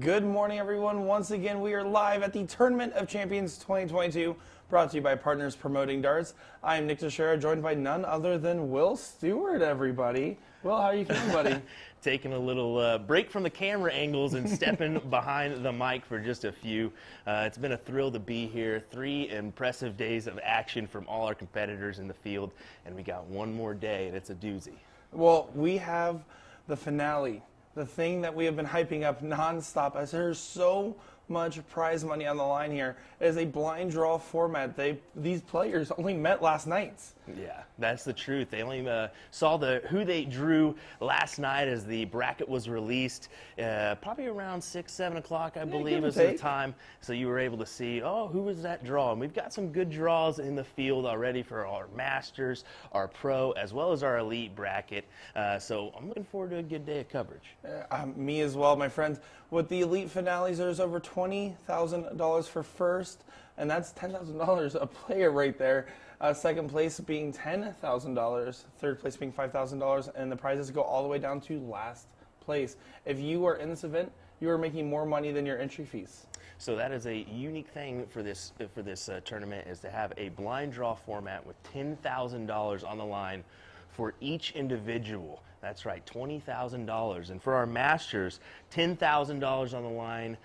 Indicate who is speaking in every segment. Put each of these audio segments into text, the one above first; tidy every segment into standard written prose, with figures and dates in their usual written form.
Speaker 1: Good morning, everyone. Once again, we are live at the Tournament of Champions 2022, brought to you by Partners Promoting Darts. I am Nick Dichiria, joined by none other than Will Stuart, everybody. Will, how are you feeling, buddy?
Speaker 2: Taking a little break from the camera angles and stepping behind the mic for just a few. It's been a thrill to be here. 3 impressive days of action from all our competitors in the field, and we got one more day, and it's a doozy.
Speaker 1: Well, we have the finale. The thing that we have been hyping up nonstop, as there's so much prize money on the line here. It is a blind draw format. These players only met last night.
Speaker 2: Yeah, that's the truth. They only saw who they drew last night as the bracket was released, probably around 6, 7 o'clock, I believe, is the time. So you were able to see, oh, who was that draw? And we've got some good draws in the field already for our Masters, our Pro, as well as our Elite bracket. So I'm looking forward to a good day of coverage.
Speaker 1: Me as well, my friends. With the Elite finales, there's over $20,000 for first, and that's $10,000 a player right there. Second place being $10,000, third place being $5,000, and the prizes go all the way down to last place. If you are in this event, you are making more money than your entry fees.
Speaker 2: So that is a unique thing for this tournament, is to have a blind draw format with $10,000 on the line for each individual. That's right, $20,000. And for our Masters, $10,000 on the line,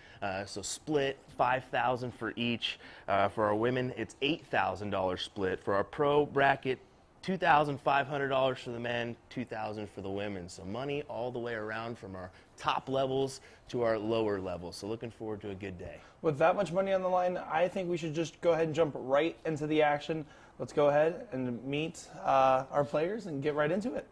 Speaker 2: so split, $5,000 for each. For our women, it's $8,000 split. For our Pro bracket, $2,500 for the men, $2,000 for the women. So money all the way around from our top levels to our lower levels. So looking forward to a good day.
Speaker 1: With that much money on the line, I think we should just go ahead and jump right into the action. Let's go ahead and meet our players and get right into it.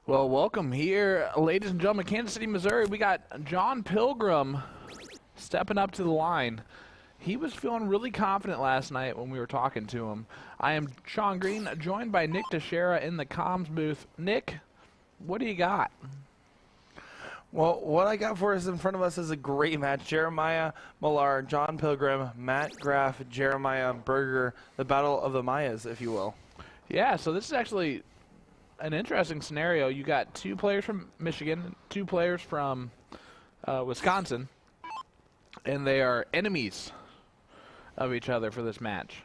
Speaker 3: Well, welcome here, ladies and gentlemen, Kansas City, Missouri. We got John Pilgrim stepping up to the line. He was feeling really confident last night when we were talking to him. I am Sean Green, joined by Nick Dichiria in the comms booth. Nick, what do you got?
Speaker 1: Well, what I got for us in front of us is a great match. Jeremiah Millar, John Pilgrim, Matt Graff, Jeremiah Berger, the battle of the Mayas, if you will.
Speaker 3: Yeah, so this is actually an interesting scenario. You got 2 players from Michigan, 2 players from Wisconsin, and they are enemies of each other for this match.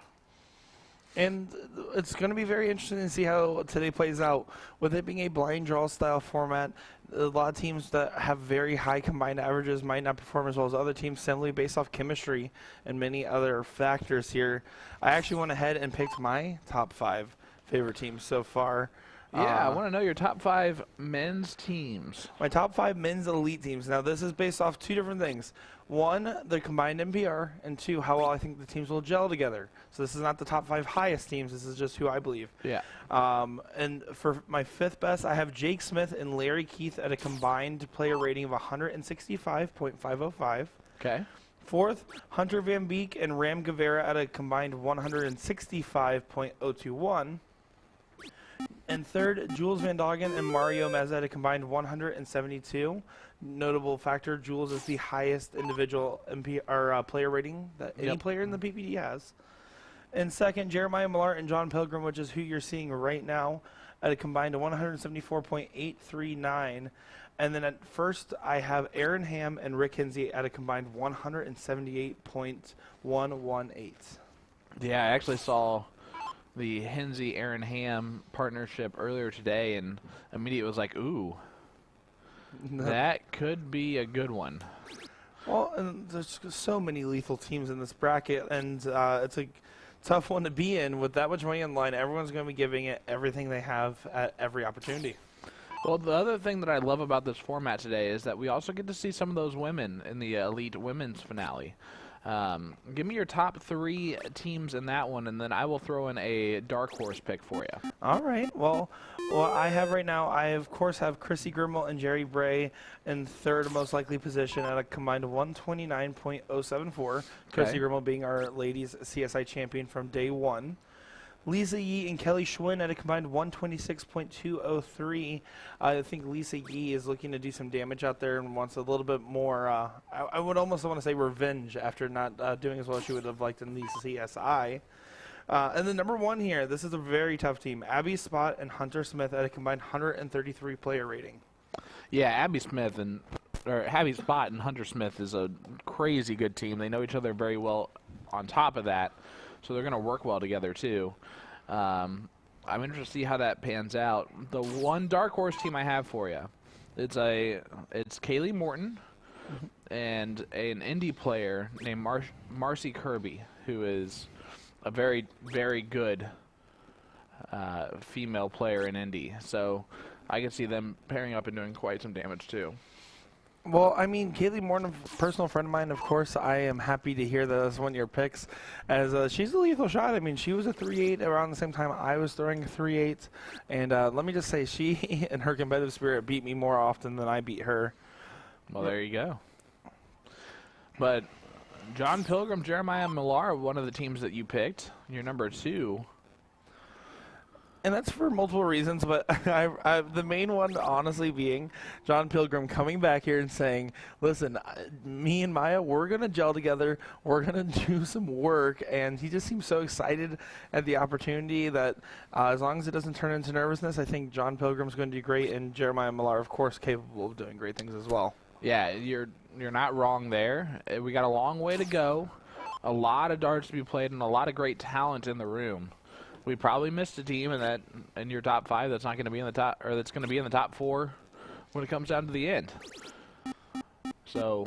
Speaker 1: And it's going to be very interesting to see how today plays out. With it being a blind draw style format, a lot of teams that have very high combined averages might not perform as well as other teams simply based off chemistry and many other factors here. I actually went ahead and picked my top 5 favorite teams so far.
Speaker 3: Yeah, I want to know your top 5 men's teams.
Speaker 1: My top 5 men's elite teams. Now, this is based off 2 different things. 1, the combined NPR, and 2, how well I think the teams will gel together. So this is not the top 5 highest teams. This is just who I believe.
Speaker 3: Yeah.
Speaker 1: And for my 5th best, I have Jake Smith and Larry Keith at a combined player rating of 165.505.
Speaker 3: Okay.
Speaker 1: 4th, Hunter Van Beek and Ram Guevara at a combined 165.021. And 3rd, Jules Van Doggen and Mario Meza at a combined 172. Notable factor, Jules is the highest individual player rating that any player in the PPD has. And 2nd, Jeremiah Millar and John Pilgrim, which is who you're seeing right now, at a combined 174.839. And then at first, I have Aaron Ham and Rick Kinsey at a combined 178.118.
Speaker 3: Yeah, I actually saw the Hinsey-Aaron Ham partnership earlier today, and immediately was like, ooh, that could be a good one.
Speaker 1: Well, and there's so many lethal teams in this bracket, and it's a tough one to be in. With that much money on the line, everyone's going to be giving it everything they have at every opportunity.
Speaker 3: Well, the other thing that I love about this format today is that we also get to see some of those women in the Elite Women's finale. Give me your top 3 teams in that one, and then I will throw in a dark horse pick for you.
Speaker 1: All right. Well, what I have right now, I of course have Chrissy Grimmel and Jerry Bray in third most likely position at a combined 129.074. Chrissy Grimmel being our ladies CSI champion from day one. Lisa Yee and Kelly Schwinn at a combined 126.203. I think Lisa Yee is looking to do some damage out there and wants a little bit more, I would almost want to say revenge after not doing as well as she would have liked in the CSI. And the number 1 here, this is a very tough team. Abby Spot and Hunter Smith at a combined 133 player rating.
Speaker 3: Yeah, Abby Spot and Hunter Smith is a crazy good team. They know each other very well on top of that, so they're going to work well together too. I'm interested to see how that pans out. The one dark horse team I have for you, it's Kaylee Morton and an indie player named Marcy Kirby, who is a very, very good female player in indie. So I can see them pairing up and doing quite some damage too.
Speaker 1: Well, I mean, Kaylee Morton, a personal friend of mine, of course, I am happy to hear that as one of your picks, as she's a lethal shot. I mean, she was a 3.8 around the same time I was throwing a 3.8, and let me just say, she and her competitive spirit beat me more often than I beat her.
Speaker 3: Well, there you go. But John Pilgrim, Jeremiah Millar, one of the teams that you picked, you're number 2.
Speaker 1: And that's for multiple reasons, but the main one, honestly, being John Pilgrim coming back here and saying, listen, me and Maya, we're going to gel together. We're going to do some work. And he just seems so excited at the opportunity that as long as it doesn't turn into nervousness, I think John Pilgrim's going to do great. And Jeremiah Millar, of course, capable of doing great things as well.
Speaker 3: Yeah, you're not wrong there. We got a long way to go, a lot of darts to be played, and a lot of great talent in the room. We probably missed a team in your top 5 that's not going to be in the top, or that's going to be in the top 4 when it comes down to the end. So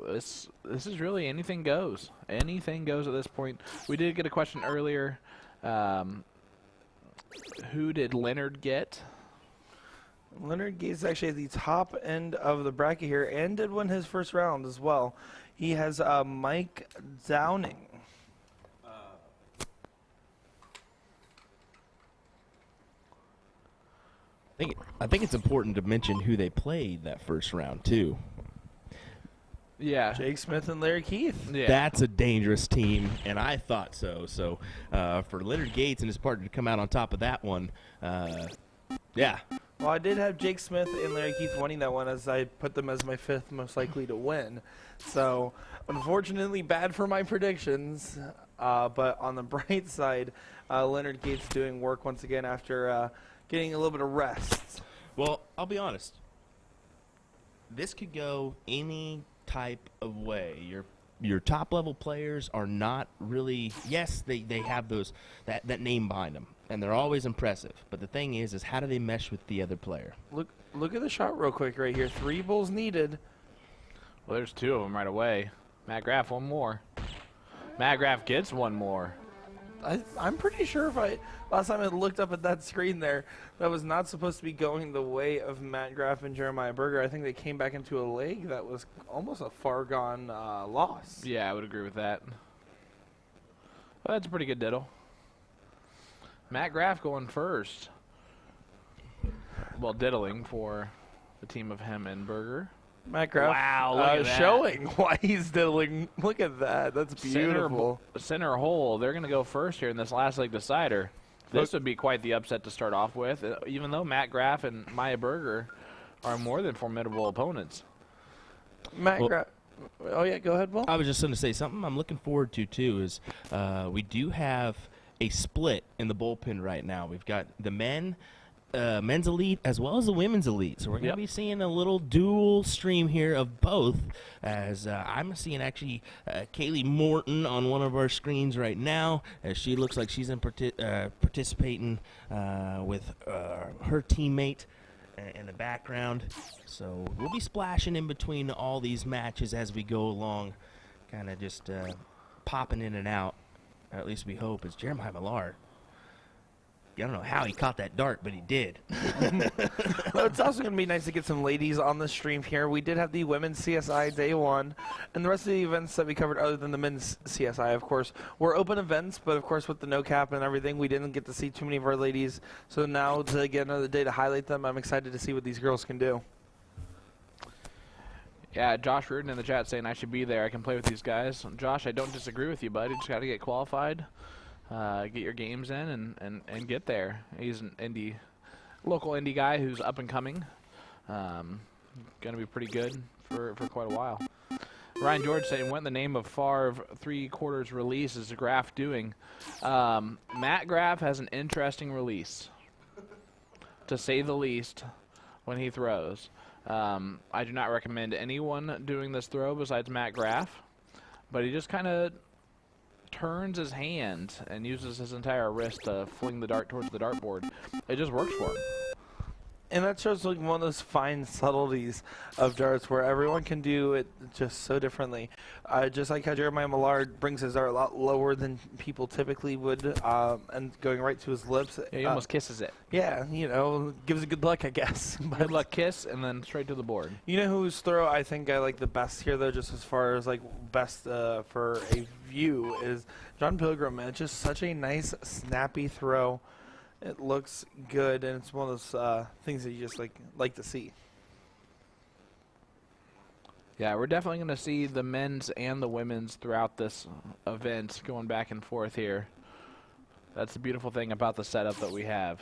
Speaker 3: this is really anything goes. Anything goes at this point. We did get a question earlier. Who did Leonard get?
Speaker 1: Leonard Gates actually at the top end of the bracket here and did win his first round as well. He has Mike Downing.
Speaker 4: I think it's important to mention who they played that first round too.
Speaker 3: Yeah,
Speaker 1: Jake Smith and Larry Keith.
Speaker 3: Yeah.
Speaker 4: That's a dangerous team, and I thought so. So for Leonard Gates and his partner to come out on top of that one, yeah.
Speaker 1: Well, I did have Jake Smith and Larry Keith winning that one, as I put them as my 5th most likely to win. So, unfortunately, bad for my predictions. But on the bright side, Leonard Gates doing work once again after getting a little bit of rest.
Speaker 4: Well, I'll be honest. This could go any type of way. Your top level players are not really. Yes, they have that name behind them, and they're always impressive. But the thing is how do they mesh with the other player?
Speaker 1: Look at the shot real quick right here. 3 bulls needed.
Speaker 3: Well, there's 2 of them right away. Matt Graff, one more. Matt Graff gets one more.
Speaker 1: I'm pretty sure last time I looked up at that screen there, that was not supposed to be going the way of Matt Graff and Jeremiah Berger. I think they came back into a leg that was almost a far gone loss.
Speaker 3: Yeah, I would agree with that. Well, that's a pretty good diddle. Matt Graff going first. Well, diddling for the team of him and Berger.
Speaker 1: Matt Graff,
Speaker 3: wow, look at that.
Speaker 1: Showing why he's diddling. Look at that. That's beautiful.
Speaker 3: Center hole. They're going to go first here in this last leg decider. This would be quite the upset to start off with, even though Matt Graff and Maya Berger are more than formidable opponents.
Speaker 1: Graff. Oh, yeah, go ahead, Will.
Speaker 4: I was just going to say something I'm looking forward to, too, is we do have a split in the bullpen right now. We've got the men men's elite as well as the women's elite. So we're going to
Speaker 3: Yep.
Speaker 4: be seeing a little dual stream here of both. As I'm seeing actually Kaylee Morton on one of our screens right now, as she looks like she's participating with her teammate in the background. So we'll be splashing in between all these matches as we go along, kind of just popping in and out. Or at least we hope. It's Jeremiah Millard. I don't know how he caught that dart, but he did.
Speaker 1: Well, it's also going to be nice to get some ladies on the stream here. We did have the women's CSI day one, and the rest of the events that we covered other than the men's CSI, of course, were open events, but of course with the no cap and everything, we didn't get to see too many of our ladies. So now to get another day to highlight them, I'm excited to see what these girls can do.
Speaker 3: Yeah, Josh Rudin in the chat saying I should be there. I can play with these guys. Josh, I don't disagree with you, bud. You just got to get qualified, get your games in, and get there. He's an local indie guy who's up and coming. Going to be pretty good for quite a while. Ryan George saying, what in the name of Favre 3/4 release is Graf doing? Matt Graf has an interesting release, to say the least, when he throws. I do not recommend anyone doing this throw besides Matt Graf, but he just kind of turns his hand and uses his entire wrist to fling the dart towards the dartboard. It just works for him.
Speaker 1: And that shows like one of those fine subtleties of darts where everyone can do it just so differently. Just like how Jeremiah Millard brings his dart a lot lower than people typically would, and going right to his lips.
Speaker 3: Yeah, he almost kisses it.
Speaker 1: Yeah, you know, gives it good luck, I guess.
Speaker 3: Good luck kiss, and then straight to the board.
Speaker 1: You know whose throw I think I like the best here, though, just as far as like best for a view, is John Pilgrim. Man, it's just such a nice, snappy throw. It looks good, and it's one of those things that you just like to see.
Speaker 3: Yeah, we're definitely going to see the men's and the women's throughout this event going back and forth here. That's the beautiful thing about the setup that we have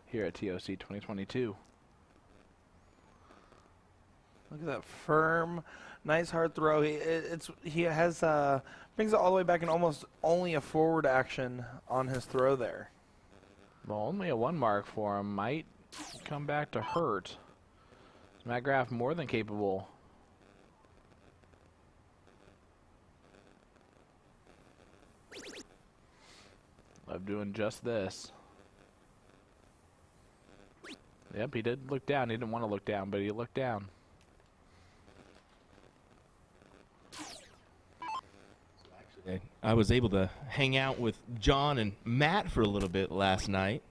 Speaker 3: here at TOC 2022.
Speaker 1: Look at that firm, nice hard throw. He has brings it all the way back and almost only a forward action on his throw there.
Speaker 3: Well, only a 1 mark for him might come back to hurt. Matt Graf more than capable. Of doing just this. Yep, he did look down. He didn't want to look down, but he looked down.
Speaker 4: I was able to hang out with John and Matt for a little bit last night,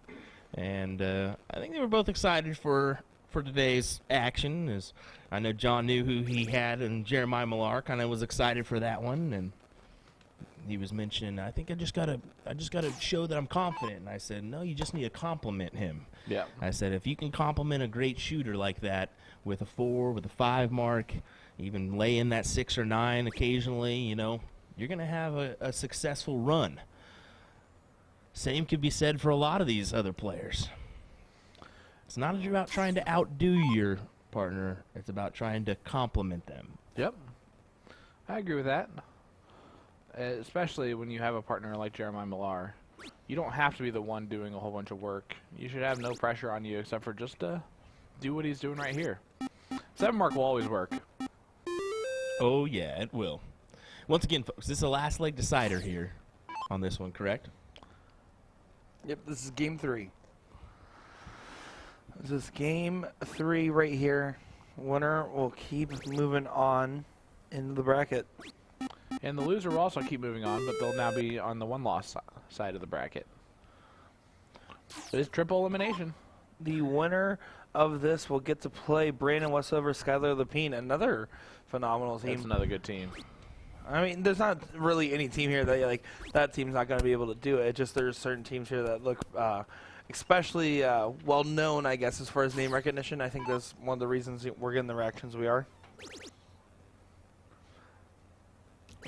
Speaker 4: and I think they were both excited for today's action. As I know John knew who he had, and Jeremiah Millar kind of was excited for that one, and he was mentioning, I think I just gotta show that I'm confident. And I said, no, you just need to compliment him.
Speaker 3: Yeah.
Speaker 4: I said, if you can compliment a great shooter like that with a 4, with a 5 mark, even lay in that 6 or 9 occasionally, you know, you're going to have a successful run. Same could be said for a lot of these other players. It's not about trying to outdo your partner. It's about trying to complement them.
Speaker 3: Yep. I agree with that. Especially when you have a partner like Jeremiah Millar. You don't have to be the one doing a whole bunch of work. You should have no pressure on you except for just to do what he's doing right here. 7 mark will always work.
Speaker 4: Oh, yeah, it will. Once again, folks, this is the last leg decider here on this one, correct?
Speaker 1: Yep, this is game 3. This is game 3 right here. Winner will keep moving on into the bracket.
Speaker 3: And the loser will also keep moving on, but they'll now be on the 1-loss side of the bracket. It is triple elimination.
Speaker 1: The winner of this will get to play Brandon Westover, Skylar Lepine, another phenomenal team.
Speaker 3: That's another good team.
Speaker 1: I mean, there's not really any team here that like that team's not going to be able to do it. It's just there's certain teams here that look especially well known, I guess, as far as name recognition. I think that's one of the reasons we're getting the reactions we are.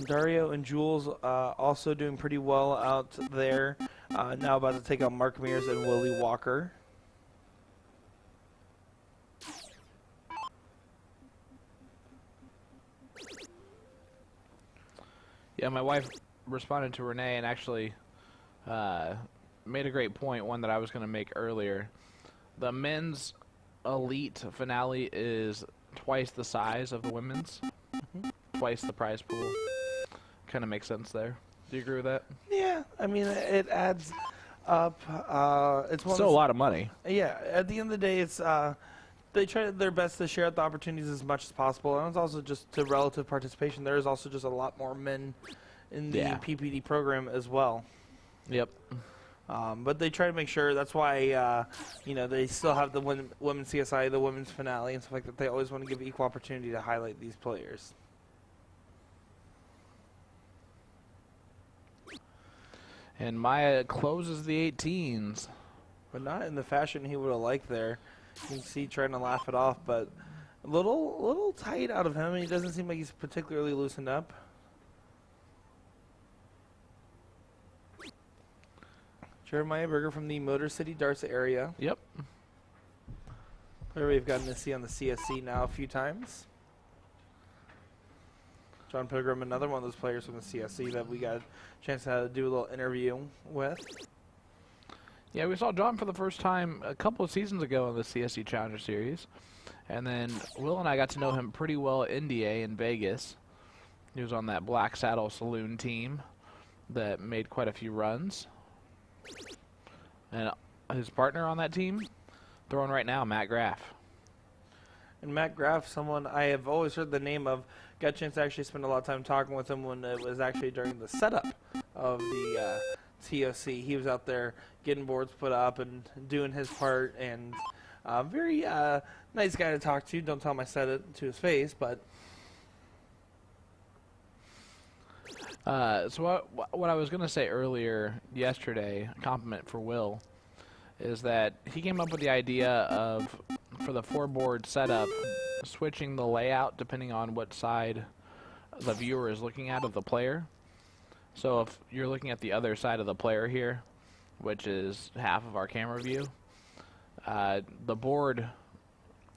Speaker 1: Dario and Jules also doing pretty well out there. Now about to take out Mark Mears and Willie Walker.
Speaker 3: Yeah, my wife responded to Renee and actually made a great point, one that I was going to make earlier. the men's elite finale is twice the size of the women's, twice the prize pool. Kind of makes sense there. Do you agree with that?
Speaker 1: Yeah, I mean, it adds up. It's one
Speaker 3: Still a lot of money.
Speaker 1: Yeah, at the end of the day, it's they try their best to share out the opportunities as much as possible, and it's also just to relative participation. There is also just a lot more men in the PPD program as well.
Speaker 3: Yep.
Speaker 1: But they try to make sure. That's why they still have the women's CSI, the women's finale, and stuff like that. They always want to give equal opportunity to highlight these players.
Speaker 3: And Maya closes the 18s.
Speaker 1: But not in the fashion he would have liked there. You can see trying to laugh it off, but a little tight out of him. He doesn't seem like he's particularly loosened up. Jeremiah Berger from the Motor City Darts area.
Speaker 3: Yep.
Speaker 1: Player we've gotten to see on the CSC now a few times. John Pilgrim, another one of those players from the CSC that we got a chance to do a little interview with.
Speaker 3: Yeah, we saw John for the first time a couple of seasons ago in the CSC Challenger Series. And then Will and I got to know him pretty well at NDA in Vegas. He was on that Black Saddle Saloon team that made quite a few runs. And his partner on that team, throwing right now, Matt Graff.
Speaker 1: And Matt Graff, someone I have always heard the name of, got a chance to actually spend a lot of time talking with him when it was actually during the setup of the TOC. He was out there getting boards put up and doing his part, and very nice guy to talk to. Don't tell him I said it to his face, but...
Speaker 3: So what I was going to say earlier yesterday, a compliment for Will, is that he came up with the idea of, for the four-board setup, switching the layout depending on what side the viewer is looking at of the player. So if you're looking at the other side of the player here, which is half of our camera view, the board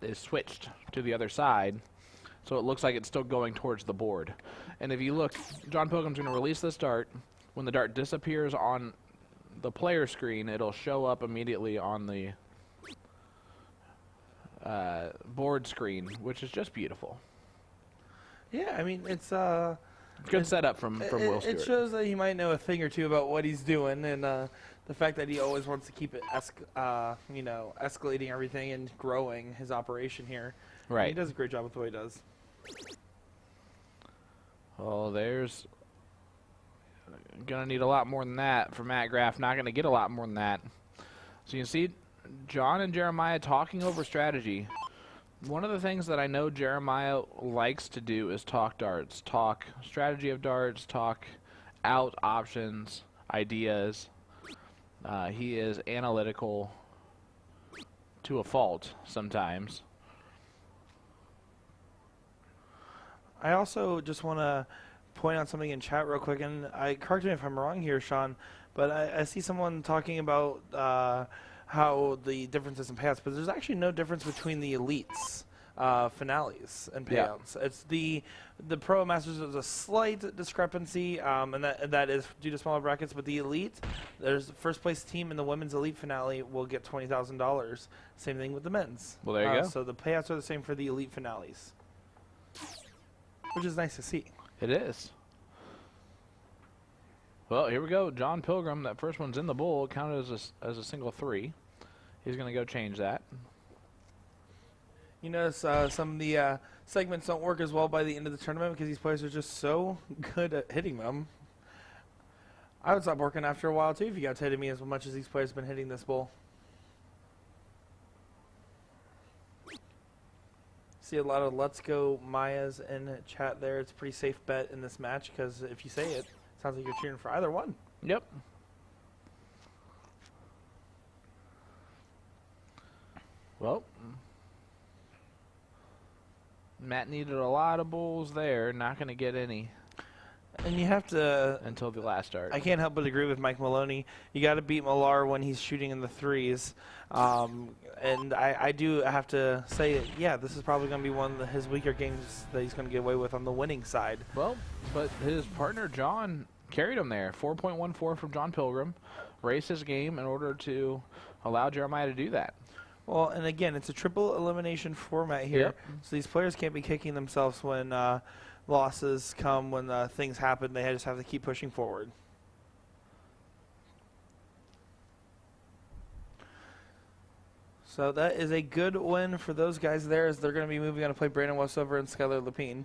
Speaker 3: is switched to the other side, so it looks like it's still going towards the board. And if you look, John Pilgrim's going to release this dart. When the dart disappears on the player screen, it'll show up immediately on the board screen, which is just beautiful.
Speaker 1: Yeah, I mean, it's
Speaker 3: good setup from Will Stewart.
Speaker 1: It shows that he might know a thing or two about what he's doing, and the fact that he always wants to keep it escalating everything and growing his operation here.
Speaker 3: Right.
Speaker 1: And he does a great job with what he does.
Speaker 3: Oh, there's gonna need a lot more than that for Matt Graff. Not gonna get a lot more than that. So you can see John and Jeremiah talking over strategy. One of the things that I know Jeremiah likes to do is talk darts, talk strategy of darts, talk out options, ideas. He is analytical to a fault sometimes.
Speaker 1: I also just want to point out something in chat real quick, and correct me if I'm wrong here, Sean, but I see someone talking about how the differences in payouts, but there's actually no difference between the elites finales and payouts. Yeah. It's the Pro Masters is a slight discrepancy, and that is due to smaller brackets, but the elite, there's the first place team in the women's elite finale will get $20,000. Same thing with the men's.
Speaker 3: Well, there you go.
Speaker 1: So the payouts are the same for the elite finales, which is nice to see.
Speaker 3: It is. Well, here we go. John Pilgrim, that first one's in the bowl, counted as a single 3. He's going to go change that.
Speaker 1: You notice some of the segments don't work as well by the end of the tournament because these players are just so good at hitting them. I would stop working after a while, too, if you got to hitting me as much as these players have been hitting this bowl. See a lot of Let's Go Mayas in chat there. It's a pretty safe bet in this match because if you say it, sounds like you're cheering for either one.
Speaker 3: Yep. Well, Matt needed a lot of bulls there. Not going to get any.
Speaker 1: And you have to...
Speaker 3: Until the last start.
Speaker 1: I can't help but agree with Mike Maloney. You got to beat Millar when he's shooting in the threes. And I do have to say, yeah, this is probably going to be one of his weaker games that he's going to get away with on the winning side.
Speaker 3: Well, but his partner, John, carried him there. 4.14 from John Pilgrim. Raced his game in order to allow Jeremiah to do that.
Speaker 1: Well, and again, it's a triple elimination format here,
Speaker 3: Yep.
Speaker 1: so these players can't be kicking themselves when losses come, when things happen. They just have to keep pushing forward. So that is a good win for those guys there, as they're going to be moving on to play Brandon Westover and Skylar Lapine.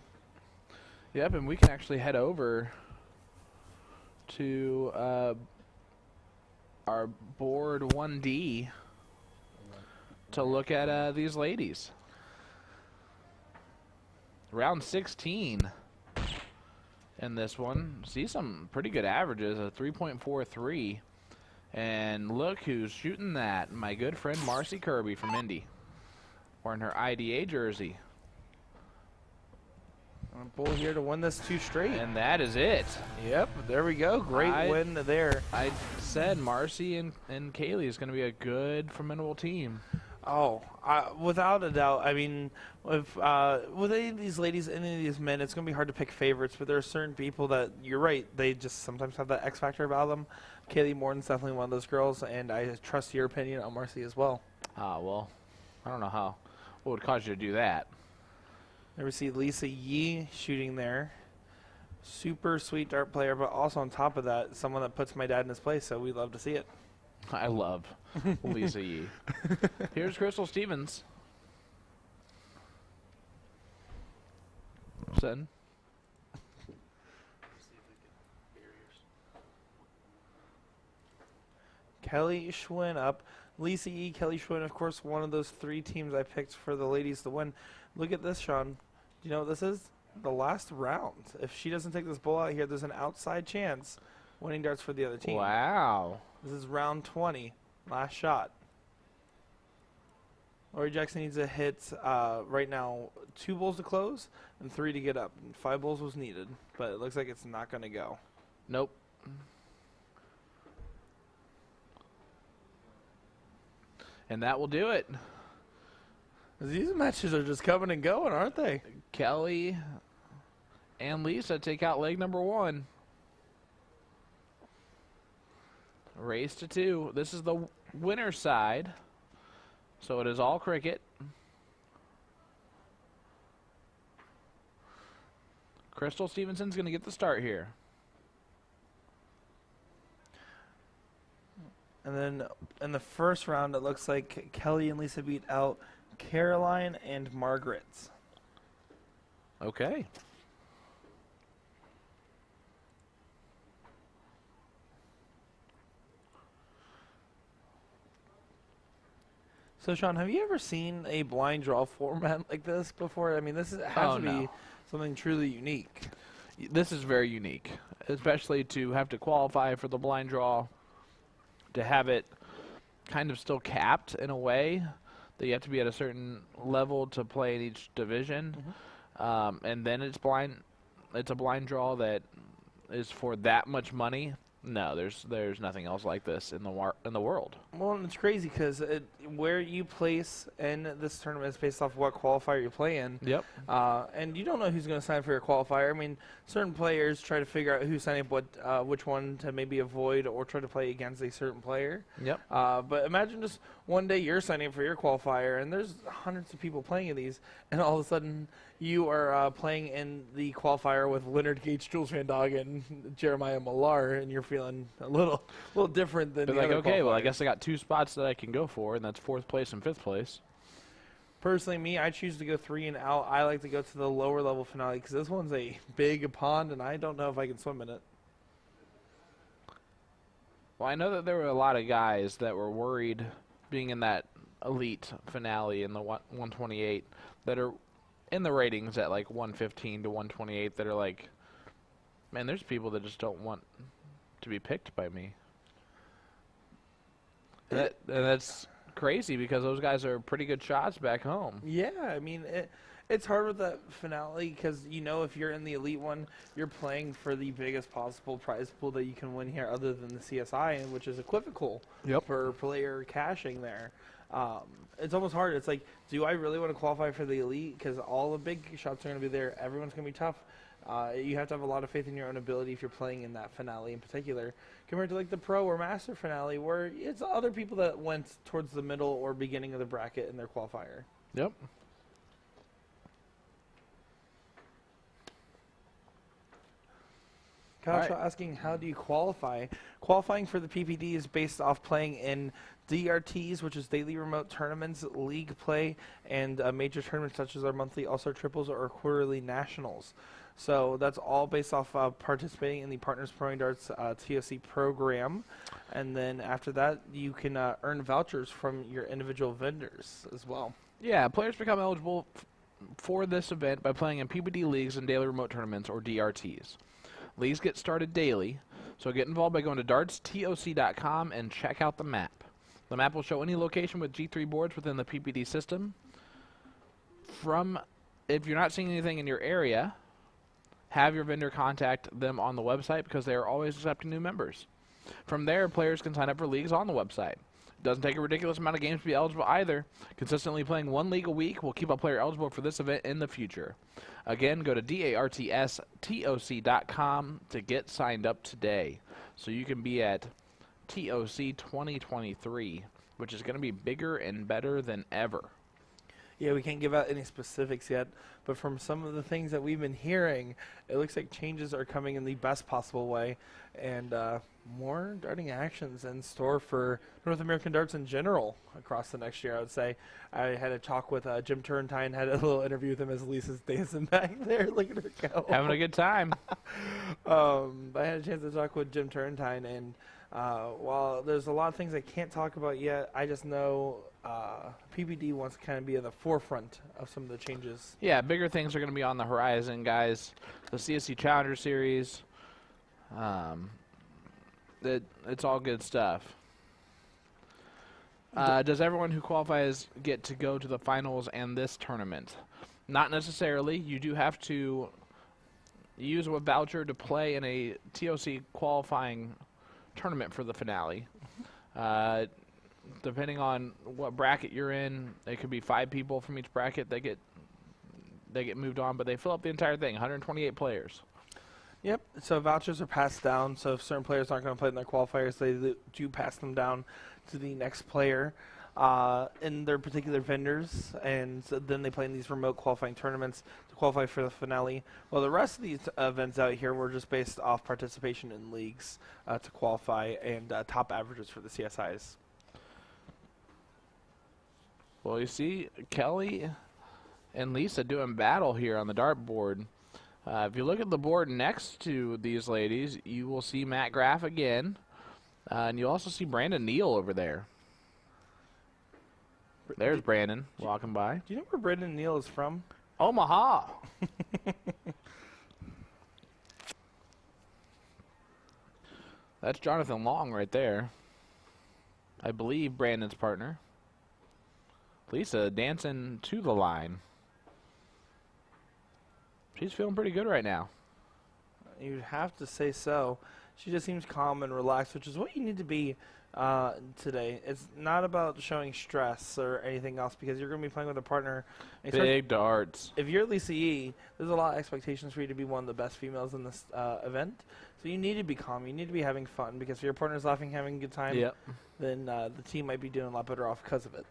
Speaker 3: Yep, and we can actually head over to our board 1D to look at these ladies. Round 16 in this one. See some pretty good averages, a 3.43. And look who's shooting that. My good friend Marcy Kirby from Indy, wearing her IDA jersey.
Speaker 1: A bull here to win this 2 straight.
Speaker 3: And that is it.
Speaker 1: Yep, there we go. Great win there.
Speaker 3: I said Marcy and Kaylee is going to be a good, formidable team.
Speaker 1: Oh, without a doubt. I mean, with any of these ladies, any of these men, it's going to be hard to pick favorites, but there are certain people that, you're right, they just sometimes have that X factor about them. Kaylee Morton's definitely one of those girls, and I trust your opinion on Marcy as well.
Speaker 3: Well, I don't know what would cause you to do that.
Speaker 1: There we see Lisa Yee shooting there. Super sweet dart player, but also on top of that, someone that puts my dad in his place, so we love to see it.
Speaker 3: I love Lisa Yee. Here's Crystal Stevens. Send.
Speaker 1: Kelly Schwinn up. Lisa E. Kelly Schwinn, of course, one of those 3 teams I picked for the ladies to win. Look at this, Sean. Do you know what this is? The last round. If she doesn't take this bull out here, there's an outside chance winning darts for the other team.
Speaker 3: Wow.
Speaker 1: This is round 20. Last shot. Lori Jackson needs to hit, right now, 2 bulls to close and 3 to get up. 5 bulls was needed, but it looks like it's not going to go.
Speaker 3: Nope. And that will do it.
Speaker 1: These matches are just coming and going, aren't they?
Speaker 3: Kelly and Lisa take out leg number 1. Race to 2. This is the winner side. So it is all cricket. Crystal Stevenson's going to get the start here.
Speaker 1: And then in the first round, it looks like Kelly and Lisa beat out Caroline and Margaret.
Speaker 3: Okay.
Speaker 1: So, Sean, have you ever seen a blind draw format like this before? I mean, this has to be something truly unique.
Speaker 3: This is very unique, especially to have to qualify for the blind draw, to have it kind of still capped in a way that you have to be at a certain level to play in each division. And then it's blind. It's a blind draw that is for that much money. No, there's nothing else like this in the world.
Speaker 1: Well, and it's crazy because where you place in this tournament is based off what qualifier you play in.
Speaker 3: Yep.
Speaker 1: And you don't know who's going to sign for your qualifier. I mean, certain players try to figure out who's signing up which one to maybe avoid or try to play against a certain player.
Speaker 3: Yep.
Speaker 1: But imagine just one day you're signing up for your qualifier, and there's hundreds of people playing in these, and all of a sudden you are playing in the qualifier with Leonard Gates, Jules Van Dog, and Jeremiah Millar, and you're feeling a little different than
Speaker 3: They're
Speaker 1: the
Speaker 3: like,
Speaker 1: other
Speaker 3: okay, well, I
Speaker 1: qualifiers.
Speaker 3: guess I got 2 spots that I can go for, and that's 4th place and 5th place.
Speaker 1: Personally, me, I choose to go 3 and out. I like to go to the lower level finale because this one's a big pond, and I don't know if I can swim in it.
Speaker 3: Well, I know that there were a lot of guys that were worried being in that elite finale in the 128 that are in the ratings at like 115 to 128 that are like, man, there's people that just don't want to be picked by me. And that's crazy because those guys are pretty good shots back home.
Speaker 1: Yeah, I mean, it's hard with that finale because, if you're in the elite one, you're playing for the biggest possible prize pool that you can win here other than the CSI, which is equivocal for player cashing there. It's almost hard. It's like, do I really want to qualify for the elite? Because all the big shots are going to be there. Everyone's going to be tough. You have to have a lot of faith in your own ability if you're playing in that finale in particular, compared to like the pro or master finale, where it's other people that went towards the middle or beginning of the bracket in their qualifier.
Speaker 3: Yep.
Speaker 1: Kasha
Speaker 3: Right.
Speaker 1: asking, how do you qualify? Qualifying for the PPD is based off playing in DRTs, which is daily remote tournaments, league play, and major tournaments such as our monthly All-Star Triples or quarterly nationals. So that's all based off participating in the Partners Throwing Darts TOC program. And then after that, you can earn vouchers from your individual vendors as well.
Speaker 3: Yeah, players become eligible for this event by playing in PPD leagues and daily remote tournaments, or DRTs. Leagues get started daily, so get involved by going to dartstoc.com and check out the map. The map will show any location with G3 boards within the PPD system. If you're not seeing anything in your area, have your vendor contact them on the website because they are always accepting new members. From there, players can sign up for leagues on the website. It doesn't take a ridiculous amount of games to be eligible either. Consistently playing one league a week will keep a player eligible for this event in the future. Again, go to dartstoc.com to get signed up today, so you can be at TOC 2023, which is going to be bigger and better than ever.
Speaker 1: Yeah, we can't give out any specifics yet, but from some of the things that we've been hearing, it looks like changes are coming in the best possible way, and more darting actions in store for North American darts in general across the next year, I would say. I had a talk with Jim Turrentine, had a little interview with him as Lisa's dancing back there. Look at her go.
Speaker 3: Having a good time.
Speaker 1: I had a chance to talk with Jim Turrentine, and while there's a lot of things I can't talk about yet, I just know PPD wants to kind of be in the forefront of some of the changes.
Speaker 3: Yeah, bigger things are going to be on the horizon, guys. The CSC Challenger Series, it's all good stuff. Does everyone who qualifies get to go to the finals and this tournament? Not necessarily. You do have to use a voucher to play in a TOC qualifying tournament for the finale. Depending on what bracket you're in, it could be 5 people from each bracket. They get moved on, but they fill up the entire thing. 128 players.
Speaker 1: Yep. So vouchers are passed down. So if certain players aren't going to play in their qualifiers, they do pass them down to the next player in their particular vendors, and so then they play in these remote qualifying tournaments to qualify for the finale. Well, the rest of these events out here were just based off participation in leagues to qualify and top averages for the CSIs.
Speaker 3: Well, you see Kelly and Lisa doing battle here on the dartboard. If you look at the board next to these ladies, you will see Matt Graff again, and you also see Brandon Neal over there. There's Brandon walking by.
Speaker 1: Do you know where Brandon Neal is from?
Speaker 3: Omaha. That's Jonathan Long right there. I believe Brandon's partner. Lisa dancing to the line. She's feeling pretty good right now.
Speaker 1: You'd have to say so. She just seems calm and relaxed, which is what you need to be today. It's not about showing stress or anything else because you're going to be playing with a partner.
Speaker 3: Big darts.
Speaker 1: If you're Lisa Yee, there's a lot of expectations for you to be one of the best females in this event. So you need to be calm. You need to be having fun because if your partner's laughing, having a good time,
Speaker 3: Yep.
Speaker 1: then the team might be doing a lot better off because of it.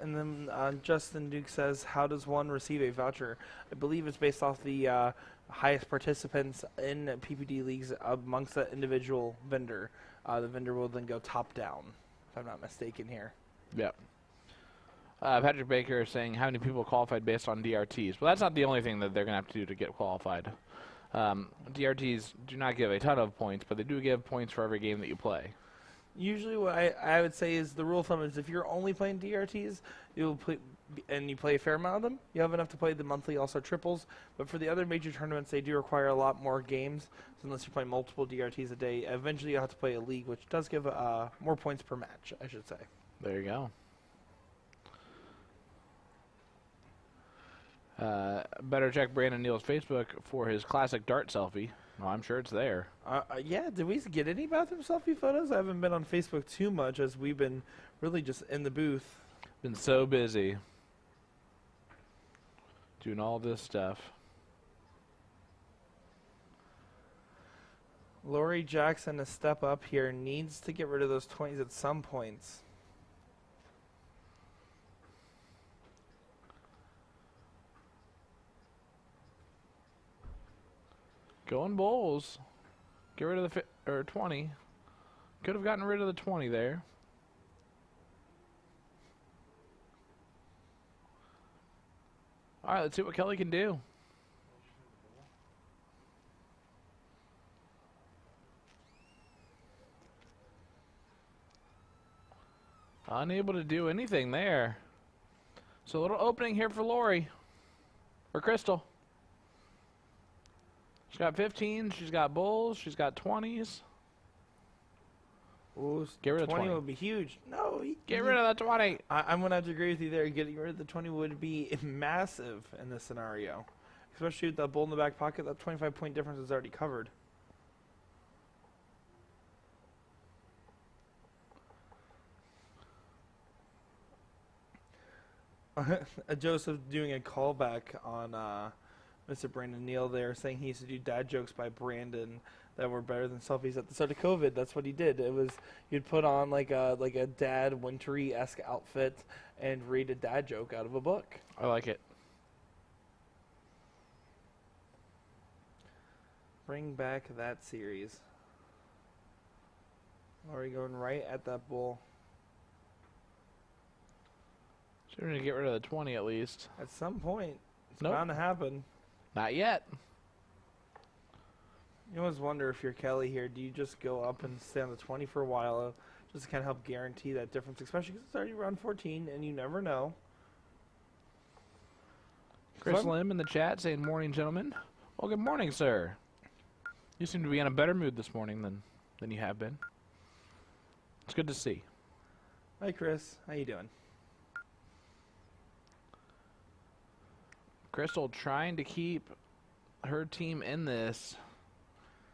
Speaker 1: And then Justin Duke says, how does one receive a voucher? I believe it's based off the highest participants in PPD leagues amongst the individual vendor. The vendor will then go top down, if I'm not mistaken here.
Speaker 3: Yep. Patrick Baker is saying how many people qualified based on DRTs. Well, that's not the only thing that they're going to have to do to get qualified. DRTs do not give a ton of points, but they do give points for every game that you play.
Speaker 1: Usually what I would say is the rule of thumb is if you're only playing DRTs, you'll play, and you play a fair amount of them, you have enough to play the monthly All-Star Triples. But for the other major tournaments, they do require a lot more games. So unless you're playing multiple DRTs a day, eventually you'll have to play a league, which does give more points per match, I should say.
Speaker 3: There you go. Better check Brandon Neal's Facebook for his classic dart selfie. Well, I'm sure it's there.
Speaker 1: Yeah, did we get any bathroom selfie photos? I haven't been on Facebook too much as we've been really just in the booth.
Speaker 3: Been so busy doing all this stuff.
Speaker 1: Lori Jackson, a step up here, needs to get rid of those 20s at some points.
Speaker 3: Going Bulls. Get rid of the 20. Could have gotten rid of the 20 there. All right, let's see what Kelly can do. Unable to do anything there. So a little opening here for Lori. Or Crystal. She's got 15, she's got Bulls, she's got 20s.
Speaker 1: Ooh,
Speaker 3: Get rid of 20.
Speaker 1: would be huge. No,
Speaker 3: Get rid of the 20.
Speaker 1: I'm going to have to agree with you there. Getting rid of the 20 would be massive in this scenario. Especially with that bull in the back pocket, that 25-point difference is already covered. Joseph doing a callback on Mr. Brandon Neal there, saying he used to do dad jokes by Brandon that were better than selfies at the start of COVID. That's what he did. It was you'd put on like a dad wintry-esque outfit and read a dad joke out of a book.
Speaker 3: I like it.
Speaker 1: Bring back that series. Lori going right at that bull.
Speaker 3: She's going to get rid of the 20 at least.
Speaker 1: At some point, it's
Speaker 3: Nope.
Speaker 1: bound to happen.
Speaker 3: Not yet.
Speaker 1: You always wonder if you're Kelly here, do you just go up and stay on the 20 for a while just to kind of help guarantee that difference, especially because it's already round 14 and you never know.
Speaker 3: Chris Lim in the chat saying, morning, gentlemen. Well, good morning, sir. You seem to be in a better mood this morning than you have been. It's good to see.
Speaker 1: Hi, Chris. How you doing?
Speaker 3: Crystal trying to keep her team in this.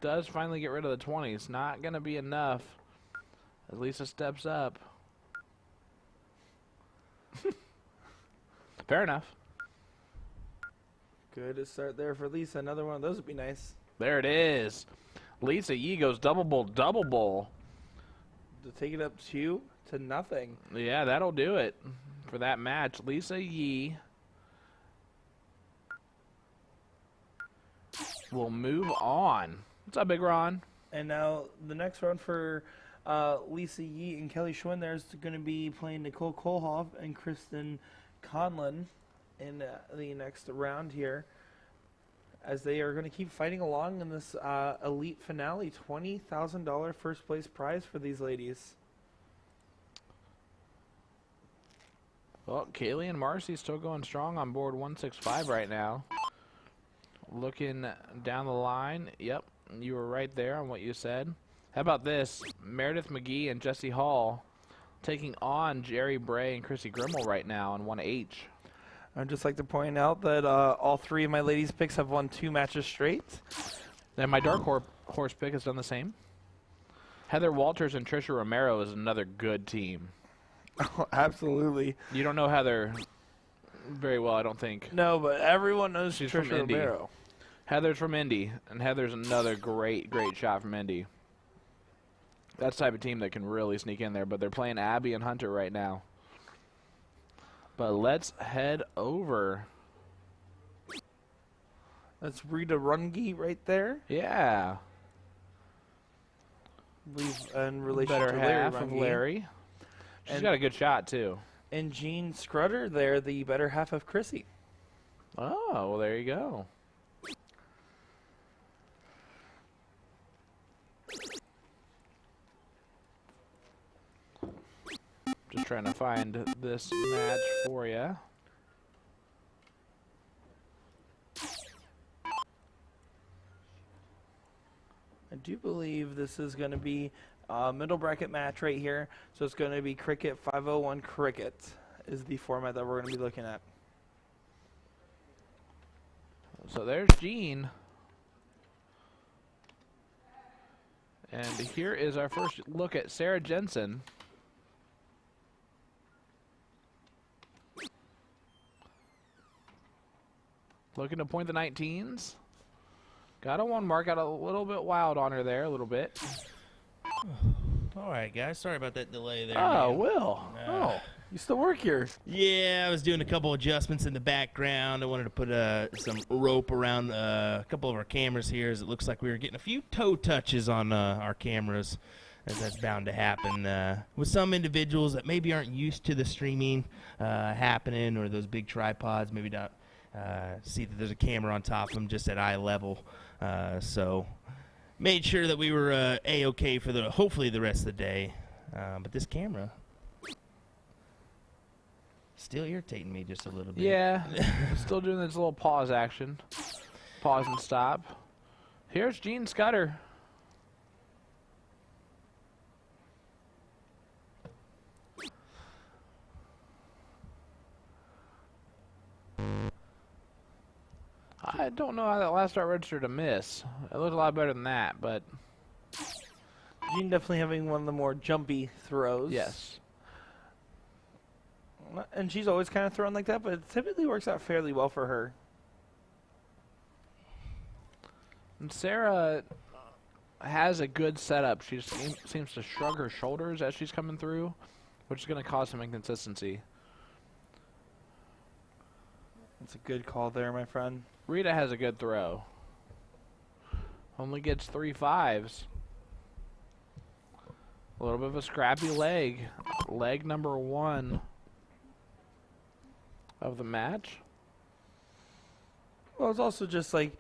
Speaker 3: Does finally get rid of the 20s. Not going to be enough. As Lisa steps up. Fair enough.
Speaker 1: Good to start there for Lisa. Another one of those would be nice.
Speaker 3: There it is. Lisa Yee goes double bowl.
Speaker 1: To take it up 2-0.
Speaker 3: Yeah, that'll do it for that match. Lisa Yee will move on. What's up, Big Ron?
Speaker 1: And now the next round for Lisa Yee and Kelly Schwinn there is going to be playing Nicole Kohlhoff and Kristen Conlon in the next round here, as they are going to keep fighting along in this elite finale. $20,000 first place prize for these ladies.
Speaker 3: Well, Kaylee and Marcy still going strong on board 165 right now. Looking down the line, yep, you were right there on what you said. How about this? Meredith McGee and Jesse Hall taking on Jerry Bray and Chrissy Grimmel right now on 1H.
Speaker 1: I'd just like to point out that all three of my ladies' picks have won 2 matches straight.
Speaker 3: And my dark horse pick has done the same. Heather Walters and Trisha Romero is another good team.
Speaker 1: Oh, absolutely.
Speaker 3: You don't know Heather very well, I don't think.
Speaker 1: No, but everyone knows
Speaker 3: She's
Speaker 1: Trisha
Speaker 3: from Indy.
Speaker 1: Romero.
Speaker 3: Heather's from Indy, and Heather's another great shot from Indy. That's the type of team that can really sneak in there, but they're playing Abby and Hunter right now. But let's head over.
Speaker 1: That's Rita Runge right there.
Speaker 3: Yeah.
Speaker 1: In relation
Speaker 3: Better
Speaker 1: to Larry
Speaker 3: half of
Speaker 1: Runge.
Speaker 3: Larry. She's
Speaker 1: And-
Speaker 3: got a good shot, too.
Speaker 1: And Jean Scrutter there, the better half of Chrissy.
Speaker 3: Oh, well, there you go. Just trying to find this match for you.
Speaker 1: I do believe this is going to be a middle bracket match right here. So it's going to be Cricket 501 Cricket is the format that we're going to be looking at.
Speaker 3: So there's Jean. And here is our first look at Sarah Jensen. Looking to point the 19s. Got a 1 mark. Got a little bit wild on her there, a little bit.
Speaker 4: All right, guys. Sorry about that delay there.
Speaker 3: Oh,
Speaker 4: man.
Speaker 3: Will.
Speaker 1: Oh, you still work here?
Speaker 4: Yeah, I was doing a couple adjustments in the background. I wanted to put some rope around a couple of our cameras here, as it looks like we were getting a few toe touches on our cameras, as that's bound to happen with some individuals that maybe aren't used to the streaming happening, or those big tripods, maybe not see that there's a camera on top of them just at eye level. So made sure that we were A-okay for hopefully the rest of the day. But this camera still irritating me just a little bit.
Speaker 3: Yeah, still doing this little pause action. Pause and stop. Here's Gene Scudder. I don't know how that last start registered a miss. It looked a lot better than that, but
Speaker 1: Jean definitely having one of the more jumpy throws.
Speaker 3: yes.
Speaker 1: And she's always kind of thrown like that, but it typically works out fairly well for her.
Speaker 3: And Sarah has a good setup. She just seems to shrug her shoulders as she's coming through, which is going to cause some inconsistency.
Speaker 1: That's a good call there, my friend.
Speaker 3: Rita has a good throw. Only gets 3 5s. A little bit of a scrappy leg. Leg number 1 of the match.
Speaker 1: Well, it's also just like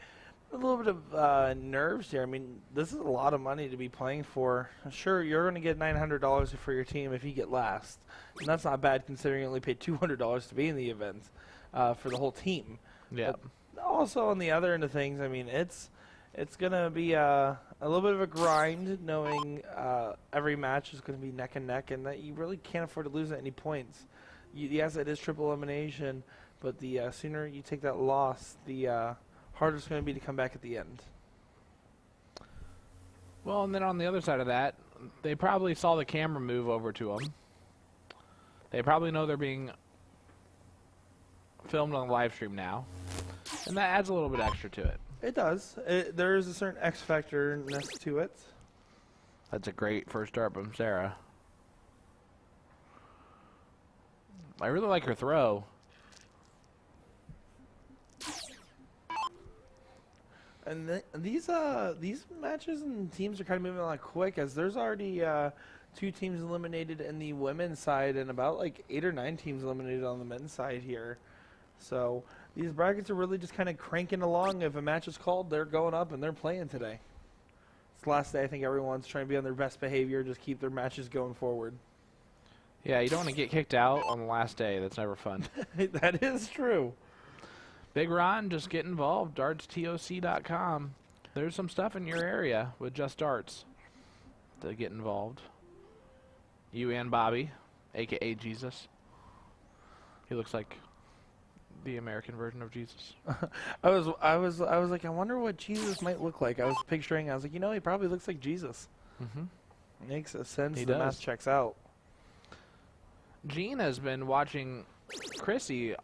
Speaker 1: a little bit of nerves here. I mean, this is a lot of money to be playing for. Sure, you're going to get $900 for your team if you get last. And that's not bad considering you only paid $200 to be in the event for the whole team.
Speaker 3: Yeah.
Speaker 1: But also, on the other end of things, I mean, it's going to be a little bit of a grind knowing every match is going to be neck and neck and that you really can't afford to lose at any points. Yes, it is triple elimination, but the sooner you take that loss, the harder it's going to be to come back at the end.
Speaker 3: Well, and then on the other side of that, they probably saw the camera move over to them. They probably know they're being filmed on the live stream now, and that adds a little bit extra to it.
Speaker 1: It does. There is a certain X factor-ness to it.
Speaker 3: That's a great first start from Sarah. I really like her throw.
Speaker 1: And these matches and teams are kind of moving along quick, as there's already 2 teams eliminated in the women's side and about like 8 or 9 teams eliminated on the men's side here. So these brackets are really just kind of cranking along. If a match is called, they're going up and they're playing today. It's the last day. I think everyone's trying to be on their best behavior, just keep their matches going forward.
Speaker 3: Yeah, you don't want to get kicked out on the last day. That's never fun.
Speaker 1: That is true.
Speaker 3: Big Ron, just get involved. DartsTOC.com. There's some stuff in your area with just darts to get involved. You and Bobby, a.k.a. Jesus. He looks like the American version of Jesus.
Speaker 1: I was like, I wonder what Jesus might look like. I was picturing. I was like, he probably looks like Jesus.
Speaker 3: Mm-hmm.
Speaker 1: Makes a sense.
Speaker 3: He
Speaker 1: The
Speaker 3: does.
Speaker 1: math checks out.
Speaker 3: Jean has been watching Chrissy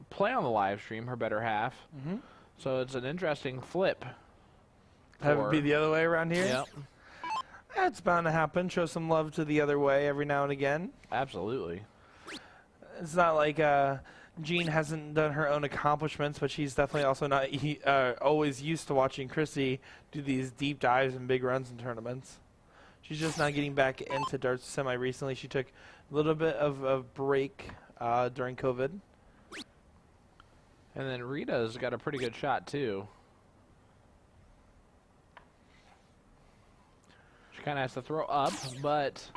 Speaker 3: play on the live stream, her better half.
Speaker 1: Mm-hmm.
Speaker 3: So it's an interesting flip.
Speaker 1: Have
Speaker 3: for-
Speaker 1: it be the other way around here?
Speaker 3: Yep,
Speaker 1: That's bound to happen. Show some love to the other way every now and again.
Speaker 3: absolutely.
Speaker 1: It's not like Jean hasn't done her own accomplishments, but she's definitely also not always used to watching Chrissy do these deep dives and big runs in tournaments. She's just not getting back into darts semi recently. She took a little bit of a break during COVID.
Speaker 3: And then Rita's got a pretty good shot, too. She kind of has to throw up, but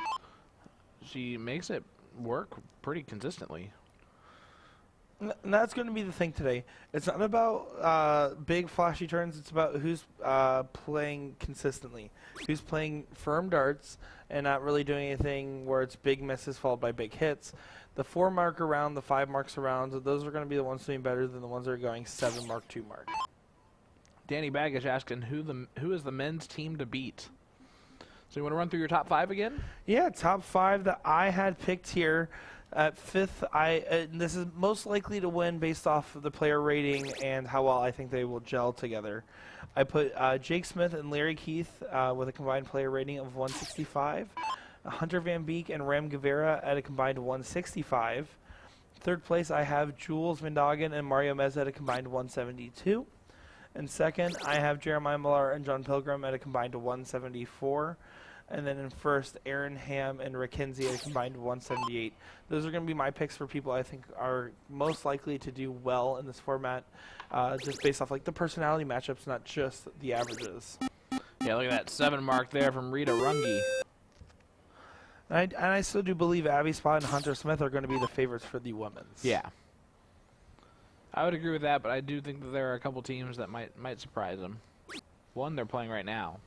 Speaker 3: she makes it work pretty consistently.
Speaker 1: And that's going to be the thing today. It's not about big flashy turns. It's about who's playing consistently, who's playing firm darts and not really doing anything where it's big misses followed by big hits. The 4 mark around, the 5 marks around, those are going to be the ones doing better than the ones that are going 7 mark, 2 mark.
Speaker 3: Danny Baggage asking who is the men's team to beat. So you want to run through your top 5 again?
Speaker 1: Yeah, top 5 that I had picked here At 5th, and this is most likely to win based off of the player rating and how well I think they will gel together. I put Jake Smith and Larry Keith with a combined player rating of 165. Hunter Van Beek and Ram Guevara at a combined 165. Third place, I have Jules Vindagen and Mario Meza at a combined 172. And second, I have Jeremiah Millar and John Pilgrim at a combined 174. And then in first, Aaron Ham and Rick Kinsey at a combined 178. Those are going to be my picks for people I think are most likely to do well in this format, just based off like the personality matchups, not just the averages.
Speaker 3: Yeah, look at that 7 mark there from Rita Runge.
Speaker 1: And I still do believe Abby Spot and Hunter Smith are going to be the favorites for the women's.
Speaker 3: Yeah. I would agree with that, but I do think that there are a couple teams that might surprise them. One they're playing right now.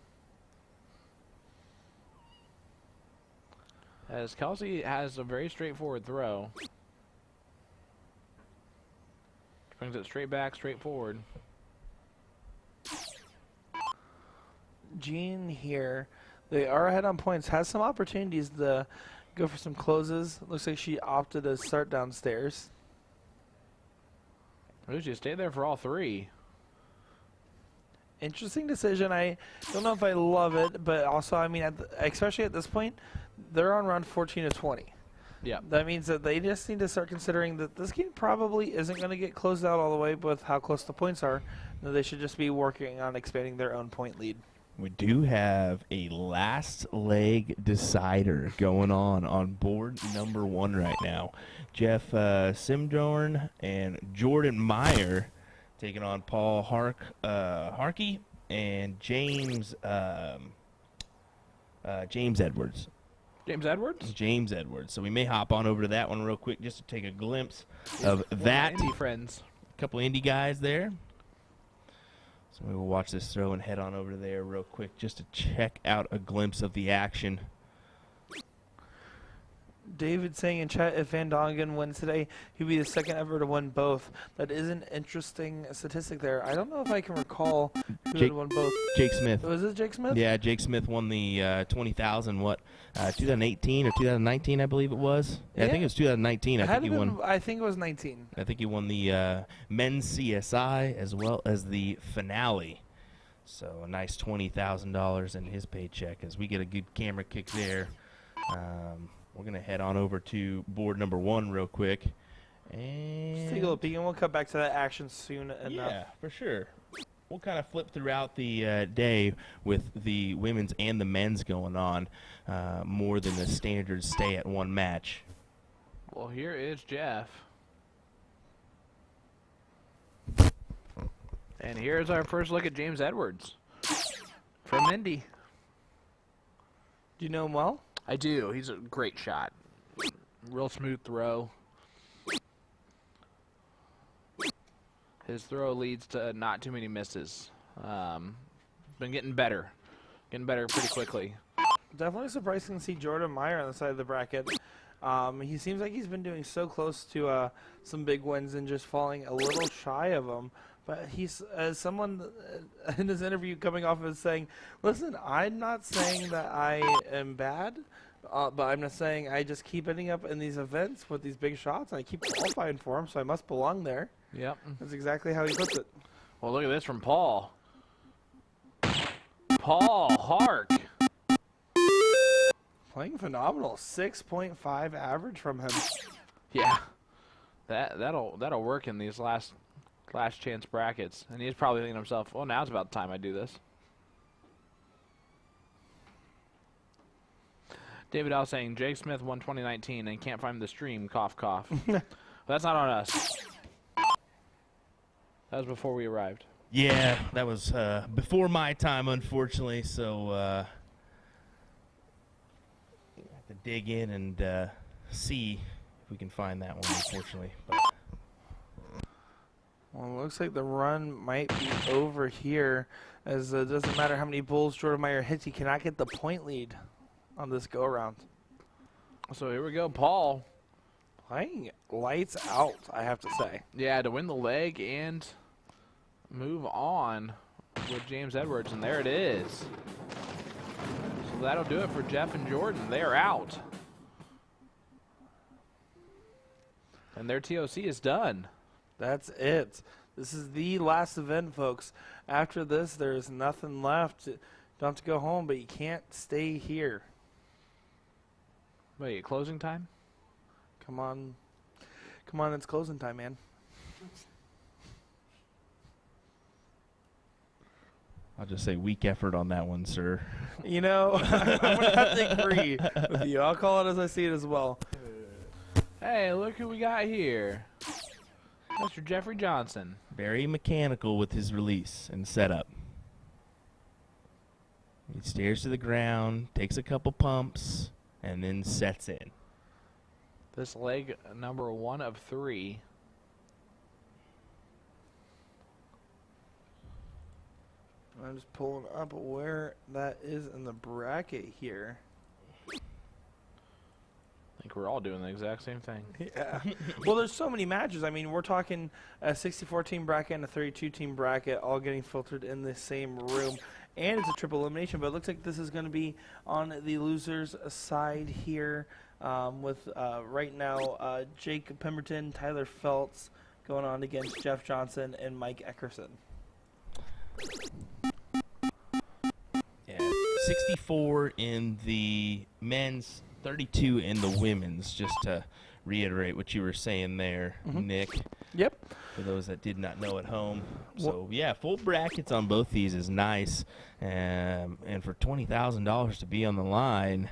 Speaker 3: As Kelsey has a very straightforward throw. Brings it straight back, straight forward.
Speaker 1: Jean here, they are ahead on points, has some opportunities to go for some closes. Looks like she opted to start downstairs.
Speaker 3: Ooh, she stayed there for all 3.
Speaker 1: Interesting decision. I don't know if I love it, but also, I mean, especially at this point, they're on round 14 to 20.
Speaker 3: Yeah.
Speaker 1: That means that they just need to start considering that this game probably isn't going to get closed out all the way with how close the points are. That they should just be working on expanding their own point lead.
Speaker 4: We do have a last leg decider going on board number 1 right now. Jeff Simdorn and Jordan Meyer taking on Paul Harkey and James Edwards.
Speaker 3: James Edwards?
Speaker 4: James Edwards. So we may hop on over to that one real quick just to take a glimpse of that.
Speaker 3: Indie friends.
Speaker 4: A couple indie guys there. So we will watch this throw and head on over there real quick just to check out a glimpse of the action.
Speaker 1: David saying in chat, if Van Dongen wins today, he'd be the second ever to win both. That is an interesting statistic there. I don't know if I can recall who had won both.
Speaker 4: Jake Smith.
Speaker 1: Was it Jake Smith?
Speaker 4: Yeah, Jake Smith won the 20,000, 2018 or 2019, I believe it was. Yeah, I think it was 2019. I think he won.
Speaker 1: I think it was 19.
Speaker 4: I think he won the men's CSI as well as the finale. So a nice $20,000 in his paycheck as we get a good camera kick there. We're going to head on over to board number 1 real quick. And
Speaker 1: Let's take a look, and we'll cut back to that action soon enough.
Speaker 4: Yeah, for sure. We'll kind of flip throughout the day with the women's and the men's going on more than the standard stay at one match.
Speaker 3: Well, here is Jeff. And here's our first look at James Edwards from Indy.
Speaker 1: Do you know him well?
Speaker 3: I do. He's a great shot. Real smooth throw. His throw leads to not too many misses. Been getting better. Getting better pretty quickly.
Speaker 1: Definitely surprising to see Jordan Meyer on the side of the bracket. He seems like he's been doing so close to some big wins and just falling a little shy of them. But he's, as someone in this interview coming off of it saying, listen, I'm not saying that I am bad, but I'm just saying I just keep ending up in these events with these big shots, and I keep qualifying for them, so I must belong there.
Speaker 3: Yep.
Speaker 1: That's exactly how he puts it.
Speaker 3: Well, look at this from Paul. Paul Hark.
Speaker 1: Playing phenomenal. 6.5 average from him.
Speaker 3: Yeah. That'll work in these last chance brackets. And he's probably thinking to himself, well, now's about the time I do this. David L. saying, Jake Smith won 2019 and can't find the stream, cough, cough. Well, that's not on us. That was before we arrived.
Speaker 4: Yeah, that was before my time, unfortunately. So have to dig in and see if we can find that one, unfortunately. But
Speaker 1: Well, it looks like the run might be over here, as it doesn't matter how many bulls Jordan Meyer hits, he cannot get the point lead on this go-around.
Speaker 3: So here we go, Paul.
Speaker 1: Playing lights out, I have to say.
Speaker 3: Yeah, to win the leg and move on with James Edwards, and there it is. So that'll do it for Jeff and Jordan. They are out. And their TOC is done.
Speaker 1: That's it. This is the last event, folks. After this, there's nothing left. You don't have to go home, but you can't stay here.
Speaker 3: Wait, closing time?
Speaker 1: Come on. Come on, it's closing time, man.
Speaker 4: I'll just say weak effort on that one, sir.
Speaker 1: You know, I'm going to have to agree with you. I'll call it as I see it as well.
Speaker 3: Hey, look who we got here. Mr. Jeffrey Johnson.
Speaker 4: Very mechanical with his release and setup. He stares to the ground, takes a couple pumps, and then sets in.
Speaker 3: This leg number 1 of 3.
Speaker 1: I'm just pulling up where that is in the bracket here.
Speaker 3: I think we're all doing the exact same thing.
Speaker 1: Yeah. Well, there's so many matches. I mean, we're talking a 64-team bracket and a 32-team bracket all getting filtered in the same room. And it's a triple elimination, but it looks like this is going to be on the losers' side here with right now Jake Pemberton, Tyler Feltz going on against Jeff Johnson and Mike Eckerson.
Speaker 4: Yeah, 64 in the men's, 32 in the women's, just to reiterate what you were saying there, Nick.
Speaker 1: Yep.
Speaker 4: For those that did not know at home. So, yeah, full brackets on both these is nice. And for $20,000 to be on the line,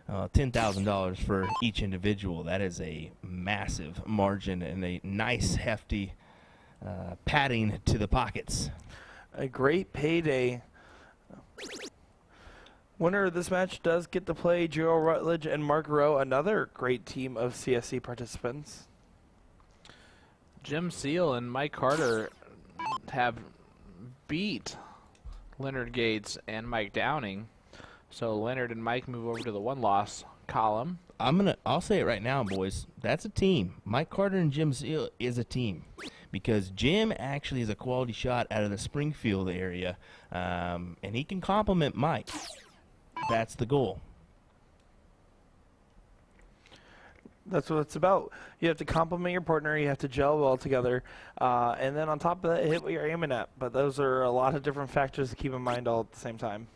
Speaker 4: $10,000 for each individual, that is a massive margin and a nice, hefty padding to the pockets.
Speaker 1: A great payday. Winner of this match does get to play Joe Rutledge and Mark Rowe, another great team of CSC participants.
Speaker 3: Jim Seal and Mike Carter have beat Leonard Gates and Mike Downing. So Leonard and Mike move over to the 1-loss column.
Speaker 4: I'll say it right now, boys. That's a team. Mike Carter and Jim Seal is a team. Because Jim actually is a quality shot out of the Springfield area. And he can complement Mike. That's the goal.
Speaker 1: That's what it's about. You have to complement your partner. You have to gel well together. And then on top of that, hit what you're aiming at. But those are a lot of different factors to keep in mind all at the same time.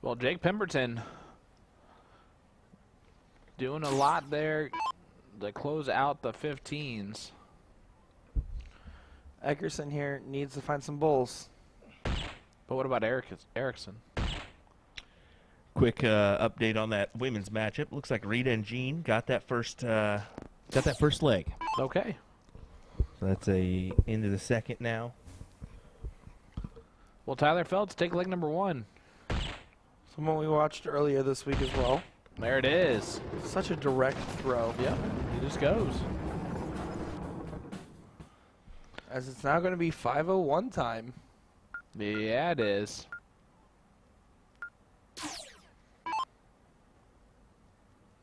Speaker 3: Well, Jake Pemberton doing a lot there to close out the 15s.
Speaker 1: Eckerson here needs to find some bulls.
Speaker 3: But what about Erickson?
Speaker 4: Quick update on that women's matchup. Looks like Rita and Jean got that first leg.
Speaker 3: Okay.
Speaker 4: So that's a into the second now.
Speaker 3: Well, Tyler Feltz take leg number 1.
Speaker 1: Someone we watched earlier this week as well.
Speaker 3: There it is.
Speaker 1: Such a direct throw.
Speaker 3: Yep, he just goes.
Speaker 1: As it's now going to be 5:01 time.
Speaker 3: Yeah, it is.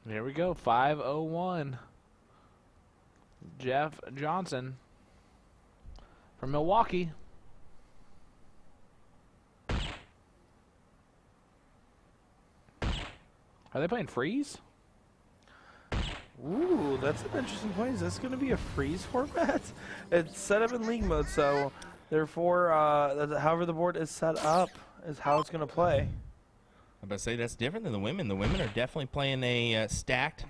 Speaker 3: Here we go, 5:01. Jeff Johnson from Milwaukee. Are they playing freeze?
Speaker 1: Ooh, that's an interesting point. Is this going to be a freeze format? It's set up in league mode, so therefore, however the board is set up is how it's going to play.
Speaker 4: I'm about to say that's different than the women. The women are definitely playing a stacked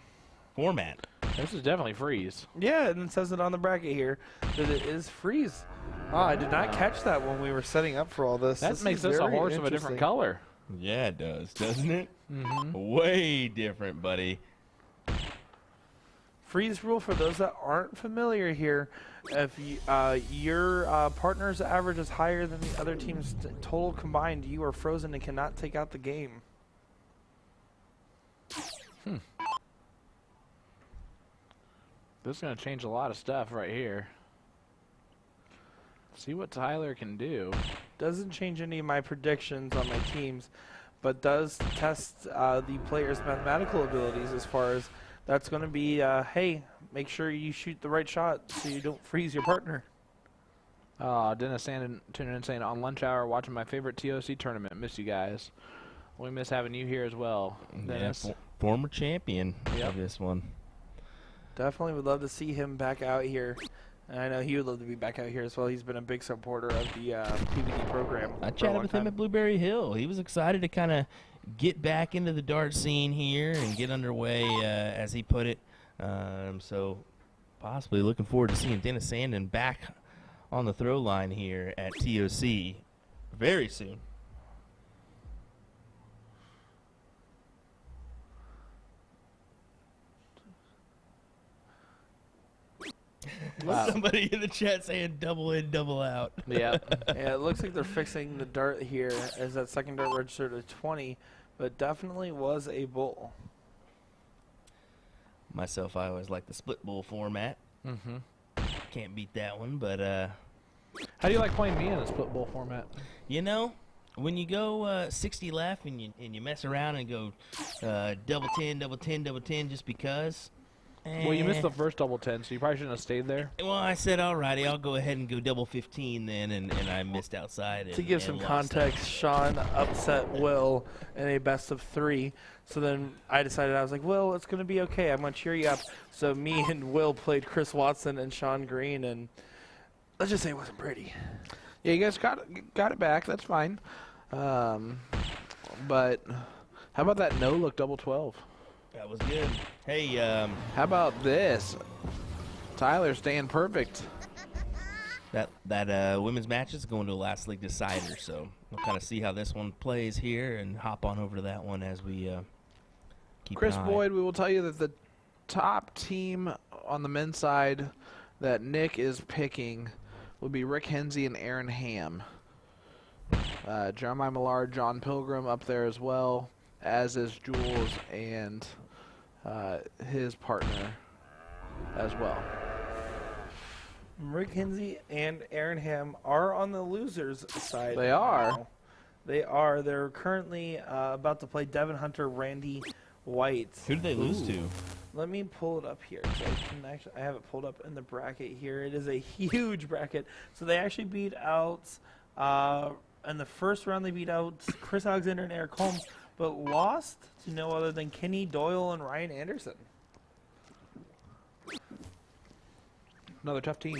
Speaker 4: format.
Speaker 3: This is definitely freeze.
Speaker 1: Yeah, and it says it on the bracket here that it is freeze. Oh, I did not catch that when we were setting up for all this.
Speaker 3: That makes this a horse of a different color.
Speaker 4: Yeah, it does, doesn't it?
Speaker 3: Mm-hmm.
Speaker 4: Way different, buddy.
Speaker 1: Freeze rule for those that aren't familiar here. If you, your partner's average is higher than the other team's total combined, you are frozen and cannot take out the game.
Speaker 3: This is going to change a lot of stuff right here. See what Tyler can do.
Speaker 1: Doesn't change any of my predictions on my teams, but does test the player's mathematical abilities as far as that's going to be, hey, make sure you shoot the right shot so you don't freeze your partner.
Speaker 3: Dennis Sandin tuning in saying, on lunch hour watching my favorite TOC tournament. Miss you guys. We miss having you here as well, Dennis.
Speaker 4: Yeah, former champion
Speaker 3: Yep.
Speaker 4: of this one.
Speaker 1: Definitely would love to see him back out here. And I know he would love to be back out here as well. He's been a big supporter of the PvD program.
Speaker 4: I
Speaker 1: for a
Speaker 4: chatted
Speaker 1: long
Speaker 4: with
Speaker 1: time.
Speaker 4: him at Blueberry Hill. He was excited to kind of get back into the dart scene here and get underway, as he put it. So possibly looking forward to seeing Dennis Sandin back on the throw line here at TOC very soon.
Speaker 3: Wow.
Speaker 4: Somebody in the chat saying double in, double out.
Speaker 3: Yeah.
Speaker 1: Yeah, it looks like they're fixing the dart here as that second dart registered at 20, but definitely was a bull.
Speaker 4: Myself, I always like the split bowl format.
Speaker 3: Mm-hmm.
Speaker 4: Can't beat that one, but
Speaker 3: How do you like playing me in a split bowl format?
Speaker 4: you know, when you go 60 left and you mess around and go double 10, double 10, double 10 just because.
Speaker 3: Well, you missed the first double 10, so you probably shouldn't have stayed there.
Speaker 4: Well, I said, alrighty, I'll go ahead and go double 15 then, and I missed outside.
Speaker 1: To give some context, Sean upset Will in a best of 3. So then I decided, I was like, Will, it's going to be okay. I'm going to cheer you up. So me and Will played Chris Watson and Sean Green, and let's just say it wasn't pretty.
Speaker 3: Yeah, you guys got it back. That's fine. But how about that no-look double 12?
Speaker 4: That was good. Hey,
Speaker 3: How about this? Tyler staying perfect.
Speaker 4: that women's match is going to a last league decider, so we'll kind of see how this one plays here and hop on over to that one as we keep
Speaker 3: Chris
Speaker 4: an eye.
Speaker 3: Boyd, we will tell you that the top team on the men's side that Nick is picking will be Rick Hensey and Aaron Ham. Jeremiah Millard, John Pilgrim up there as well, as is Jules and his partner as well.
Speaker 1: Rick Hinsey and Aaron Ham are on the losers' side.
Speaker 3: They are.
Speaker 1: now. They are. They're currently about to play Devin Hunter, Randy White.
Speaker 4: Who did they lose to?
Speaker 1: Let me pull it up here. So I have it pulled up in the bracket here. It is a huge bracket. So they actually beat out, in the first round, they beat out Chris Alexander and Eric Holmes, but lost to no other than Kenny Doyle and Ryan Anderson.
Speaker 3: Another tough team.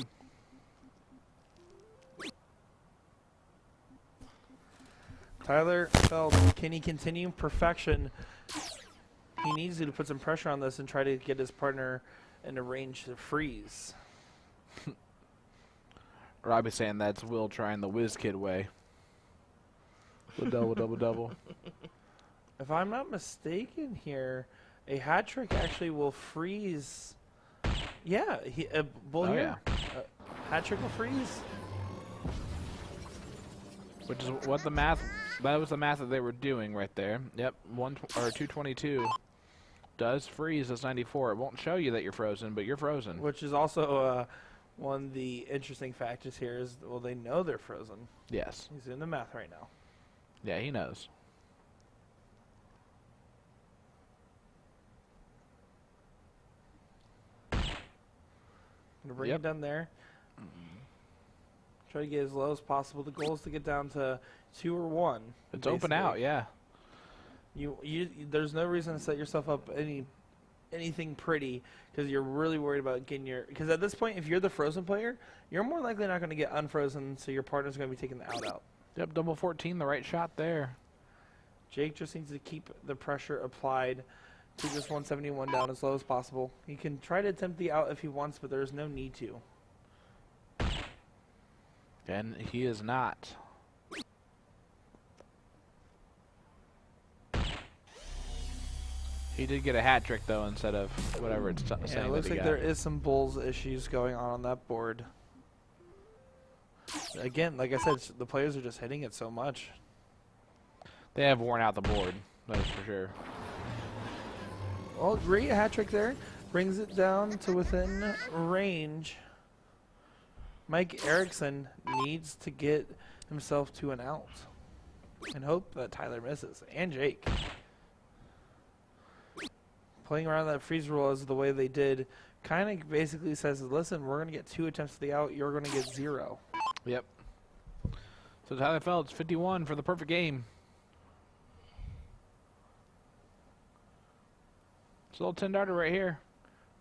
Speaker 1: Tyler Feld, can he continue perfection? He needs to put some pressure on this and try to get his partner in a range to freeze.
Speaker 3: Robbie saying that's Will trying the whiz kid way. The double, double, double.
Speaker 1: If I'm not mistaken here, a hat trick actually will freeze. Yeah, bull
Speaker 3: Oh,
Speaker 1: here. Hat trick will freeze.
Speaker 3: Which is what the math. That was the math that they were doing right there. Yep, 222 does freeze as 94. It won't show you that you're frozen, but you're frozen.
Speaker 1: Which is also one of the interesting factors here is, well, they know they're frozen.
Speaker 3: Yes.
Speaker 1: He's doing the math right now.
Speaker 3: Yeah, he knows.
Speaker 1: Gonna bring
Speaker 3: Yep.
Speaker 1: it down there. Try to get as low as possible. The goal is to get down to 2 or 1.
Speaker 3: It's open out, yeah.
Speaker 1: There's no reason to set yourself up anything pretty because you're really worried about getting your. Because at this point, if you're the frozen player, you're more likely not going to get unfrozen, so your partner's going to be taking the out.
Speaker 3: Yep, double 14, the right shot there.
Speaker 1: Jake just needs to keep the pressure applied to this 171 down as low as possible. He can try to attempt the out if he wants, but there's no need to.
Speaker 3: And he is not. He did get a hat trick, though, instead of whatever it's saying.
Speaker 1: Yeah, it looks
Speaker 3: that he
Speaker 1: like
Speaker 3: got.
Speaker 1: there is some Bulls issues going on that board. Again, like I said, the players are just hitting it so much.
Speaker 3: They have worn out the board, that is for sure.
Speaker 1: Well, great hat trick there. Brings it down to within range. Mike Erickson needs to get himself to an out and hope that Tyler misses. And Jake. Playing around that freeze rule as the way they did kind of basically says, listen, we're going to get 2 attempts to the out. You're going to get 0.
Speaker 3: Yep. So Tyler Felds, 51 for the perfect game. It's a little 10-darter right here.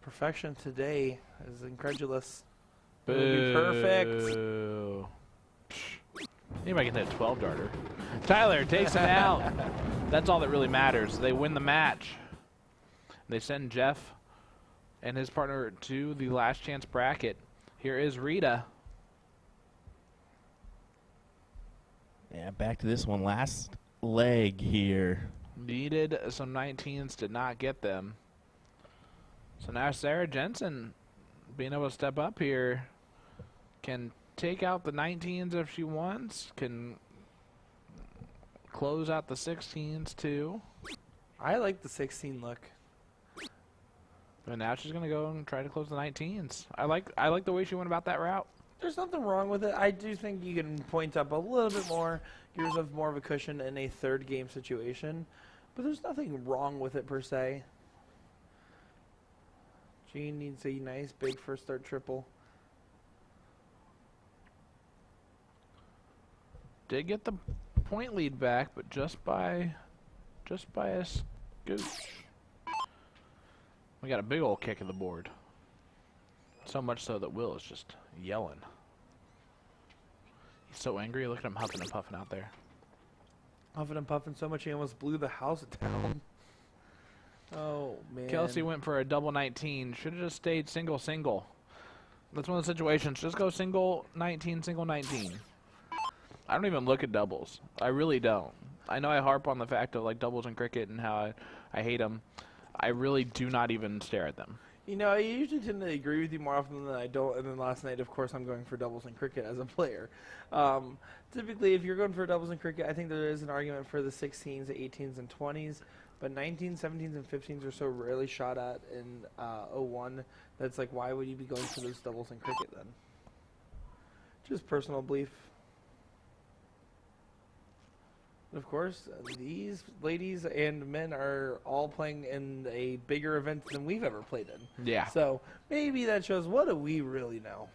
Speaker 1: Perfection today is incredulous. It would be perfect.
Speaker 3: Boo. Anybody can hit a 12-darter. Tyler takes it out. That's all that really matters. They win the match. They send Jeff and his partner to the last chance bracket. Here is Rita.
Speaker 4: Yeah, back to this one. Last leg here.
Speaker 3: Needed some 19s, did not get them. So now Sarah Jensen being able to step up here can take out the 19s if she wants, can close out the 16s too.
Speaker 1: I like the 16 look.
Speaker 3: But now she's gonna go and try to close the 19s. I like the way she went about that route.
Speaker 1: There's nothing wrong with it. I do think you can point up a little bit more, give yourself more of a cushion in a third game situation. But there's nothing wrong with it per se. Jean needs a nice big first start triple.
Speaker 3: Did get the point lead back, but just by a scooch. We got a big old kick of the board. So much so that Will is just yelling. He's so angry. Look at him huffing and puffing out there.
Speaker 1: Huffing and puffing so much he almost blew the house down. Oh, man.
Speaker 3: Kelsey went for a double 19. Should have just stayed single, single. That's one of the situations. Just go single 19, single 19. I don't even look at doubles. I really don't. I know I harp on the fact of like doubles in cricket and how I hate them. I really do not even stare at them.
Speaker 1: You know, I usually tend to agree with you more often than I don't. And then last night, of course, I'm going for doubles in cricket as a player. Typically, if you're going for doubles in cricket, I think there is an argument for the 16s, 18s, and 20s. But 19s, 17s, and 15s are so rarely shot at in 01 that's like, why would you be going for those doubles in cricket then? Just personal belief. Of course, these ladies and men are all playing in a bigger event than we've ever played in.
Speaker 3: Yeah.
Speaker 1: So maybe that shows what do we really know.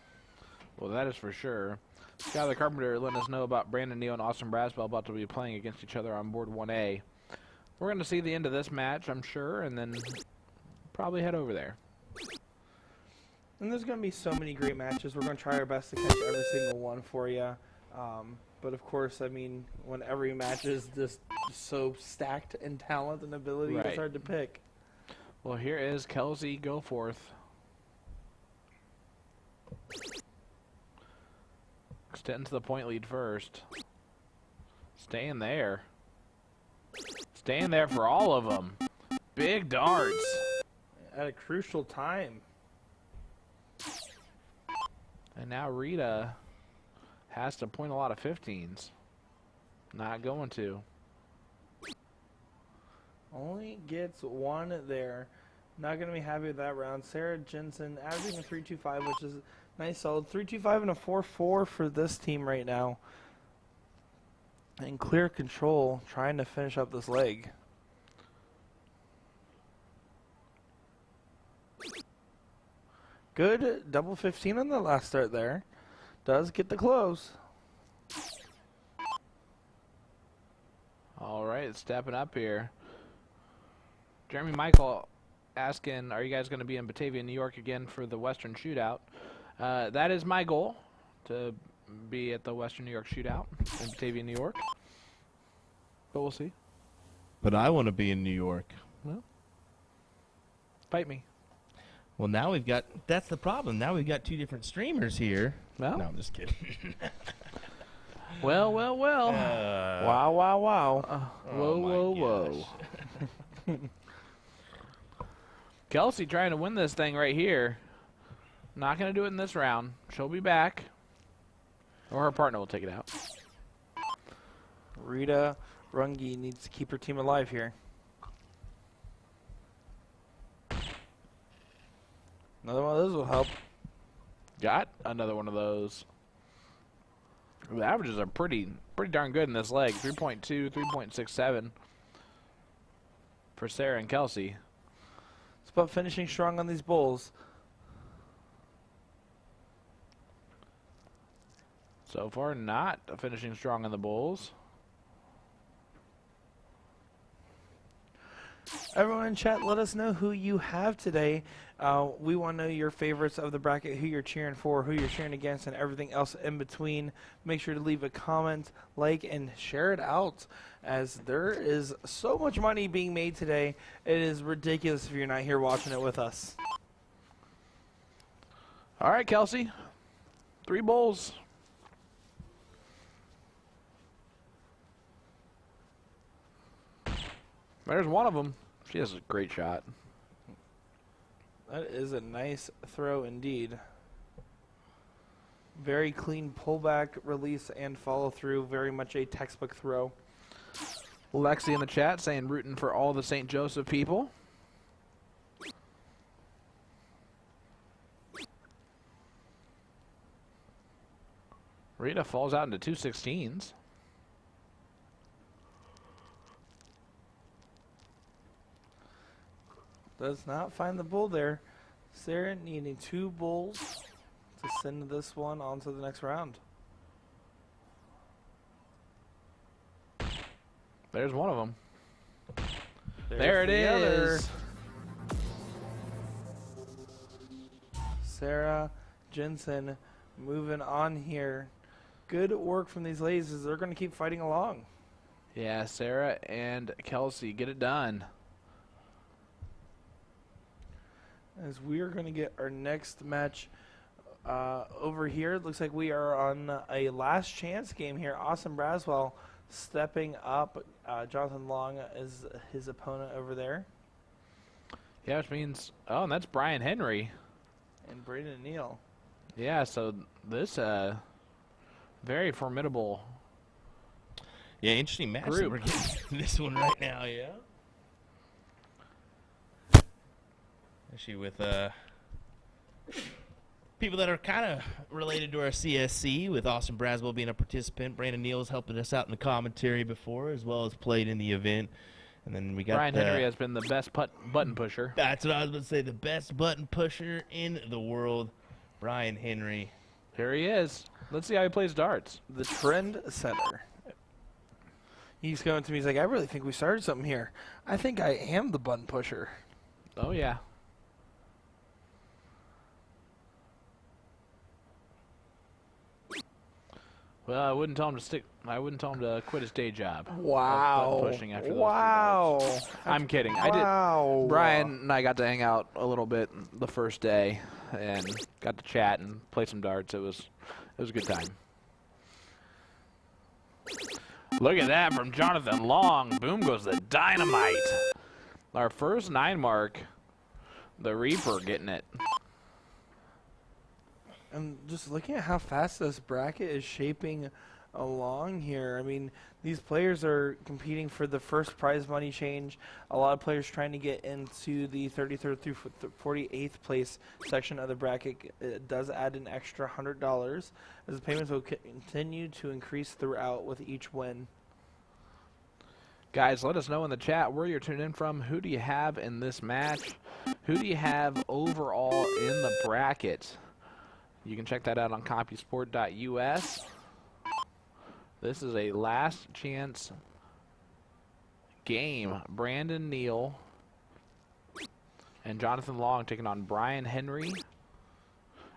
Speaker 3: Well, that is for sure. Skylar Carpenter letting us know about Brandon Neal and Austin Braswell about to be playing against each other on board 1A. We're going to see the end of this match, I'm sure, and then probably head over there.
Speaker 1: And there's going to be so many great matches. We're going to try our best to catch every single one for you. But of course, I mean, when every match is just so stacked in talent and ability,
Speaker 3: Right.
Speaker 1: it's hard to pick.
Speaker 3: Well, here is Kelsey Goforth. Extending to the point lead first. Staying there. Staying there for all of them. Big darts.
Speaker 1: At a crucial time.
Speaker 3: And now Rita has to point a lot of 15s. Not going to.
Speaker 1: Only gets one there. Not going to be happy with that round. Sarah Jensen averaging a 3.25, which is nice solid. 3.25 and a 4.4 for this team right now. And clear control trying to finish up this leg. Good double 15 on the last start there. Does get the close.
Speaker 3: All right, stepping up here. Jeremy Michael asking, are you guys going to be in Batavia, New York again for the Western Shootout? That is my goal, to be at the Western New York Shootout in Batavia, New York. But we'll see.
Speaker 4: But I want to be in New York.
Speaker 3: Well, fight me.
Speaker 4: Well, now we've got, that's the problem. Now we've got two different streamers here.
Speaker 3: Well,
Speaker 4: No, I'm just kidding.
Speaker 3: well.
Speaker 1: Wow, wow, wow.
Speaker 3: Whoa. Kelsey trying to win this thing right here. Not going to do it in this round. She'll be back. Or her partner will take it out.
Speaker 1: Rita Runge needs to keep her team alive here. Another one of those will help.
Speaker 3: Got another one of those. The averages are pretty darn good in this leg. 3.2, 3.67 for Sarah and Kelsey.
Speaker 1: It's about finishing strong on these bowls.
Speaker 3: So far, not finishing strong on the bowls.
Speaker 1: Everyone in chat, let us know who you have today. We want to know your favorites of the bracket, who you're cheering for, who you're cheering against, and everything else in between. Make sure to leave a comment, like, and share it out, as there is so much money being made today. It is ridiculous if you're not here watching it with us.
Speaker 3: All right, Kelsey. 3 bowls. There's one of them. She has a great shot.
Speaker 1: That is a nice throw indeed. Very clean pullback, release, and follow through. Very much a textbook throw.
Speaker 3: Lexi in the chat saying rooting for all the St. Joseph people. Rita falls out into 2 16s.
Speaker 1: Does not find the bull there. Sarah needing 2 bulls to send this one on to the next round.
Speaker 3: There's one of them.
Speaker 1: There's
Speaker 3: There it
Speaker 1: the other.
Speaker 3: is.
Speaker 1: Sarah Jensen moving on here. Good work from these ladies as they're going to keep fighting along.
Speaker 3: Yeah, Sarah and Kelsey get it done.
Speaker 1: As we are going to get our next match over here. It looks like we are on a last chance game here. Austin Braswell stepping up. Jonathan Long is his opponent over there.
Speaker 3: Yeah, which means, oh, and that's Brian Henry.
Speaker 1: And Braden Neal.
Speaker 3: Yeah, so this very formidable.
Speaker 4: Yeah, interesting match.
Speaker 3: Group.
Speaker 4: We're getting this one right now, yeah. Actually, with people that are kind of related to our CSC, with Austin Braswell being a participant. Brandon Neal's helping us out in the commentary before, as well as played in the event. And then we got
Speaker 3: Brian Henry has been the best button pusher.
Speaker 4: That's what I was going to say. The best button pusher in the world, Brian Henry.
Speaker 3: Here he is. Let's see how he plays darts.
Speaker 1: The trend setter. He's going to me. He's like, I really think we started something here. I think I am the button pusher.
Speaker 3: Oh, yeah. Well, I wouldn't tell him to stick. I wouldn't tell him to quit his day job.
Speaker 1: Wow.
Speaker 3: Button pushing after those
Speaker 1: Wow.
Speaker 3: 3 darts. I'm kidding. I
Speaker 1: Wow.
Speaker 3: did. Brian and I got to hang out a little bit the first day and got to chat and play some darts. It was a good time. Look at that from Jonathan Long. Boom goes the dynamite. Our first 9 mark. The Reaper getting it.
Speaker 1: And just looking at how fast this bracket is shaping along here. I mean, these players are competing for the first prize money change. A lot of players trying to get into the 33rd through 48th place section of the bracket. It does add an extra $100 as the payments will continue to increase throughout with each win.
Speaker 3: Guys, let us know in the chat where you're tuning in from. Who do you have in this match? Who do you have overall in the bracket? You can check that out on CompuSport.us. This is a last chance game. Brandon Neal and Jonathan Long taking on Brian Henry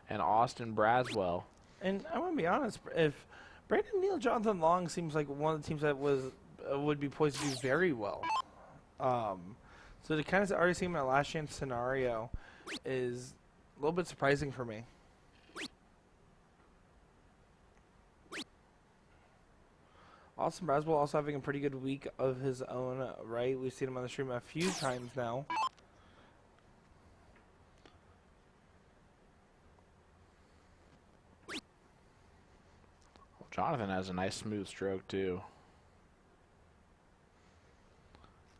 Speaker 3: and Austin Braswell.
Speaker 1: And I want to be honest, if Brandon Neal, Jonathan Long seems like one of the teams that would be poised to do very well. So to kind of already see him in a last chance scenario is a little bit surprising for me. Austin Braswell also having a pretty good week of his own, right? We've seen him on the stream a few times now.
Speaker 3: Jonathan has a nice smooth stroke too.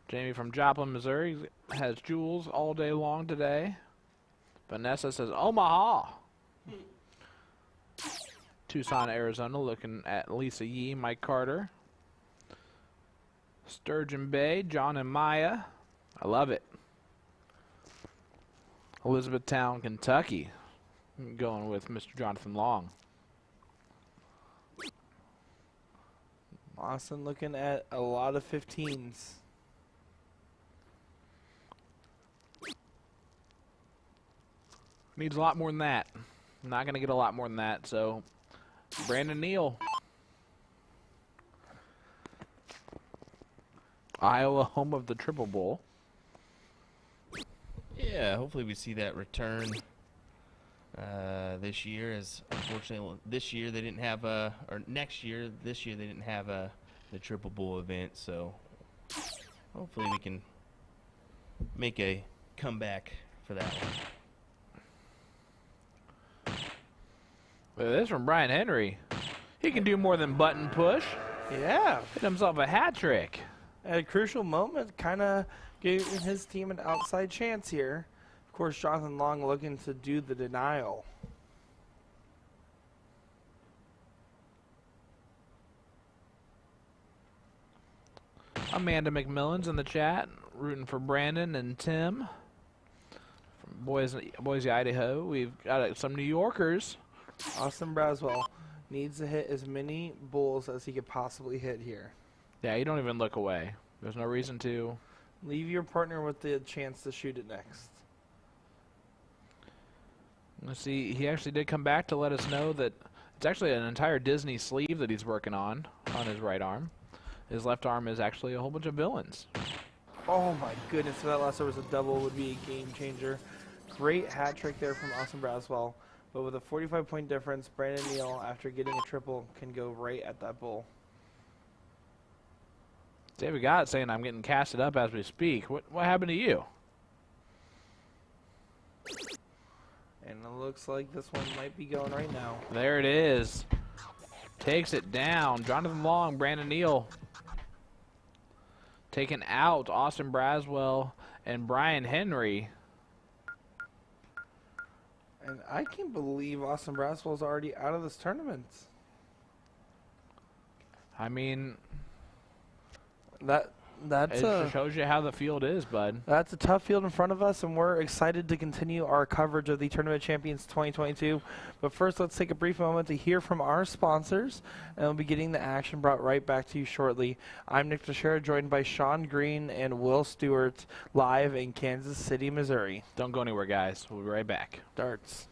Speaker 3: Jamie from Joplin, Missouri has jewels all day long today. Vanessa says Omaha. Tucson, Arizona, looking at Lisa Yee, Mike Carter. Sturgeon Bay, John and Maya. I love it. Elizabethtown, Kentucky. I'm going with Mr. Jonathan Long.
Speaker 1: Austin looking at a lot of 15s.
Speaker 3: Needs a lot more than that. Not going to get a lot more than that, so Brandon Neal. Iowa, home of the Triple Bowl.
Speaker 4: Yeah, hopefully we see that return this year. As unfortunately, this year they didn't have this year they didn't have the Triple Bowl event. So hopefully we can make a comeback for that one.
Speaker 3: Look at this from Brian Henry. He can do more than button push.
Speaker 1: Yeah.
Speaker 3: Hit himself a hat trick.
Speaker 1: At a crucial moment, kind of gave his team an outside chance here. Of course, Jonathan Long looking to do the denial.
Speaker 3: Amanda McMillan's in the chat, rooting for Brandon and Tim from Boise, Idaho. We've got some New Yorkers.
Speaker 1: Austin Braswell needs to hit as many bulls as he could possibly hit here.
Speaker 3: Yeah, you don't even look away. There's no reason to.
Speaker 1: Leave your partner with the chance to shoot it next.
Speaker 3: Let's see, he actually did come back to let us know that it's actually an entire Disney sleeve that he's working on his right arm. His left arm is actually a whole bunch of villains.
Speaker 1: Oh my goodness, if that last over was a double, would be a game changer. Great hat trick there from Austin Braswell. But with a 45-point difference, Brandon Neal, after getting a triple, can go right at that bull.
Speaker 3: David Gott saying I'm getting casted up as we speak. What happened to you?
Speaker 1: And it looks like this one might be going right now.
Speaker 3: There it is. Takes it down. Jonathan Long, Brandon Neal. Taking out Austin Braswell and Brian Henry.
Speaker 1: And I can't believe Austin Braswell's already out of this tournament.
Speaker 3: I mean,
Speaker 1: That's
Speaker 3: it shows you how the field is, bud.
Speaker 1: That's a tough field in front of us, and we're excited to continue our coverage of the Tournament Champions 2022. But first, let's take a brief moment to hear from our sponsors, and we'll be getting the action brought right back to you shortly. I'm Nick Dichiria, joined by Sean Green and Will Stuart, live in Kansas City, Missouri.
Speaker 3: Don't go anywhere, guys. We'll be right back.
Speaker 1: Darts.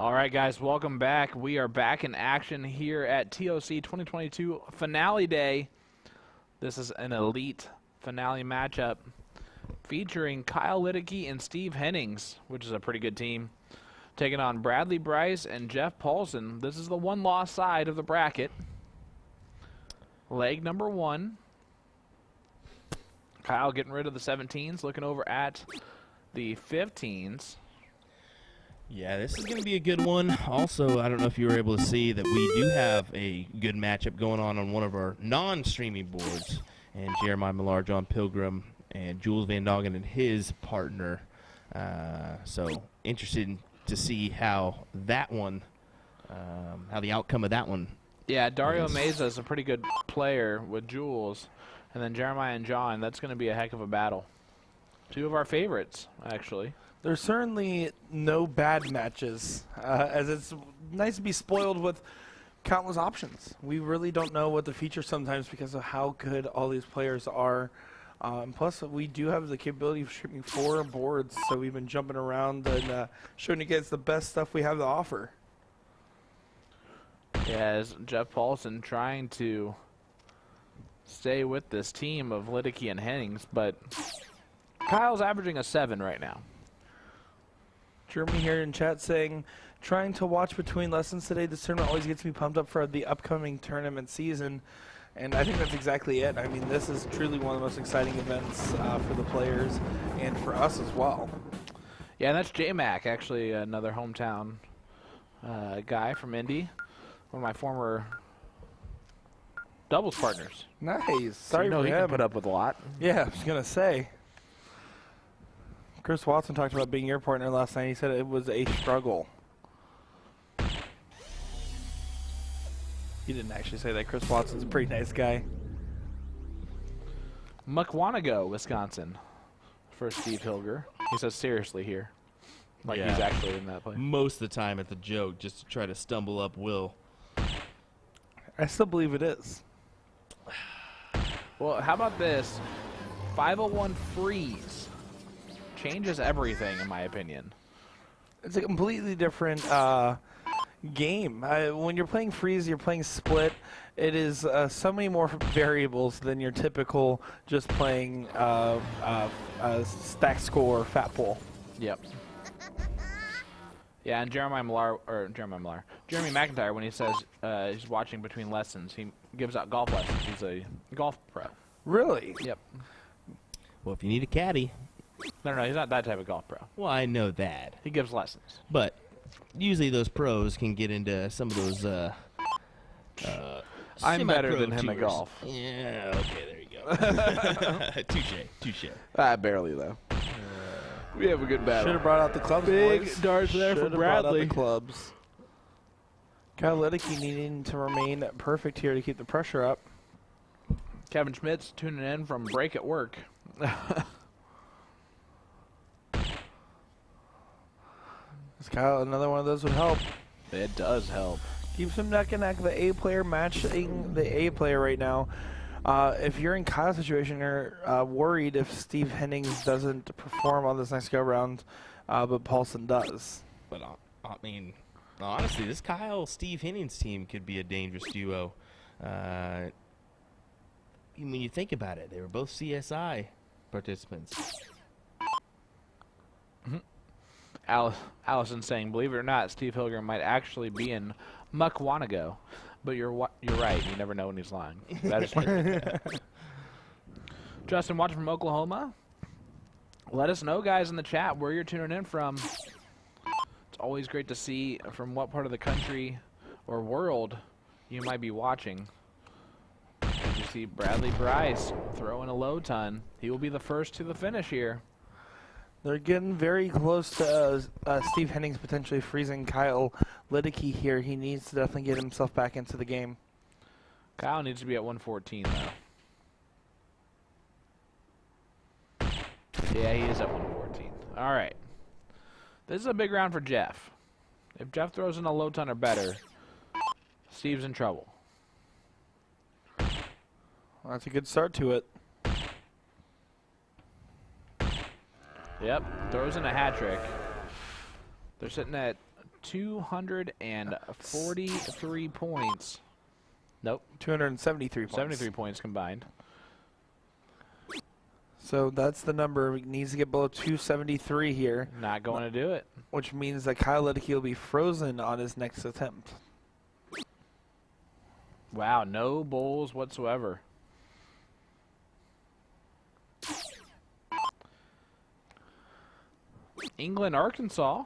Speaker 3: All right, guys, welcome back. We are back in action here at TOC 2022 Finale Day. This is an elite finale matchup featuring Kyle Liddicky and Steve Hennings, which is a pretty good team, taking on Bradley Bryce and Jeff Paulson. This is the one-loss side of the bracket. Leg number 1. Kyle getting rid of the 17s, looking over at the 15s.
Speaker 4: Yeah, this is going to be a good one. Also, I don't know if you were able to see that we do have a good matchup going on one of our non-streaming boards. And Jeremiah Millar, John Pilgrim, and Jules Van Doggen and his partner. So interested to see how that one, how the outcome of that one.
Speaker 3: Yeah, Dario Meza is a pretty good player with Jules. And then Jeremiah and John, that's going to be a heck of a battle. 2 of our favorites, actually.
Speaker 1: There's certainly no bad matches, as it's nice to be spoiled with countless options. We really don't know what the feature sometimes because of how good all these players are. Plus, we do have the capability of shipping 4 boards, so we've been jumping around and showing you guys the best stuff we have to offer.
Speaker 3: Yeah, as Jeff Paulson trying to stay with this team of Liddicky and Hennings, but Kyle's averaging a 7 right now.
Speaker 1: Jeremy here in chat saying, trying to watch between lessons today. This tournament always gets me pumped up for the upcoming tournament season. And I think that's exactly it. I mean, this is truly one of the most exciting events for the players and for us as well.
Speaker 3: Yeah, and that's J-Mac, actually another hometown guy from Indy. One of my former doubles partners.
Speaker 1: Nice.
Speaker 3: So
Speaker 1: Sorry
Speaker 3: you know
Speaker 1: for
Speaker 3: he
Speaker 1: him.
Speaker 3: can put up with a lot.
Speaker 1: Yeah, I was going to say. Chris Watson talked about being your partner last night. He said it was a struggle. He didn't actually say that. Chris Watson's a pretty nice guy.
Speaker 3: Mukwanago, Wisconsin, for Steve Hilger. He says seriously here. Like
Speaker 4: Yeah.
Speaker 3: he's actually in that play.
Speaker 4: Most of the time at the joke, just to try to stumble up Will.
Speaker 1: I still believe it is.
Speaker 3: Well, how about this? 501 freeze. Changes everything, in my opinion.
Speaker 1: It's a completely different game. When you're playing freeze, you're playing split. It is so many more variables than your typical just playing stack score fat pool.
Speaker 3: Yep. Yeah, and Jeremy McIntyre, when he says he's watching between lessons, he gives out golf lessons. He's a golf pro.
Speaker 1: Really?
Speaker 3: Yep.
Speaker 4: Well, if you need a caddy,
Speaker 3: No, he's not that type of golf pro.
Speaker 4: well, I know that.
Speaker 3: He gives lessons.
Speaker 4: But usually those pros can get into some of those
Speaker 3: I'm better
Speaker 4: semi-pro
Speaker 3: than him at
Speaker 4: tours.
Speaker 3: golf.
Speaker 4: Yeah, okay, there you go. Touche.
Speaker 3: Barely, though. We have a good battle.
Speaker 1: Should have brought out the clubs,
Speaker 3: Big
Speaker 1: boys.
Speaker 3: darts there for
Speaker 1: Shoulda brought out
Speaker 3: Bradley.
Speaker 1: the clubs. Kyle Liddicky needing to remain perfect here to keep the pressure up.
Speaker 3: Kevin Schmitz tuning in from break at work.
Speaker 1: This Kyle, another one of those would help.
Speaker 3: It does help.
Speaker 1: Keeps him neck and neck. The A player matching the A player right now. If you're in Kyle's situation, you're worried if Steve Hennings doesn't perform on this next go round, but Paulson does.
Speaker 4: But I mean, honestly, this Kyle-Steve Hennings team could be a dangerous duo. When you think about it, they were both CSI participants.
Speaker 3: Allison saying, believe it or not, Steve Hilger might actually be in Mukwanago. But you're right. You never know when he's lying. That is true. Justin, watching from Oklahoma. Let us know, guys, in the chat where you're tuning in from. It's always great to see from what part of the country or world you might be watching. As you see Bradley Bryce throwing a low ton. He will be the first to the finish here.
Speaker 1: They're getting very close to Steve Hennings potentially freezing Kyle Liddicky here. He needs to definitely get himself back into the game.
Speaker 3: Kyle needs to be at 114, though. Yeah, he is at 114. All right. This is a big round for Jeff. If Jeff throws in a low ton or better, Steve's in trouble.
Speaker 1: Well, that's a good start to it.
Speaker 3: Yep, throws in a hat trick. They're sitting at 243 points. Nope.
Speaker 1: 273 points.
Speaker 3: 73 points combined.
Speaker 1: So that's the number. He needs to get below 273 here,
Speaker 3: Not going to do it.
Speaker 1: which means that Kyle Liddicky will be frozen on his next attempt.
Speaker 3: Wow, no bowls whatsoever. England, Arkansas.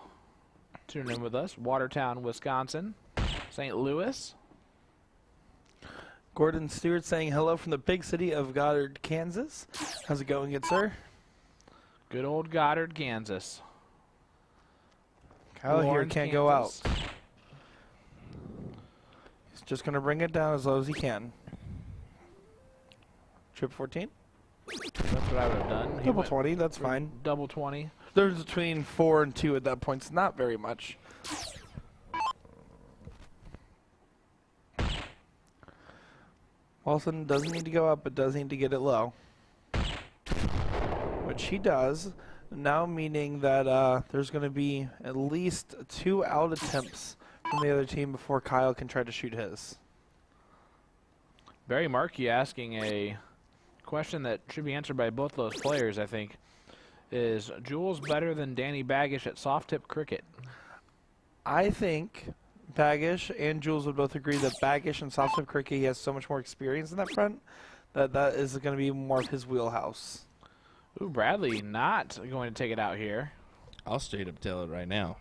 Speaker 3: Tune in with us. Watertown, Wisconsin. St. Louis.
Speaker 1: Gordon Stewart saying hello from the big city of Goddard, Kansas. How's it going, good sir?
Speaker 3: Good old Goddard, Kansas.
Speaker 1: Kyle here
Speaker 3: Lawrence,
Speaker 1: can't go out.
Speaker 3: Kansas.
Speaker 1: He's just going to bring it down as low as he can. Trip 14?
Speaker 3: That's what I would have done. He
Speaker 1: Double
Speaker 3: went
Speaker 1: 20, that's fine.
Speaker 3: Double 20.
Speaker 1: There's between 4 and 2 at that point. It's not very much. Wilson doesn't need to go up, but does need to get it low. Which he does. Now meaning that there's going to be at least 2 out attempts from the other team before Kyle can try to shoot his.
Speaker 3: Barry Markey asking a question that should be answered by both those players, I think. Is Jules better than Danny Baggish at soft tip cricket?
Speaker 1: I think Baggish and Jules would both agree that Baggish and soft tip cricket, he has so much more experience in that front that that is going to be more of his wheelhouse.
Speaker 3: Ooh, Bradley not going to take it out here.
Speaker 4: I'll straight up tell it right now.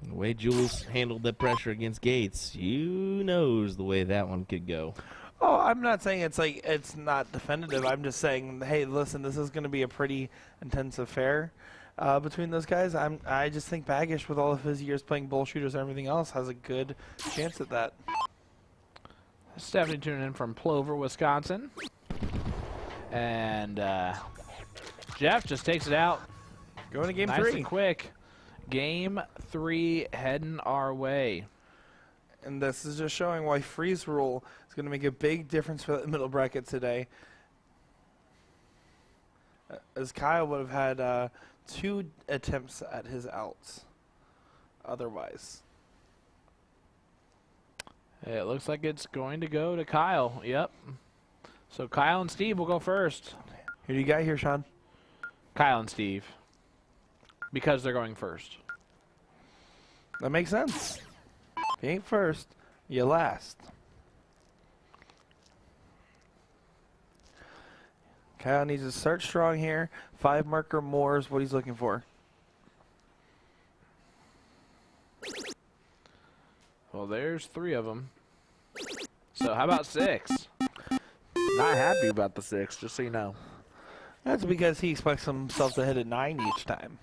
Speaker 4: The way Jules handled the pressure against Gates, you knows the way that one could go.
Speaker 1: Oh, I'm not saying it's like it's not definitive. I'm just saying, hey, listen, this is going to be a pretty intense affair between those guys. I just think Baggish, with all of his years playing bull shooters and everything else, has a good chance at that.
Speaker 3: Stephanie tuning in from Plover, Wisconsin. And Jeff just takes it out.
Speaker 1: Going to game
Speaker 3: nice
Speaker 1: 3.
Speaker 3: and quick. Game 3 heading our way.
Speaker 1: And this is just showing why freeze rule is going to make a big difference for the middle bracket today. As Kyle would have had 2 attempts at his outs otherwise.
Speaker 3: It looks like it's going to go to Kyle. Yep. So Kyle and Steve will go first.
Speaker 1: Who do you got here, Sean?
Speaker 3: Kyle and Steve. Because they're going first.
Speaker 1: That makes sense. If you ain't first, you last. Kyle needs to start strong here. 5 marker more is what he's looking for.
Speaker 3: Well, there's 3 of them. So how about 6? Not happy about the 6, just so you know.
Speaker 1: That's because he expects himself to hit a 9 each time.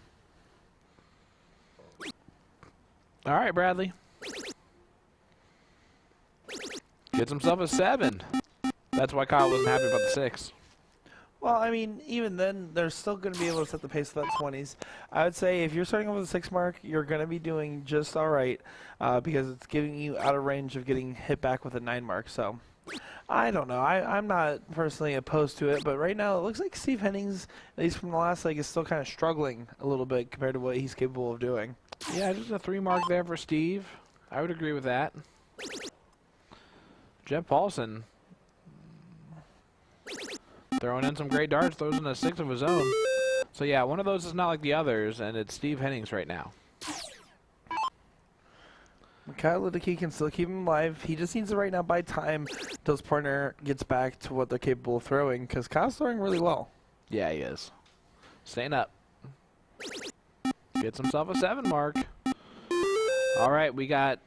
Speaker 3: All right, Bradley. Gets himself a 7. That's why Kyle wasn't happy about the 6.
Speaker 1: Well, I mean, even then, they're still going to be able to set the pace for that 20s. I would say if you're starting off with a 6 mark, you're going to be doing just all right because it's giving you out of range of getting hit back with a 9 mark. So, I don't know. I'm not personally opposed to it, but right now it looks like Steve Hennings, at least from the last leg, is still kind of struggling a little bit compared to what he's capable of doing.
Speaker 3: Yeah, just a 3 mark there for Steve. I would agree with that. Jeff Paulson throwing in some great darts, throws in a 6 of his own. So yeah, one of those is not like the others, and it's Steve Hennings right now.
Speaker 1: Kyle Liddicky can still keep him alive. He just needs to right now buy time until his partner gets back to what they're capable of throwing, because Kyle's throwing really well.
Speaker 3: Yeah, he is. Staying up. Gets himself a 7 mark. All right, we got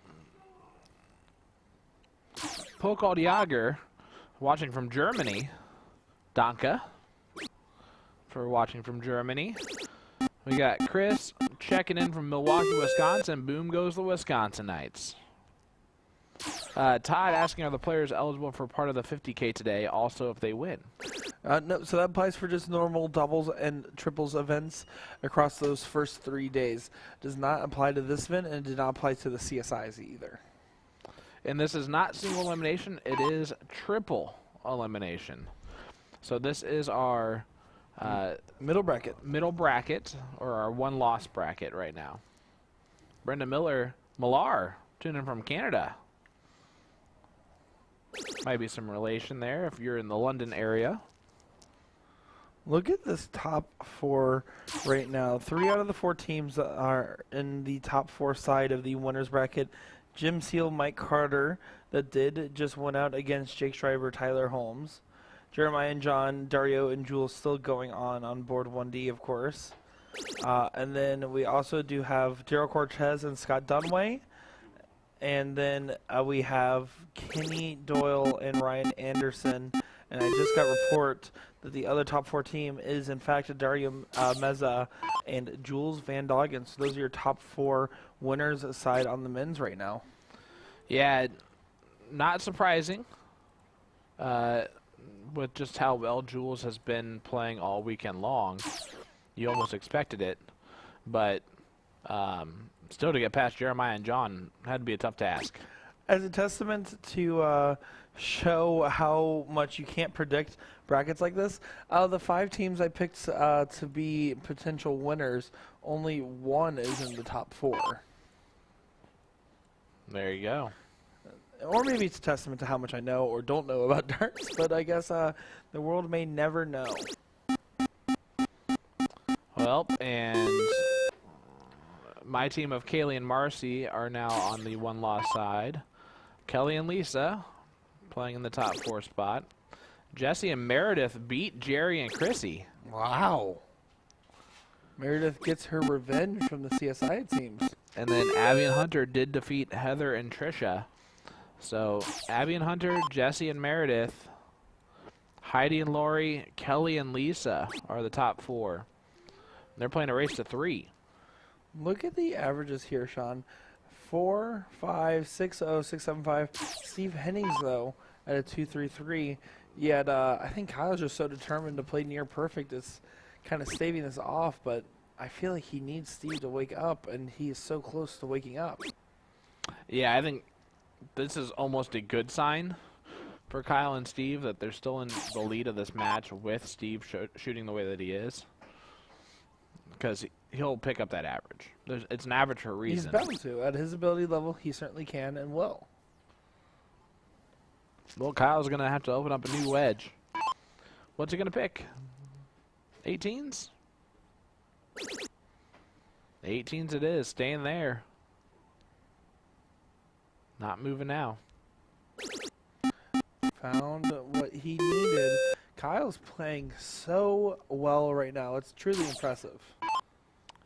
Speaker 3: Pokal Jager watching from Germany. Danke for watching from Germany. We got Chris checking in from Milwaukee, Wisconsin. Boom goes the Wisconsinites. Todd asking, are the players eligible for part of the 50K today, also if they win?
Speaker 1: No, so that applies for just normal doubles and triples events across those first 3 days. Does not apply to this event, and it did not apply to the CSIs either.
Speaker 3: And this is not single elimination, it is triple elimination. So this is our
Speaker 1: middle bracket.
Speaker 3: Middle bracket, or our 1-loss bracket right now. Brenda Millar, tuning in from Canada. Might be some relation there if you're in the London area.
Speaker 1: Look at this top 4 right now. 3 out of the 4 teams are in the top 4 side of the winners bracket. Jim Seal, Mike Carter, that did just went out against Jake Schreiber, Tyler Holmes. Jeremiah and John, Dario and Jules still going on board 1D, of course. And then we also do have Daryl Cortez and Scott Dunway. And then we have Kenny Doyle and Ryan Anderson. And I just got report that the other top 4 team is, in fact, Dario Meza and Jules Van Doggen. So those are your top 4 winners aside on the men's right now.
Speaker 3: Yeah, not surprising with just how well Jules has been playing all weekend long. You almost expected it, but still to get past Jeremiah and John had to be a tough task.
Speaker 1: As a testament to show how much you can't predict brackets like this, the 5 teams I picked to be potential winners, only 1 is in the top 4.
Speaker 3: There you go.
Speaker 1: Or maybe it's a testament to how much I know or don't know about darts, but I guess the world may never know.
Speaker 3: Well, and my team of Kaylee and Marcy are now on the 1-loss side. Kelly and Lisa playing in the top 4 spot. Jesse and Meredith beat Jerry and Chrissy.
Speaker 1: Wow. Meredith gets her revenge from the CSI, it seems.
Speaker 3: And then Abby and Hunter did defeat Heather and Trisha. So Abby and Hunter, Jesse and Meredith, Heidi and Lori, Kelly and Lisa are the top 4. They're playing a race to 3.
Speaker 1: Look at the averages here, Sean. 4, 5, 6, 0, 6, 7, 5. Steve Hennings, though, at a 2.33. Yet I think Kyle's just so determined to play near perfect. It's kind of staving this off, but I feel like he needs Steve to wake up, and he is so close to waking up.
Speaker 3: Yeah, I think this is almost a good sign for Kyle and Steve that they're still in the lead of this match with Steve shooting the way that he is. Because he'll pick up that average. It's an average for a reason.
Speaker 1: He's bound to. At his ability level, he certainly can and will.
Speaker 3: Well, Kyle's going to have to open up a new wedge. What's he going to pick? 18s? 18s it is. Staying there. Not moving now.
Speaker 1: Found what he needed. Kyle's playing so well right now. It's truly impressive.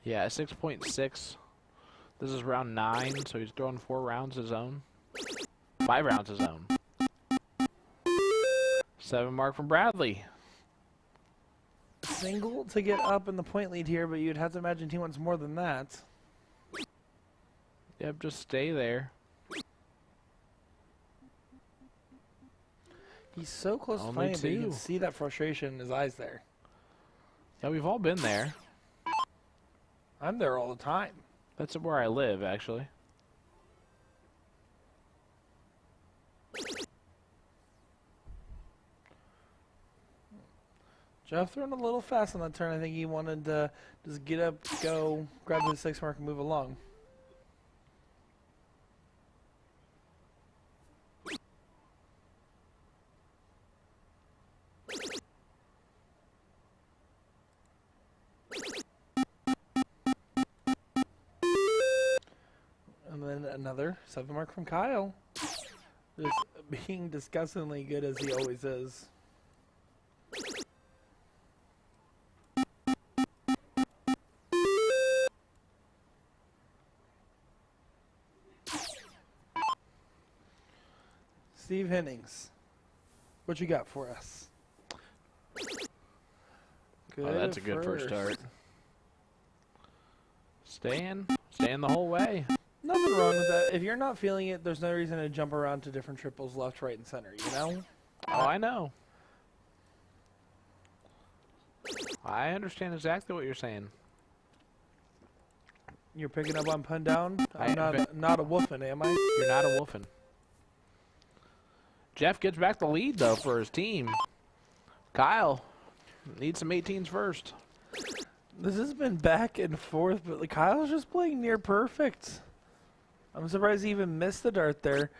Speaker 3: Yeah, 6.6. This is round 9, so he's throwing 4 rounds his own. 5 rounds his own. 7 mark from Bradley.
Speaker 1: Single to get up in the point lead here, but you'd have to imagine he wants more than that.
Speaker 3: Yep, just stay there.
Speaker 1: He's so close to
Speaker 3: Only
Speaker 1: finding it, but you can
Speaker 3: 2.
Speaker 1: see that frustration in his eyes there.
Speaker 3: Yeah, we've all been there.
Speaker 1: I'm there all the time.
Speaker 3: That's where I live, actually.
Speaker 1: Jeff throwing a little fast on that turn. I think he wanted to just get up, go, grab the 6 mark, and move along. And then another 7 mark from Kyle. Just being disgustingly good as he always is. Steve Hennings, what you got for us? Good
Speaker 3: Oh, that's a good first start. Staying the whole way.
Speaker 1: Nothing wrong with that. If you're not feeling it, there's no reason to jump around to different triples left, right, and center, you know?
Speaker 3: Oh, I know. I understand exactly what you're saying.
Speaker 1: You're picking up on pun down? I'm
Speaker 3: I-
Speaker 1: not a woofing, am I?
Speaker 3: You're not a wolfin. Jeff gets back the lead, though, for his team. Kyle needs some 18s first.
Speaker 1: This has been back and forth, but Kyle's just playing near perfect. I'm surprised he even missed the dart there,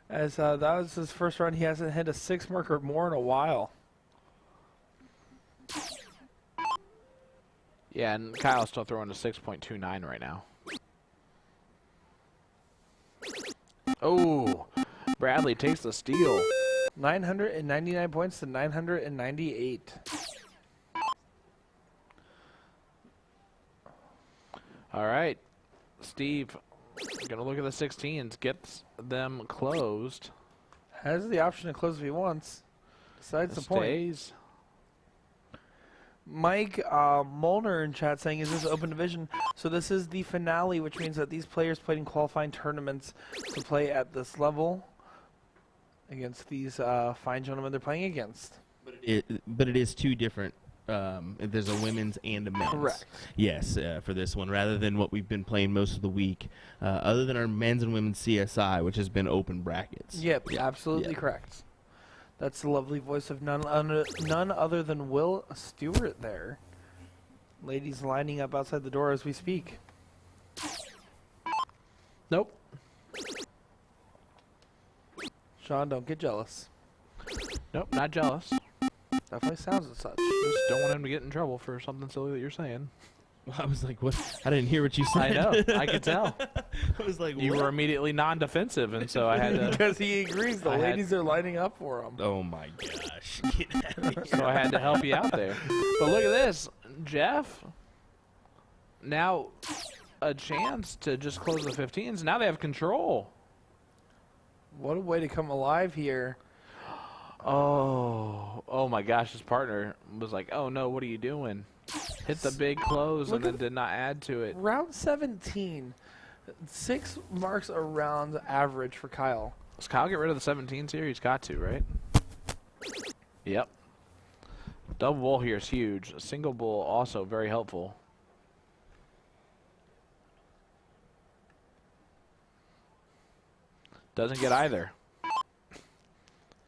Speaker 1: as that was his first run. He hasn't hit a 6 mark or more in a while.
Speaker 3: Yeah, and Kyle's still throwing a 6.29 right now. Oh, Bradley takes the steal.
Speaker 1: 999 points to 998.
Speaker 3: All right, Steve, gonna look at the 16s, gets them closed.
Speaker 1: Has the option to close if he wants. Decides the point.
Speaker 3: Stays.
Speaker 1: Mike Molnar in chat saying, is this open division? So this is the finale, which means that these players played in qualifying tournaments to play at this level against these fine gentlemen they're playing against.
Speaker 4: But it is two different. There's a women's and a men's.
Speaker 1: Correct.
Speaker 4: Yes, for this one, rather than what we've been playing most of the week, other than our men's and women's CSI, which has been open brackets.
Speaker 1: Yep, absolutely correct. That's the lovely voice of none other than Will Stuart there. Ladies lining up outside the door as we speak.
Speaker 3: Nope.
Speaker 1: Sean, don't get jealous.
Speaker 3: Nope, not jealous.
Speaker 1: Definitely sounds as such.
Speaker 3: Just don't want him to get in trouble for something silly that you're saying.
Speaker 4: I was like, what? I didn't hear what you said.
Speaker 3: I know. I could tell.
Speaker 4: I was like,
Speaker 3: You
Speaker 4: what?
Speaker 3: were immediately non-defensive, and so I had to.
Speaker 1: Because he agrees the ladies are lining up for him.
Speaker 4: Oh my gosh. Get out of here.
Speaker 3: So I had to help you out there. But look at this, Jeff. Now, a chance to just close the 15s. Now they have control.
Speaker 1: What a way to come alive here.
Speaker 3: Oh my gosh! His partner was like, "Oh no, what are you doing?" Hit the big close and then did not add to it.
Speaker 1: Round 17. 6 marks a round average for Kyle.
Speaker 3: Does Kyle get rid of the 17s here? He's got to, right? Yep. Double bull here is huge. A single bull also very helpful. Doesn't get either.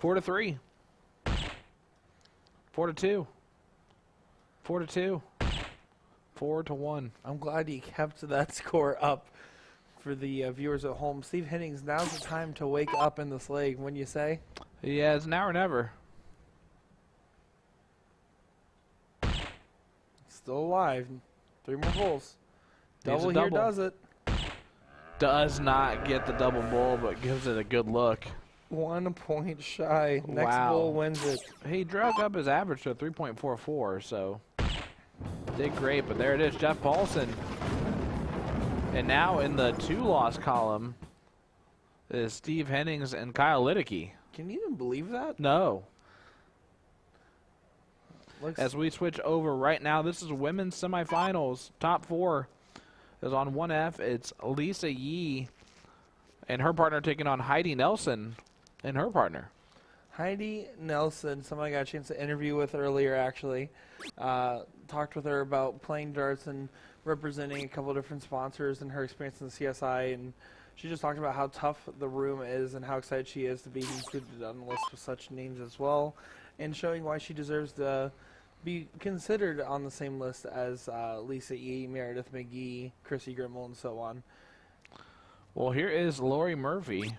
Speaker 3: 4-3. 4-2. 4-2. 4-1.
Speaker 1: I'm glad he kept that score up for the viewers at home. Steve Hennings, now's the time to wake up in this leg, wouldn't you say?
Speaker 3: Yeah, it's now or never.
Speaker 1: Still alive. 3 more holes.
Speaker 3: Needs a
Speaker 1: Double here
Speaker 3: double.
Speaker 1: does it.
Speaker 3: Does not get the double bull, but gives it a good look.
Speaker 1: 1 point shy. Next
Speaker 3: Wow.
Speaker 1: bull wins it.
Speaker 3: He drug up his average to a 3.44, so did great. But there it is, Jeff Paulson. And now in the 2-loss column is Steve Hennings and Kyle Liddicky.
Speaker 1: Can you even believe that?
Speaker 3: No.
Speaker 1: Looks
Speaker 3: As we switch over right now, this is women's semifinals. Top 4 is on 1F. It's Lisa Yee and her partner taking on Heidi Nelson and her partner.
Speaker 1: Heidi Nelson, somebody I got a chance to interview with earlier, actually. Talked with her about playing darts and representing a couple of different sponsors and her experience in the CSI. And she just talked about how tough the room is and how excited she is to be included on the list with such names as well. And showing why she deserves to be considered on the same list as Lisa E., Meredith McGee, Chrissy Grimmel, and so on.
Speaker 3: Well, here is Lori Murphy.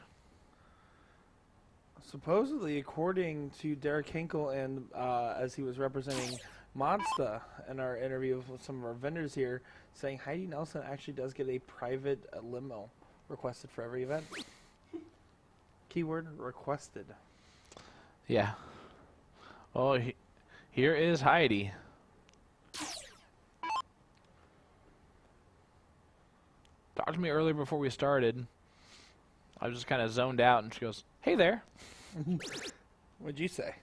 Speaker 1: Supposedly, according to Derek Hinkle, and as he was representing Mazda in our interview with some of our vendors here, saying Heidi Nelson actually does get a private limo requested for every event. Keyword requested.
Speaker 3: Yeah. Oh, here is Heidi. Talked to me earlier before we started. I was just kind of zoned out, and she goes, "Hey there."
Speaker 1: What'd you say?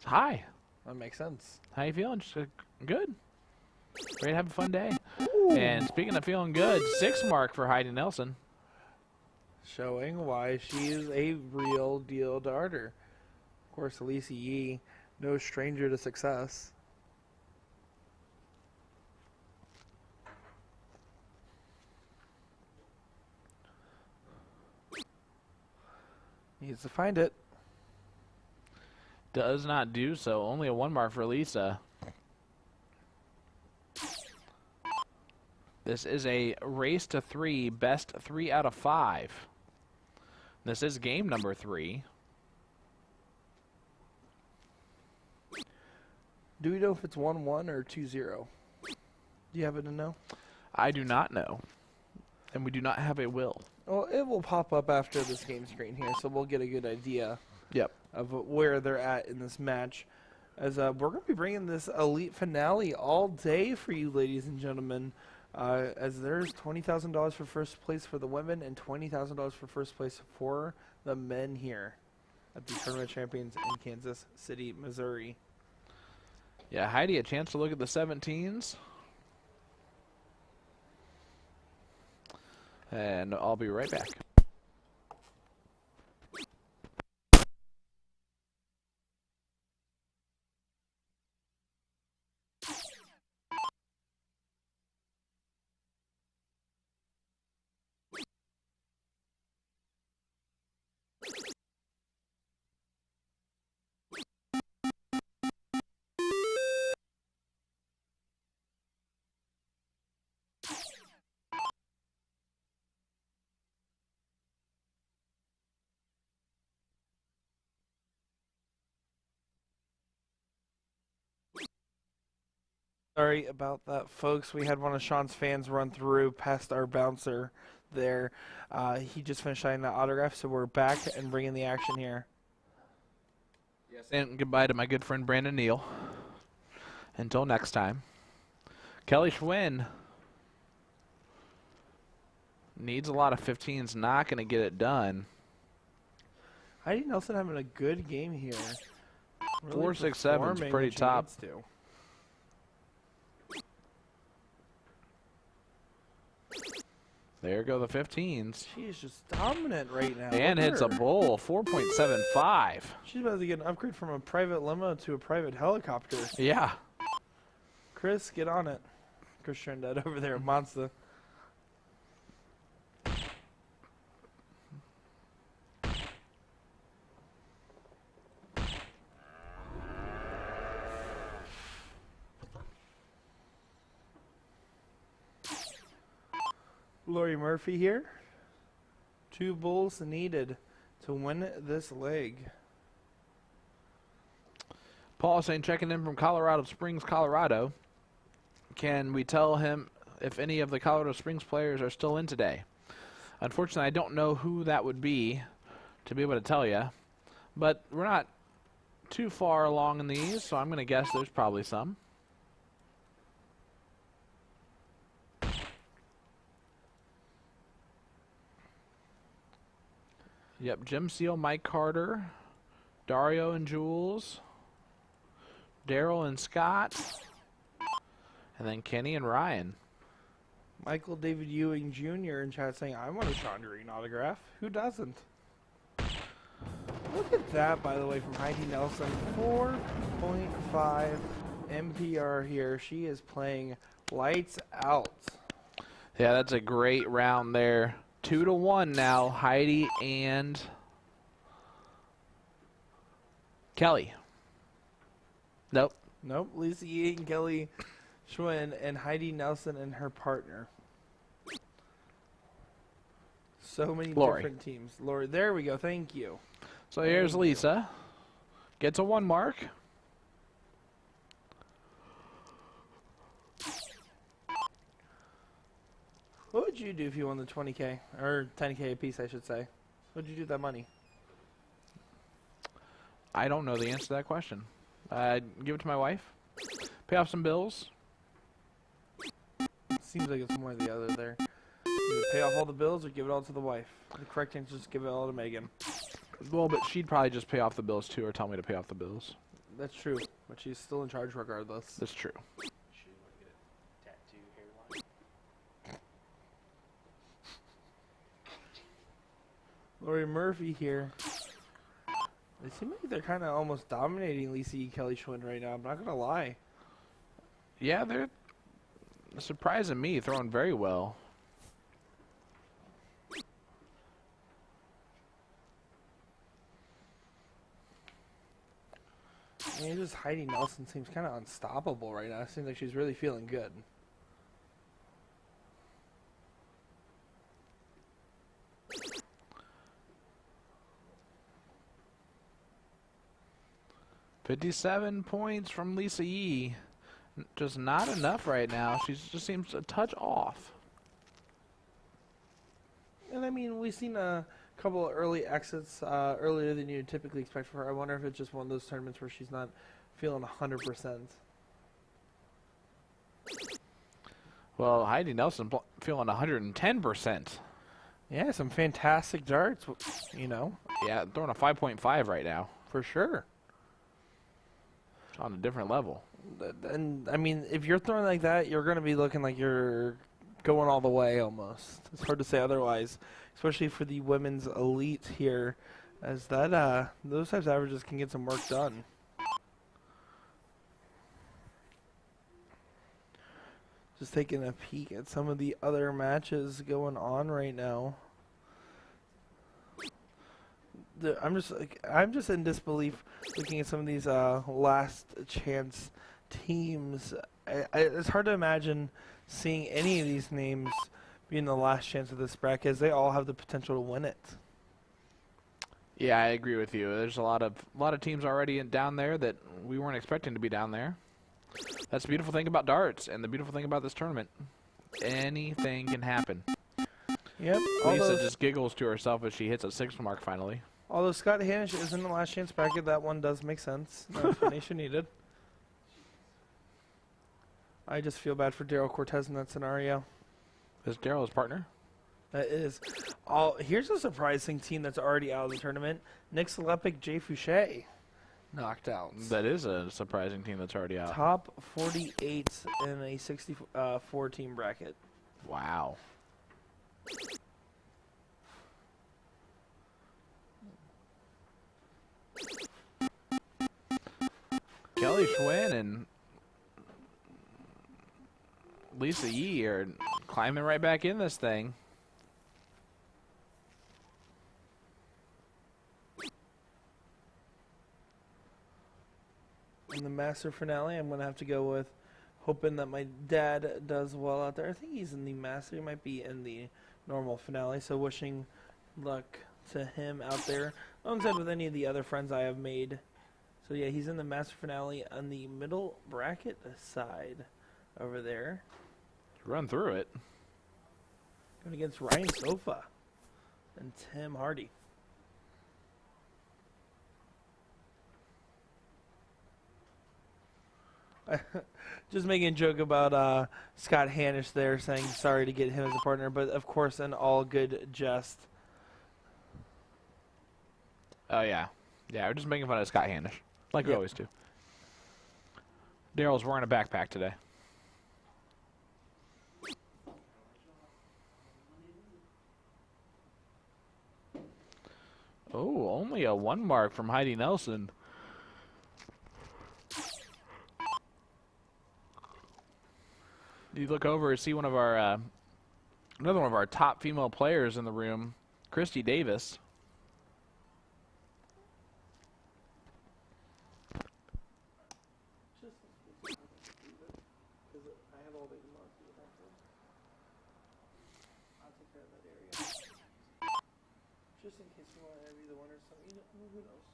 Speaker 3: Hi.
Speaker 1: That makes sense.
Speaker 3: How you feeling? She said, good. Ready to have a fun day. And speaking of feeling good, 6 mark for Heidi Nelson.
Speaker 1: Showing why she is a real deal darter. Of course, Elise Yee, no stranger to success. Needs to find it.
Speaker 3: Does not do so. Only a 1 mark for Lisa. This is a race to 3, best 3 out of 5. This is game number 3.
Speaker 1: Do we know if it's 1-1 or 2-0? Do you happen to know?
Speaker 3: I do not know. And we do not have a will.
Speaker 1: Well, it will pop up after this game screen here, so we'll get a good idea
Speaker 3: Yep.
Speaker 1: of where they're at in this match. As we're going to be bringing this elite finale all day for you, ladies and gentlemen. As there's $20,000 for first place for the women and $20,000 for first place for the men here at the Tournament Champions in Kansas City, Missouri.
Speaker 3: Yeah, Heidi, a chance to look at the 17s. And I'll be right back.
Speaker 1: Sorry about that, folks. We had one of Sean's fans run through past our bouncer there. He just finished signing the autograph, so we're back and bringing the action here.
Speaker 3: Yes, and goodbye to my good friend Brandon Neal. Until next time. Kelly Schwinn needs a lot of 15s, not going to get it done.
Speaker 1: Heidi Nelson having a good game here. Really
Speaker 3: 4, 6, 7 is
Speaker 1: performing
Speaker 3: pretty
Speaker 1: when she
Speaker 3: top.
Speaker 1: needs to.
Speaker 3: There go the 15s.
Speaker 1: She is just dominant right now.
Speaker 3: And
Speaker 1: Look
Speaker 3: hits
Speaker 1: at
Speaker 3: a
Speaker 1: her.
Speaker 3: bull, 4.75.
Speaker 1: She's about to get an upgrade from a private limo to a private helicopter.
Speaker 3: Yeah.
Speaker 1: Chris, get on it. Chris Trindad over there at Monza. Lori Murphy here. 2 bulls needed to win this leg.
Speaker 3: Paul saying checking in from Colorado Springs, Colorado. Can we tell him if any of the Colorado Springs players are still in today? Unfortunately, I don't know who that would be to be able to tell you. But we're not too far along in these, so I'm going to guess there's probably some. Yep, Jim Seal, Mike Carter, Dario and Jules, Daryl and Scott, and then Kenny and Ryan.
Speaker 1: Michael David Ewing Jr. in chat saying, I want a Sean Green autograph. Who doesn't? Look at that, by the way, from Heidi Nelson. 4.5 MPR here. She is playing lights out.
Speaker 3: Yeah, that's a great round there. 2-1 now, Heidi and Kelly. Nope.
Speaker 1: Nope. Lisa Yee and Kelly Schwinn and Heidi Nelson and her partner. So many
Speaker 3: Lori.
Speaker 1: different teams. Lori, there we go. Thank you.
Speaker 3: So here's Lisa. Gets a 1 mark.
Speaker 1: What would you do if you won the 20K? Or 10K a piece, I should say. What would you do with that money?
Speaker 3: I don't know the answer to that question. Give it to my wife. Pay off some bills.
Speaker 1: Seems like it's one or the other there. Either pay off all the bills or give it all to the wife. The correct answer is just give it all to Megan.
Speaker 3: Well, but she'd probably just pay off the bills too, or tell me to pay off the bills.
Speaker 1: That's true, but she's still in charge regardless.
Speaker 3: That's true.
Speaker 1: Lori Murphy here. They seem like they're kind of almost dominating Lisa E. Kelly Schwinn right now. I'm not going to lie.
Speaker 3: Yeah, they're surprising me, throwing very well.
Speaker 1: I mean, just Heidi Nelson seems kind of unstoppable right now. It seems like she's really feeling good.
Speaker 3: 57 points from Lisa Yee. Just not enough right now. She just seems a touch off.
Speaker 1: And I mean, we've seen a couple of early exits earlier than you typically expect for her. I wonder if it's just one of those tournaments where she's not feeling 100%.
Speaker 3: Well, Heidi Nelson feeling 110%.
Speaker 1: Yeah, some fantastic darts, you know.
Speaker 3: Yeah, throwing a 5.5 right now.
Speaker 1: For sure.
Speaker 3: On a different level.
Speaker 1: And, I mean, if you're throwing like that, you're going to be looking like you're going all the way almost. It's hard to say otherwise, especially for the women's elite here, as that those types of averages can get some work done. Just taking a peek at some of the other matches going on right now. I'm just in disbelief looking at some of these last chance teams. It's hard to imagine seeing any of these names being the last chance of this bracket, as they all have the potential to win it.
Speaker 3: Yeah, I agree with you. There's a lot of teams already down there that we weren't expecting to be down there. That's the beautiful thing about darts and the beautiful thing about this tournament. Anything can happen.
Speaker 1: Yep.
Speaker 3: Lisa just giggles to herself as she hits a 6 mark finally.
Speaker 1: Although Scott Hanish is in the last chance bracket, that one does make sense. No explanation needed. I just feel bad for Daryl Cortez in that scenario.
Speaker 3: Is Daryl his partner?
Speaker 1: That is. Here's a surprising team that's already out of the tournament. Nick Lepic, Jay Fouché. Knockdowns.
Speaker 3: That is a surprising team that's already out.
Speaker 1: Top 48 in a 64 team bracket.
Speaker 3: Wow. Kelly Schwinn and Lisa Yee are climbing right back in this thing.
Speaker 1: In the Master finale, I'm going to have to go with hoping that my dad does well out there. I think he's in the Master. He might be in the normal finale, so wishing luck to him out there, alongside with any of the other friends I have made. So yeah, he's in the Master finale on the middle bracket side over there.
Speaker 3: Run through it.
Speaker 1: Going against Ryan Sofa and Tim Hardy. Just making a joke about Scott Hanish there, saying sorry to get him as a partner, but of course an all good jest.
Speaker 3: Oh, yeah. Yeah, we're just making fun of Scott Hanish, like we
Speaker 1: Yep.
Speaker 3: always do. Daryl's wearing a backpack today. Oh, only a 1 mark from Heidi Nelson. You look over and see one of our another one of our top female players in the room, Christy Davis.
Speaker 1: Just in case we want to be the winner, so you know, who knows?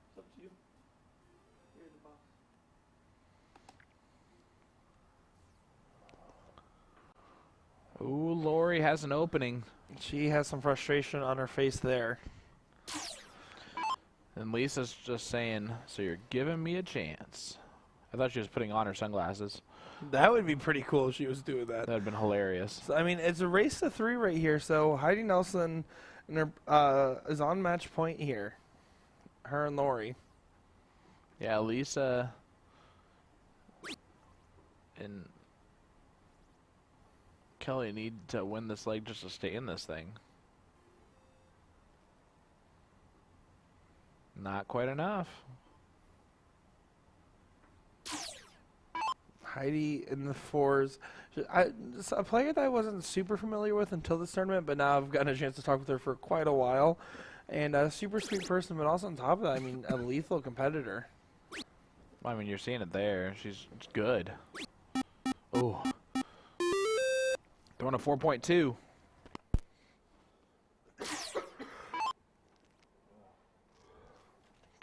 Speaker 1: It's up to you. You're the boss.
Speaker 3: Ooh, Lori has an opening.
Speaker 1: She has some frustration on her face there.
Speaker 3: And Lisa's just saying, so you're giving me a chance. I thought she was putting on her sunglasses.
Speaker 1: That would be pretty cool if she was doing that.
Speaker 3: That would have been hilarious.
Speaker 1: So, I mean, it's a race to 3 right here. So Heidi Nelson and her, is on match point here. Her and Lori.
Speaker 3: Yeah, Lisa and Kelly need to win this leg just to stay in this thing. Not quite enough.
Speaker 1: Heidi in the 4s. It's a player that I wasn't super familiar with until this tournament, but now I've gotten a chance to talk with her for quite a while. And a super sweet person, but also on top of that, I mean, a lethal competitor.
Speaker 3: I mean, you're seeing it there. She's good. Oh. Throwing a 4.2.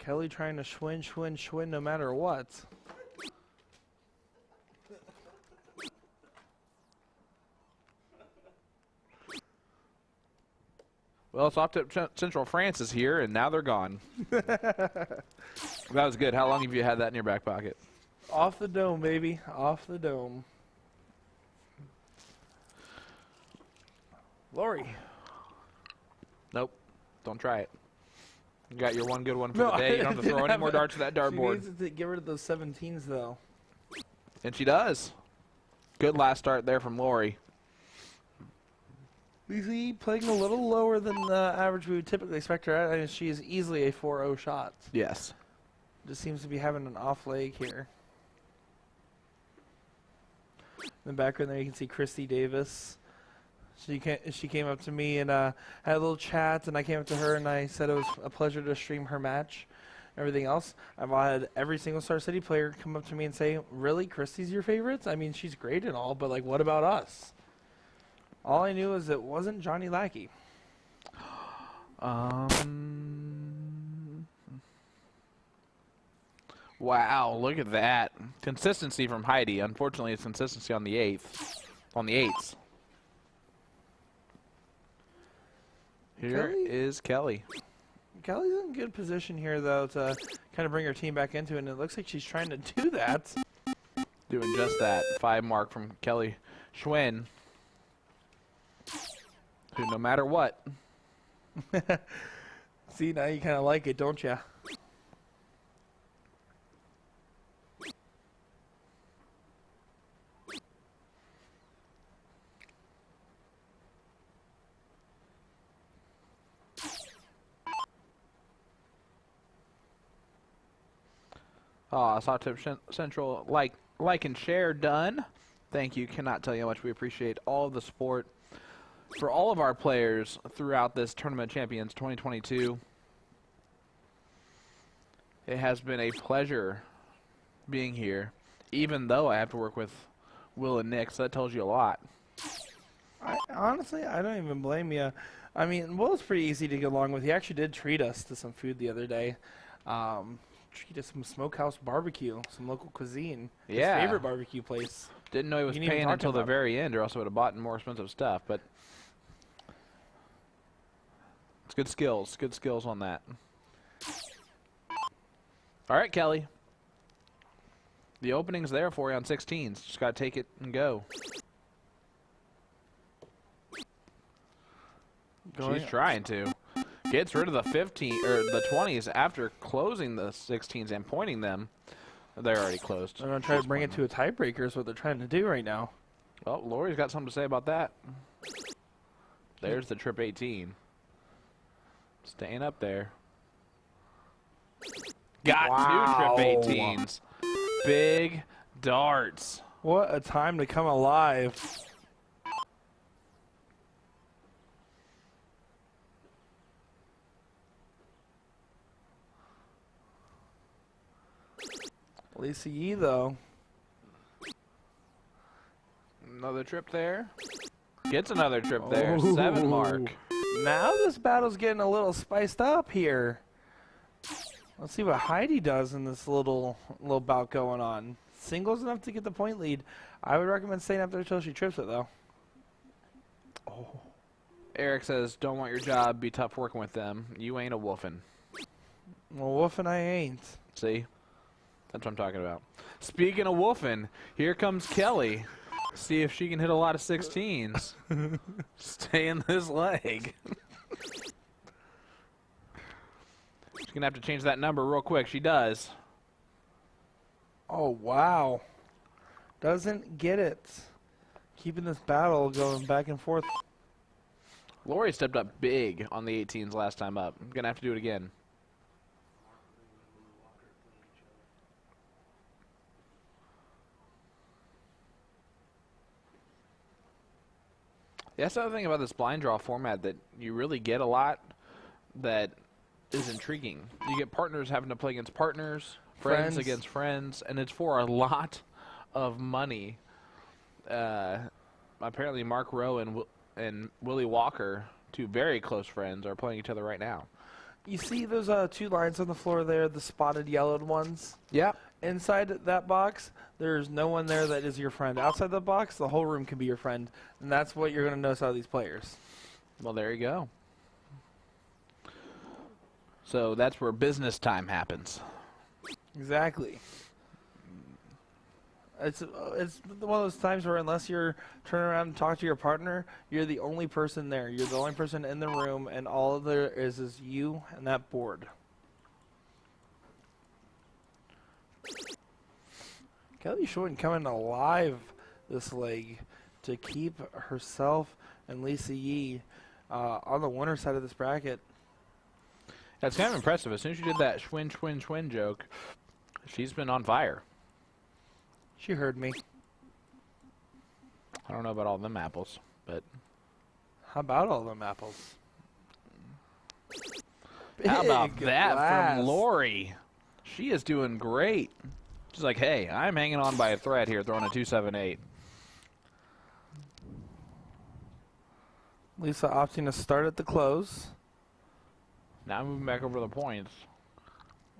Speaker 1: Kelly trying to Schwinn no matter what.
Speaker 3: Well, Soft Tip Central France is here, and now they're gone. That was good. How long have you had that in your back pocket?
Speaker 1: Off the dome, baby. Off the dome. Lori.
Speaker 3: Nope. Don't try it. You got your one good one for the day. You don't have to throw any more darts at that dartboard.
Speaker 1: She needs to get rid of those 17s, though.
Speaker 3: And she does. Good last start there from Lori.
Speaker 1: Lizzie playing a little lower than the average we would typically expect her at. I mean, she is easily a 4-0 shot.
Speaker 3: Yes.
Speaker 1: Just seems to be having an off leg here. In the background there, you can see Christy Davis. She came up to me and had a little chat, and I came up to her and I said it was a pleasure to stream her match. Everything else, I've had every single Star City player come up to me and say, "Really, Christy's your favorite? I mean, she's great and all, but like, what about us?" All I knew is it wasn't Johnny Lackey.
Speaker 3: Wow, look at that. Consistency from Heidi. Unfortunately, it's consistency on the eighth. On the eights. Here is Kelly.
Speaker 1: Kelly's in good position here, though, to kind of bring her team back into it, and it looks like she's trying to do that.
Speaker 3: Doing just that. 5 mark from Kelly Schwinn. Who, no matter what.
Speaker 1: See, now you kind of like it, don't you?
Speaker 3: Soft Tip Central, like and share, done. Thank you. Cannot tell you how much we appreciate all of the support for all of our players throughout this Tournament Champions 2022. It has been a pleasure being here, even though I have to work with Will and Nick, so that tells you a lot.
Speaker 1: Honestly, I don't even blame you. I mean, Will's pretty easy to get along with. He actually did treat us to some food the other day. Treat us some smokehouse barbecue, some local cuisine.
Speaker 3: Yeah.
Speaker 1: His favorite barbecue place.
Speaker 3: Didn't know he was paying until the very end, or else I would have bought more expensive stuff, but it's good skills. Good skills on that. All right, Kelly. The opening's there for you on 16s. Just got to take it and go. She's trying to. Gets rid of the 15 or the 20s after closing the 16s and pointing them. They're already closed.
Speaker 1: They're going to try to bring it to a tiebreaker is what they're trying to do right now.
Speaker 3: Well, Lori's got something to say about that. There's the trip 18. Staying up there. Got 2 trip 18s. Big darts.
Speaker 1: What a time to come alive. Lisa Yee, though.
Speaker 3: Another trip there. Gets another trip there. 7 mark.
Speaker 1: Now this battle's getting a little spiced up here. Let's see what Heidi does in this little bout going on. Singles enough to get the point lead. I would recommend staying up there until she trips it, though.
Speaker 3: Eric says, don't want your job. Be tough working with them. You ain't a woofin'.
Speaker 1: Well, woofing I ain't.
Speaker 3: See? That's what I'm talking about. Speaking of woofing, here comes Kelly. See if she can hit a lot of 16s. Stay in this leg. She's going to have to change that number real quick. She does.
Speaker 1: Oh, wow. Doesn't get it. Keeping this battle going back and forth.
Speaker 3: Lori stepped up big on the 18s last time up. I'm going to have to do it again. That's the other thing about this blind draw format that you really get a lot that is intriguing. You get partners having to play against partners, friends against friends, and it's for a lot of money. Apparently Mark Rowe and Willie Walker, 2 very close friends, are playing each other right now.
Speaker 1: You see those 2 lines on the floor there, the spotted yellowed ones?
Speaker 3: Yeah.
Speaker 1: Inside that box, there's no one there that is your friend. Outside the box, the whole room can be your friend. And that's what you're going to notice out of these players.
Speaker 3: Well, there you go. So that's where business time happens.
Speaker 1: Exactly. It's one of those times where unless you're turning around and talk to your partner, you're the only person there. You're the only person in the room, and all there is you and that board. Kelly Shorten coming alive this leg to keep herself and Lisa Yee on the winner side of this bracket.
Speaker 3: That's kind of impressive. As soon as you did that Schwinn joke, she's been on fire.
Speaker 1: She heard me.
Speaker 3: I don't know about all them apples, but
Speaker 1: How about all them apples?
Speaker 3: how about
Speaker 1: Big
Speaker 3: that
Speaker 1: glass.
Speaker 3: from Lori? She is doing great. She's like, hey, I'm hanging on by a thread here, throwing a 2-7-8.
Speaker 1: Lisa opting to start at the close.
Speaker 3: Now moving back over the points.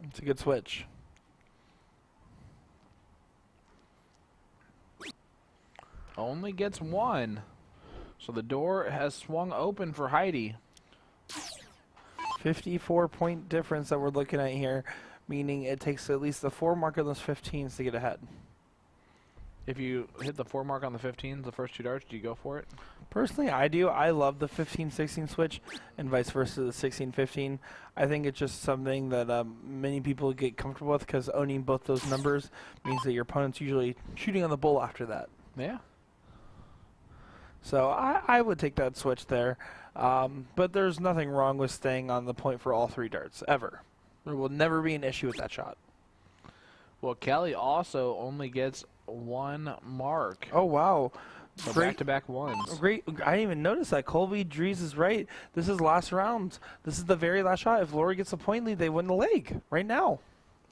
Speaker 1: It's a good switch.
Speaker 3: Only gets 1. So the door has swung open for Heidi.
Speaker 1: 54-point difference that we're looking at here, meaning it takes at least the 4 mark on those 15s to get ahead.
Speaker 3: If you hit the 4 mark on the 15s, the first 2 darts, do you go for it?
Speaker 1: Personally, I do. I love the 15-16 switch and vice versa, the 16-15. I think it's just something that many people get comfortable with because owning both those numbers means that your opponent's usually shooting on the bull after that.
Speaker 3: Yeah.
Speaker 1: So I would take that switch there. But there's nothing wrong with staying on the point for all 3 darts, ever. There will never be an issue with that shot.
Speaker 3: Well, Kelly also only gets 1 mark.
Speaker 1: Oh, wow.
Speaker 3: So
Speaker 1: Great.
Speaker 3: back-to-back ones.
Speaker 1: Great. I didn't even notice that. Colby Dries is right. This is last round. This is the very last shot. If Lori gets a point lead, they win the leg right now.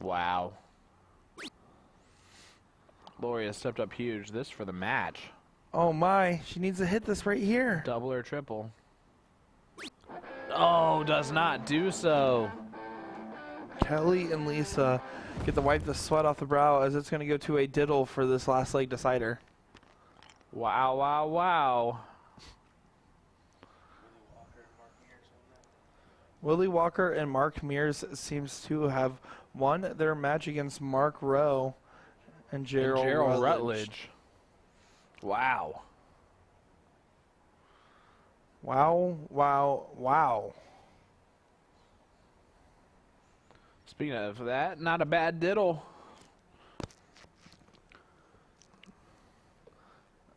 Speaker 3: Wow. Lori has stepped up huge. This for the match.
Speaker 1: Oh, my. She needs to hit this right here.
Speaker 3: Double or triple. Oh, does not do so.
Speaker 1: Kelly and Lisa get to wipe the sweat off the brow as it's going to go to a diddle for this last leg decider.
Speaker 3: Wow, wow, wow.
Speaker 1: Willie Walker and Mark Mears seems to have won their match against Mark Rowe and Gerald Rutledge.
Speaker 3: Wow.
Speaker 1: Wow, wow, wow.
Speaker 3: Speaking of that, not a bad diddle.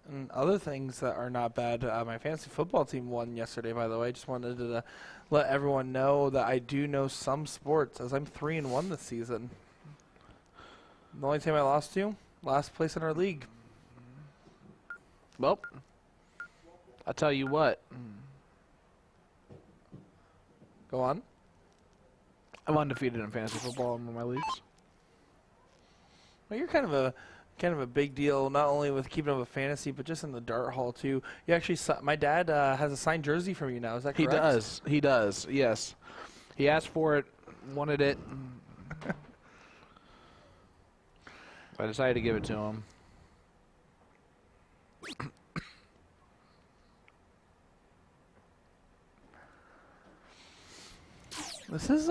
Speaker 1: And other things that are not bad, my fantasy football team won yesterday, by the way. Just wanted to let everyone know that I do know some sports, as I'm 3-1 this season. The only team I lost to, last place in our league.
Speaker 3: Well, I'll tell you what.
Speaker 1: Go on.
Speaker 3: I'm undefeated in fantasy football in one of my leagues.
Speaker 1: Well, you're kind of a big deal, not only with keeping up with fantasy, but just in the dart hall too. You actually, my dad has a signed jersey from you now. Is that correct?
Speaker 3: He does. He does. Yes. He asked for it, wanted it. I decided to give it to him.
Speaker 1: This is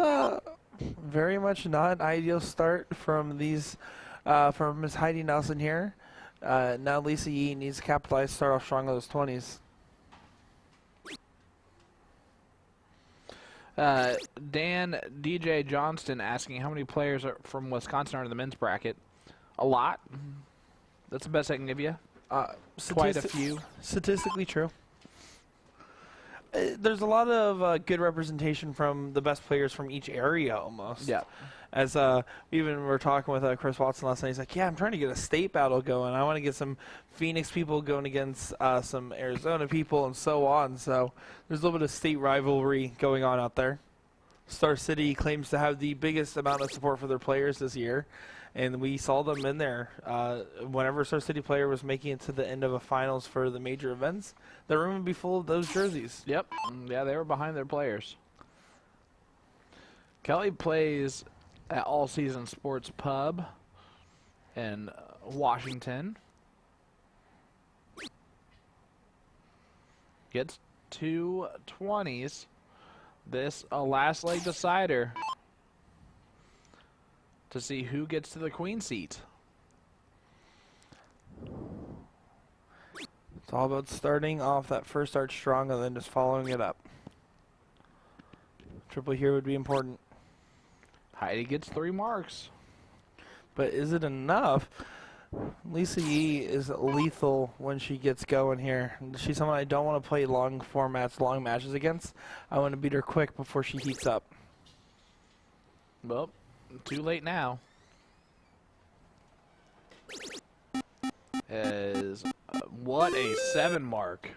Speaker 1: very much not an ideal start from these from Miss Heidi Nelson here. Now Lisa Yee needs to capitalize, start off strong on those 20s.
Speaker 3: Dan DJ Johnston asking how many players are from Wisconsin are in the men's bracket. A lot. That's the best I can give you. Quite a few.
Speaker 1: Statistically true. There's a lot of good representation from the best players from each area almost.
Speaker 3: Yeah.
Speaker 1: As we even were talking with Chris Watson last night, he's like, yeah, I'm trying to get a state battle going. I want to get some Phoenix people going against some Arizona people and so on. So there's a little bit of state rivalry going on out there. Star City claims to have the biggest amount of support for their players this year. And we saw them in there. Whenever a Star City player was making it to the end of a finals for the major events, the room would be full of those jerseys.
Speaker 3: Yep. Yeah, they were behind their players. Kelly plays at All Season Sports Pub in Washington. Gets 2 20s. This a last leg decider to see who gets to the queen seat.
Speaker 1: It's all about starting off that first arch strong and then just following it up. Triple here would be important.
Speaker 3: Heidi gets 3 marks.
Speaker 1: But is it enough? Lisa Yee is lethal when she gets going here. She's someone I don't want to play long formats, long matches against. I want to beat her quick before she heats up.
Speaker 3: Well, too late now. What a 7 mark.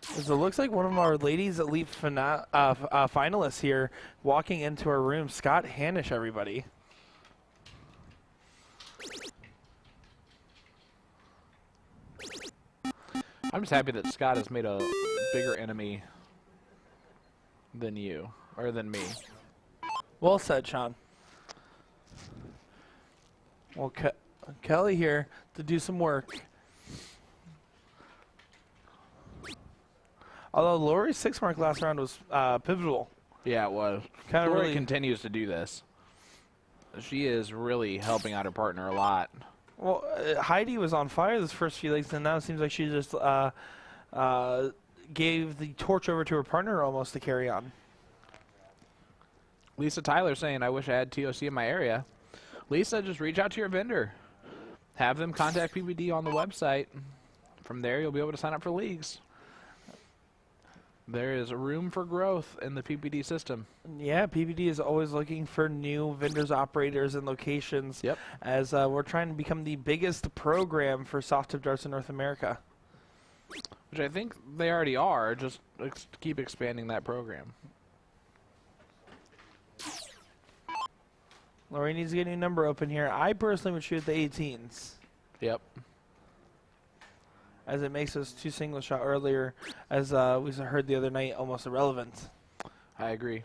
Speaker 1: So it looks like one of our Ladies Elite finalists here walking into our room. Scott Hanish, everybody.
Speaker 3: I'm just happy that Scott has made a bigger enemy than you, or than me.
Speaker 1: Well said, Sean. Well, Kelly here to do some work. Although Lori's 6 mark last round was pivotal.
Speaker 3: Yeah, it was.
Speaker 1: Kinda
Speaker 3: Lori
Speaker 1: really
Speaker 3: continues to do this. She is really helping out her partner a lot.
Speaker 1: Well, Heidi was on fire this first few legs, and now it seems like she just gave the torch over to her partner almost to carry on.
Speaker 3: Lisa Tyler saying, I wish I had TOC in my area. Lisa, just reach out to your vendor. Have them contact PBD on the website. From there, you'll be able to sign up for leagues. There is room for growth in the PPD system.
Speaker 1: Yeah, PBD is always looking for new vendors, operators, and locations.
Speaker 3: Yep.
Speaker 1: As we're trying to become the biggest program for soft tip darts in North America.
Speaker 3: Which I think they already are. Just keep expanding that program.
Speaker 1: Lori needs to get a new number open here. I personally would shoot the 18s.
Speaker 3: Yep.
Speaker 1: As it makes us 2 single shot earlier, as we heard the other night, almost irrelevant.
Speaker 3: I agree.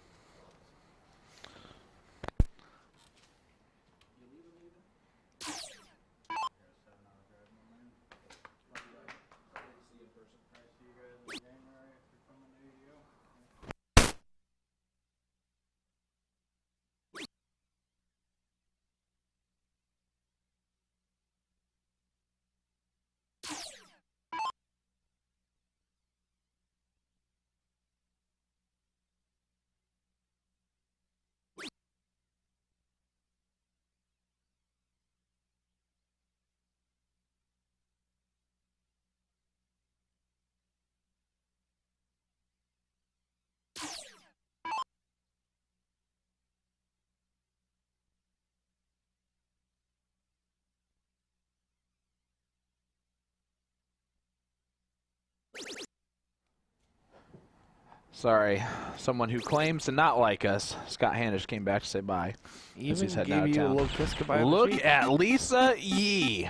Speaker 3: Sorry, someone who claims to not like us. Scott Hanish came back to say bye.
Speaker 1: Even
Speaker 3: he's heading
Speaker 1: gave
Speaker 3: out of
Speaker 1: you a
Speaker 3: town.
Speaker 1: little kiss goodbye. on the
Speaker 3: Look
Speaker 1: cheek.
Speaker 3: at Lisa Yee.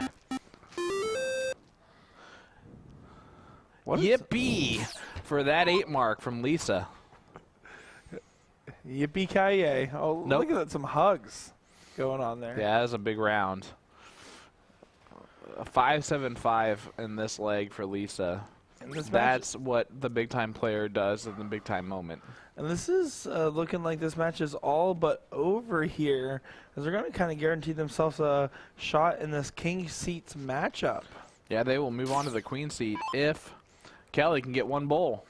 Speaker 1: What is-
Speaker 3: Yippee for that 8 mark from Lisa.
Speaker 1: Yippee-ki-yay. Oh,
Speaker 3: Nope.
Speaker 1: look at that, some hugs going on there.
Speaker 3: Yeah, that was a big round. A 5.75 in this leg for Lisa.
Speaker 1: And this match,
Speaker 3: That's what the big-time player does in the big-time moment.
Speaker 1: and this is looking like this match is all but over here, as they're going to kind of guarantee themselves a shot in this King Seats matchup.
Speaker 3: Yeah, they will move on to the queen seat if Kelly can get 1 bowl.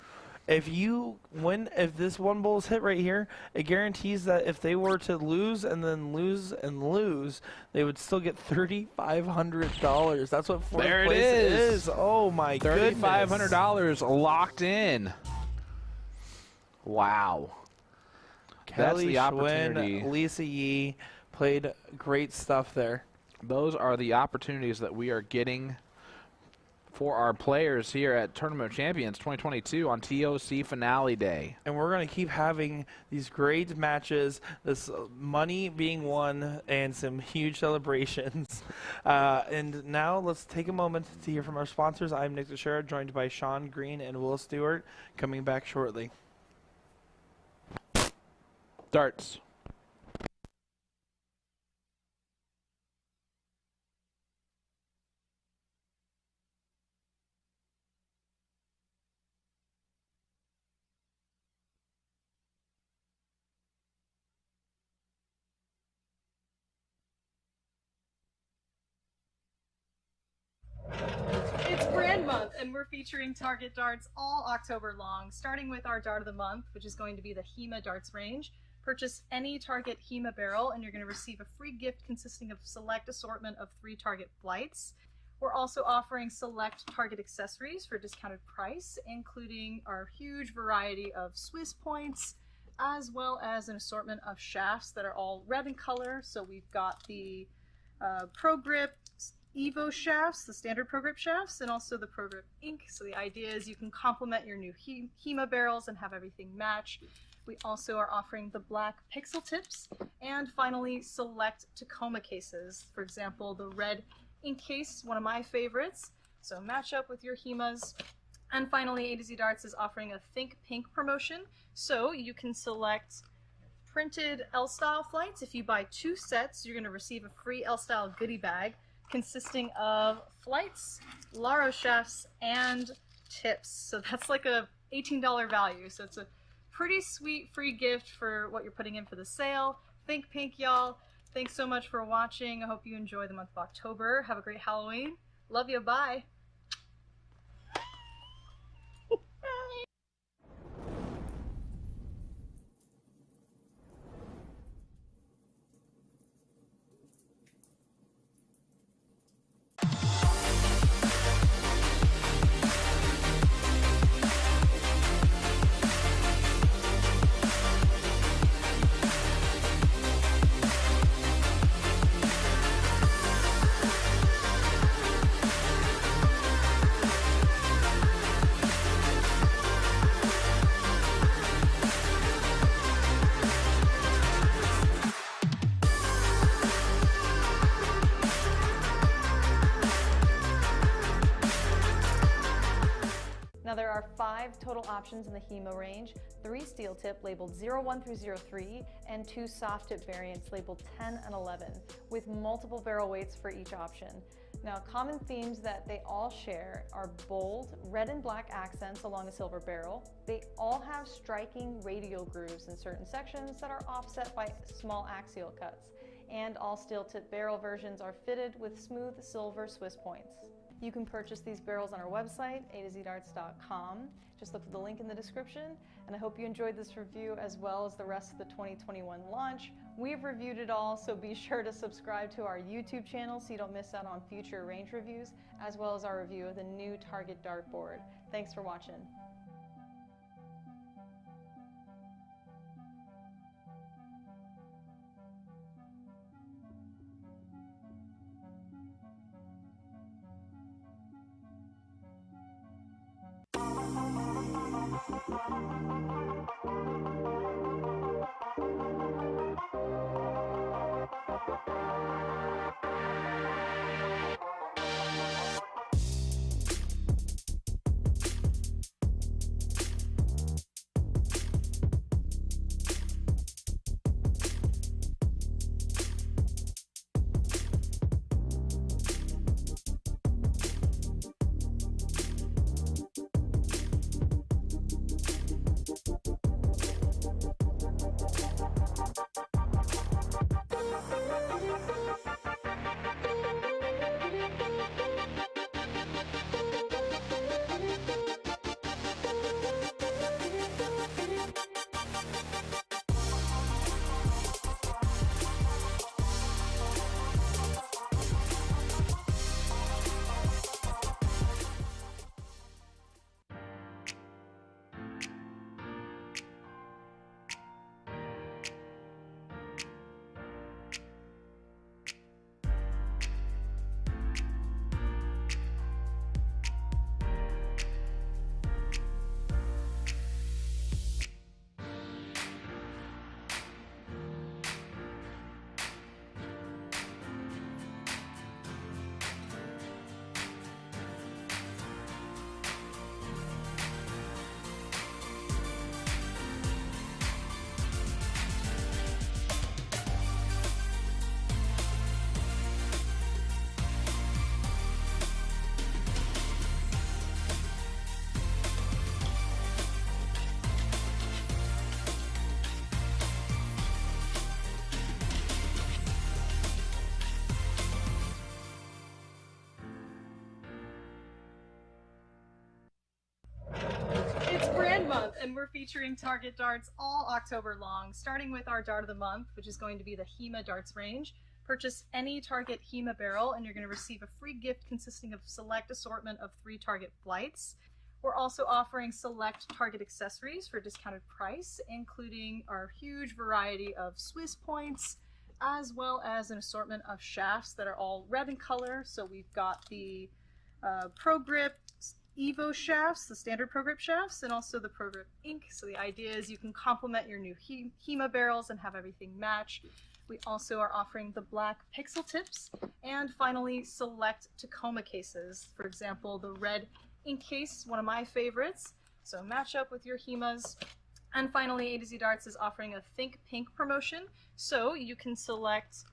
Speaker 1: If this 1 bowl is hit right here, it guarantees that if they were to lose and then lose and lose, they would still get $3,500. That's what fourth
Speaker 3: There it
Speaker 1: place
Speaker 3: is.
Speaker 1: Oh my goodness.
Speaker 3: $3,500 locked in. Wow.
Speaker 1: Kelly
Speaker 3: the opportunity.
Speaker 1: Schwinn, Lisa Yee played great stuff there.
Speaker 3: Those are the opportunities that we are getting for our players here at Tournament of Champions 2022 on TOC Finale Day.
Speaker 1: And we're going to keep having these great matches, this money being won, and some huge celebrations. And now let's take a moment to hear from our sponsors. I'm Nick Dichiria, joined by Sean Green and Will Stuart, coming back shortly.
Speaker 3: Darts.
Speaker 5: It's brand month, and we're featuring Target darts all October long, starting with our dart of the month, which is going to be the HEMA darts range. Purchase any Target HEMA barrel, and you're going to receive a free gift consisting of select assortment of 3 Target flights. We're also offering select Target accessories for a discounted price, including our huge variety of Swiss points, as well as an assortment of shafts that are all red in color. So we've got the Pro Grip Evo shafts, the standard Pro Grip shafts, and also the Pro Grip Ink. So the idea is you can complement your new HEMA barrels and have everything match. We also are offering the black pixel tips, and finally select Tacoma cases. For example, the red ink case, one of my favorites. So match up with your HEMAs. And finally, A to Z Darts is offering a Think Pink promotion. So you can select printed L-Style flights. If you buy 2 sets, you're going to receive a free L-Style goodie bag consisting of flights, Laro shafts, and tips. So that's like a $18 value. So it's a pretty sweet free gift for what you're putting in for the sale. Think Pink, y'all. Thanks so much for watching. I hope you enjoy the month of October. Have a great Halloween. Love you. Bye. Now there are 5 total options in the HEMA range, 3 steel tip labeled 01 through 03, and 2 soft tip variants labeled 10 and 11, with multiple barrel weights for each option. Now common themes that they all share are bold red and black accents along a silver barrel. They all have striking radial grooves in certain sections that are offset by small axial cuts. And all steel tip barrel versions are fitted with smooth silver Swiss points. You can purchase these barrels on our website, a2zdarts.com. Just look for the link in the description, and I hope you enjoyed this review as well as the rest of the 2021 launch. We've reviewed it all, so be sure to subscribe to our YouTube channel so you don't miss out on future range reviews, as well as our review of the new Target dartboard. Thanks for watching. month, and we're featuring target darts all October long, starting with our dart of the month, which is going to be the HEMA darts range. Purchase any target HEMA barrel, and you're going to receive a free gift consisting of select assortment of 3 target flights. We're also offering select target accessories for a discounted price, including our huge variety of Swiss points, as well as an assortment of shafts that are all red in color. So we've got the Pro Grip Evo shafts, the standard Pro Grip shafts, and also the Pro Grip Ink. So the idea is you can complement your new HEMA barrels and have everything match. We also are offering the black pixel tips, and finally select Tacoma cases. For example, the red ink case, one of my favorites, so match up with your HEMAs. And finally, A to Z Darts is offering a Think Pink promotion, so you can select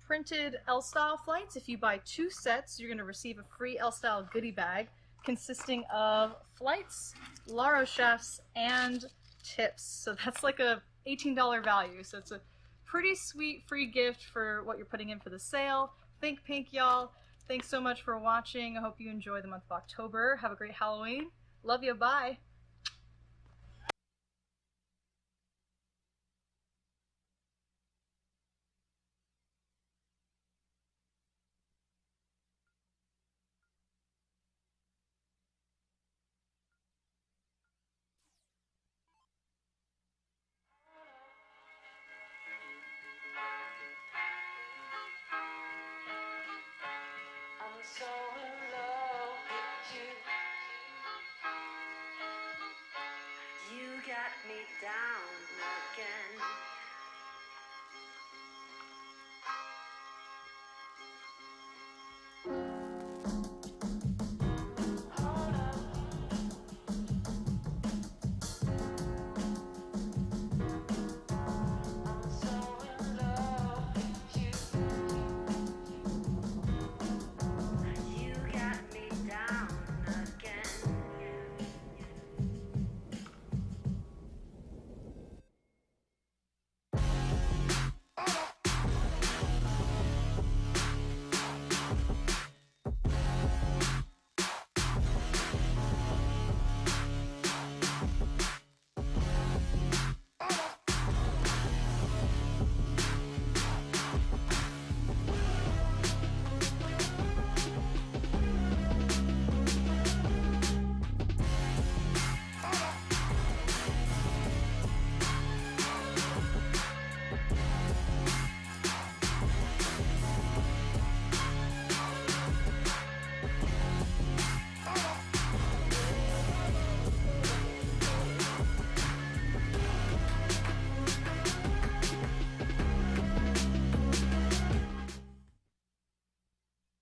Speaker 5: printed L-Style flights. If you buy 2 sets, you're going to receive a free L-Style goodie bag consisting of flights, Laro shafts, and tips. So that's like a $18 value, so it's a pretty sweet free gift for what you're putting in for the sale. Think Pink, y'all. Thanks so much for watching. I hope you enjoy the month of October. Have a great Halloween. Love you. Bye.
Speaker 6: I'm so in love with you. You got me down again. I'm so in love with you. You got me down again.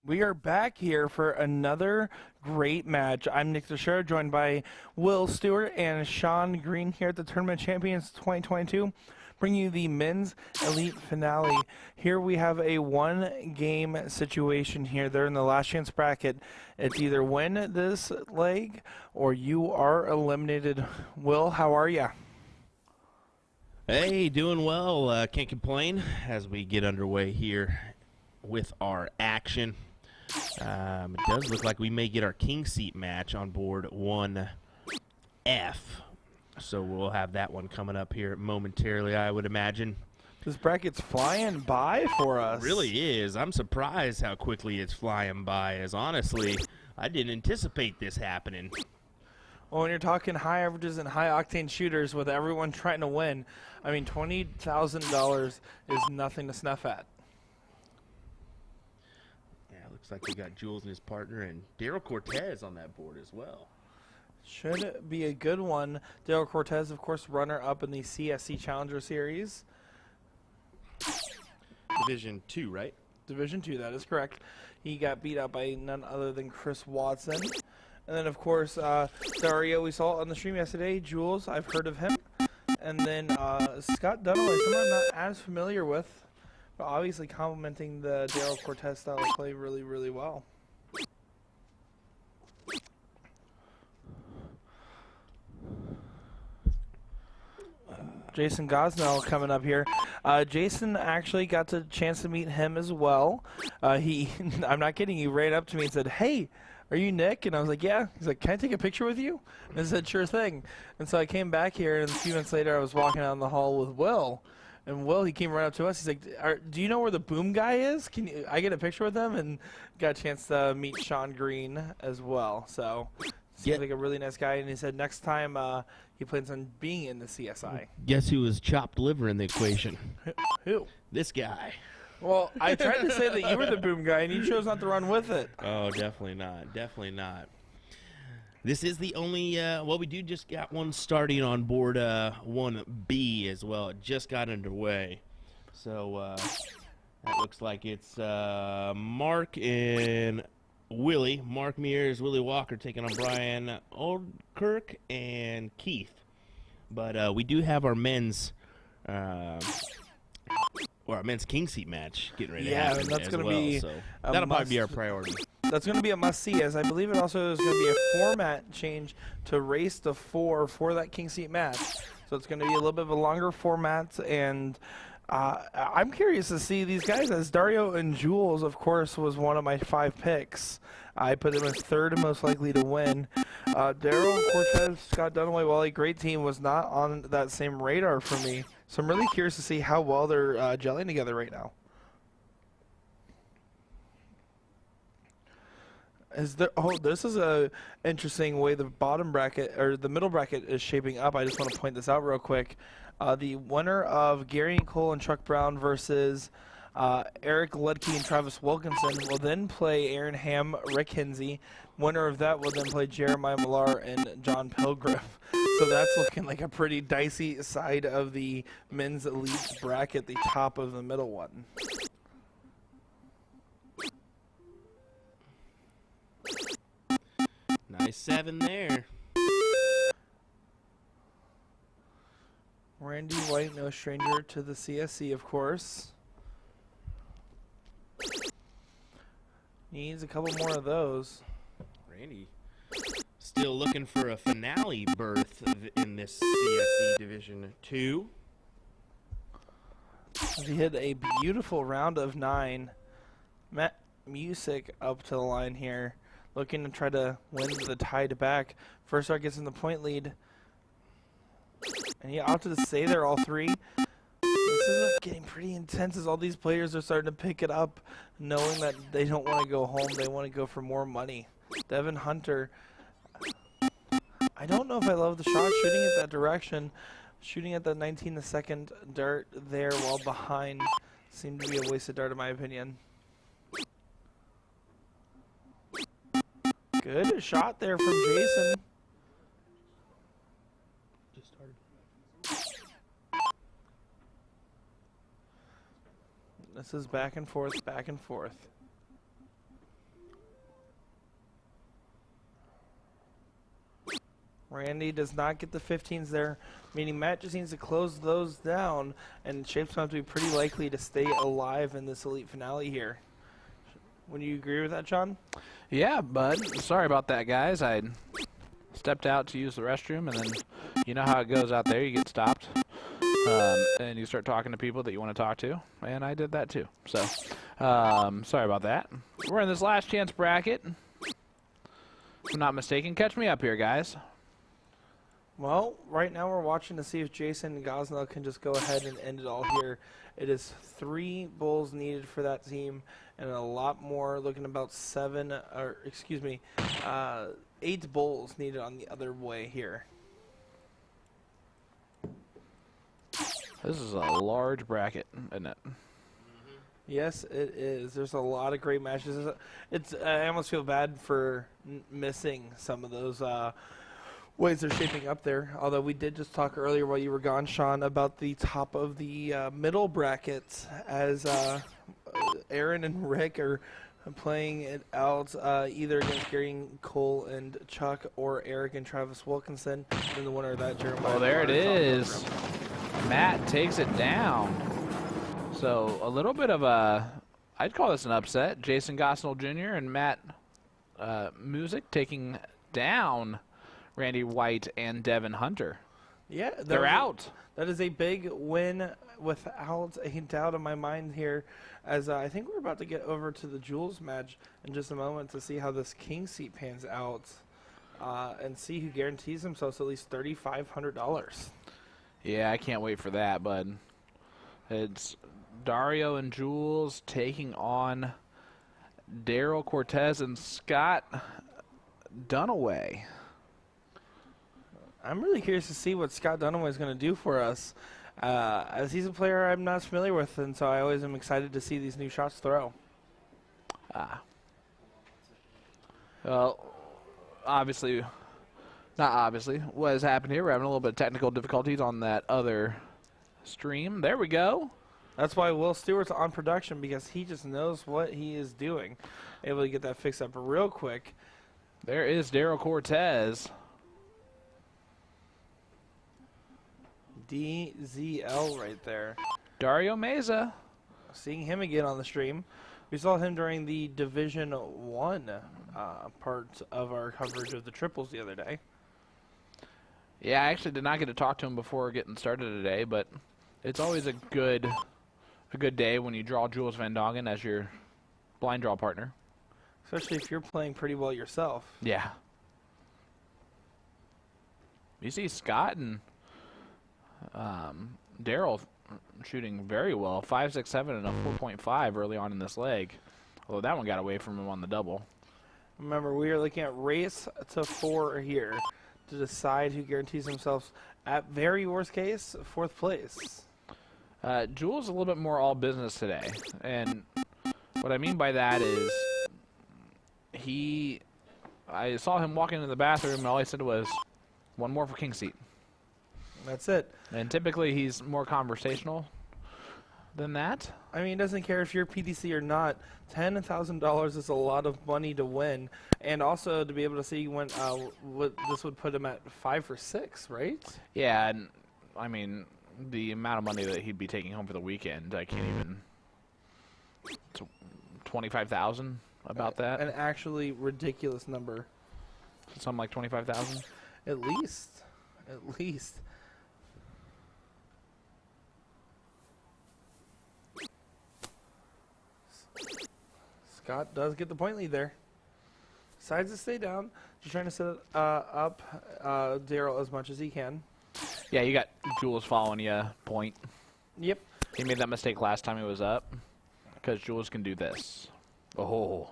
Speaker 1: We are back here for another great match. I'm Nick Dichiria, joined by Will Stuart and Sean Green here at the Tournament Champions 2022, bringing you the men's elite finale. Here we have a one-game situation here. They're in the last chance bracket. It's either win this leg or you are eliminated. Will, how are you?
Speaker 4: Hey, doing well. Can't complain as we get underway here with our action. It does look like we may get our king seat match on board 1F. So we'll have that one coming up here momentarily, I would imagine.
Speaker 1: This bracket's flying by for us.
Speaker 4: It really is. I'm surprised how quickly it's flying by, as honestly, I didn't anticipate this happening.
Speaker 1: Well, when you're talking high averages and high octane shooters with everyone trying to win, I mean, $20,000 is nothing to snuff at.
Speaker 4: Looks like we got Jules and his partner and Daryl Cortez on that board as well.
Speaker 1: Should be a good one. Daryl Cortez, of course, runner-up in the CSC Challenger Series.
Speaker 4: Division 2, right?
Speaker 1: Division 2, that is correct. He got beat out by none other than Chris Watson. And then, of course, Dario, we saw on the stream yesterday. Jules, I've heard of him. And then Scott Dunaway, someone I'm not as familiar with. But obviously complementing the Daryl Cortez style of play really, really well. Jason Gosnell coming up here. Jason actually got the chance to meet him as well. I'm not kidding, he ran up to me and said, "Hey, "Are you Nick?" And I was like, "Yeah." He's like, "Can I take a picture with you?" And I said, "Sure thing." And so I came back here, and a few minutes later, I was walking down the hall with Will. And Will, he came right up to us. He's like, "Do you know where the boom guy is? Can I get a picture with him?" And got a chance to meet Sean Green as well. So seems like a really nice guy. And he said next time he plans on being in the CSI.
Speaker 4: Guess who was chopped liver in the equation?
Speaker 1: Who?
Speaker 4: This guy.
Speaker 1: Well, I tried to say that you were the boom guy, and you chose not to run with it.
Speaker 4: Oh, definitely not. Definitely not. This is the only, well, we do just got one starting on board 1B as well. It just got underway. So that looks like it's Mark and Willie. Mark Mears, Willie Walker taking on Brian Oldkirk and Keith. But we do have our men's, or our men's king seat match getting ready to happen
Speaker 1: and that's
Speaker 4: as
Speaker 1: going to
Speaker 4: well,
Speaker 1: be
Speaker 4: so
Speaker 1: a
Speaker 4: that'll probably
Speaker 1: must-
Speaker 4: be our priority.
Speaker 1: That's going to be a must-see, as I believe it also is going to be a format change to race to 4 for that king seat match. So it's going to be a little bit of a longer format, and I'm curious to see these guys, as Dario and Jules, of course, was one of my 5 picks. I put them as 3rd most likely to win. Daryl, Cortez, Scott Dunaway, while a great team, was not on that same radar for me. So I'm really curious to see how well they're gelling together right now. This is a interesting way the bottom bracket or the middle bracket is shaping up. I just want to point this out real quick. The winner of Gary and Cole and Chuck Brown versus Eric Ledke and Travis Wilkinson will then play Aaron Ham, Rick Hinsey. Winner of that will then play Jeremiah Millar and John Pilgrim. So that's looking like a pretty dicey side of the men's elite bracket, the top of the middle one.
Speaker 4: Nice 7 there.
Speaker 1: Randy White, no stranger to the CSC, of course. Needs a couple more of those.
Speaker 4: Randy still looking for a finale berth in this CSC Division 2.
Speaker 1: He hit a beautiful round of 9. Matt Music up to the line here, looking to try to win the tide back. First Star gets in the point lead. And he opted to stay there all 3. This is getting pretty intense as all these players are starting to pick it up, knowing that they don't want to go home. They want to go for more money. Devin Hunter, I don't know if I love the shot shooting at that direction. Shooting at the 19 second dart there while behind seemed to be a wasted dart in my opinion. Good shot there from Jason.
Speaker 4: Just started.
Speaker 1: This is back and forth, back and forth. Randy does not get the 15s there, meaning Matt just needs to close those down, and Shape's going to be pretty likely to stay alive in this elite finale here. Would you agree with that, John?
Speaker 3: Yeah, bud. Sorry about that, guys. I stepped out to use the restroom, and then you know how it goes out there. You get stopped, and you start talking to people that you want to talk to, and I did that too. So, sorry about that. We're in this last chance bracket. If I'm not mistaken, catch me up here, guys.
Speaker 1: Well, right now we're watching to see if Jason Gosnell can just go ahead and end it all here. It is 3 bulls needed for that team, and a lot more, looking about 8 bulls needed on the other way here.
Speaker 3: This is a large bracket, isn't it?
Speaker 1: Yes, it is. There's a lot of great matches. I almost feel bad for missing some of those ways they're shaping up there. Although we did just talk earlier while you were gone, Sean, about the top of the middle bracket as Aaron and Rick are playing it out either against Gary and Cole and Chuck or Eric and Travis Wilkinson. And the winner of that, Jeremiah.
Speaker 3: Oh, there it
Speaker 1: Millar.
Speaker 3: is. Matt takes it down. So a little bit of a, I'd call this an upset. Jason Gosnell Jr. and Matt Music taking down Randy White and Devin Hunter.
Speaker 1: Yeah,
Speaker 3: They're out.
Speaker 1: That is a big win without a doubt in my mind here, as I think we're about to get over to the Jules match in just a moment to see how this king seat pans out and see who guarantees themselves at least $3,500.
Speaker 3: Yeah, I can't wait for that, bud. It's Dario and Jules taking on Daryl Cortez and Scott Dunaway.
Speaker 1: I'm really curious to see what Scott Dunaway is going to do for us, as he's a player I'm not familiar with, and so I always am excited to see these new shots throw.
Speaker 3: Well, obviously, not obviously, what has happened here, we're having a little bit of technical difficulties on that other stream. There we go.
Speaker 1: That's why Will Stewart's on production, because he just knows what he is doing. Able to get that fixed up real quick.
Speaker 3: There is Daryl Cortez.
Speaker 1: DZL right there.
Speaker 3: Dario Meza.
Speaker 1: Seeing him again on the stream. We saw him during the Division 1 part of our coverage of the triples the other day.
Speaker 3: Yeah, I actually did not get to talk to him before getting started today, but it's always a good day when you draw Jules Van Dongen as your blind draw partner.
Speaker 1: Especially if you're playing pretty well yourself.
Speaker 3: Yeah. You see Scott and Daryl shooting very well, 5.67 and a 4.5 early on in this leg. Although that one got away from him on the double.
Speaker 1: Remember, we are looking at race to 4 here to decide who guarantees themselves, at very worst case, 4th place.
Speaker 3: Jules a little bit more all business today, and what I mean by that is I saw him walk into the bathroom and all he said was, "One more for king seat."
Speaker 1: That's it.
Speaker 3: And typically he's more conversational than that.
Speaker 1: I mean, he doesn't care if you're PDC or not. $10,000 is a lot of money to win, and also to be able to see when what this would put him at 5 for 6, right?
Speaker 3: Yeah, and I mean the amount of money that he'd be taking home for the weekend, I can't even. 25,000 about that.
Speaker 1: An actually ridiculous number.
Speaker 3: Something like 25,000.
Speaker 1: At least. At least. Scott does get the point lead there. Decides to stay down. Just trying to set up Daryl as much as he can.
Speaker 3: Yeah, you got Jules following you. Point.
Speaker 1: Yep.
Speaker 3: He made that mistake last time he was up. Because Jules can do this. Oh.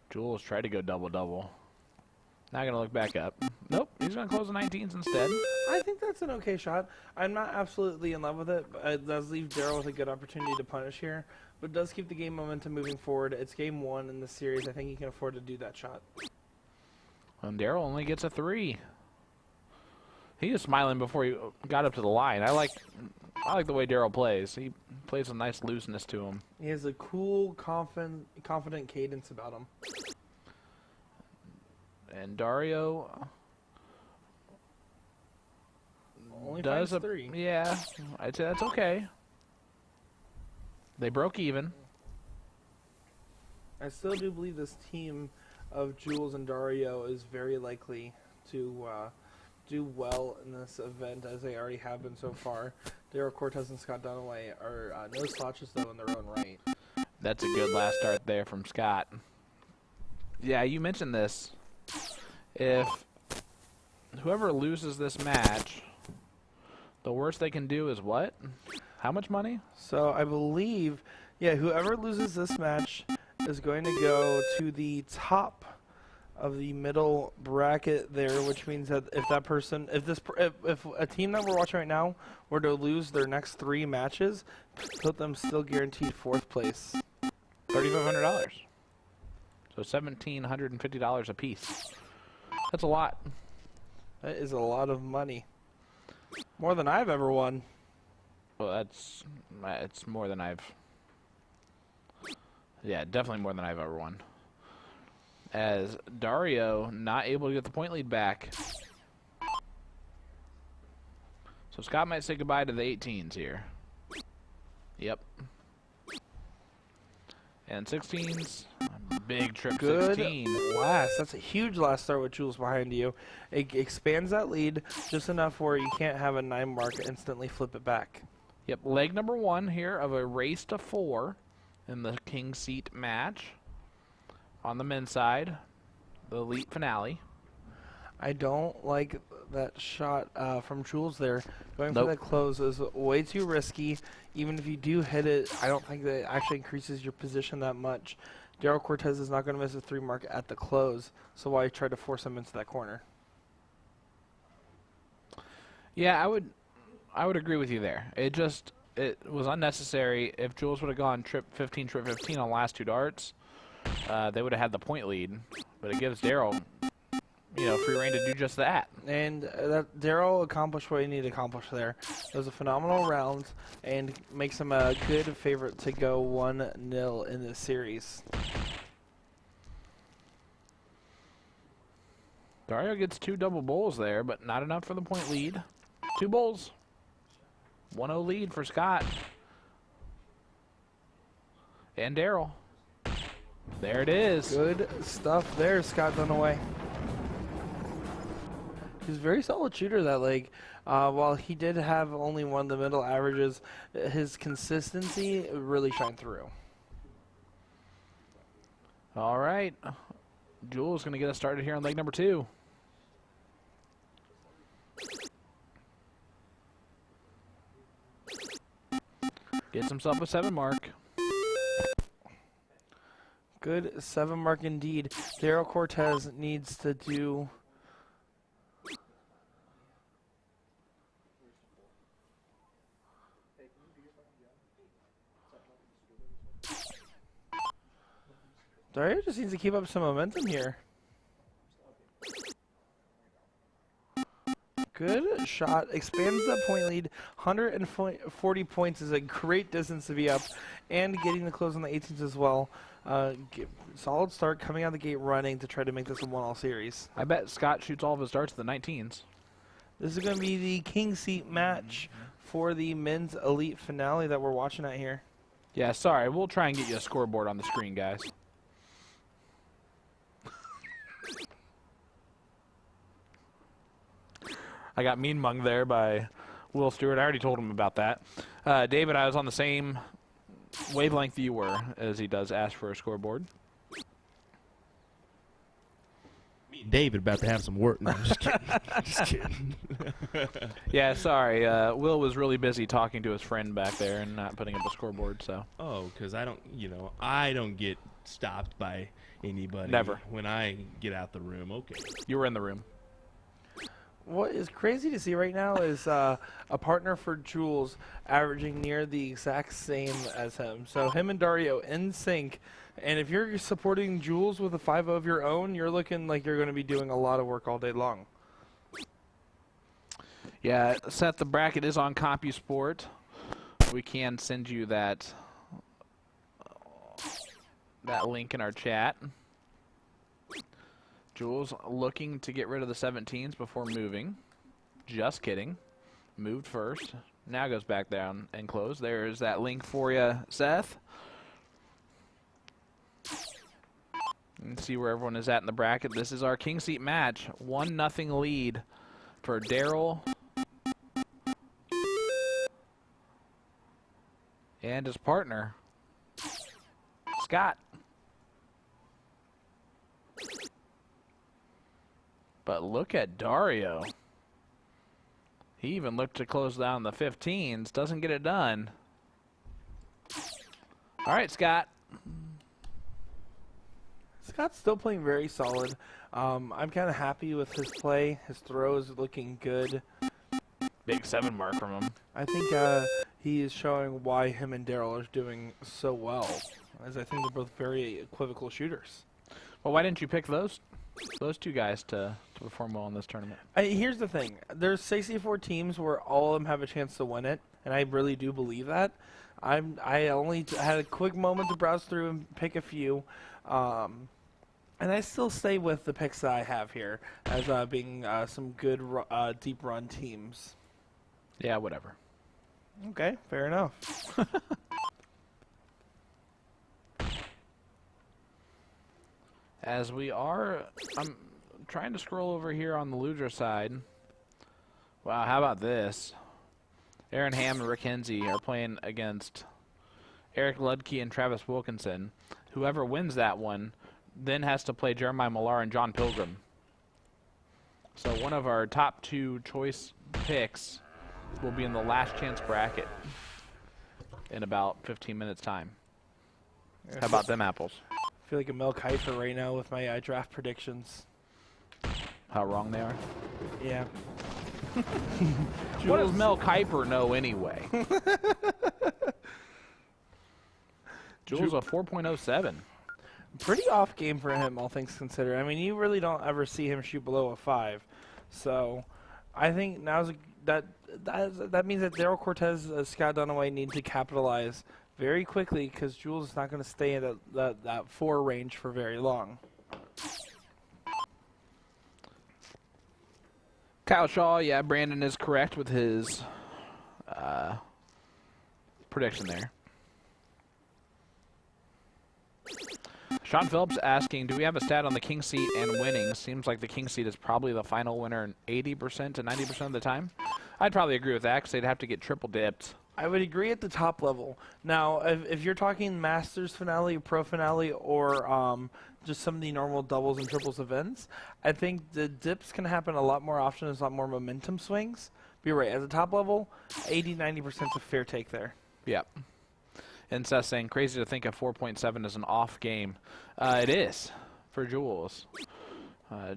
Speaker 3: Jules tried to go double-double. Not going to look back up. Nope, he's going to close the 19s instead.
Speaker 1: I think that's an okay shot. I'm not absolutely in love with it, but it does leave Daryl with a good opportunity to punish here. But it does keep the game momentum moving forward. It's game 1 in the series. I think he can afford to do that shot.
Speaker 3: And Daryl only gets a 3. He was smiling before he got up to the line. I like the way Daryl plays. He plays a nice looseness to him.
Speaker 1: He has a cool, confident cadence about him.
Speaker 3: And Dario
Speaker 1: Only
Speaker 3: does
Speaker 1: finds 3.
Speaker 3: Yeah, I'd say that's okay. They broke even.
Speaker 1: I still do believe this team of Jules and Dario is very likely to do well in this event, as they already have been so far. Daryl Cortez and Scott Dunaway are no slouches, though, in their own right.
Speaker 3: That's a good last start there from Scott. Yeah, you mentioned this. If whoever loses this match, the worst they can do is what? How much money?
Speaker 1: So I believe, yeah, whoever loses this match is going to go to the top of the middle bracket there, which means that if that person, if a team that we're watching right now were to lose their next 3 matches, put them still guaranteed 4th place.
Speaker 3: $3,500. So $1,750 a piece. That's a lot.
Speaker 1: That is a lot of money. More than I've ever won.
Speaker 3: Well, it's more than I've. Yeah, definitely more than I've ever won. As Dario not able to get the point lead back. So Scott might say goodbye to the 18s here. Yep. And 16s, Big trip
Speaker 1: Good
Speaker 3: 16.
Speaker 1: last. That's a huge last start with Jules behind you. It expands that lead just enough where you can't have a 9 mark and instantly flip it back.
Speaker 3: Yep, leg number 1 here of a race to 4 in the king seat match. On the men's side, the elite finale.
Speaker 1: I don't like that shot from Jules there. Going
Speaker 3: Nope.
Speaker 1: for that close is way too risky. Even if you do hit it, I don't think that it actually increases your position that much. Daryl Cortez is not going to miss a 3 mark at the close, so why try to force him into that corner?
Speaker 3: Yeah, I would agree with you there. It was unnecessary. If Jules would have gone trip 15 on the last 2 darts, they would have had the point lead. But it gives Daryl, free reign to do just that.
Speaker 1: And that Daryl accomplished what he needed to accomplish there. It was a phenomenal round and makes him a good favorite to go 1-0 in this series.
Speaker 3: Dario gets 2 double bowls there, but not enough for the point lead. 2 bowls. 1-0 lead for Scott. And Daryl. There it is.
Speaker 1: Good stuff there, Scott Dunaway. He's a very solid shooter that leg. While he did have only one of the middle averages, his consistency really shined through.
Speaker 3: All right. Jules going to get us started here on leg number 2. Gets himself a 7 mark.
Speaker 1: Good 7 mark indeed. Daryl Cortez needs to do... Dario just needs to keep up some momentum here. Good shot. Expands that point lead. 140 points is a great distance to be up. And getting the close on the 18th as well. Solid start coming out of the gate running to try to make this a 1-all series.
Speaker 3: I bet Scott shoots all of his darts at the 19s.
Speaker 1: This is going to be the king seat match for the men's elite finale that we're watching at here.
Speaker 3: Yeah, sorry. We'll try and get you a scoreboard on the screen, guys. I got mean mung there by Will Stewart. I already told him about that. David, I was on the same wavelength you were as he does ask for a scoreboard.
Speaker 4: Me and David about to have some work. No, I'm just kidding. Just kidding.
Speaker 3: Yeah, sorry. Will was really busy talking to his friend back there and not putting up a scoreboard, so.
Speaker 4: Oh, because I don't get stopped by anybody.
Speaker 3: Never.
Speaker 4: When I get out the room, okay.
Speaker 3: You were in the room.
Speaker 1: What is crazy to see right now is a partner for Jules averaging near the exact same as him. So him and Dario in sync. And if you're supporting Jules with a 5-0 of your own, you're looking like you're going to be doing a lot of work all day long.
Speaker 3: Yeah, Seth, the bracket is on CompuSport. We can send you that link in our chat. Jules looking to get rid of the 17s before moving. Just kidding. Moved first. Now goes back down and close. There's that link for you, Seth. And see where everyone is at in the bracket. This is our king seat match. 1-0 lead for Daryl and his partner, Scott. But look at Dario. He even looked to close down the 15s. Doesn't get it done. All right, Scott.
Speaker 1: Scott's still playing very solid. I'm kind of happy with his play. His throw is looking good.
Speaker 3: Big 7 mark from him.
Speaker 1: I think he is showing why him and Daryl are doing so well, as I think they're both very equivocal shooters.
Speaker 3: Well, why didn't you pick those 2 guys to perform well in this tournament?
Speaker 1: Here's the thing. There's 64 teams where all of them have a chance to win it, and I really do believe that. I only had a quick moment to browse through and pick a few, and I still stay with the picks that I have here as being some good deep run teams.
Speaker 3: Yeah, whatever.
Speaker 1: Okay, fair enough.
Speaker 3: As we are, I'm trying to scroll over here on the loser side. Wow, how about this? Aaron Hamm and Rick Hensey are playing against Eric Ludke and Travis Wilkinson. Whoever wins that one then has to play Jeremiah Millar and John Pilgrim. So one of our top 2 choice picks will be in the last chance bracket in about 15 minutes time. How about them apples?
Speaker 1: I feel like a Mel Kiper right now with my draft predictions.
Speaker 3: How wrong they are?
Speaker 1: Yeah.
Speaker 3: What does Mel Kiper know anyway? Jules a 4.07.
Speaker 1: Pretty off game for him, all things considered. I mean, you really don't ever see him shoot below a 5. So, I think that means that Daryl Cortez, Scott Dunaway need to capitalize very quickly because Jules is not going to stay in that 4 range for very long.
Speaker 3: Kyle Shaw, yeah, Brandon is correct with his prediction there. Sean Phillips asking, do we have a stat on the king seat and winning? Seems like the king seat is probably the final winner 80% to 90% of the time. I'd probably agree with that because they'd have to get triple dipped.
Speaker 1: I would agree at the top level. Now, if you're talking Masters finale, Pro finale, or just some of the normal doubles and triples events, I think the dips can happen a lot more often. There's a lot more momentum swings. But you're right. At the top level, 80-90% is a fair take there.
Speaker 3: Yep. And Seth saying, crazy to think a 4.7 is an off game. It is for Jules.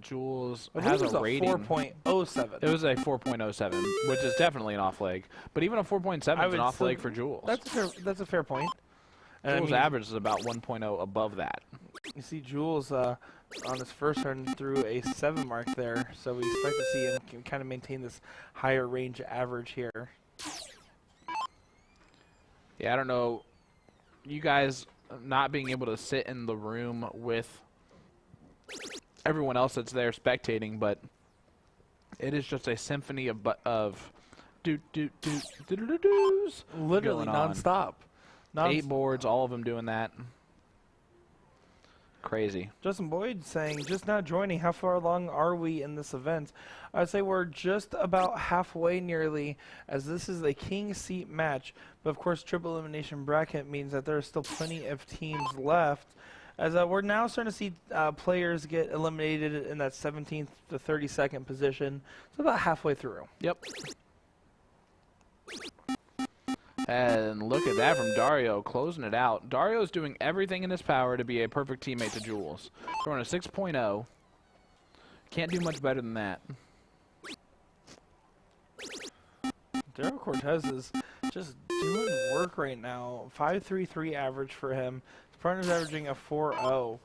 Speaker 3: Jules has a rating.
Speaker 1: 4.07.
Speaker 3: It was a 4.07, which is definitely an off leg. But even a 4.7 is an off leg for Jules.
Speaker 1: That's a fair point. And
Speaker 3: Jules' average is about 1.0 above that.
Speaker 1: You see Jules on his first run through a 7 mark there, so we expect to see him kind of maintain this higher range average here.
Speaker 3: Yeah, I don't know. You guys not being able to sit in the room with everyone else that's there spectating, but it is just a symphony of doos.
Speaker 1: Literally nonstop.
Speaker 3: 8 boards, all of them doing that. Crazy.
Speaker 1: Justin Boyd saying, just now joining, how far along are we in this event? I'd say we're just about halfway nearly, as this is a king seat match. But of course, triple elimination bracket means that there are still plenty of teams left. As we're now starting to see players get eliminated in that 17th to 32nd position. So about halfway through.
Speaker 3: Yep. And look at that from Dario, closing it out. Dario's doing everything in his power to be a perfect teammate to Jules. Throwing a 6.0. Can't do much better than that.
Speaker 1: Daryl Cortez is just doing work right now. 5.33 average for him. His partner's averaging a 4.0.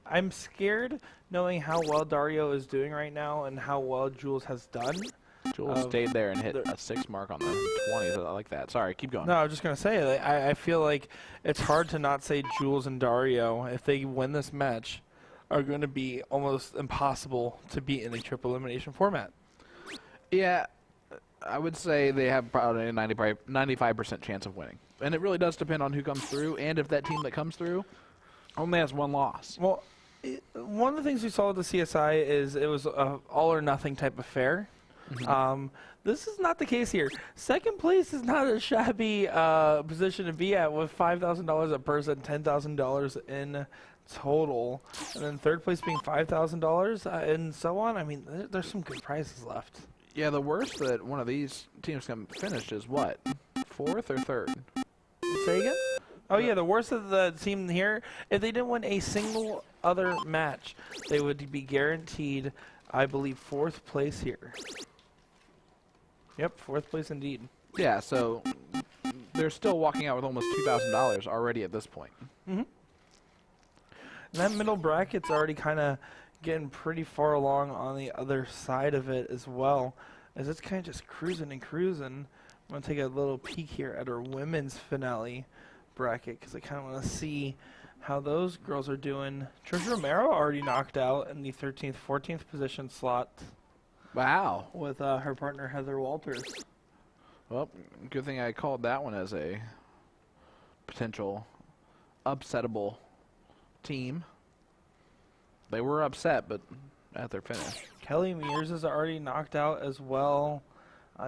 Speaker 1: I'm scared knowing how well Dario is doing right now and how well Jules has done.
Speaker 3: Jules stayed there and hit a 6 mark on the 20s. I like that. Sorry, keep going.
Speaker 1: No, I was just going to say, I feel like it's hard to not say Jules and Dario, if they win this match, are going to be almost impossible to beat in a triple elimination format.
Speaker 3: Yeah, I would say they have probably a 95% chance of winning. And it really does depend on who comes through, and if that team that comes through only has 1 loss.
Speaker 1: Well, one of the things we saw with the CSI is it was an all-or-nothing type of fair.
Speaker 3: Mm-hmm.
Speaker 1: This is not the case here. Second place is not a shabby position to be at with $5,000 a person, $10,000 in total, and then third place being $5,000 and so on. I mean, there's some good prizes left.
Speaker 3: Yeah, the worst that one of these teams can finish is what? 4th or 3rd?
Speaker 1: Say again? Oh yeah, the worst of the team here, if they didn't win a single other match, they would be guaranteed, I believe, 4th place here. Yep, 4th place indeed.
Speaker 3: Yeah, so they're still walking out with almost $2,000 already at this point.
Speaker 1: Mm-hmm. And that middle bracket's already kind of getting pretty far along on the other side of it as well, as it's kind of just cruising and cruising. I'm going to take a little peek here at our women's finale bracket because I kind of want to see how those girls are doing. Trisha Romero already knocked out in the 13th, 14th position slot.
Speaker 3: Wow.
Speaker 1: With her partner Heather Walters.
Speaker 3: Well, good thing I called that one as a potential upsettable team. They were upset, but at their finish.
Speaker 1: Kelly Mears is already knocked out as well.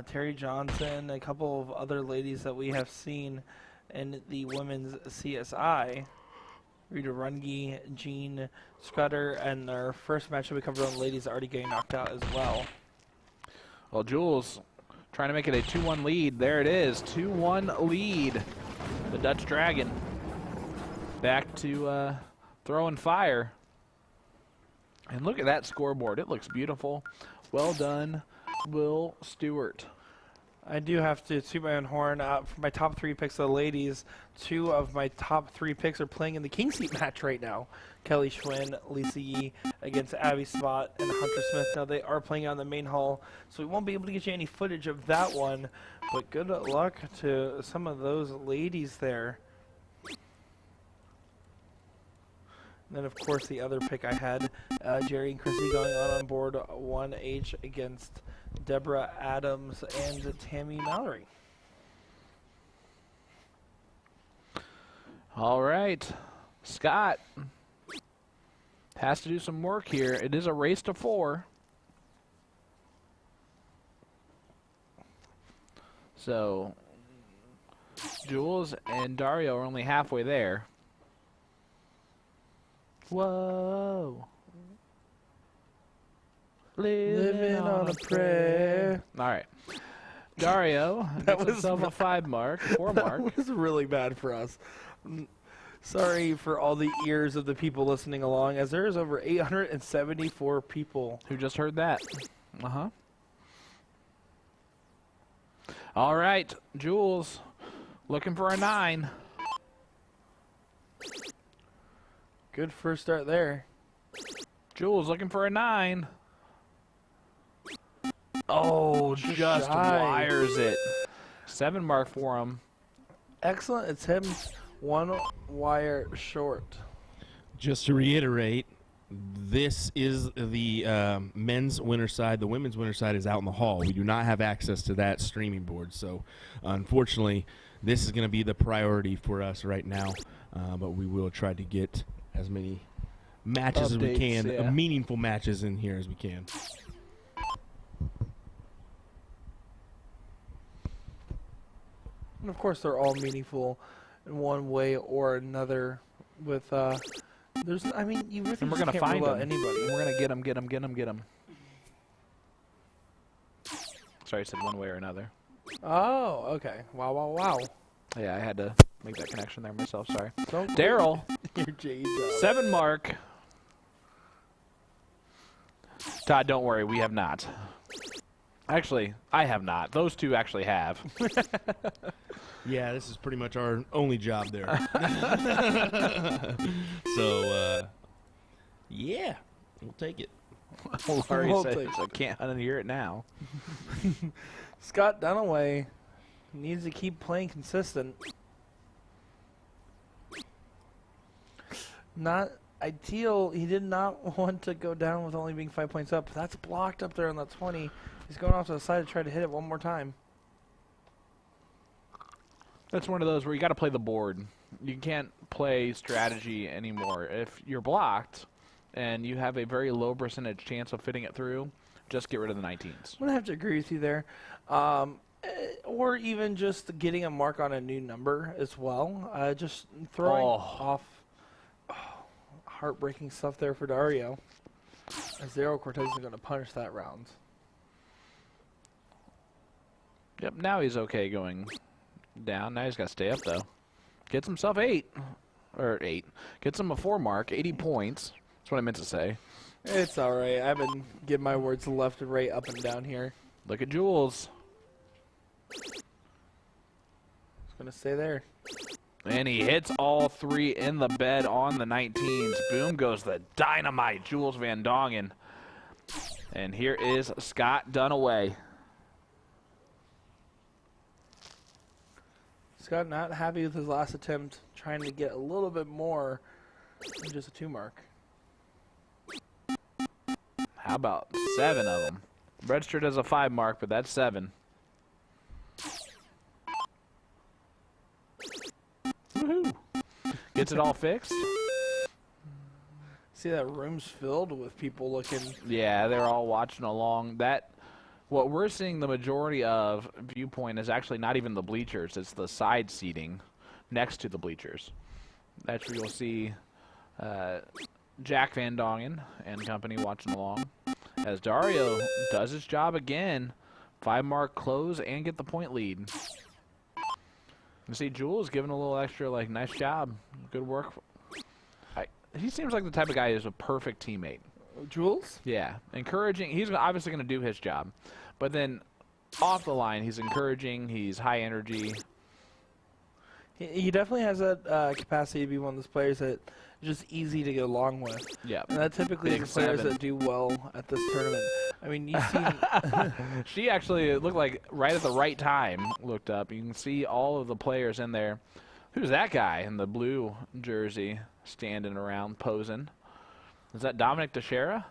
Speaker 1: Terry Johnson, a couple of other ladies that we have seen in the women's CSI. Rita Runge, Jean Scudder, and our first match that we covered on the ladies already getting knocked out as well.
Speaker 3: Well, Jules trying to make it a 2-1 lead. There it is, 2-1 lead. The Dutch Dragon back to throwing fire. And look at that scoreboard. It looks beautiful. Well done, Will Stewart.
Speaker 1: I do have to toot my own horn. For my top 3 picks of the ladies, 2 of my top 3 picks are playing in the King Seat match right now. Kelly Schwinn, Lisa Yee against Abby Spot and Hunter Smith. Now they are playing on the main hall, so we won't be able to get you any footage of that one. But good luck to some of those ladies there. And then, of course, the other pick I had, Jerry and Chrissy going on board 1H against Deborah Adams and Tammy Mallory.
Speaker 3: All right. Scott has to do some work here. It is a race to 4. So Jules and Dario are only halfway there. Whoa.
Speaker 1: Living on a prayer.
Speaker 3: All right. Dario gets himself a 4 mark.
Speaker 1: That was really bad for us. Sorry for all the ears of the people listening along, as there is over 874 people.
Speaker 3: Who just heard that? Uh-huh. All right, Jules, looking for a 9.
Speaker 1: Good first start there.
Speaker 3: Jules looking for a 9. Oh, just
Speaker 1: shy.
Speaker 3: wires it. 7 mark for him.
Speaker 1: Excellent attempt. 1 wire short.
Speaker 4: Just to reiterate, this is the men's winner side. The women's winner side is out in the hall. We do not have access to that streaming board, so unfortunately, this is going to be the priority for us right now. But we will try to get as many matches as we
Speaker 3: Updates,
Speaker 4: can,
Speaker 3: yeah.
Speaker 4: meaningful matches in here as we can.
Speaker 1: And of course, they're all meaningful in one way or another. With there's, I mean, you really
Speaker 3: And we're
Speaker 1: just
Speaker 3: gonna
Speaker 1: can't
Speaker 3: find
Speaker 1: rule
Speaker 3: him.
Speaker 1: out anybody.
Speaker 3: We're gonna get him. Sorry, I said one way or another.
Speaker 1: Oh, okay. Wow.
Speaker 3: Yeah, I had to make that connection there myself. Sorry.
Speaker 1: Don't
Speaker 3: Daryl,
Speaker 1: your J's up.
Speaker 3: 7 mark. Todd, don't worry, we have not. Actually, I have not. Those two actually have.
Speaker 4: Yeah, this is pretty much our only job there. So, yeah, we'll take it.
Speaker 3: Larry
Speaker 1: We'll
Speaker 3: says,
Speaker 1: take
Speaker 3: I can't unhear it now.
Speaker 1: Scott Dunaway needs to keep playing consistent. Not ideal. He did not want to go down with only being 5 points up. That's blocked up there on that 20. He's going off to the side to try to hit it one more time.
Speaker 3: That's one of those where you got to play the board. You can't play strategy anymore. If you're blocked and you have a very low percentage chance of fitting it through, just get rid of the 19s.
Speaker 1: I'm going to have to agree with you there. Or even just getting a mark on a new number as well. Just throwing off heartbreaking stuff there for Dario. Zero Cortez is going to punish that round.
Speaker 3: Yep, now he's okay going down. Now he's got to stay up, though. Gets himself 8. Or 8. Gets him a 4 mark, 80 points. That's what I meant to say.
Speaker 1: It's all right. I've been getting my words left and right, up and down here.
Speaker 3: Look at Jules.
Speaker 1: It's going to stay there.
Speaker 3: And he hits all 3 in the bed on the 19s. Boom goes the dynamite, Jules Van Dongen. And here is Scott Dunaway.
Speaker 1: Scott not happy with his last attempt, trying to get a little bit more than just a 2 mark.
Speaker 3: How about 7 of them? Registered as a 5 mark, but that's 7. Woohoo! Gets it all fixed.
Speaker 1: See that room's filled with people looking.
Speaker 3: Yeah, they're all watching along. What we're seeing the majority of viewpoint is actually not even the bleachers. It's the side seating next to the bleachers. That's where you'll see Jack Van Dongen and company watching along. As Dario does his job again. 5-mark close and get the point lead. You see Jules giving a little extra, like, nice job. Good work. He seems like the type of guy who's a perfect teammate.
Speaker 1: Jules?
Speaker 3: Yeah, encouraging. He's obviously going to do his job. But then off the line, he's encouraging. He's high energy.
Speaker 1: He definitely has that capacity to be one of those players that just easy to get along with.
Speaker 3: Yeah.
Speaker 1: And that typically
Speaker 3: Big
Speaker 1: is the players
Speaker 3: 7.
Speaker 1: that do well at this tournament. I mean, you see.
Speaker 3: She actually looked like right at the right time looked up. You can see all of the players in there. Who's that guy in the blue jersey standing around posing? Is that Dominic Dichiria?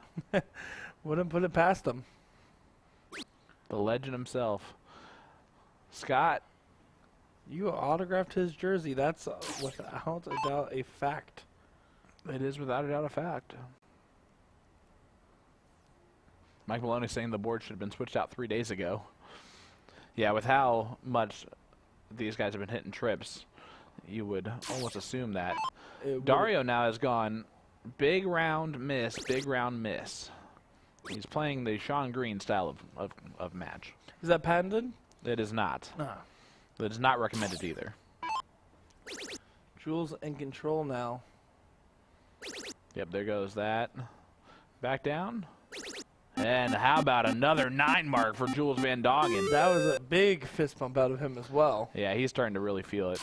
Speaker 1: Wouldn't put it past him.
Speaker 3: The legend himself. Scott.
Speaker 1: You autographed his jersey. That's without a doubt a fact.
Speaker 3: It is without a doubt a fact. Mike Maloney saying the board should have been switched out 3 days ago. Yeah, with how much these guys have been hitting trips, you would almost assume that. Dario now has gone big round miss, big round miss. He's playing the Sean Green style of match.
Speaker 1: Is that patented?
Speaker 3: It is not. It is not recommended either.
Speaker 1: Jules in control now.
Speaker 3: Yep, there goes that. Back down. And how about another 9-mark for Jules Van Dongen?
Speaker 1: That was a big fist bump out of him as well.
Speaker 3: Yeah, he's starting to really feel it.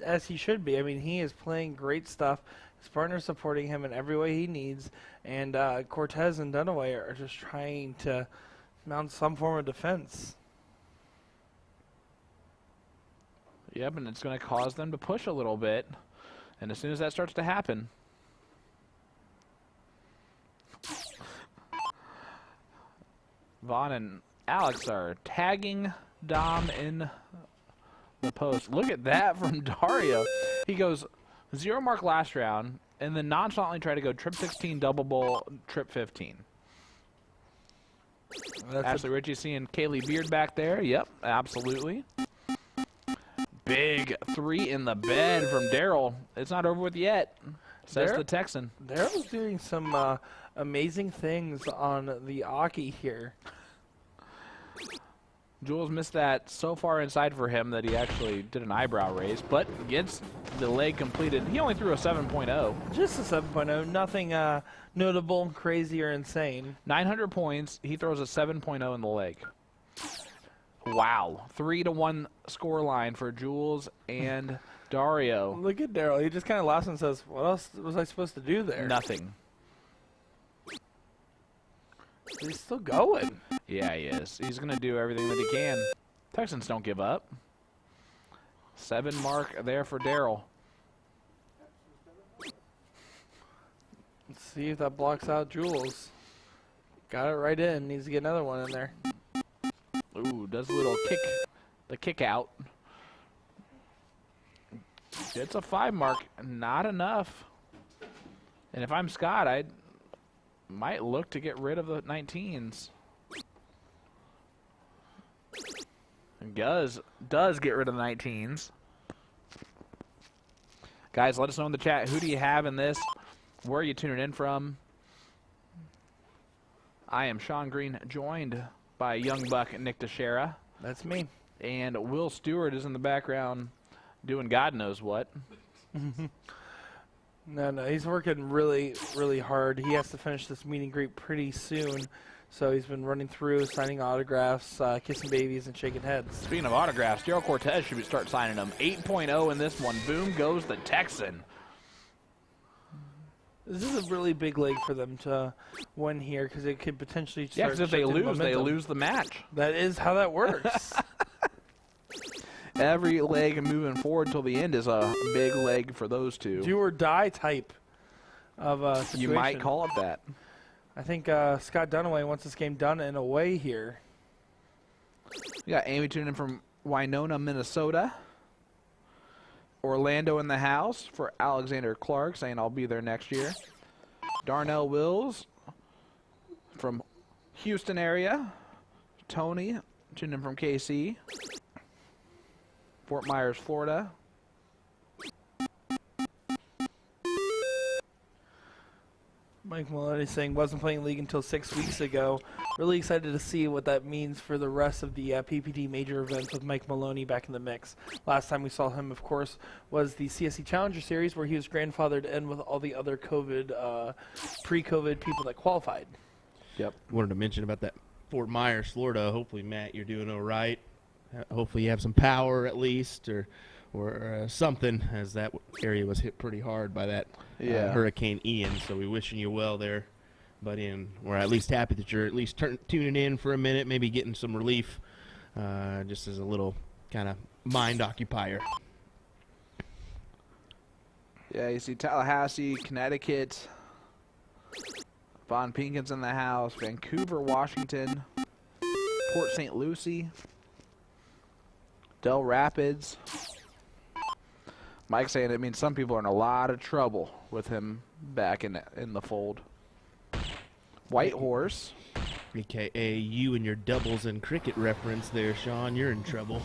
Speaker 1: As he should be. I mean, he is playing great stuff. His partner's supporting him in every way he needs. And Cortez and Dunaway are just trying to mount some form of defense.
Speaker 3: Yep, and it's going to cause them to push a little bit. And as soon as that starts to happen, Vaughn and Alex are tagging Dom in the post. Look at that from Dario. He goes 0-mark last round, and then nonchalantly try to go trip 16, double bowl, trip 15. Ashley Ritchie seeing Kaylee Beard back there. Yep, absolutely. Big 3 in the bed from Daryl. It's not over with yet, says the Texan.
Speaker 1: Daryl's doing some amazing things on the Aki here.
Speaker 3: Jules missed that so far inside for him that he actually did an eyebrow raise, but gets the leg completed. He only threw a 7.0.
Speaker 1: Just a 7.0. Nothing notable, crazy, or insane.
Speaker 3: 900 points. He throws a 7.0 in the leg. Wow. 3-1 score line for Jules and Dario.
Speaker 1: Look at Daryl. He just kind of laughs and says, what else was I supposed to do there?
Speaker 3: Nothing.
Speaker 1: He's still going.
Speaker 3: Yeah, he is. He's going to do everything that he can. Texans don't give up. 7-mark there for Daryl.
Speaker 1: Let's see if that blocks out Jules. Got it right in. Needs to get another one in there.
Speaker 3: Ooh, does a little kick, the kick out. It's a 5-mark, not enough. And if I'm Scott, I might look to get rid of the 19s. And does get rid of the 19s. Guys, let us know in the chat, who do you have in this? Where are you tuning in from? I am Sean Green, joined by young buck Nick Dichiria.
Speaker 1: That's me.
Speaker 3: And Will Stewart is in the background doing God knows what.
Speaker 1: No, he's working really, really hard. He has to finish this meet and greet pretty soon. So he's been running through, signing autographs, kissing babies, and shaking heads.
Speaker 3: Speaking of autographs, Gerald Cortez should start signing them. 8.0 in this one. Boom goes the Texan.
Speaker 1: This is a really big leg for them to win here because it could potentially start.
Speaker 3: Yeah, because if they
Speaker 1: shifting
Speaker 3: lose, they
Speaker 1: momentum.
Speaker 3: lose the match.
Speaker 1: That is how that works.
Speaker 3: Every leg moving forward till the end is a big leg for those two.
Speaker 1: Do or die type of situation.
Speaker 3: You might call it that.
Speaker 1: I think Scott Dunaway wants this game done in a way here.
Speaker 3: We got Amy tuning in from Winona, Minnesota. Orlando in the house for Alexander Clark saying I'll be there next year. Darnell Wills from Houston area. Tony, tuned in from KC. Fort Myers, Florida.
Speaker 1: Mike Maloney saying wasn't playing league until 6 weeks ago. Really excited to see what that means for the rest of the PPD major events with Mike Maloney back in the mix. Last time we saw him, of course, was the CSC Challenger Series where he was grandfathered in with all the other pre-COVID people that qualified.
Speaker 3: Yep.
Speaker 4: Wanted to mention about that Fort Myers, Florida. Hopefully, Matt, you're doing all right. Hopefully you have some power at least, or something, as that area was hit pretty hard by that Hurricane Ian. So we're wishing you well there, buddy, and we're at least happy that you're at least tuning in for a minute, maybe getting some relief, just as a little kind of mind occupier.
Speaker 3: Yeah, you see Tallahassee, Connecticut. Von Pinken's in the house. Vancouver, Washington. Port St. Lucie. Del Rapids. Mike saying it means some people are in a lot of trouble with him back in the fold. Whitehorse.
Speaker 4: AKA you and your doubles and cricket reference there, Sean. You're in trouble.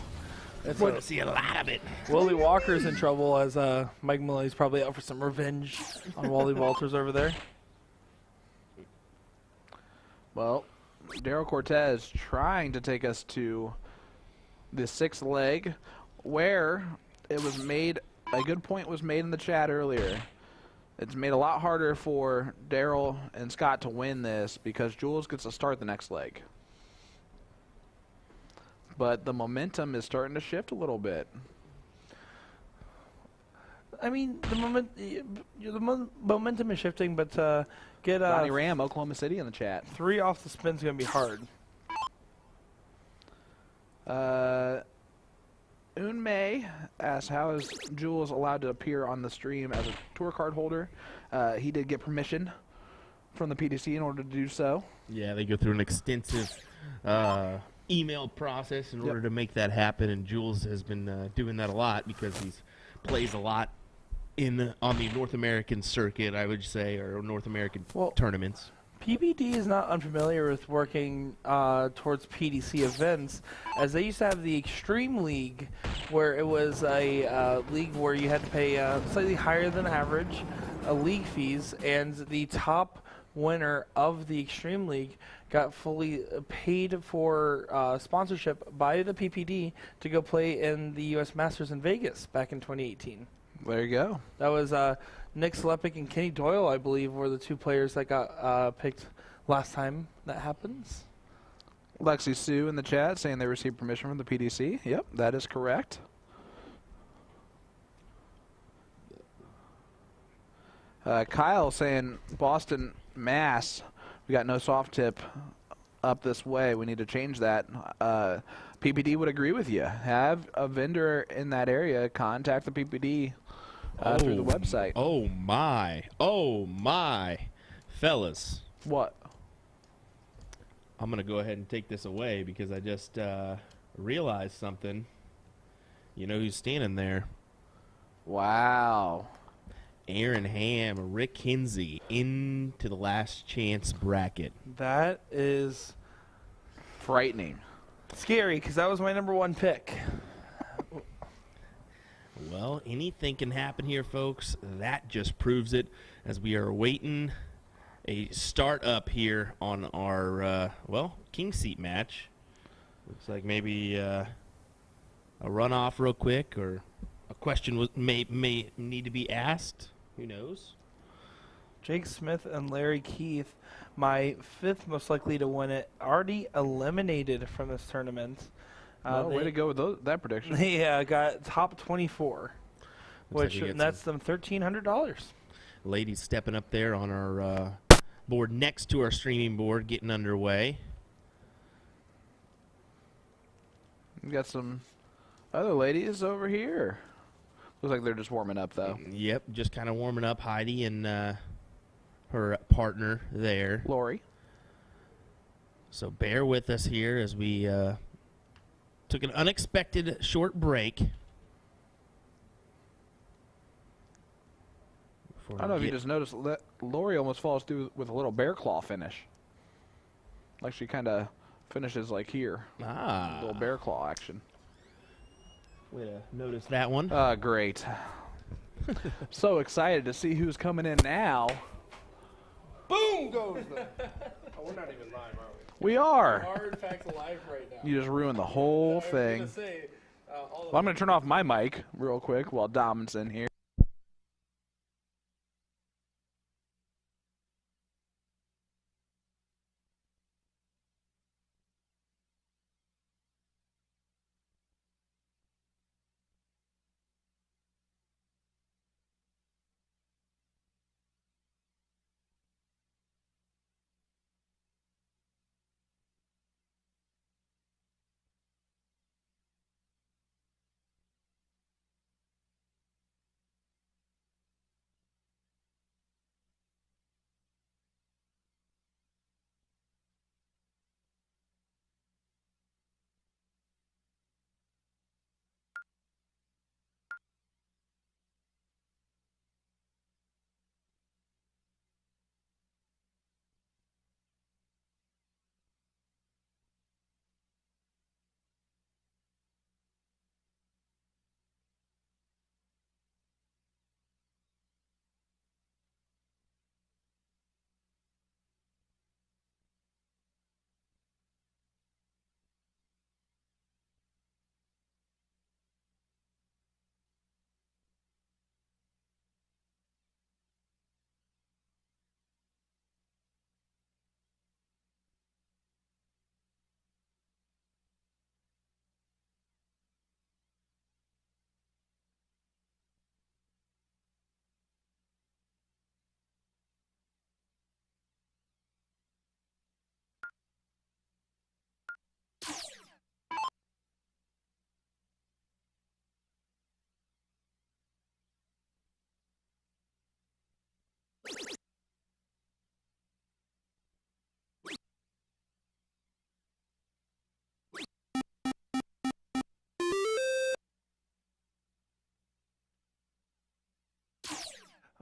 Speaker 4: Want to see a lot of it.
Speaker 1: Willie Walker's in trouble as Mike Maloney's probably out for some revenge on Wally Walters over there.
Speaker 3: Well, Daryl Cortez trying to take us to the sixth leg, where it was made, a good point was made in the chat earlier. It's made a lot harder for Daryl and Scott to win this because Jules gets to start the next leg. But the momentum is starting to shift a little bit.
Speaker 1: I mean, the momentum is shifting, but get
Speaker 3: Ronnie Ram, Oklahoma City in the chat.
Speaker 1: 3 off the spin's going to be hard.
Speaker 3: Unmei asks, how is Jules allowed to appear on the stream as a tour card holder? He did get permission from the PDC in order to do so.
Speaker 4: Yeah, they go through an extensive email process in order to make that happen, and Jules has been doing that a lot because he plays a lot on the North American circuit, I would say, or North American tournaments.
Speaker 1: PBD is not unfamiliar with working towards PDC events, as they used to have the Extreme League, where it was a league where you had to pay slightly higher than average league fees, and the top winner of the Extreme League got fully paid for sponsorship by the PPD to go play in the U.S. Masters in Vegas back in 2018.
Speaker 3: There you go.
Speaker 1: That was Nick Slepik and Kenny Doyle, I believe, were the 2 players that got picked last time that happens.
Speaker 3: Lexi Sue in the chat saying they received permission from the PDC. Yep, that is correct. Kyle saying Boston, Mass. We got no soft tip up this way. We need to change that. PPD would agree with you. Have a vendor in that area contact the PPD through the website.
Speaker 4: Oh my, fellas.
Speaker 3: What?
Speaker 4: I'm gonna go ahead and take this away because I just realized something. You know who's standing there?
Speaker 3: Wow.
Speaker 4: Aaron Ham, Rick Kinsey into the last chance bracket.
Speaker 1: That is
Speaker 3: Frightening.
Speaker 1: scary because that was my number 1 pick.
Speaker 4: Well, anything can happen here, folks. That just proves it, as we are awaiting a start up here on our, king seat match. Looks like maybe a runoff real quick, or a question may need to be asked. Who knows?
Speaker 1: Jake Smith and Larry Keith, my 5th most likely to win it, already eliminated from this tournament.
Speaker 3: Way to go with that prediction.
Speaker 1: They got top 24,
Speaker 4: Looks like
Speaker 1: which nets them $1,300.
Speaker 4: Ladies stepping up there on our board next to our streaming board, getting underway.
Speaker 3: We got some other ladies over here. Looks like they're just warming up, though.
Speaker 4: Yep, just kind of warming up. Heidi and her partner there.
Speaker 3: Lori.
Speaker 4: So bear with us here as we took an unexpected short break
Speaker 3: I don't know if you just noticed, Lori almost falls through with a little bear claw finish. Like she kind of finishes like here. Little bear claw action.
Speaker 4: Way to notice that one.
Speaker 3: Great. So excited to see who's coming in now.
Speaker 1: Boom goes the. Oh, we're not even live, are we?
Speaker 3: We are.
Speaker 1: Hard facts live right now.
Speaker 3: You just ruined the whole thing. Well, I'm going to turn off my mic real quick while Dom's in here.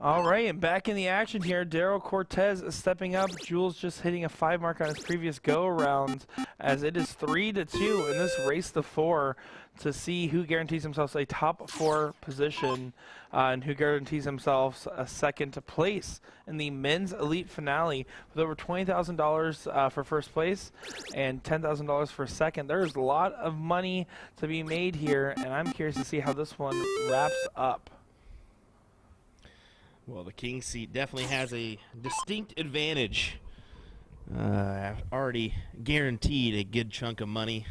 Speaker 1: All right, and back in the action here, Daryl Cortez is stepping up. Jules just hitting a 5 mark on his previous go-around, as it is 3-2 in this race to 4 to see who guarantees himself a top 4 position and who guarantees himself a second place in the men's elite finale with over $20,000 for first place and $10,000 for second. There's a lot of money to be made here, and I'm curious to see how this one wraps up.
Speaker 4: Well, the king seat definitely has a distinct advantage. Already guaranteed a good chunk of money.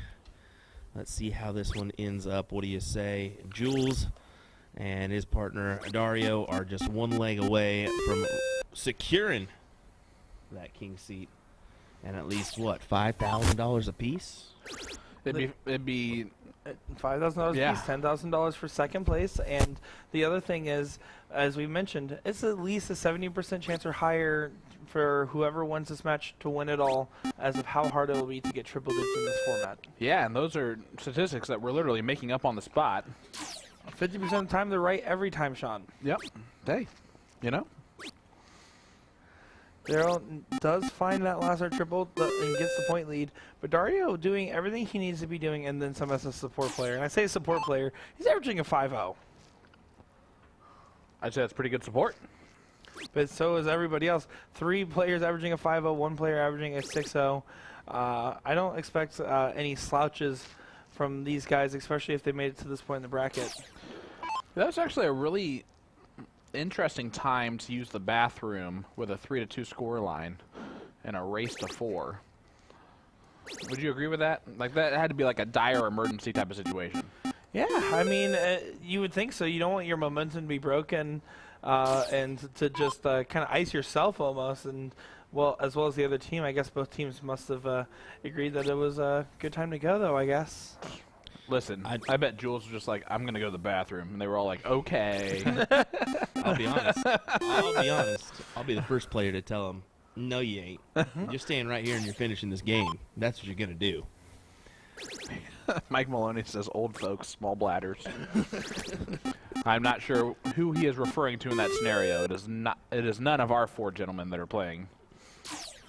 Speaker 4: Let's see how this one ends up. What do you say? Jules and his partner Dario are just one leg away from securing that king seat. And at least, what, $5,000 apiece?
Speaker 3: It'd be
Speaker 1: $5,000
Speaker 3: Yeah.
Speaker 1: apiece, $10,000 for second place, and the other thing is, as we mentioned, it's at least a 70% chance or higher for whoever wins this match to win it all, as of how hard it will be to get triple digits in this format.
Speaker 3: Yeah, and those are statistics that we're literally making up on the spot.
Speaker 1: 50% of the time, they're right every time, Sean.
Speaker 3: Yep. Hey, you know?
Speaker 1: Daryl does find that last hard triple and gets the point lead, but Dario doing everything he needs to be doing and then some as a support player. And I say support player, he's averaging a 5-0.
Speaker 3: I'd say that's pretty good support.
Speaker 1: But so is everybody else. 3 players averaging a 5-0, 1 player averaging a 6-0. I don't expect any slouches from these guys, especially if they made it to this point in the bracket.
Speaker 3: That's actually a really interesting time to use the bathroom with a 3-2 score line and a race to 4. Would you agree with that? Like, that had to be like a dire emergency type of situation.
Speaker 1: Yeah, I mean, you would think so. You don't want your momentum to be broken and to just kind of ice yourself almost. And, well, as well as the other team, I guess both teams must have agreed that it was a good time to go, though, I guess.
Speaker 3: Listen, I bet Jules was just like, I'm going to go to the bathroom. And they were all like, okay.
Speaker 4: I'll be honest. I'll be the first player to tell him, no, you ain't. You're staying right here and you're finishing this game. That's what you're going to do.
Speaker 3: Mike Maloney says, old folks, small bladders. I'm not sure who he is referring to in that scenario. It is not. It is none of our 4 gentlemen that are playing.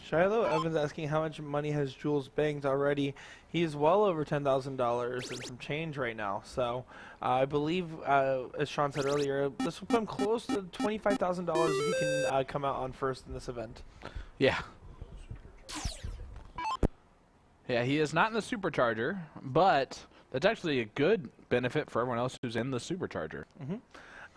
Speaker 1: Shiloh Evans asking how much money has Jules banked already. He's well over $10,000 and some change right now. So I believe, as Sean said earlier, this will put him close to $25,000 if he can come out on first in this event.
Speaker 3: Yeah. Yeah, he is not in the supercharger, but that's actually a good benefit for everyone else who's in the supercharger.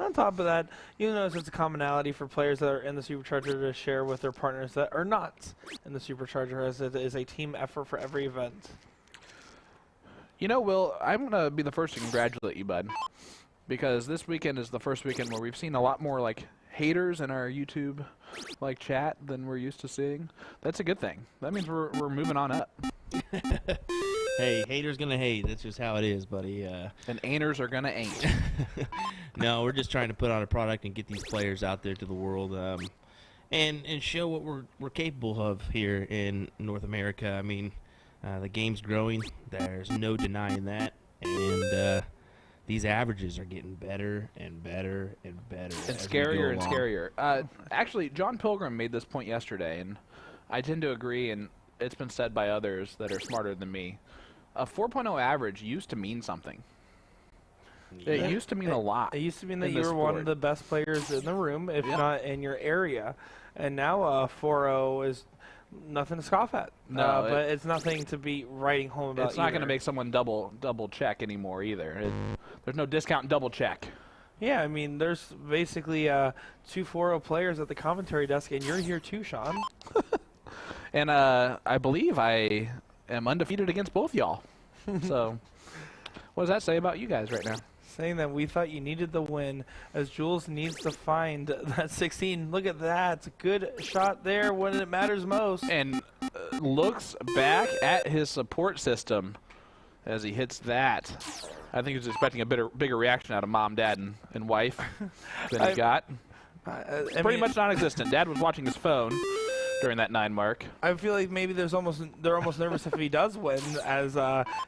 Speaker 1: On top of that, you notice it's a commonality for players that are in the supercharger to share with their partners that are not in the supercharger, as it is a team effort for every event.
Speaker 3: You know, Will, I'm going to be the first to congratulate you, bud, because this weekend is the first weekend where we've seen a lot more, like, haters in our YouTube, like, chat than we're used to seeing. That's a good thing. That means we're moving on up.
Speaker 4: Hey, haters gonna hate. That's just how it is, buddy.
Speaker 3: And ain'ters are going to ain't.
Speaker 4: No, we're just trying to put on a product and get these players out there to the world, and show what we're capable of here in North America. I mean, the game's growing. There's no denying that, and these averages are getting better and better and better.
Speaker 3: And
Speaker 4: as we go
Speaker 3: scarier and
Speaker 4: along.
Speaker 3: scarier. Actually, John Pilgrim made this point yesterday, and I tend to agree, and it's been said by others that are smarter than me. A 4.0 average used to mean something. It used to mean a lot.
Speaker 1: It used to mean that
Speaker 3: in
Speaker 1: you
Speaker 3: this
Speaker 1: were one
Speaker 3: sport.
Speaker 1: of the best players in the room, if
Speaker 3: Yep.
Speaker 1: not in your area. And now 4.0 is nothing to scoff at.
Speaker 3: No,
Speaker 1: but it's nothing to be writing home about.
Speaker 3: It's not going to
Speaker 1: either.
Speaker 3: make someone double check anymore either. There's no discount double check.
Speaker 1: Yeah, I mean, there's basically 2 4.0 players at the commentary desk, and you're here too, Sean.
Speaker 3: And I believe I am undefeated against both y'all. So, what does that say about you guys right now?
Speaker 1: Saying that we thought you needed the win, as Jules needs to find that 16. Look at that. It's a good shot there when it matters most.
Speaker 3: And looks back at his support system as he hits that. I think he's expecting a bigger reaction out of mom, dad, and wife than he got. Pretty much non-existent. Dad was watching his phone during that 9 mark.
Speaker 1: I feel like maybe they're almost nervous if he does win, as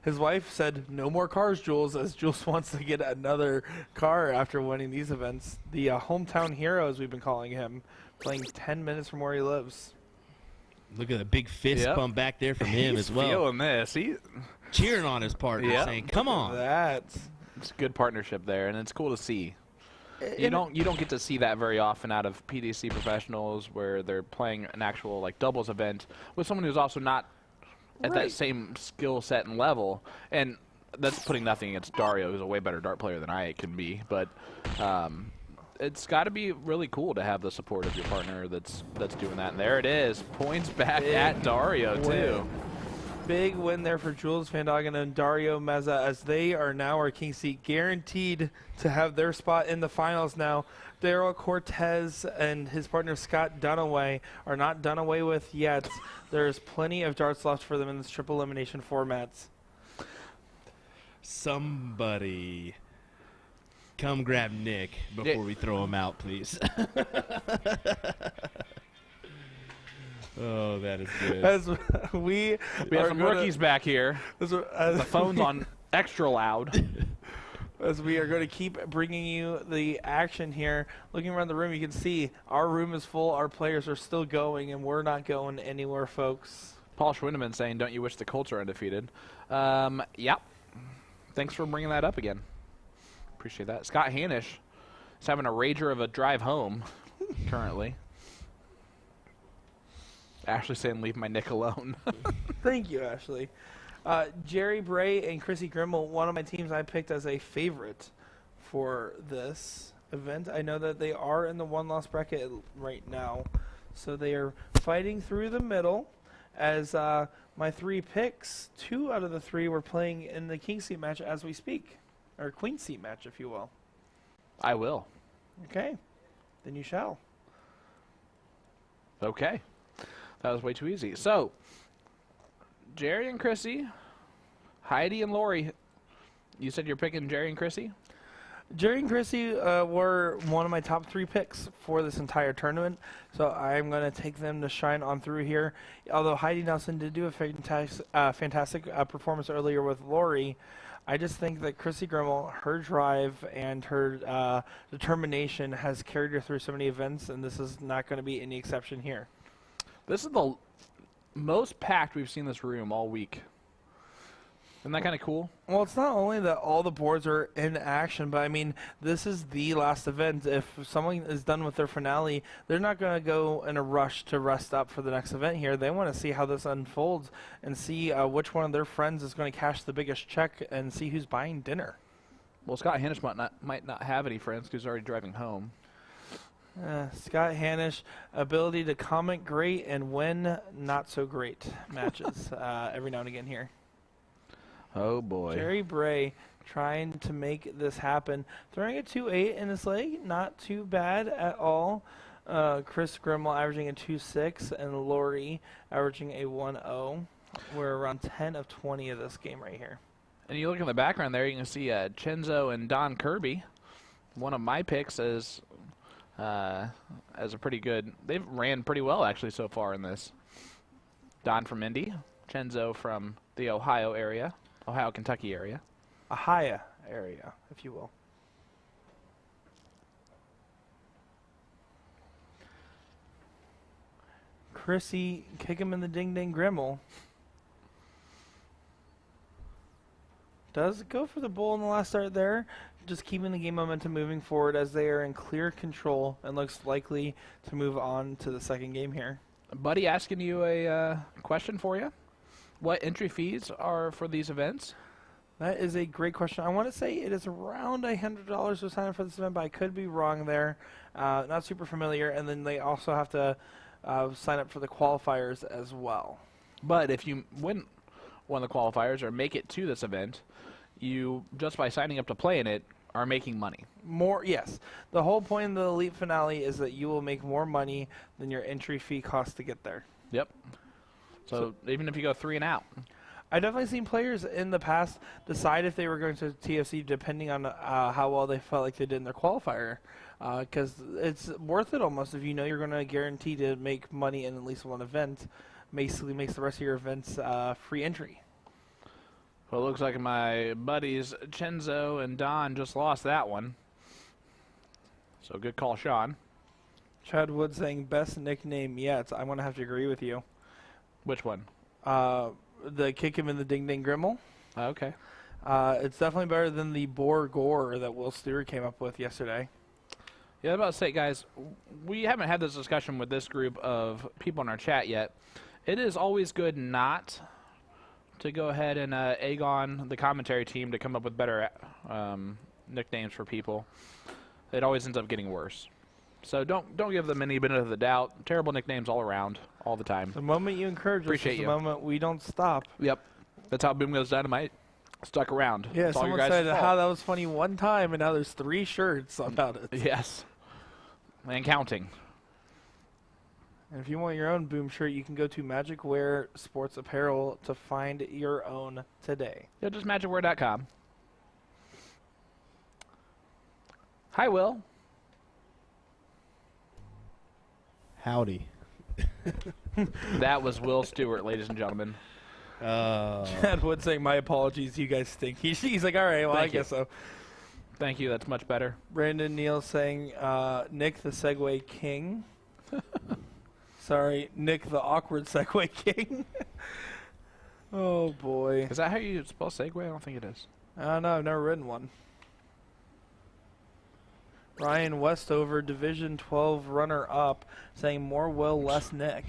Speaker 1: his wife said, "No more cars, Jules," as Jules wants to get another car after winning these events. The hometown hero, as we've been calling him, playing 10 minutes from where he lives.
Speaker 4: Look at the big fist
Speaker 3: Yep.
Speaker 4: pump back there from him
Speaker 3: He's
Speaker 4: as well.
Speaker 3: feeling this.
Speaker 4: Cheering on his partner,
Speaker 3: Yep.
Speaker 4: saying, "Come on."
Speaker 1: That's
Speaker 3: It's a good partnership there, and it's cool to see. You don't get to see that very often out of PDC professionals, where they're playing an actual like doubles event with someone who's also not at that
Speaker 1: Right.
Speaker 3: same skill set and level. And that's putting nothing against Dario, who's a way better dart player than I can be. But it's got to be really cool to have the support of your partner that's doing that. And there it is, points back at Dario too.
Speaker 1: big win there for Jules Van Doggen and Dario Meza, as they are now our king seat, guaranteed to have their spot in the finals now. Daryl Cortez and his partner Scott Dunaway are not done away with yet. There's plenty of darts left for them in this triple elimination formats.
Speaker 4: Somebody come grab Nick before we throw him out, please. Oh, that is good.
Speaker 1: As we
Speaker 3: We have
Speaker 1: are
Speaker 3: some
Speaker 1: gonna-
Speaker 3: rookies back here.
Speaker 1: as
Speaker 3: The phone's on extra loud.
Speaker 1: As we are going to keep bringing you the action here. Looking around the room, you can see our room is full. Our players are still going, and we're not going anywhere, folks.
Speaker 3: Paul Schwindeman saying, "Don't you wish the Colts are undefeated?" Yep. Thanks for bringing that up again. Appreciate that. Scott Hanish is having a rager of a drive home currently. Ashley saying, "Leave my Nick alone."
Speaker 1: Thank you, Ashley. Jerry Bray and Chrissy Grimmel, one of my teams I picked as a favorite for this event. I know that they are in the one-loss bracket right now, so they are fighting through the middle. As my 3 picks, 2 out of the 3 were playing in the king seat match as we speak, or queen seat match, if you will.
Speaker 3: I will.
Speaker 1: Okay, then you shall.
Speaker 3: Okay. That was way too easy. So, Jerry and Chrissy, Heidi and Lori. You said you're picking Jerry and Chrissy?
Speaker 1: Jerry and Chrissy were one of my top 3 picks for this entire tournament, so I'm going to take them to shine on through here. Although Heidi Nelson did do a fantastic performance earlier with Lori, I just think that Chrissy Grimmel, her drive and her determination has carried her through so many events, and this is not going to be any exception here.
Speaker 3: This is the most packed we've seen this room all week. Isn't that kind of cool?
Speaker 1: Well, it's not only that all the boards are in action, but I mean, this is the last event. If someone is done with their finale, they're not going to go in a rush to rest up for the next event here. They want to see how this unfolds and see which one of their friends is going to cash the biggest check and see who's buying dinner.
Speaker 3: Well, Scott Hanish might not have any friends because he's already driving home.
Speaker 1: Scott Hanish, ability to comment great and win not so great matches every now and again here.
Speaker 3: Oh, boy.
Speaker 1: Jerry Bray trying to make this happen. Throwing a 2.8 in his leg, not too bad at all. Chris Grimmel averaging a 2.6 and Lori averaging a 1.0. We're around 10 of 20 of this game right here.
Speaker 3: And you look in the background there, you can see Chenzo and Don Kirby. One of my picks as a pretty good. They've ran pretty well, actually, so far in this. Don from Indy, Chenzo from the Ohio, Kentucky area.
Speaker 1: Ahia area, if you will. Chrissy, kick him in the ding-ding Grimmel. Does go for the bull in the last start there. Just keeping the game momentum moving forward as they are in clear control and looks likely to move on to the second game here.
Speaker 3: Buddy, asking you a question for you. What entry fees are for these events?
Speaker 1: That is a great question. I want to say it is around $100 to sign up for this event, but I could be wrong there. Not super familiar. And then they also have to sign up for the qualifiers as well.
Speaker 3: But if you win one of the qualifiers or make it to this event, you, just by signing up to play in it, are making money.
Speaker 1: Yes. The whole point of the Elite Finale is that you will make more money than your entry fee costs to get there.
Speaker 3: Yep. So even if you go 3 and out.
Speaker 1: I've definitely seen players in the past decide if they were going to TFC depending on how well they felt like they did in their qualifier. Because it's worth it almost if you know you're going to guarantee to make money in at least one event. Basically makes the rest of your events free entry.
Speaker 3: Well, it looks like my buddies Chenzo and Don just lost that one. So good call, Sean.
Speaker 1: Chad Wood saying best nickname yet. I'm going to have to agree with you.
Speaker 3: Which one?
Speaker 1: The kick him in the ding ding Grimmel.
Speaker 3: Okay.
Speaker 1: It's definitely better than the Boar Gore that Will Stewart came up with yesterday.
Speaker 3: Yeah, I was about to say, guys, we haven't had this discussion with this group of people in our chat yet. It is always good not to go ahead and egg on the commentary team to come up with better nicknames for people. It always ends up getting worse. So don't give them any benefit of the doubt. Terrible nicknames all around, all the time.
Speaker 1: The moment you encourage us is the moment we don't stop.
Speaker 3: Yep. That's how Boom Goes Dynamite stuck around.
Speaker 1: Yeah,
Speaker 3: It's all your
Speaker 1: someone
Speaker 3: guys'
Speaker 1: said
Speaker 3: fault.
Speaker 1: how that was funny one time, and now there's 3 shirts about it.
Speaker 3: Yes. And counting.
Speaker 1: And if you want your own Boom shirt, you can go to Magic Wear Sports Apparel to find your own today.
Speaker 3: Yeah, just magicwear.com. Hi, Will.
Speaker 4: Howdy.
Speaker 3: That was Will Stewart, ladies and gentlemen.
Speaker 1: Chad Wood saying, my apologies, you guys stink. He's like, all right, well,
Speaker 3: Thank
Speaker 1: I guess so.
Speaker 3: Thank you. That's much better.
Speaker 1: Brandon Neal saying, Nick the Segway King. Sorry, Nick the Awkward Segway King. Oh, boy.
Speaker 3: Is that how you spell Segway? I don't think it is.
Speaker 1: I don't know. I've never written one. Ryan Westover, Division 12 runner-up, saying more Will, less Nick.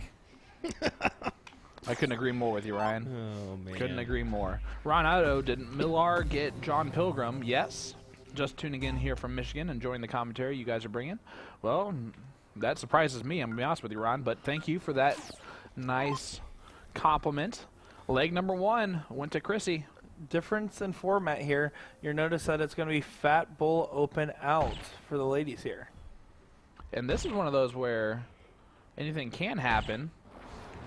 Speaker 3: I couldn't agree more with you, Ryan.
Speaker 4: Oh, man.
Speaker 3: Couldn't agree more. Ron Otto, did Millar get John Pilgrim? Yes. Just tuning in here from Michigan, enjoying the commentary you guys are bringing. Well, that surprises me, I'm going to be honest with you, Ron, but thank you for that nice compliment. Leg number 1 went to Chrissy.
Speaker 1: Difference in format here. You'll notice that it's going to be Fat Bull Open out for the ladies here.
Speaker 3: And this is one of those where anything can happen,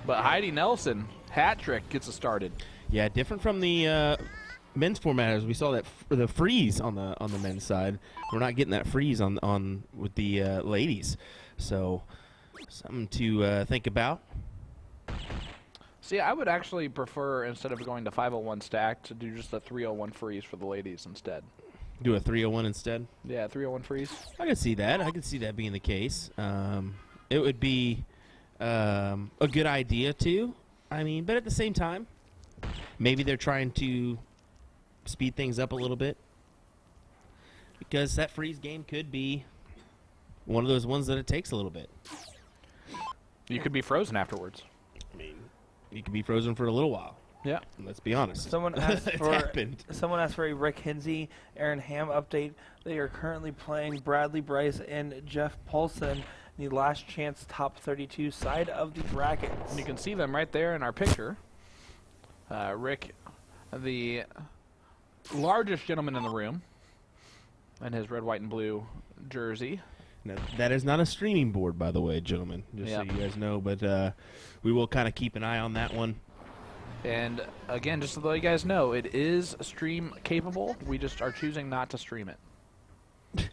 Speaker 3: but Heidi Nelson, hat trick, gets us started.
Speaker 4: Yeah, different from the men's format is we saw that the freeze on the men's side. We're not getting that freeze on with the ladies, so something to think about.
Speaker 3: See, I would actually prefer, instead of going to 501 stack, to do just a 301 freeze for the ladies instead.
Speaker 4: Do a 301 instead.
Speaker 3: Yeah, 301 freeze.
Speaker 4: I could see that. I could see that being the case. It would be a good idea too. I mean, but at the same time, maybe they're trying to speed things up a little bit, because that freeze game could be one of those ones that it takes a little bit.
Speaker 3: You could be frozen afterwards.
Speaker 4: I mean, you could be frozen for a little while.
Speaker 3: Yeah.
Speaker 4: Let's be honest.
Speaker 1: Someone asked
Speaker 4: It's
Speaker 1: for
Speaker 4: happened.
Speaker 1: a Rick Hinsey, Aaron Ham update. They are currently playing Bradley Bryce and Jeff Paulson, the last chance top 32 side of the brackets.
Speaker 3: And you can see them right there in our picture. Rick, the largest gentleman in the room, in his red, white, and blue jersey.
Speaker 4: Now, that is not a streaming board, by the way, gentlemen, just so
Speaker 3: Yep.
Speaker 4: you guys know. But we will kind of keep an eye on that one.
Speaker 3: And again, just to let you guys know, it is stream capable. We just are choosing not to stream it.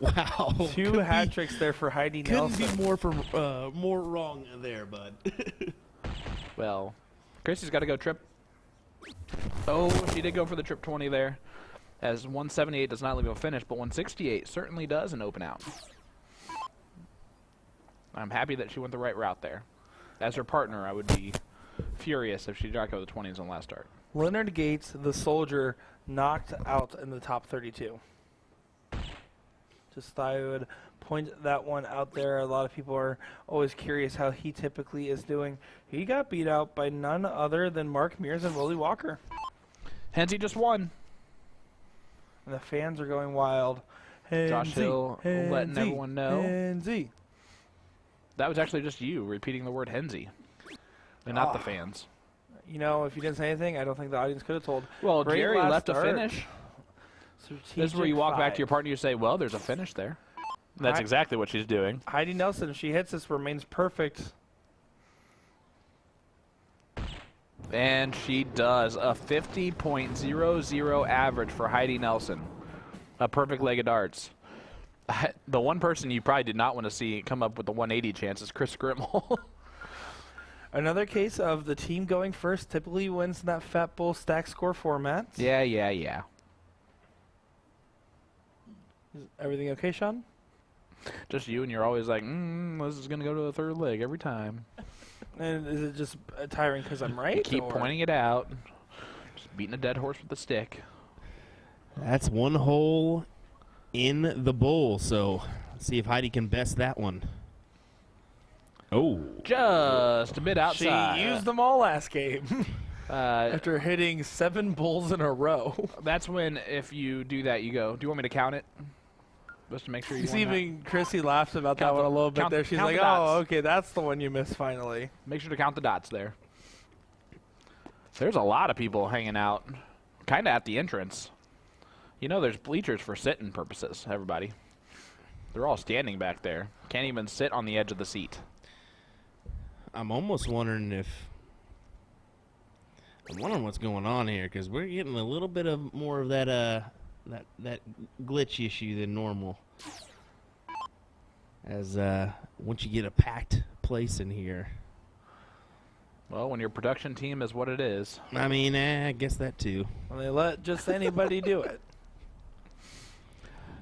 Speaker 4: Wow.
Speaker 1: Two hat tricks there for Heidi
Speaker 4: Couldn't
Speaker 1: Nelson.
Speaker 4: be more wrong there, bud.
Speaker 3: Well, Chrissy's got to go trip. Oh, she did go for the trip 20 there. As 178 does not leave a finish, but 168 certainly does an open out. I'm happy that she went the right route there. As her partner, I would be furious if she did not go the 20s on last start.
Speaker 1: Leonard Gates, the soldier, knocked out in the top 32. Just thought I would point that one out there. A lot of people are always curious how he typically is doing. He got beat out by none other than Mark Mears and Willie Walker.
Speaker 3: Hensey just won.
Speaker 1: And the fans are going wild.
Speaker 3: Josh
Speaker 1: Hensey,
Speaker 3: Hill letting
Speaker 1: Hensey,
Speaker 3: everyone know.
Speaker 1: Hensey.
Speaker 3: That was actually just you repeating the word Hensey, and not the fans.
Speaker 1: You know, if you didn't say anything, I don't think the audience could have told.
Speaker 3: Well,
Speaker 1: Great
Speaker 3: Jerry
Speaker 1: last
Speaker 3: left a
Speaker 1: start.
Speaker 3: finish. This is where you walk back to your partner and you say, well, there's a finish there. That's
Speaker 1: Hi-
Speaker 3: exactly what she's doing.
Speaker 1: Heidi Nelson, if she hits this, remains perfect.
Speaker 3: And she does a 50.00 average for Heidi Nelson. A perfect leg of darts. The one person you probably did not want to see come up with the 180 chance is Chris Grimmel.
Speaker 1: Another case of the team going first typically wins that Fat Bull stack score format.
Speaker 3: Yeah.
Speaker 1: Is everything okay, Sean?
Speaker 3: Just you, and you're always like, this is going to go to the third leg every time.
Speaker 1: And is it just tiring because I'm right?
Speaker 3: You keep
Speaker 1: or-
Speaker 3: pointing it out. Just beating a dead horse with a stick.
Speaker 4: That's one hole in the bowl, so let's see if Heidi can best that one. Oh.
Speaker 3: Just a bit outside.
Speaker 1: She used them all last game
Speaker 3: Uh,
Speaker 1: after hitting 7 bulls in a row.
Speaker 3: that's when, if you do that, you go, do you want me to count it? Just to make sure you
Speaker 1: You
Speaker 3: won
Speaker 1: see,
Speaker 3: that?
Speaker 1: even Chrissy laughs about that
Speaker 3: Count
Speaker 1: one a
Speaker 3: the-
Speaker 1: little bit
Speaker 3: count-
Speaker 1: there. She's
Speaker 3: count
Speaker 1: like,
Speaker 3: the dots.
Speaker 1: oh, okay, that's the one you missed finally.
Speaker 3: Make sure to count the dots there. There's a lot of people hanging out, kind of at the entrance. You know, there's bleachers for sitting purposes, everybody. They're all standing back there. Can't even sit on the edge of the seat.
Speaker 4: I'm almost wondering what's going on here, because we're getting a little bit of more of that that glitch issue than normal. As once you get a packed place in here.
Speaker 3: Well, when your production team is what it is.
Speaker 4: I mean, I guess that too.
Speaker 1: And they let just anybody do it.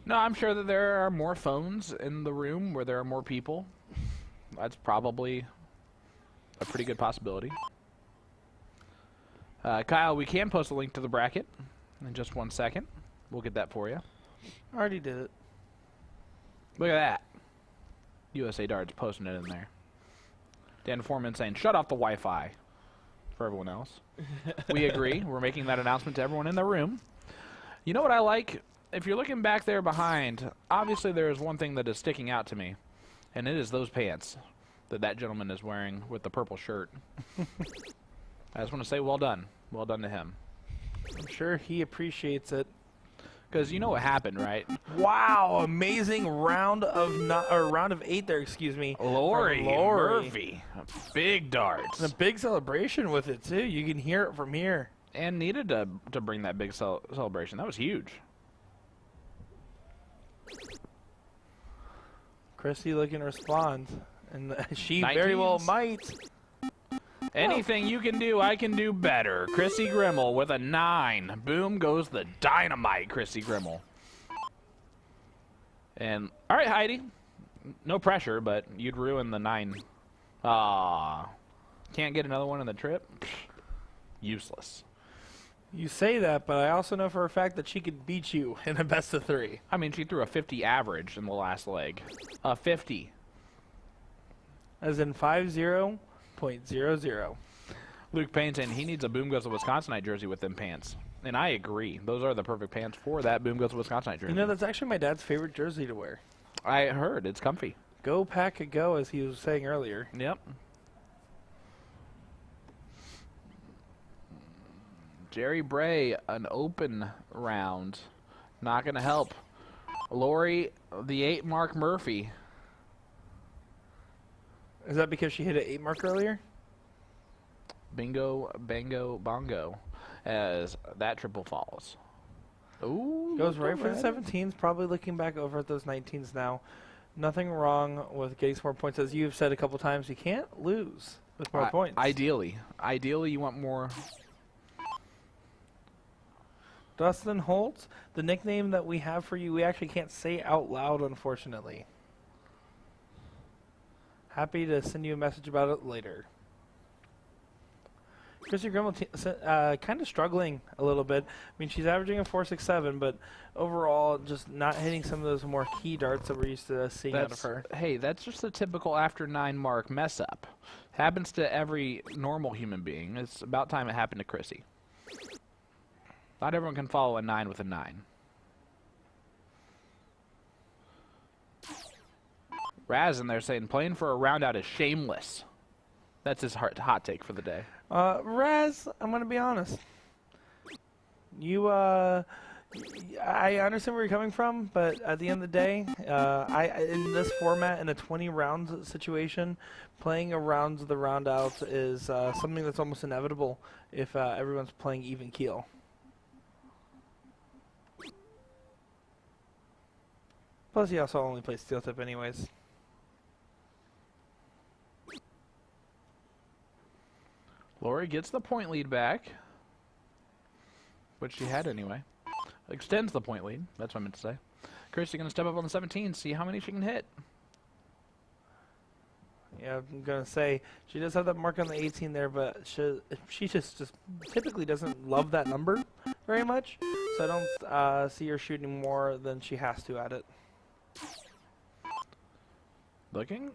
Speaker 3: No, I'm sure that there are more phones in the room where there are more people. That's probably a pretty good possibility. Kyle, we can post a link to the bracket in just 1 second. We'll get that for you.
Speaker 1: Already did it.
Speaker 3: Look at that. USA Darts posting it in there. Dan Foreman saying, shut off the Wi-Fi for everyone else. We agree. We're making that announcement to everyone in the room. You know what I like? If you're looking back there behind, obviously there is one thing that is sticking out to me, and it is those pants that gentleman is wearing with the purple shirt. I just want to say well done. Well done to him.
Speaker 1: I'm sure he appreciates it.
Speaker 3: Because you know what happened, right?
Speaker 1: Wow, amazing round of 8 there, excuse me.
Speaker 3: Lori
Speaker 1: from Lori.
Speaker 3: Murphy. Big darts.
Speaker 1: And a big celebration with it, too. You can hear it from here.
Speaker 3: and needed to bring that big celebration. That was huge.
Speaker 1: Chrissy looking to respond, and she
Speaker 3: 19s.
Speaker 1: very well might.
Speaker 3: Anything you can do, I can do better. Chrissy Grimmel with a 9. Boom goes the dynamite, Chrissy Grimmel. And, all right, Heidi. No pressure, but you'd ruin the 9. Ah, can't get another one in the trip? Useless.
Speaker 1: You say that, but I also know for a fact that she could beat you in a best of 3.
Speaker 3: I mean, she threw a 50 average in the last leg. A 50.
Speaker 1: As in 50.00.
Speaker 3: Luke Payne saying he needs a Boom Goes to Wisconsinite jersey with them pants. And I agree. Those are the perfect pants for that Boom Goes to Wisconsinite jersey.
Speaker 1: You know, that's actually my dad's favorite jersey to wear.
Speaker 3: I heard. It's comfy.
Speaker 1: Go Pack a Go, as he was saying earlier.
Speaker 3: Yep. Jerry Bray, an open round. Not going to help. Lori, the 8 Mark Murphy.
Speaker 1: Is that because she hit an 8 mark earlier?
Speaker 3: Bingo, bango, bongo. As that triple falls. Ooh.
Speaker 1: Goes right for the 17s, probably looking back over at those 19s now. Nothing wrong with getting some more points. As you've said a couple times, you can't lose with more points.
Speaker 3: Ideally, you want more.
Speaker 1: Dustin Holtz, the nickname that we have for you, we actually can't say out loud, unfortunately. Happy to send you a message about it later. Chrissy Grimmel kind of struggling a little bit. I mean, she's averaging a 4.67, but overall just not hitting some of those more key darts that we're used to seeing out of her.
Speaker 3: Hey, that's just a typical after 9 mark mess up. Happens to every normal human being. It's about time it happened to Chrissy. Not everyone can follow a 9 with a 9. Raz in there saying playing for a round out is shameless. That's his hot take for the day.
Speaker 1: Raz, I'm going to be honest. I understand where you're coming from, but at the end of the day, in this format, in a 20-round situation, playing a round of the round out is something that's almost inevitable if everyone's playing even keel. Plus, he also only plays steel tip anyways.
Speaker 3: Lori gets the point lead back, which she had anyway. Extends the point lead. That's what I meant to say. Chrissy going to step up on the 17, see how many she can hit.
Speaker 1: Yeah, I'm going to say she does have that mark on the 18 there, but she just typically doesn't love that number very much. So I don't see her shooting more than she has to at it.
Speaker 3: Looking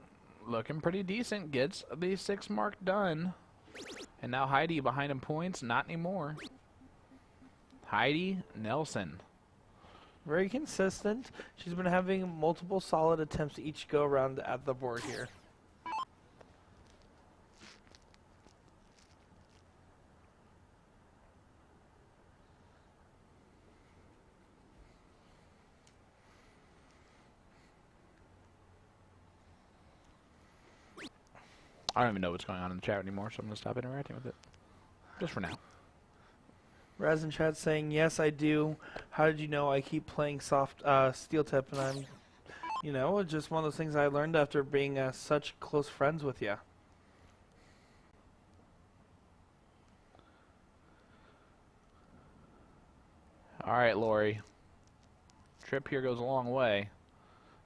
Speaker 3: pretty decent. Gets the 6 mark done. And now Heidi behind in points. Not anymore. Heidi Nelson.
Speaker 1: Very consistent. She's been having multiple solid attempts each go around at the board here.
Speaker 3: I don't even know what's going on in the chat anymore, so I'm going to stop interacting with it. Just for now.
Speaker 1: Raz in chat saying, yes, I do. How did you know I keep playing soft steel tip? And I'm, it's just one of those things I learned after being such close friends with you.
Speaker 3: All right, Lori. Trip here goes a long way.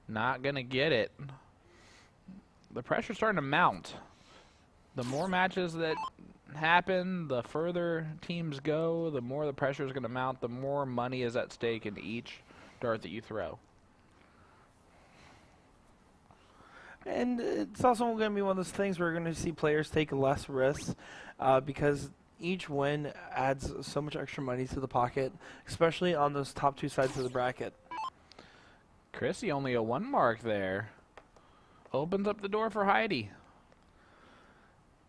Speaker 3: Not going to get it. The pressure's starting to mount. The more matches that happen, the further teams go, the more the pressure is going to mount, the more money is at stake in each dart that you throw.
Speaker 1: And it's also going to be one of those things where we're going to see players take less risks because each win adds so much extra money to the pocket, especially on those top 2 sides of the bracket.
Speaker 3: Chrissy only a 1 mark there. Opens up the door for Heidi.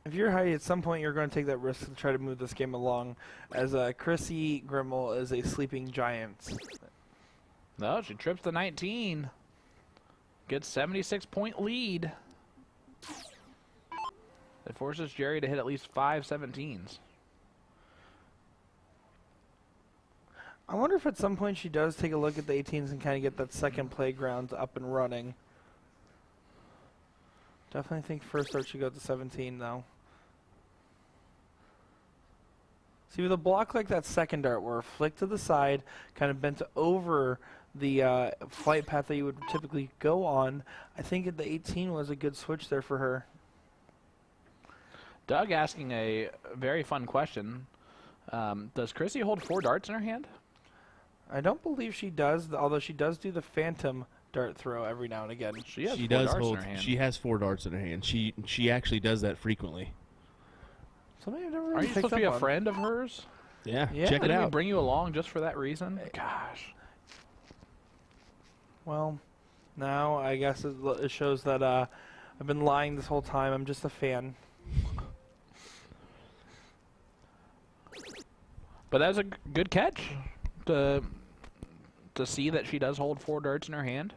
Speaker 1: If you're Heidi, at some point you're going to take that risk to try to move this game along, as Chrissy Grimmel is a sleeping giant.
Speaker 3: No, she trips the 19. Gets 76-point lead. It forces Jerry to hit at least 5 17s.
Speaker 1: I wonder if at some point she does take a look at the 18s and kind of get that second playground up and running. Definitely think first start should go to 17 though. See, with a block like that second dart where flick to the side, kind of bent over the flight path that you would typically go on, I think the 18 was a good switch there for her.
Speaker 3: Doug asking a very fun question. Does Chrissy hold 4 darts in her hand?
Speaker 1: I don't believe she does, although she does do the phantom dart throw every now and again.
Speaker 3: She has
Speaker 4: She
Speaker 3: 4
Speaker 4: does
Speaker 3: darts
Speaker 4: hold.
Speaker 3: in her hand.
Speaker 4: She has 4 darts in her hand. She actually does that frequently.
Speaker 1: Something I've never
Speaker 3: Are
Speaker 1: really
Speaker 3: you
Speaker 1: picked
Speaker 3: supposed to be
Speaker 1: up
Speaker 3: a
Speaker 1: on.
Speaker 3: friend of hers?
Speaker 4: Yeah,
Speaker 1: Yeah.
Speaker 4: check it
Speaker 3: Didn't we
Speaker 4: out.
Speaker 3: bring you along just for that reason? Gosh.
Speaker 1: Well, now I guess it shows that I've been lying this whole time. I'm just a fan.
Speaker 3: But that was a good catch to see that she does hold 4 darts in her hand.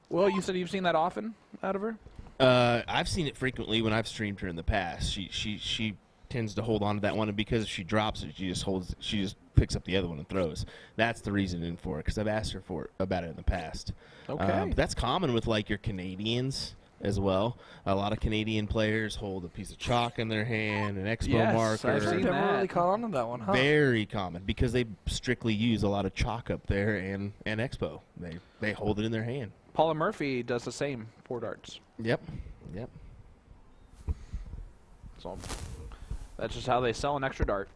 Speaker 3: Well, you said you've seen that often out of her?
Speaker 4: I've seen it frequently when I've streamed her in the past. She tends to hold on to that one, and because if she drops it, she just picks up the other one and throws. That's the reasoning for it, because I've asked her about it in the past.
Speaker 3: Okay.
Speaker 4: But that's common with like your Canadians as well. A lot of Canadian players hold a piece of chalk in their hand, an expo
Speaker 3: Yes,
Speaker 4: marker.
Speaker 3: I've
Speaker 1: I've
Speaker 3: seen
Speaker 1: never
Speaker 3: that.
Speaker 1: really caught on to that one, huh?
Speaker 4: Very common, because they strictly use a lot of chalk up there and expo. They hold it in their hand.
Speaker 3: Paula Murphy does the same, 4 darts.
Speaker 4: Yep.
Speaker 3: So that's just how they sell an extra dart.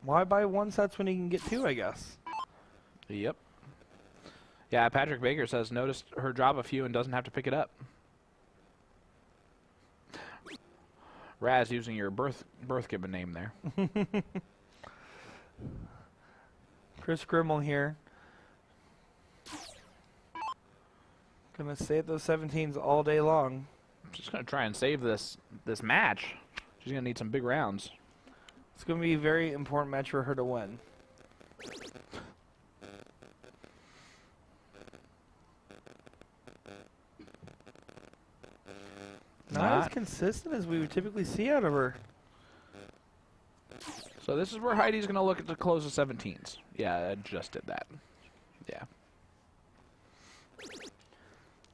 Speaker 1: Why buy 1 sets when you can get 2, I guess?
Speaker 3: Yep. Yeah, Patrick Baker says noticed her drop a few and doesn't have to pick it up. Raz using your birth given name there.
Speaker 1: Chris Grimmel here. Gonna stay at those 17s all day long.
Speaker 3: She's gonna try and save this match. She's gonna need some big rounds.
Speaker 1: It's gonna be a very important match for her to win. Not as consistent as we would typically see out of her.
Speaker 3: So this is where Heidi's gonna look at the close of 17s. Yeah, I just did that. Yeah.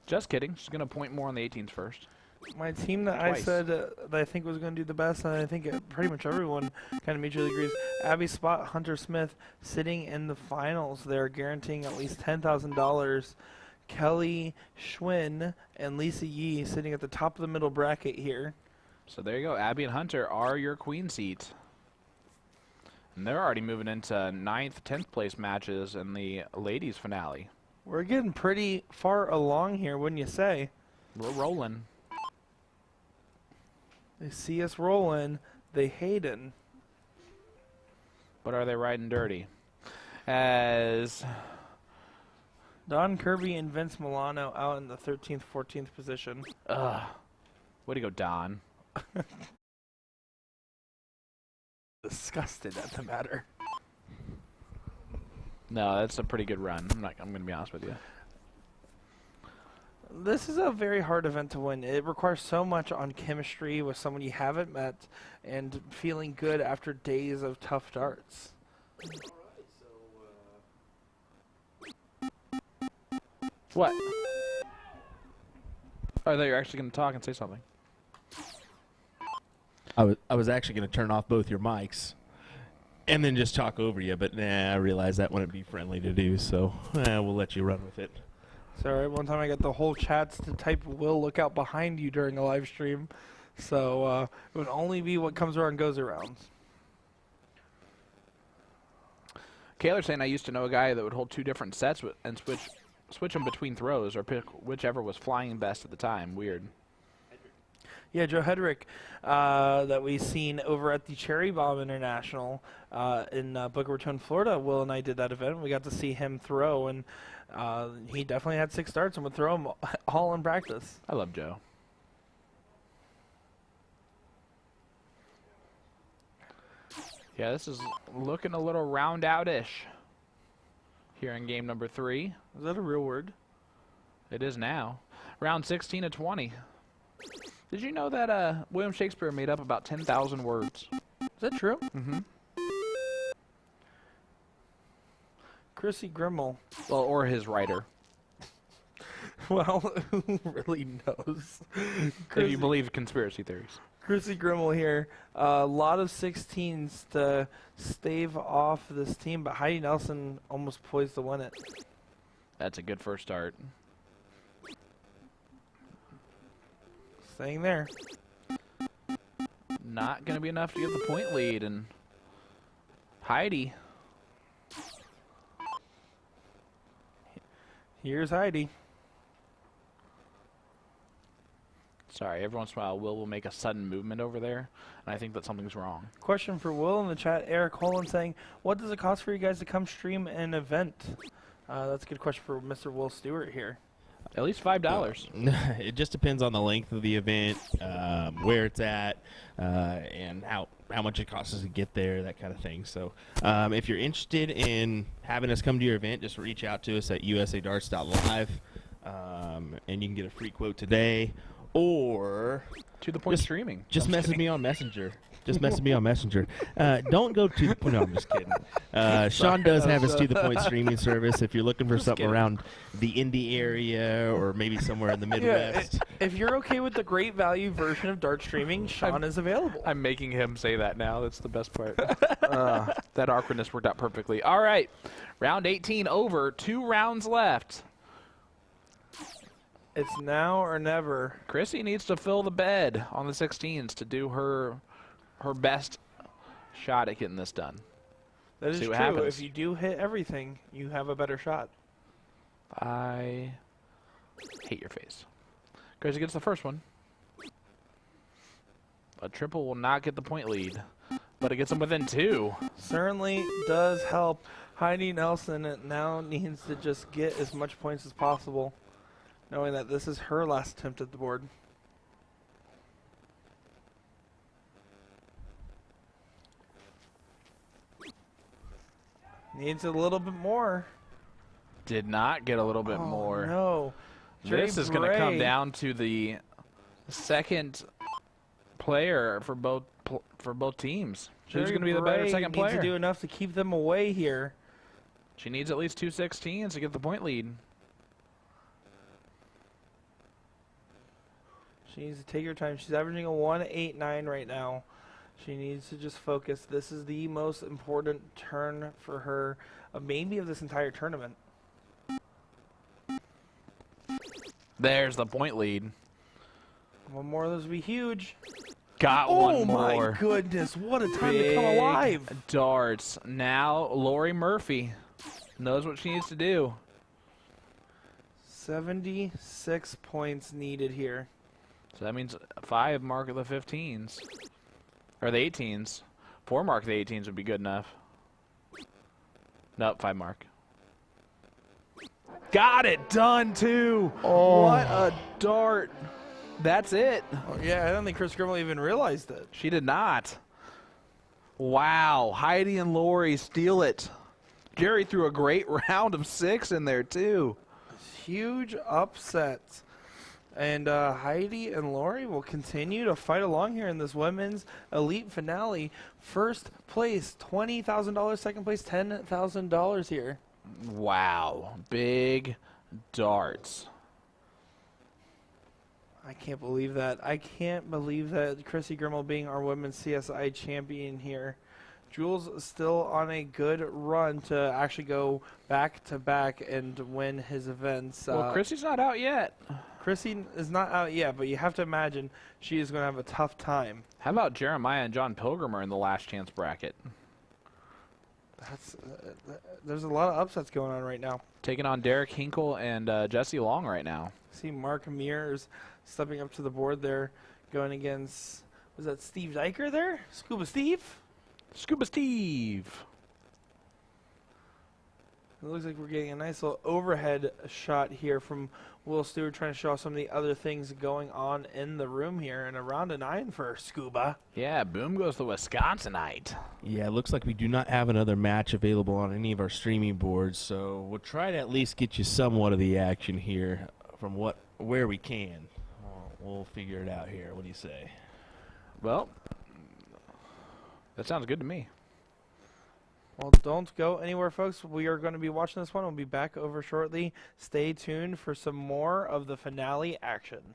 Speaker 3: Just kidding. She's gonna point more on the 18s first.
Speaker 1: My team that I
Speaker 3: Twice.
Speaker 1: said that I think was going to do the best, and I think pretty much everyone kind of mutually agrees. Abby Spot, Hunter Smith sitting in the finals. They're guaranteeing at least $10,000. Kelly Schwinn and Lisa Yee sitting at the top of the middle bracket here.
Speaker 3: So there you go. Abby and Hunter are your queen seats. And they're already moving into 9th, 10th place matches in the ladies finale.
Speaker 1: We're getting pretty far along here, wouldn't you say?
Speaker 3: We're rolling.
Speaker 1: They see us rolling, they hating.
Speaker 3: But are they riding dirty? As
Speaker 1: Don Kirby and Vince Milano out in the 13th, 14th position.
Speaker 3: way to go, Don.
Speaker 1: Disgusted at the matter.
Speaker 3: No, that's a pretty good run. I'm gonna be honest with you.
Speaker 1: This is a very hard event to win. It requires so much on chemistry with someone you haven't met and feeling good after days of tough darts.
Speaker 3: What? Oh, I thought you were actually gonna talk and say something.
Speaker 4: I was actually going to turn off both your mics and then just talk over you, but nah, I realized that wouldn't be friendly to do, so we'll let you run with it.
Speaker 1: Sorry, one time I got the whole chats to type "Will look out behind you" during a live stream, so it would only be what comes around goes around.
Speaker 3: Kaylor's saying I used to know a guy that would hold 2 different sets and switch them between throws or pick whichever was flying best at the time. Weird.
Speaker 1: Yeah, Joe Hedrick, that we've seen over at the Cherry Bomb International in Boca Raton, Florida. Will and I did that event. We got to see him throw, and he definitely had 6 darts and would throw them all in practice.
Speaker 3: I love Joe. Yeah, this is looking a little round out-ish here in game number 3.
Speaker 1: Is that a real word?
Speaker 3: It is now. Round 16 to 20. Did you know that William Shakespeare made up about 10,000 words?
Speaker 1: Is that true?
Speaker 3: Mm-hmm.
Speaker 1: Chrissy Grimmel.
Speaker 3: Well, or his writer,
Speaker 1: Well, who really knows?
Speaker 3: if you believe conspiracy theories.
Speaker 1: Chrissy Grimmel here. A lot of 16s to stave off this team, but Heidi Nelson almost poised to win it.
Speaker 3: That's a good first start.
Speaker 1: Staying there.
Speaker 3: Not going to be enough to give the point lead, and Heidi.
Speaker 1: Here's Heidi.
Speaker 3: Sorry, every once in a while, Will make a sudden movement over there, and I think that something's wrong.
Speaker 1: Question for Will in the chat. Eric Holland saying, what does it cost for you guys to come stream an event? That's a good question for Mr. Will Stewart here.
Speaker 3: At least $5.
Speaker 4: It just depends on the length of the event, where it's at, and how much it costs us to get there, that kind of thing. So if you're interested in having us come to your event, just reach out to us at usadarts.live, and you can get a free quote today, or
Speaker 3: To the point streaming.
Speaker 4: just message me on Messenger. Just message me on Messenger. Don't go to the point. No, I'm just kidding. Sean does have his To the Point streaming service. If you're looking for something
Speaker 3: kidding.
Speaker 4: around the Indy area or maybe somewhere in the Midwest.
Speaker 1: If you're okay with the great value version of dart streaming, Sean is available.
Speaker 3: I'm making him say that now. That's the best part. That awkwardness worked out perfectly. All right. Round 18 over. 2 rounds left.
Speaker 1: It's now or never.
Speaker 3: Chrissy needs to fill the bed on the 16s to do her best shot at getting this done.
Speaker 1: That is
Speaker 3: See
Speaker 1: true.
Speaker 3: what happens.
Speaker 1: If you do hit everything, you have a better shot.
Speaker 3: I hate your face. Chrissy gets the first one. A triple will not get the point lead, but it gets them within 2.
Speaker 1: Certainly does help. Heidi Nelson now needs to just get as much points as possible, knowing that this is her last attempt at the board. Needs a little bit more.
Speaker 3: Did not get a little bit
Speaker 1: Oh,
Speaker 3: more.
Speaker 1: No.
Speaker 3: This is going to come
Speaker 1: Bray.
Speaker 3: down to the second player for both teams. Who's
Speaker 1: Jerry
Speaker 3: going to be the better
Speaker 1: Bray
Speaker 3: second
Speaker 1: needs
Speaker 3: player?
Speaker 1: to do enough to keep them away here.
Speaker 3: She needs at least 2 16s to get the point lead.
Speaker 1: She needs to take her time. She's averaging a 1.89 right now. She needs to just focus. This is the most important turn for her, maybe of this entire tournament.
Speaker 3: There's the point lead.
Speaker 1: One more of those would be huge.
Speaker 3: Got
Speaker 1: Oh
Speaker 3: one more.
Speaker 1: my goodness, what a time to
Speaker 3: Big
Speaker 1: come alive.
Speaker 3: darts. Now Lori Murphy knows what she needs to do.
Speaker 1: 76 points needed here.
Speaker 3: So that means 5 mark of the 15s. Or the 18s. 4 mark of the 18s would be good enough. Nope, 5 mark. Got it done too.
Speaker 1: Oh.
Speaker 3: What a dart. That's it.
Speaker 1: Oh, yeah, I don't think Chris Grimmel even realized it.
Speaker 3: She did not. Wow. Heidi and Lori steal it. Jerry threw a great round of 6 in there too.
Speaker 1: Huge upsets. And Heidi and Lori will continue to fight along here in this women's elite finale. First place, $20,000. Second place, $10,000 here.
Speaker 3: Wow. Big darts.
Speaker 1: I can't believe that. I can't believe that Chrissy Grimmel being our women's CSI champion here. Jules is still on a good run to actually go back-to-back and win his events.
Speaker 3: Well, Chrissy's not out yet.
Speaker 1: Chrissy is not out yet, but you have to imagine she is going to have a tough time.
Speaker 3: How about Jeremiah and John Pilgrim are in the last chance bracket?
Speaker 1: There's a lot of upsets going on right now.
Speaker 3: Taking on Derek Hinkle and Jesse Long right now.
Speaker 1: See Mark Mears stepping up to the board there, going against, was that Steve Diker there? Scuba Steve?
Speaker 3: Scuba Steve.
Speaker 1: It looks like we're getting a nice little overhead shot here from Will Stewart, trying to show off some of the other things going on in the room here. And a round of 9 for Scuba.
Speaker 3: Yeah, boom goes the Wisconsinite.
Speaker 4: Yeah, it looks like we do not have another match available on any of our streaming boards, so we'll try to at least get you somewhat of the action here from where we can. We'll figure it out here. What do you say?
Speaker 3: Well, that sounds good to me.
Speaker 1: Well, don't go anywhere, folks. We are going to be watching this one. We'll be back over shortly. Stay tuned for some more of the finale action.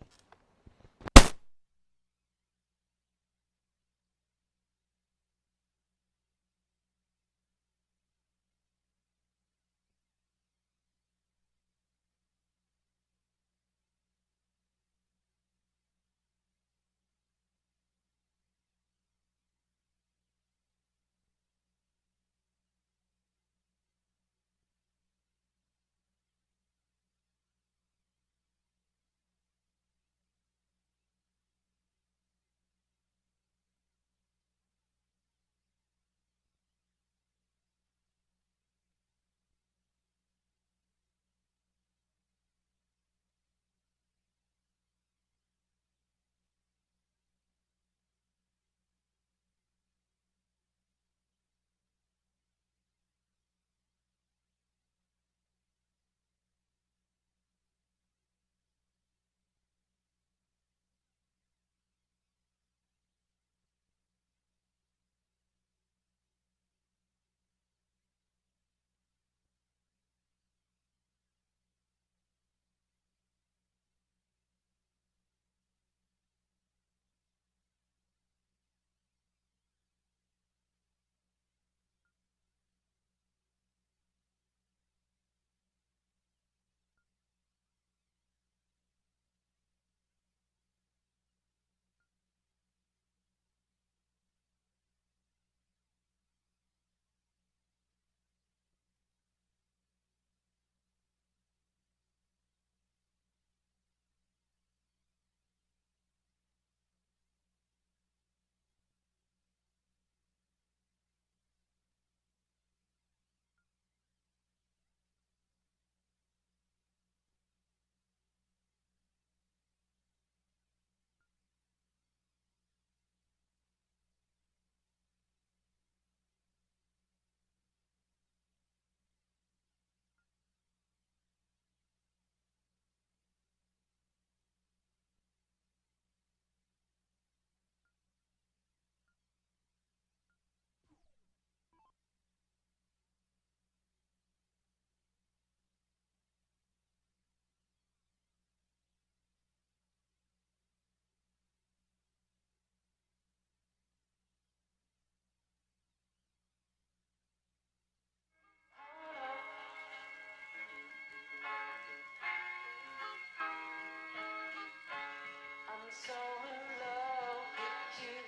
Speaker 6: I'm so in love with you.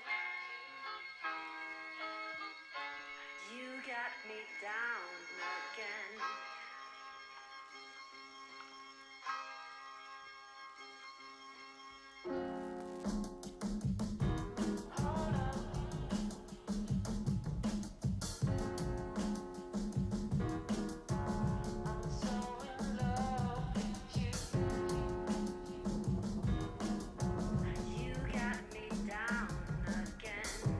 Speaker 6: You got me down again. I'm so in love with you. You got me down again.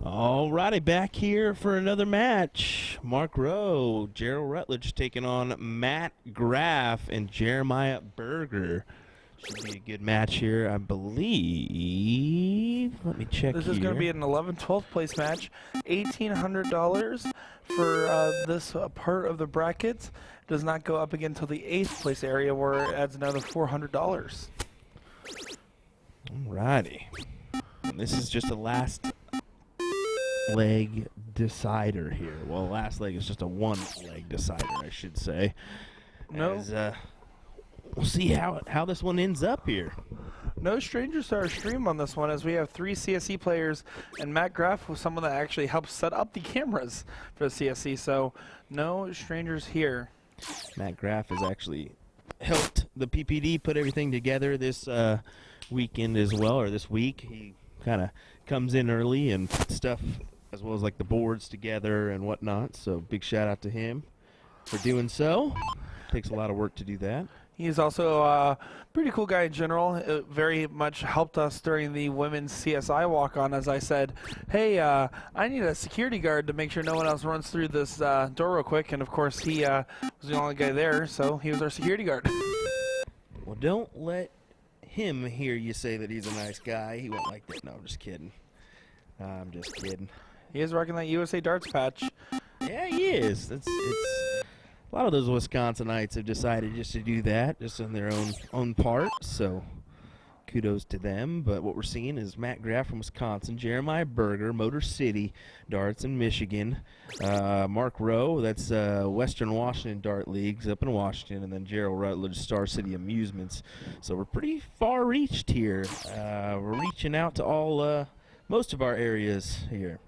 Speaker 4: Alrighty, back here for another match. Mark Rowe, Gerald Rutledge taking on Matt Graff and Jeremiah Berger. Should be a good match here, I believe. Let me check
Speaker 1: This
Speaker 4: here.
Speaker 1: is going to be an 11th-12th place match. $1,800 for this part of the brackets. Does not go up again until the 8th place area, where it adds another $400.
Speaker 4: Alrighty. And this is just a last leg decider here. Well, last leg is just a one leg decider, I should say.
Speaker 1: No.
Speaker 4: As, we'll see how this one ends up here.
Speaker 1: No strangers to our stream on this one, as we have 3 CSE players, and Matt Graff was someone that actually helped set up the cameras for the CSE, so no strangers here.
Speaker 4: Matt Graff has actually helped the PPD put everything together this weekend as well, or this week. He kind of comes in early and puts stuff as well as like the boards together and whatnot, so big shout out to him for doing so. Takes a lot of work to do that.
Speaker 1: He's also a pretty cool guy in general. Very much helped us during the women's CSI walk-on, as I said, hey, I need a security guard to make sure no one else runs through this door real quick. And, of course, he was the only guy there, so he was our security guard.
Speaker 4: Well, don't let him hear you say that he's a nice guy. He won't like that. No, I'm just kidding. I'm just kidding.
Speaker 1: He is rocking that USA Darts patch.
Speaker 4: Yeah, he is. It's a lot of those Wisconsinites have decided just to do that, just on their own part. So kudos to them. But what we're seeing is Matt Graff from Wisconsin, Jeremiah Berger, Motor City Darts in Michigan, Mark Rowe, that's Western Washington Dart Leagues up in Washington, and then Gerald Rutledge, Star City Amusements. So we're pretty far reached here. We're reaching out to all most of our areas here.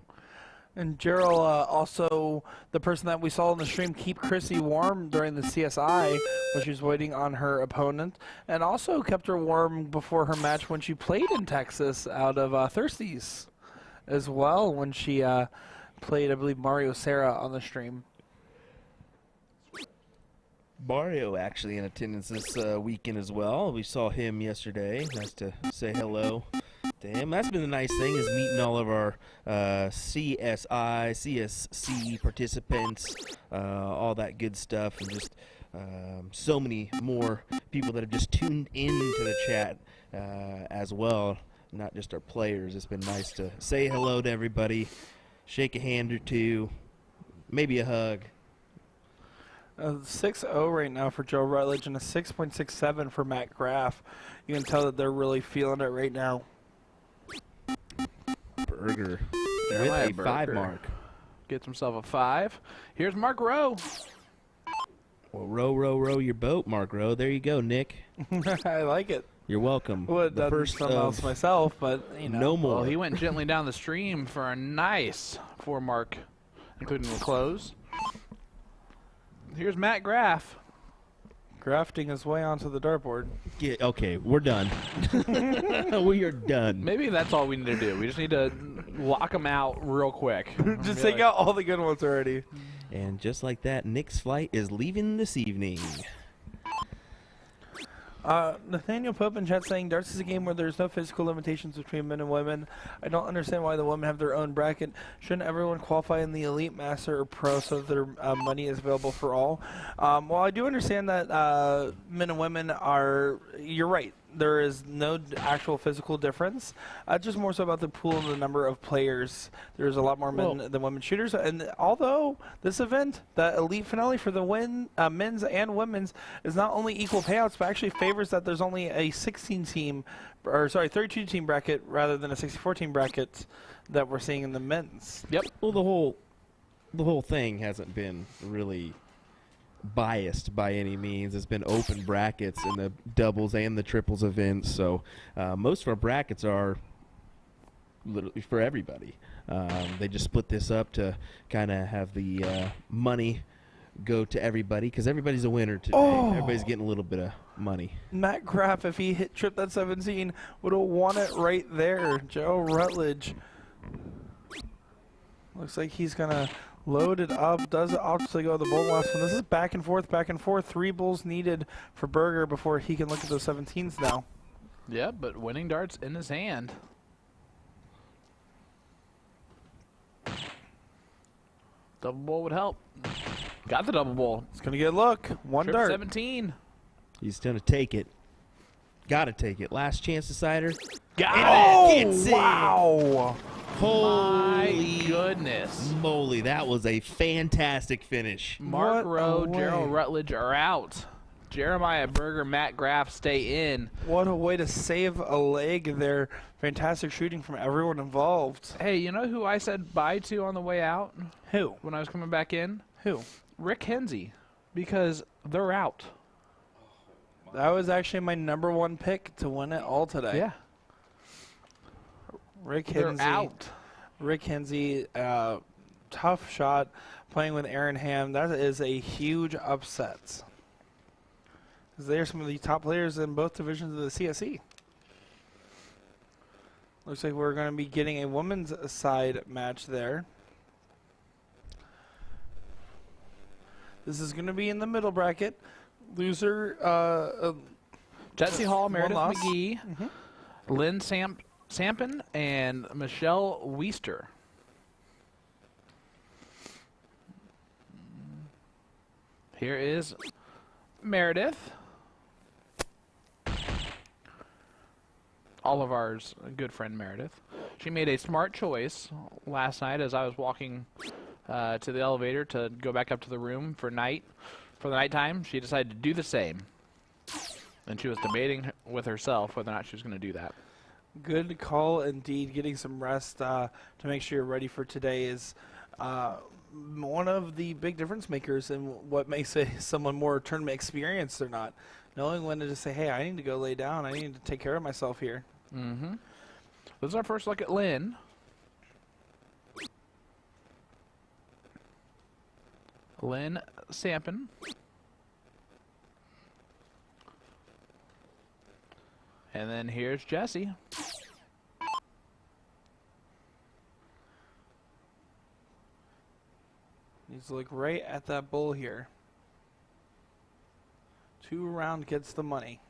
Speaker 1: And Gerald, also the person that we saw on the stream keep Chrissy warm during the CSI when she was waiting on her opponent, and also kept her warm before her match when she played in Texas out of Thirsties as well, when she played, I believe, Mario Serra on the stream.
Speaker 4: Mario actually in attendance this weekend as well. We saw him yesterday. Nice to say hello to him. That's been the nice thing, is meeting all of our CSI, CSC participants, all that good stuff, and just So many more people that have just tuned into the chat as well, not just our players. It's been nice to say hello to everybody, shake a hand or two, maybe a hug.
Speaker 1: 6-0 right now for Joe Rutledge and a 6.67 for Matt Graff. You can tell that they're really feeling it right now.
Speaker 4: Burger
Speaker 3: Jeremiah
Speaker 4: with a 5
Speaker 3: Berger
Speaker 4: mark.
Speaker 3: Gets himself a 5. Here's Mark Rowe.
Speaker 4: Well, row your boat, Mark Rowe. There you go, Nick.
Speaker 1: I like it.
Speaker 4: You're welcome.
Speaker 1: Would have
Speaker 4: The
Speaker 1: done
Speaker 4: first
Speaker 1: something else
Speaker 4: of
Speaker 1: myself, but you know.
Speaker 4: no more.
Speaker 3: Well, he went gently down the stream for a nice 4 mark, including the close. Here's Matt Graff.
Speaker 1: Grafting his way onto the dartboard.
Speaker 4: Okay, we're done. We are done.
Speaker 3: Maybe that's all we need to do. We just need to lock him out real quick.
Speaker 1: Just take out all the good ones already.
Speaker 4: And just like that, Nick's flight is leaving this evening.
Speaker 1: Nathaniel Pope in chat saying darts is a game where there's no physical limitations between men and women. I don't understand why the women have their own bracket. Shouldn't everyone qualify in the elite, master, or pro so that their money is available for all? Well, I do understand that men and women are. You're right. There is no actual physical difference. Just more so about the pool and the number of players. There's a lot more men than women shooters. And although this event, the elite finale for the men's and women's, is not only equal payouts, but actually favors that there's only a 32 team bracket rather than a 64 team bracket that we're seeing in the men's.
Speaker 3: Yep.
Speaker 4: Well, the whole thing hasn't been really biased by any means. It's been open brackets in the doubles and the triples events, so most of our brackets are literally for everybody. They just split this up to kind of have the money go to everybody because everybody's a winner today. Everybody's getting a little bit of money.
Speaker 1: Matt Graff, if he hit trip that 17, would have won it right there. Joe Rutledge. Looks like he's going to load it up. Does obviously go to the bull last one. This is back and forth, back and forth. 3 bulls needed for Berger before he can look at those 17s now.
Speaker 3: Yeah, but winning darts in his hand. Double bowl would help. Got the double bowl.
Speaker 1: It's going to get a look. One
Speaker 3: Trip
Speaker 1: dart.
Speaker 3: 17.
Speaker 4: He's going to take it. Got to take it. Last chance decider.
Speaker 3: Got it.
Speaker 4: Gets it.
Speaker 1: Wow.
Speaker 3: My
Speaker 4: Holy
Speaker 3: goodness.
Speaker 4: moly, that was a fantastic finish.
Speaker 3: Mark
Speaker 1: What
Speaker 3: Rowe,
Speaker 1: a way.
Speaker 3: Gerald Rutledge are out. Jeremiah Berger, Matt Graff stay in.
Speaker 1: What a way to save a leg there. Fantastic shooting from everyone involved.
Speaker 3: Hey, you know who I said bye to on the way out
Speaker 1: Who?
Speaker 3: when I was coming back in?
Speaker 1: Who?
Speaker 3: Rick Hensey, because they're out.
Speaker 1: That was actually my number 1 pick to win it all today.
Speaker 3: Yeah,
Speaker 1: Rick
Speaker 3: they're
Speaker 1: Hensey.
Speaker 3: out.
Speaker 1: Rick Hensey, tough shot, playing with Aaron Ham. That is a huge upset. They're some of the top players in both divisions of the CSE. Looks like we're going to be getting a women's side match there. This is going to be in the middle bracket. Loser,
Speaker 3: Jesse Hall,
Speaker 1: one
Speaker 3: Meredith
Speaker 1: loss.
Speaker 3: McGee, Lynn Sampin, and Michelle Weister. Here is Meredith. Oliver's good friend Meredith. She made a smart choice last night as I was walking to the elevator to go back up to the room for the nighttime. She decided to do the same. And she was debating with herself whether or not she was going to do that.
Speaker 1: Good call indeed. Getting some rest to make sure you're ready for today is one of the big difference makers in what makes someone more tournament experienced or not. Knowing when to just say, hey, I need to go lay down. I need to take care of myself here.
Speaker 3: Mm-hmm. This is our first look at Lynn. Lynn Sampin. And then here's Jesse.
Speaker 1: Needs to look right at that bull here. 2 round gets the money.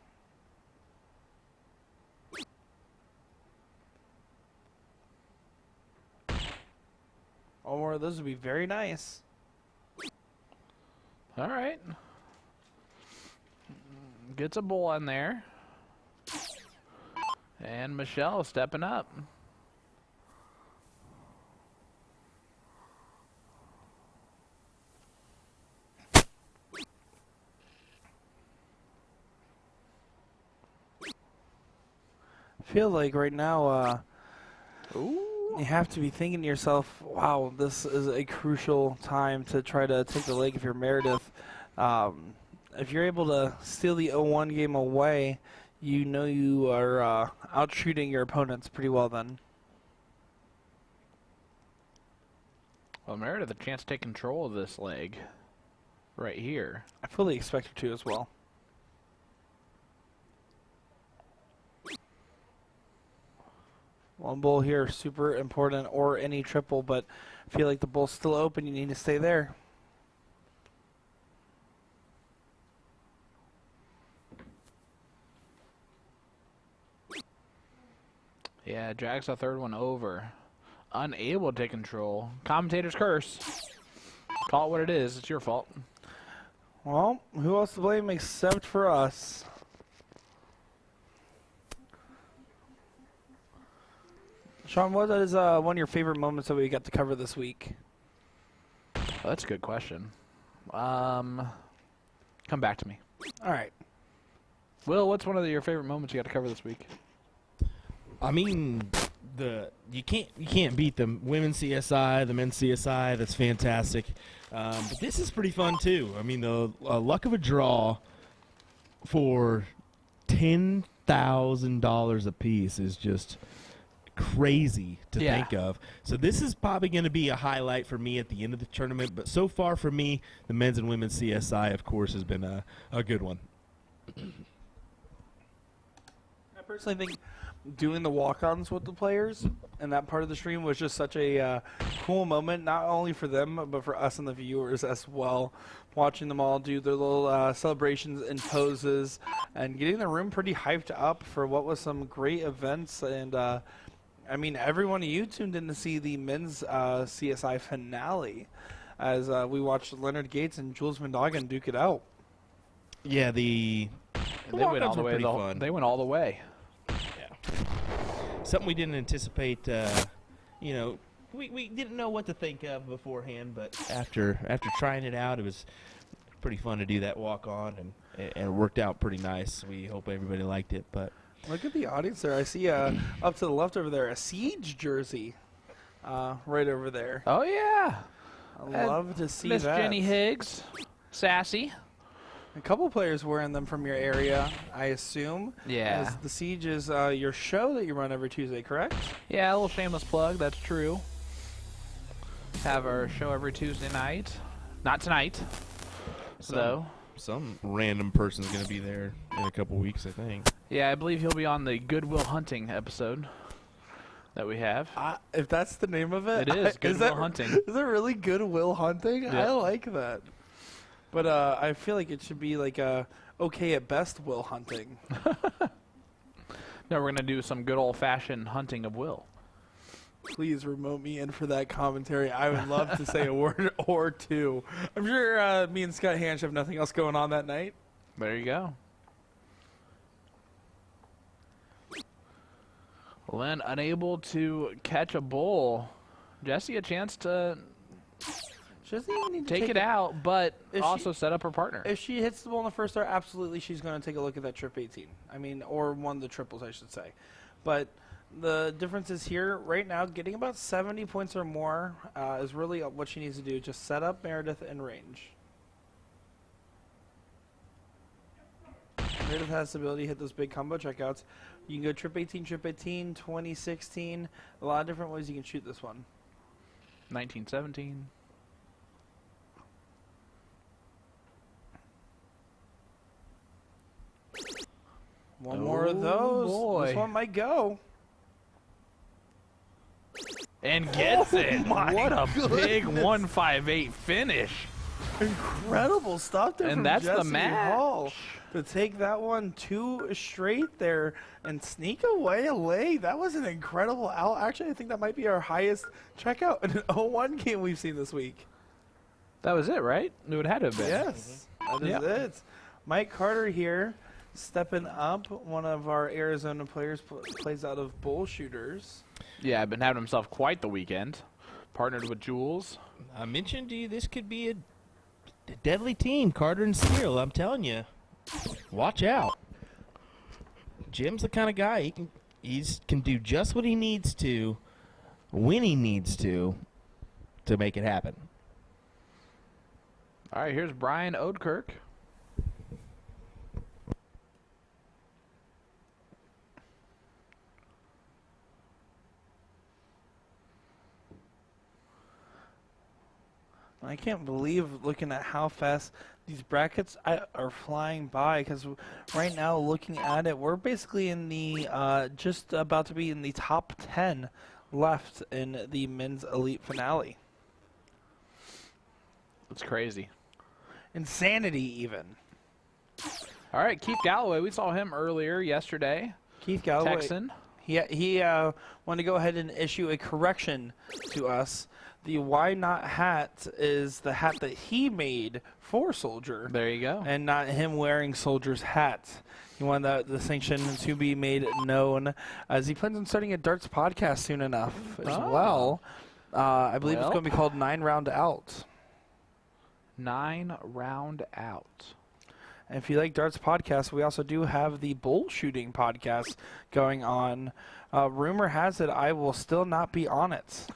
Speaker 1: All more of those would be very nice.
Speaker 3: All right. Gets a bull in there. And Michelle stepping up.
Speaker 1: I feel like right now, you have to be thinking to yourself, wow, this is a crucial time to try to take the leg if you're Meredith. If you're able to steal the 0-1 game away, you know you are out shooting your opponents pretty well then.
Speaker 3: Well, Meredith, a chance to take control of this leg right here.
Speaker 1: I fully expect her to as well. One bull here, super important, or any triple, but I feel like the bull's still open. You need to stay there.
Speaker 3: Yeah, drags the third one over. Unable to take control. Commentator's curse. Call it what it is. It's your fault.
Speaker 1: Well, who else to blame except for us? Sean, what is one of your favorite moments that we got to cover this week?
Speaker 3: Oh, that's a good question. Come back to me.
Speaker 1: All right.
Speaker 3: Will, what's one of your favorite moments you got to cover this week?
Speaker 4: I mean, you can't beat the women's CSI, the men's CSI. That's fantastic. But this is pretty fun too. I mean, the luck of a draw for $10,000 a piece is just crazy to think of. So this is probably going to be a highlight for me at the end of the tournament. But so far for me, the men's and women's CSI, of course, has been a good one.
Speaker 1: I personally think doing the walk-ons with the players and that part of the stream was just such a cool moment, not only for them but for us and the viewers as well. Watching them all do their little celebrations and poses and getting the room pretty hyped up for what was some great events. And I mean, every one of you tuned in to see the men's CSI finale as we watched Leonard Gates and Jules Mondogan duke it out.
Speaker 4: Yeah, they
Speaker 3: went all the way. They went all the way.
Speaker 4: Something we didn't anticipate. You know, we didn't know what to think of beforehand, but after trying it out, it was pretty fun to do that walk on, and it worked out pretty nice. We hope everybody liked it. But
Speaker 1: look at the audience there. I see up to the left over there a Siege jersey, right over there.
Speaker 3: Oh yeah,
Speaker 1: I love to see
Speaker 3: Miss
Speaker 1: that.
Speaker 3: Jenny Higgs, sassy.
Speaker 1: A couple players wearing them from your area, I assume.
Speaker 3: Yeah.
Speaker 1: As the Siege is your show that you run every Tuesday, correct?
Speaker 3: Yeah, a little shameless plug. That's true. Have our show every Tuesday night. Not tonight.
Speaker 4: some random person's going to be there in a couple weeks, I think.
Speaker 3: Yeah, I believe he'll be on the Goodwill Hunting episode that we have.
Speaker 1: If that's the name of it.
Speaker 3: It is Goodwill Hunting.
Speaker 1: Is it really Goodwill Hunting?
Speaker 3: Yeah.
Speaker 1: I like that. But I feel like it should be like okay at best Will Hunting.
Speaker 3: No, we're going to do some good old-fashioned hunting of Will.
Speaker 1: Please remote me in for that commentary. I would love to say a word or two. I'm sure me and Scott Hansch have nothing else going on that night.
Speaker 3: There you go. Len unable to catch a bull. Jesse a chance to
Speaker 1: She doesn't even need to
Speaker 3: take it out, but
Speaker 1: If
Speaker 3: also
Speaker 1: she-
Speaker 3: set up her partner.
Speaker 1: If she hits the ball in the first start, absolutely she's going to take a look at that trip 18. I mean, or one of the triples, I should say. But the difference is here right now, getting about 70 points or more is really what she needs to do. Just set up Meredith in range. Meredith has the ability to hit those big combo checkouts. You can go trip 18, 2016. A lot of different ways you can shoot this one.
Speaker 3: 1917.
Speaker 1: One more of those.
Speaker 3: Boy.
Speaker 1: This one might go.
Speaker 3: And gets it.
Speaker 1: my
Speaker 3: What a big
Speaker 1: goodness.
Speaker 3: 158 finish.
Speaker 1: Incredible stuff there
Speaker 3: And
Speaker 1: from
Speaker 3: that's the
Speaker 1: Jesse
Speaker 3: match.
Speaker 1: Hall to take that one 2 straight there and sneak away a leg. That was an incredible out. Actually, I think that might be our highest checkout in an 0-1 game we've seen this week.
Speaker 3: That was it, right? It would have had to have been.
Speaker 1: Yes, that is
Speaker 3: Yep.
Speaker 1: it. Mike Carter here Stepping up, one of our Arizona players plays out of Bull Shooters.
Speaker 3: Yeah, been having himself quite the weekend. Partnered with Jules.
Speaker 4: I mentioned to you this could be a deadly team, Carter and Cyril. I'm telling you, watch out. Jim's the kind of guy he can do just what he needs to, when he needs to make it happen.
Speaker 3: All right, here's Brian Odekirk.
Speaker 1: I can't believe looking at how fast these brackets are flying by, because right now, looking at it, we're basically in the just about to be in the top 10 left in the men's elite finale.
Speaker 3: It's crazy.
Speaker 1: Insanity, even.
Speaker 3: All right, Keith Galloway. We saw him earlier yesterday.
Speaker 1: Keith Galloway.
Speaker 3: Texan.
Speaker 1: He wanted to go ahead and issue a correction to us. The Why Not hat is the hat that he made for Soldier,
Speaker 3: There you go.
Speaker 1: and not him wearing Soldier's hat. He wanted that distinction to be made known, as he plans on starting a darts podcast soon enough as well. I believe it's
Speaker 3: Well.
Speaker 1: going to be called 9 Round Out.
Speaker 3: 9 round out.
Speaker 1: And if you like darts podcasts, we also do have the bull shooting podcast going on. Rumor has it I will still not be on it.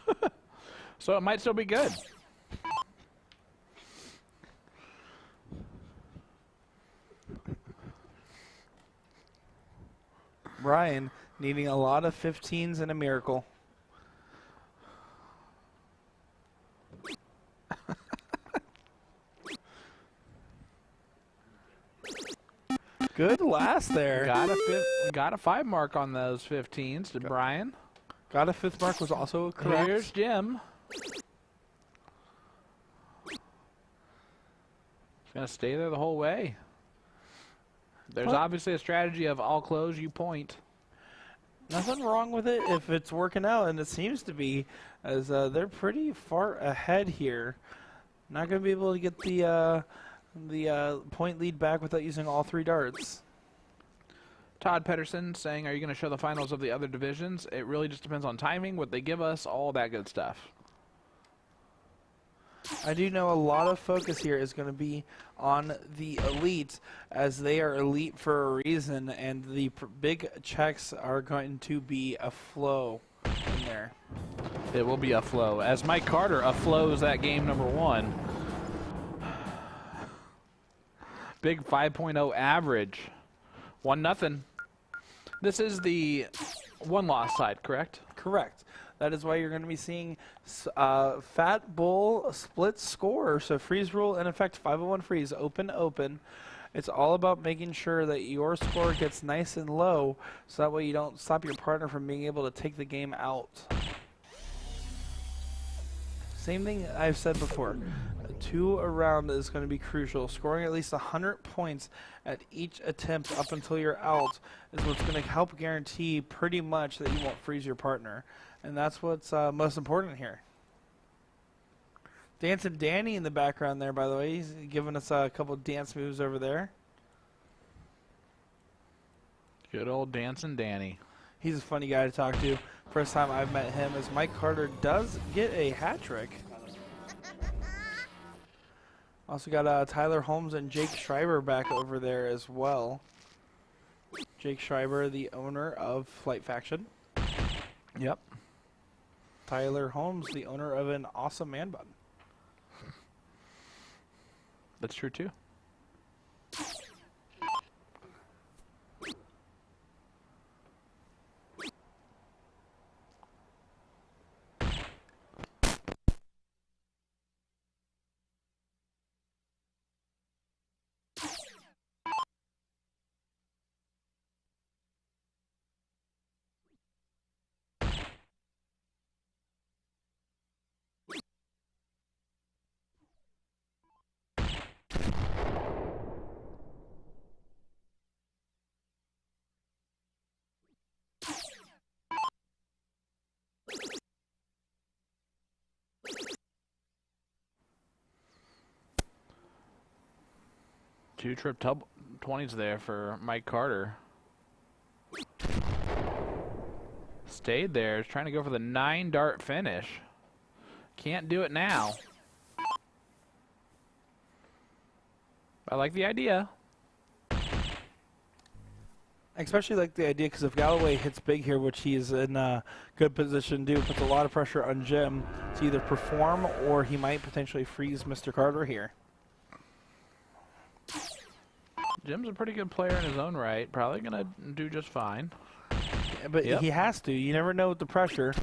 Speaker 3: So it might still be good.
Speaker 1: Brian needing a lot of 15s and a miracle. Good last there.
Speaker 3: Got a 5 mark on those 15s to Brian.
Speaker 1: Got a 5th mark was also correct.
Speaker 3: Here's Jim. He's going to stay there the whole way. There's
Speaker 1: What?
Speaker 3: obviously a strategy of I'll close, you point.
Speaker 1: Nothing wrong with it if it's working out, and it seems to be, as they're pretty far ahead here. Not going to be able to get the point lead back without using all 3 darts.
Speaker 3: Todd Pedersen saying, are you going to show the finals of the other divisions? It really just depends on timing, what they give us, all that good stuff.
Speaker 1: I do know a lot of focus here is going to be on the elite, as they are elite for a reason, and the big checks are going to be a flow in there.
Speaker 3: It will be a flow. As Mike Carter flows that game number 1. Big 5.0 average. 1-0. This is the 1-loss side, correct?
Speaker 1: Correct. That is why you're going to be seeing Fat Bull split score. So freeze rule in effect, 501 freeze, open, open. It's all about making sure that your score gets nice and low, so that way you don't stop your partner from being able to take the game out. Same thing I've said before. 2 a round is going to be crucial. Scoring at least 100 points at each attempt up until you're out is what's going to help guarantee pretty much that you won't freeze your partner. And that's what's most important here. Dancing Danny in the background there, by the way. He's giving us a couple dance moves over there.
Speaker 3: Good old Dancing Danny.
Speaker 1: He's a funny guy to talk to. First time I've met him is Mike Carter does get a hat trick. Also got Tyler Holmes and Jake Schreiber back over there as well. Jake Schreiber, the owner of Flight Faction.
Speaker 3: Yep.
Speaker 1: Tyler Holmes, the owner of an awesome man bun.
Speaker 3: That's true too. 20s there for Mike Carter. Stayed there, trying to go for the 9-dart finish. Can't do it now. I like the idea.
Speaker 1: I especially like the idea because if Galloway hits big here, which he is in a good position to do, puts a lot of pressure on Jim to either perform or he might potentially freeze Mr. Carter here.
Speaker 3: Jim's a pretty good player in his own right. Probably going to do just fine.
Speaker 1: Yeah, but he has to. You never know with the pressure.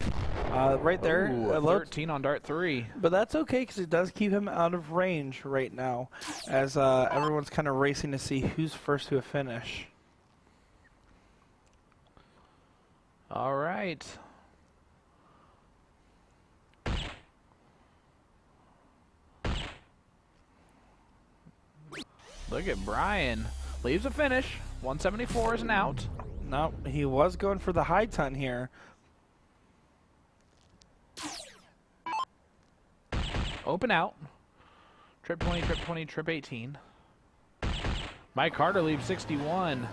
Speaker 1: Right there.
Speaker 3: Ooh, 13 on dart 3.
Speaker 1: But that's okay because it does keep him out of range right now as everyone's kind of racing to see who's first to a finish.
Speaker 3: All right. Look at Brian. Leaves a finish. 174 is an out.
Speaker 1: No, he was going for the high ton here.
Speaker 3: Open out. Trip 20, trip 20, trip 18. Mike Carter leaves 61.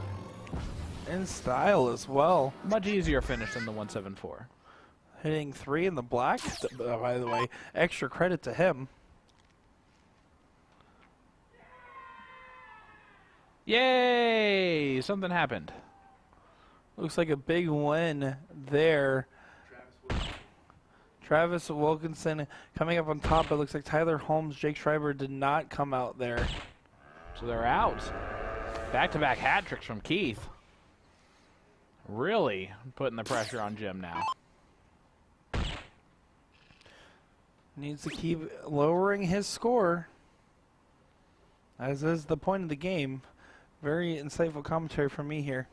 Speaker 1: In style as well.
Speaker 3: Much easier finish than the 174.
Speaker 1: Hitting 3 in the black, by the way. Extra credit to him.
Speaker 3: Yay! Something happened.
Speaker 1: Looks like a big win there. Travis Wilkinson coming up on top. It looks like Tyler Holmes, Jake Schreiber did not come out there.
Speaker 3: So they're out. Back-to-back hat tricks from Keith. Really putting the pressure on Jim now.
Speaker 1: Needs to keep lowering his score, as is the point of the game. Very insightful commentary from me here.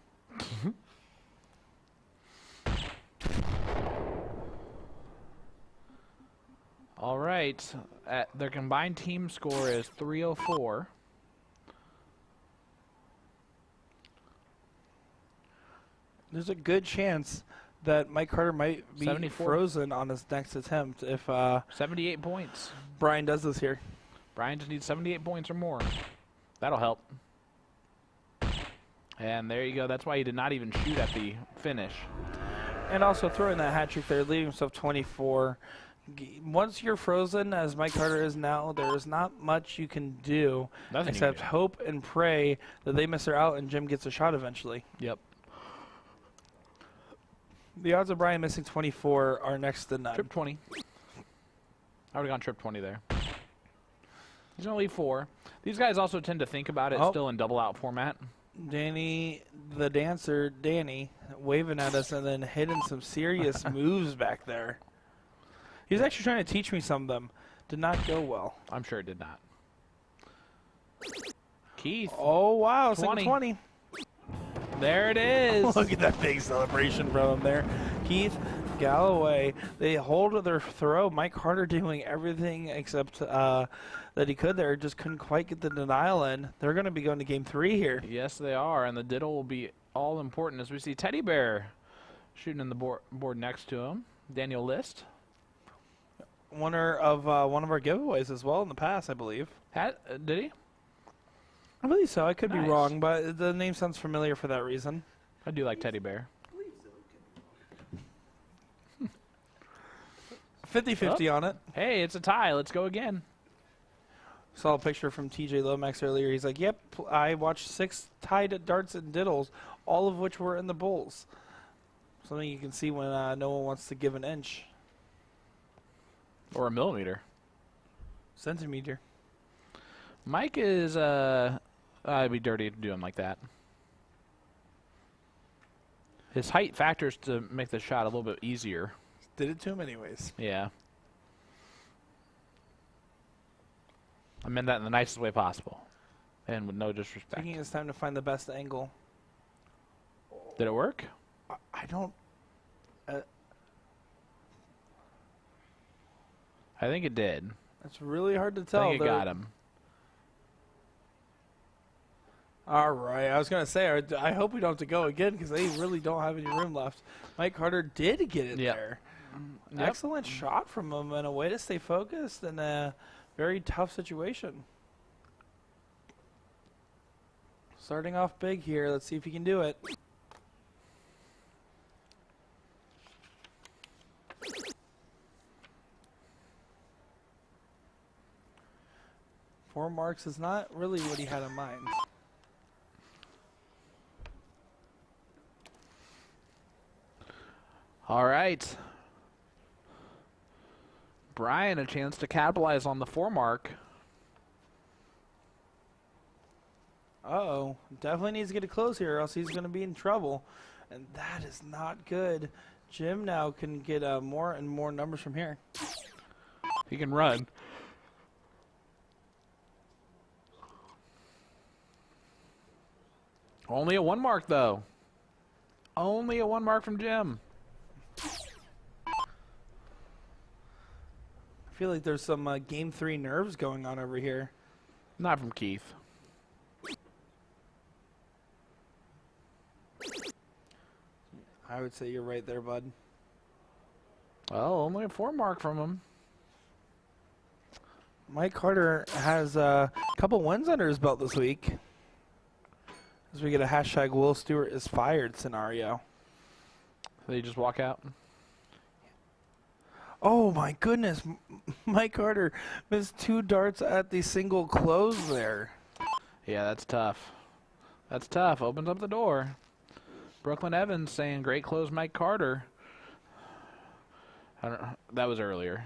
Speaker 3: All right. Their combined team score is 304.
Speaker 1: There's a good chance that Mike Carter might be
Speaker 3: 74.
Speaker 1: frozen on his next attempt if
Speaker 3: 78 points.
Speaker 1: Brian does this here.
Speaker 3: Brian just needs 78 points or more. That'll help. And there you go. That's why he did not even shoot at the finish.
Speaker 1: And also throwing that hat trick there, leaving himself 24. Once you're frozen, as Mike Carter is now, there is not much you can do
Speaker 3: Nothing
Speaker 1: except
Speaker 3: you can
Speaker 1: hope and pray that they miss her out and Jim gets a shot eventually.
Speaker 3: Yep.
Speaker 1: The odds of Brian missing 24 are next to none.
Speaker 3: Trip 20. I would have gone trip 20 there. He's going to leave 4. These guys also tend to think about it still in double out format.
Speaker 1: Danny, the dancer, Danny, waving at us and then hitting some serious moves back there. He was actually trying to teach me some of them. Did not go well.
Speaker 3: I'm sure it did not. Keith.
Speaker 1: Oh, wow.
Speaker 3: 20.
Speaker 1: 20.
Speaker 3: There it is.
Speaker 1: Look at that big celebration from him there. Keith Galloway, they hold their throw. Mike Carter doing everything except that he could there. Just couldn't quite get the denial in. They're going to be going to game 3 here.
Speaker 3: Yes, they are. And the diddle will be all important as we see Teddy Bear shooting in the board next to him. Daniel List.
Speaker 1: Winner of one of our giveaways as well in the past, I believe.
Speaker 3: Did he?
Speaker 1: I believe so. I could be
Speaker 3: Nice.
Speaker 1: wrong, but the name sounds familiar for that reason.
Speaker 3: I do like Teddy Bear.
Speaker 1: 50-50 on it.
Speaker 3: Hey, it's a tie. Let's go again.
Speaker 1: Saw a picture from TJ Lomax earlier. He's like, yep, I watched 6 tied darts and diddles, all of which were in the bowls. Something you can see when no one wants to give an inch.
Speaker 3: Or a millimeter.
Speaker 1: Centimeter.
Speaker 3: Mike is, it'd be dirty to do him like that. His height factors to make the shot a little bit easier.
Speaker 1: Did it to him anyways.
Speaker 3: Yeah. I meant that in the nicest way possible. And with no disrespect.
Speaker 1: Taking his time to find the best angle.
Speaker 3: Did it work?
Speaker 1: I don't...
Speaker 3: I think it did.
Speaker 1: It's really hard to
Speaker 3: I
Speaker 1: tell.
Speaker 3: think it got him.
Speaker 1: All right. I was going to say, I hope we don't have to go again because they really don't have any room left. Mike Carter did get it there.
Speaker 3: Yep.
Speaker 1: Excellent shot from him and a way to stay focused in a very tough situation. Starting off big here. Let's see if he can do it. Four marks is not really what he had in mind.
Speaker 3: All right. Brian, a chance to capitalize on the 4 mark.
Speaker 1: Uh-oh. Definitely needs to get it close here or else he's going to be in trouble. And that is not good. Jim now can get more and more numbers from here.
Speaker 3: He can run. Only a 1 mark, though. Only a 1 mark from Jim.
Speaker 1: I feel like there's some Game 3 nerves going on over here.
Speaker 3: Not from Keith.
Speaker 1: I would say you're right there, bud.
Speaker 3: Oh, only a 4 mark from him.
Speaker 1: Mike Carter has a couple wins under his belt this week. As we get a hashtag Will Stewart is fired scenario.
Speaker 3: They just walk out.
Speaker 1: Oh my goodness. Mike Carter missed 2 darts at the single close there.
Speaker 3: Yeah, that's tough. That's tough. Opens up the door. Brooklyn Evans saying great close, Mike Carter. I don't. That was earlier,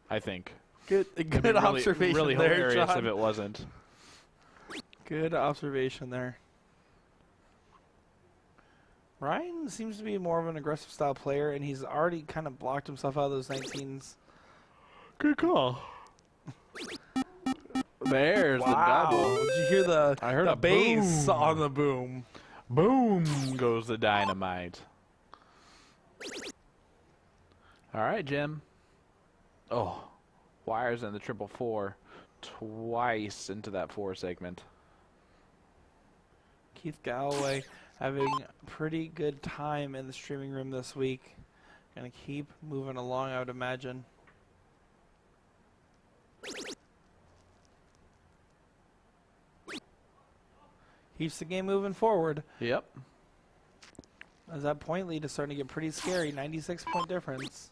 Speaker 3: I think.
Speaker 1: Good
Speaker 3: It'd be
Speaker 1: observation
Speaker 3: really
Speaker 1: there,
Speaker 3: hilarious
Speaker 1: John.
Speaker 3: if it wasn't.
Speaker 1: Good observation there. Ryan seems to be more of an aggressive style player, and he's already kind of blocked himself out of those 19s.
Speaker 3: Good call. There's the double.
Speaker 1: Did you hear the,
Speaker 3: I heard
Speaker 1: the
Speaker 3: a
Speaker 1: bass
Speaker 3: boom.
Speaker 1: on the boom?
Speaker 3: Boom goes the dynamite. All right, Jim. Oh, wires in the 444 twice into that 4 segment.
Speaker 1: Keith Galloway having pretty good time in the streaming room this week. Gonna keep moving along, I would imagine. Keeps the game moving forward.
Speaker 3: Yep.
Speaker 1: As that point lead is starting to get pretty scary. 96-point difference.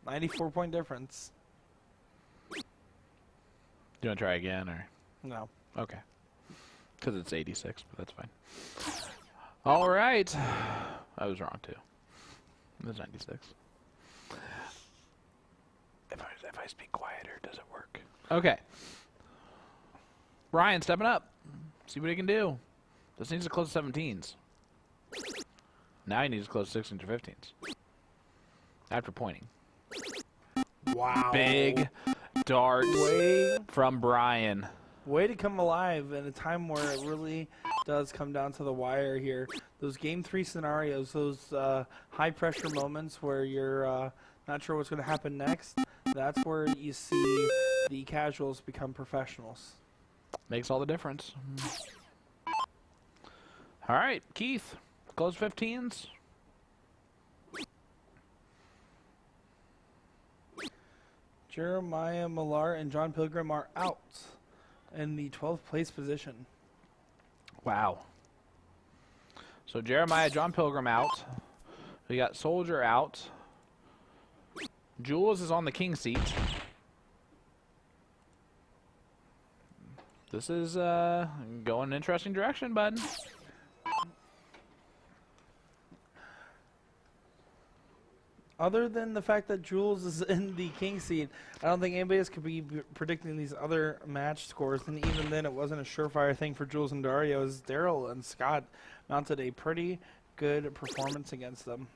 Speaker 1: 94-point difference.
Speaker 3: Do you want to try again, or?
Speaker 1: No.
Speaker 3: Okay. Because it's 86, but that's fine. All right. I was wrong, too. It was 96. If I speak quieter, does it work? Okay. Ryan stepping up. See what he can do. This needs to close 17s. Now he needs to close 16s or 15s. After pointing.
Speaker 1: Wow.
Speaker 3: Big darts from Brian.
Speaker 1: Way to come alive in a time where it really does come down to the wire here. Those Game 3 scenarios, those high-pressure moments where you're not sure what's going to happen next, that's where you see the casuals become professionals.
Speaker 3: Makes all the difference. All right, Keith, close 15s.
Speaker 1: Jeremiah Millar and John Pilgrim are out in the 12th place position.
Speaker 3: Wow. So Jeremiah, John Pilgrim out. We got Soldier out. Jules is on the king seat. This is going an interesting direction, bud.
Speaker 1: Other than the fact that Jules is in the king seat, I don't think anybody else could be predicting these other match scores. And even then, it wasn't a surefire thing for Jules and Dario, as Daryl and Scott mounted a pretty good performance against them.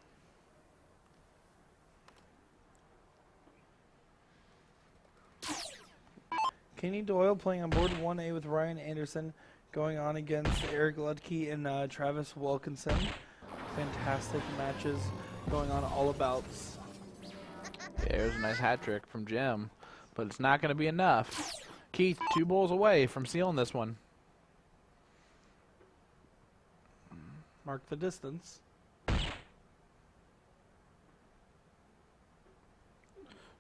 Speaker 1: Kenny Doyle playing on board 1A with Ryan Anderson, going on against Eric Ludke and Travis Wilkinson. Fantastic matches going on all abouts.
Speaker 3: There's a nice hat trick from Jim, but it's not going to be enough. Keith, 2 bowls away from sealing this one.
Speaker 1: Mark the distance.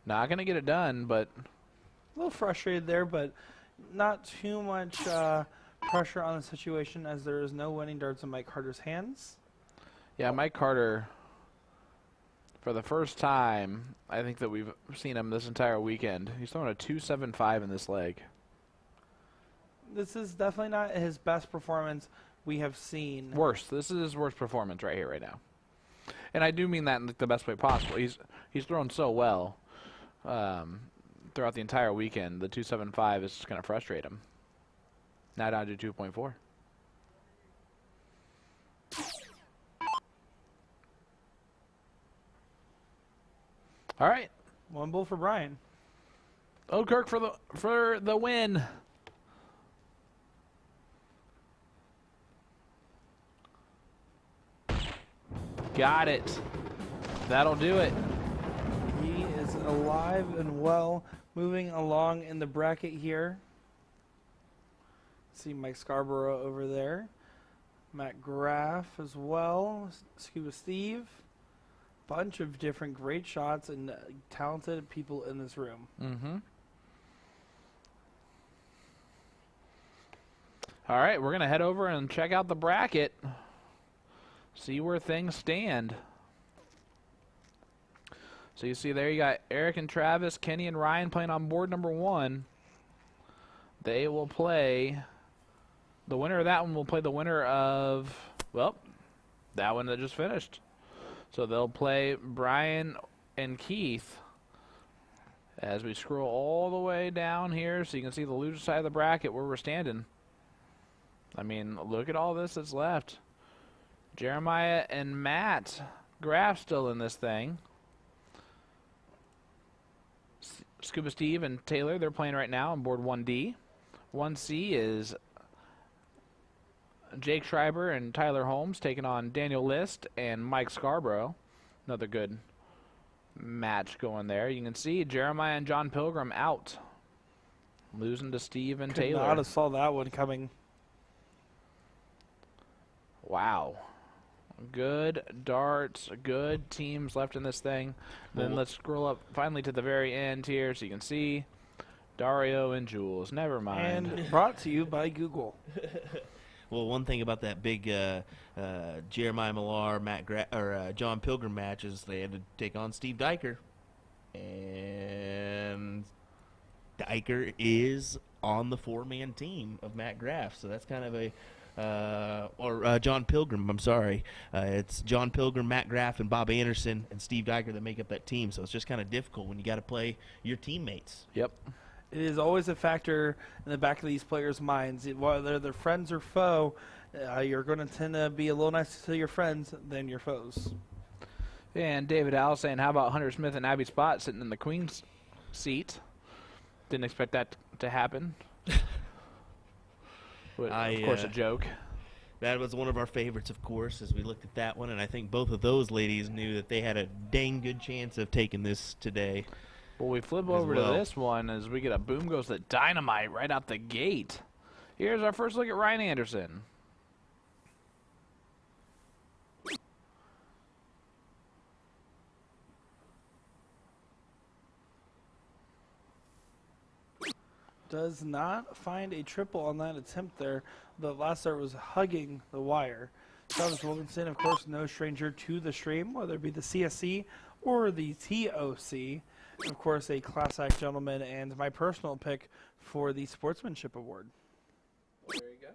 Speaker 3: Not going to get it done, but
Speaker 1: A little frustrated there, but not too much pressure on the situation as there is no winning darts in Mike Carter's hands.
Speaker 3: Yeah, Mike Carter, for the first time, I think that we've seen him this entire weekend, he's throwing a 2.75 in this leg.
Speaker 1: This is definitely not his best performance we have seen.
Speaker 3: Worst. This is his worst performance right here, right now. And I do mean that in the best way possible. He's thrown so well throughout the entire weekend. The 2.75 is just going to frustrate him. Now down to 2.4. All right.
Speaker 1: One bull for Brian.
Speaker 3: Oatkirk for the win. Got it. That'll do it.
Speaker 1: He is alive and well, moving along in the bracket here. See Mike Scarborough over there. Matt Graff as well. Scuba Steve. Bunch of different great shots and talented people in this room.
Speaker 3: Mm-hmm. All right, we're going to head over and check out the bracket. See where things stand. So you see there you got Eric and Travis, Kenny and Ryan playing on board number 1. They will play, the winner of that one will play the winner of, well, that one that just finished. So they'll play Brian and Keith as we scroll all the way down here so you can see the loser side of the bracket where we're standing. I mean, look at all this that's left. Jeremiah and Matt Graff still in this thing. Scuba Steve and Taylor, they're playing right now on board 1D. 1C is Jake Schreiber and Tyler Holmes taking on Daniel List and Mike Scarborough. Another good match going there. You can see Jeremiah and John Pilgrim out. Losing to Steve and
Speaker 1: Could
Speaker 3: Taylor.
Speaker 1: not have saw that one coming.
Speaker 3: Wow. Good darts, good teams left in this thing. Then let's scroll up finally to the very end here so you can see Dario and Jules. Never mind.
Speaker 1: And brought to you by Google.
Speaker 4: Well, one thing about that big Jeremiah Millar, John Pilgrim match is they had to take on Steve Diker. And Diker is on the 4-man team of Matt Graff. So that's kind of a John Pilgrim, I'm sorry. It's John Pilgrim, Matt Graff, and Bob Anderson, and Steve Diker that make up that team. So it's just kind of difficult when you got to play your teammates.
Speaker 3: Yep.
Speaker 1: It is always a factor in the back of these players' minds. Whether they're friends or foe, you're going to tend to be a little nicer to your friends than your foes.
Speaker 3: And David Al saying, how about Hunter Smith and Abby Spot sitting in the Queen's seat? Didn't expect that to happen. Of course, a joke.
Speaker 4: That was one of our favorites, of course, as we looked at that one, and I think both of those ladies knew that they had a dang good chance of taking this today.
Speaker 3: Well, we flip over to this one as we get a boom goes the dynamite right out the gate. Here's our first look at Ryan Anderson.
Speaker 1: Does not find a triple on that attempt there. The last start was hugging the wire. Travis Wilkinson, of course, no stranger to the stream, whether it be the CSC or the TOC. Of course, a class act gentleman and my personal pick for the Sportsmanship Award.
Speaker 3: There you go.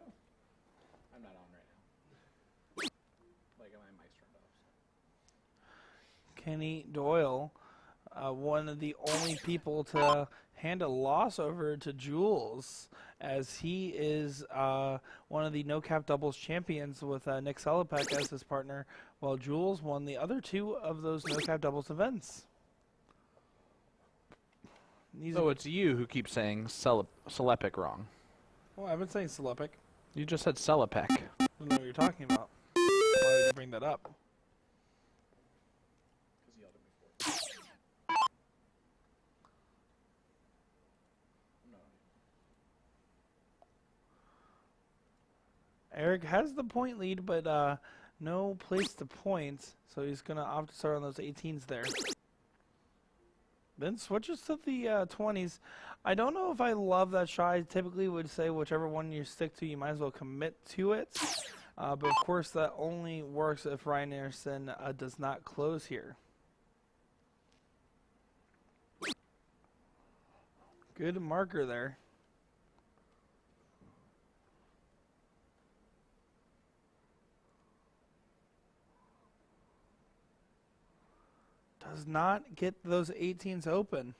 Speaker 3: I'm not on right now. Like, my mic's turned off.
Speaker 1: Kenny Doyle, one of the only people to hand a loss over to Jules, as he is one of the no-cap doubles champions with Nick Selipek as his partner, while Jules won the other 2 of those no-cap doubles events.
Speaker 3: So it's you who keeps saying Selipek wrong.
Speaker 1: Well, I've been saying Selipek.
Speaker 3: You just said Selipek.
Speaker 1: I don't know what you're talking about. Why did you bring that up? Eric has the point lead, but no place to point, so he's going to opt to start on those 18s there. Then switches to the 20s. I don't know if I love that shot. I typically would say whichever one you stick to, you might as well commit to it. But of course, that only works if Ryan Anderson does not close here. Good marker there. Does not get those 18s open.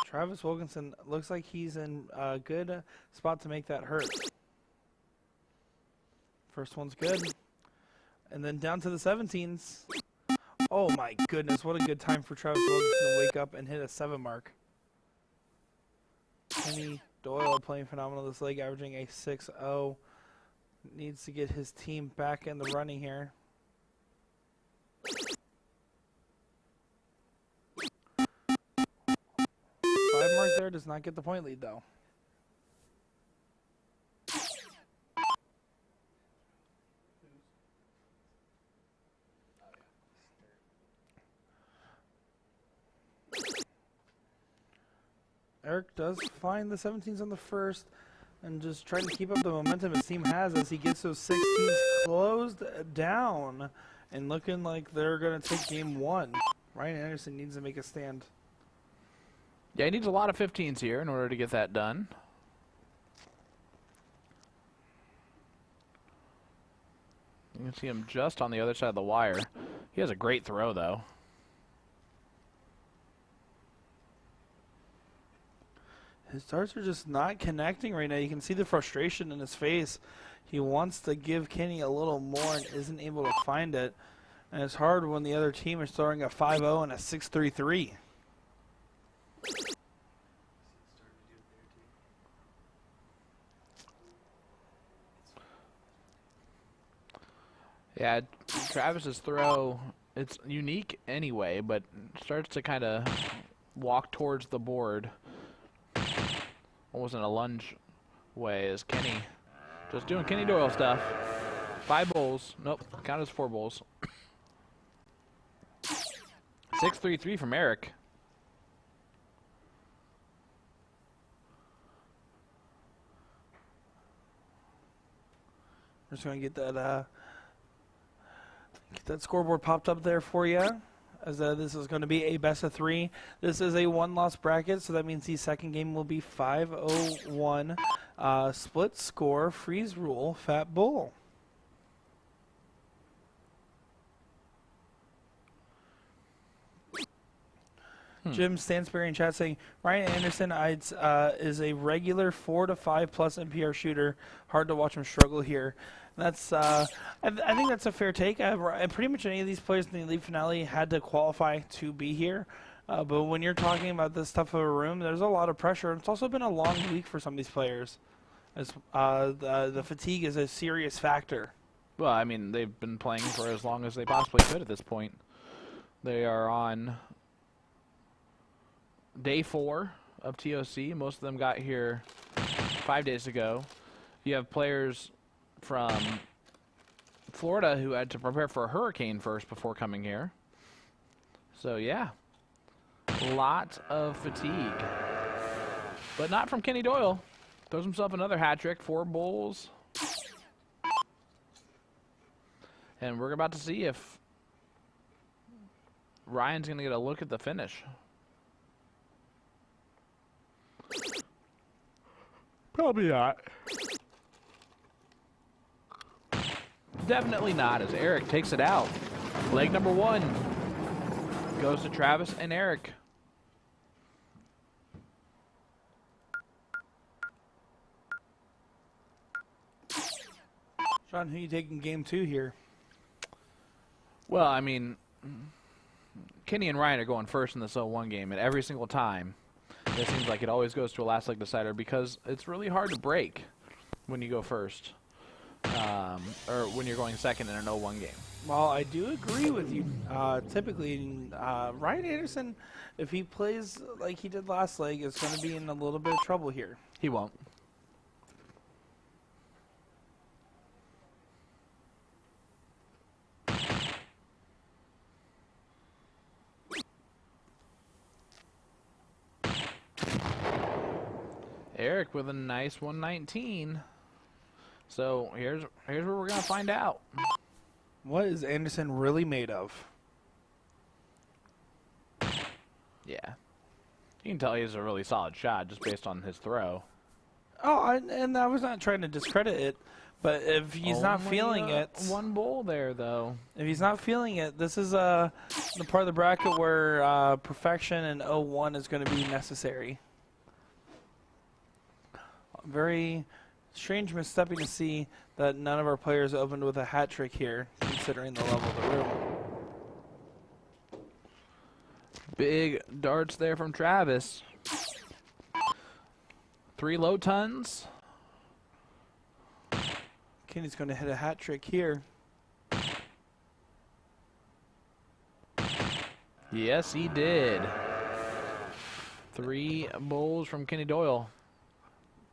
Speaker 1: Travis Wilkinson looks like he's in a good spot to make that hurt. First one's good. And then down to the 17s. Oh my goodness, what a good time for Travis Wilkinson to wake up and hit a 7 mark. Kenny Doyle playing phenomenal this leg, averaging a 6-0. Needs to get his team back in the running here. 5 mark there, does not get the point lead though. Eric does find the 17s on the first and just trying to keep up the momentum his team has as he gets those 16s closed down and looking like they're going to take game 1. Ryan Anderson needs to make a stand.
Speaker 3: Yeah, he needs a lot of 15s here in order to get that done. You can see him just on the other side of the wire. He has a great throw, though.
Speaker 1: His darts are just not connecting right now. You can see the frustration in his face. He wants to give Kenny a little more and isn't able to find it. And it's hard when the other team is throwing a 5-0 and a 6-3-3.
Speaker 3: Yeah, Travis's throw, it's unique anyway, but starts to kind of walk towards the board. Almost in a lunge way as Kenny just doing Kenny Doyle stuff. 5 bowls. Nope, count as 4 bowls. 6-3-3 from Eric.
Speaker 1: We're just going to get that scoreboard popped up there for you. As this is going to be a best of 3. This is a 1-loss bracket, so that means the second game will be 5-0-1. Split score, freeze rule, Fat Bull. Jim Stansberry in chat saying Ryan Anderson is a regular 4 to 5 plus NPR shooter. Hard to watch him struggle here. That's I think that's a fair take. Pretty much any of these players in the elite finale had to qualify to be here. But when you're talking about this tough of a room, there's a lot of pressure. It's also been a long week for some of these players. As the fatigue is a serious factor.
Speaker 3: Well, I mean, they've been playing for as long as they possibly could at this point. They are on day 4 of TOC. Most of them got here 5 days ago. You have players from Florida who had to prepare for a hurricane first before coming here. So, yeah, a lot of fatigue. But not from Kenny Doyle. Throws himself another hat trick, 4 bowls. And we're about to see if Ryan's going to get a look at the finish. Probably not. Definitely not, as Eric takes it out. Leg number 1 goes to Travis and Eric.
Speaker 1: Sean, who you taking game 2 here?
Speaker 3: Well, I mean, Kenny and Ryan are going first in this 0-1 game, and every single time, it seems like it always goes to a last leg decider because it's really hard to break when you go first, or when you're going second in an 0-1 game.
Speaker 1: Well, I do agree with you. Typically, Ryan Anderson, if he plays like he did last leg, is going to be in a little bit of trouble here.
Speaker 3: He won't. Eric with a nice 119. So here's where we're gonna find out.
Speaker 1: What is Anderson really made of?
Speaker 3: Yeah, you can tell he's a really solid shot just based on his throw.
Speaker 1: Oh, and I was not trying to discredit it, but if he's not
Speaker 3: Only,
Speaker 1: feeling it,
Speaker 3: one bowl there though.
Speaker 1: if he's not feeling it, this is the part of the bracket where perfection and 0-1 is going to be necessary. Very strange misstepping to see that none of our players opened with a hat trick here, considering the level of the room.
Speaker 3: Big darts there from Travis. 3 low tons.
Speaker 1: Kenny's going to hit a hat trick here.
Speaker 3: Yes, he did. 3 bowls from Kenny Doyle.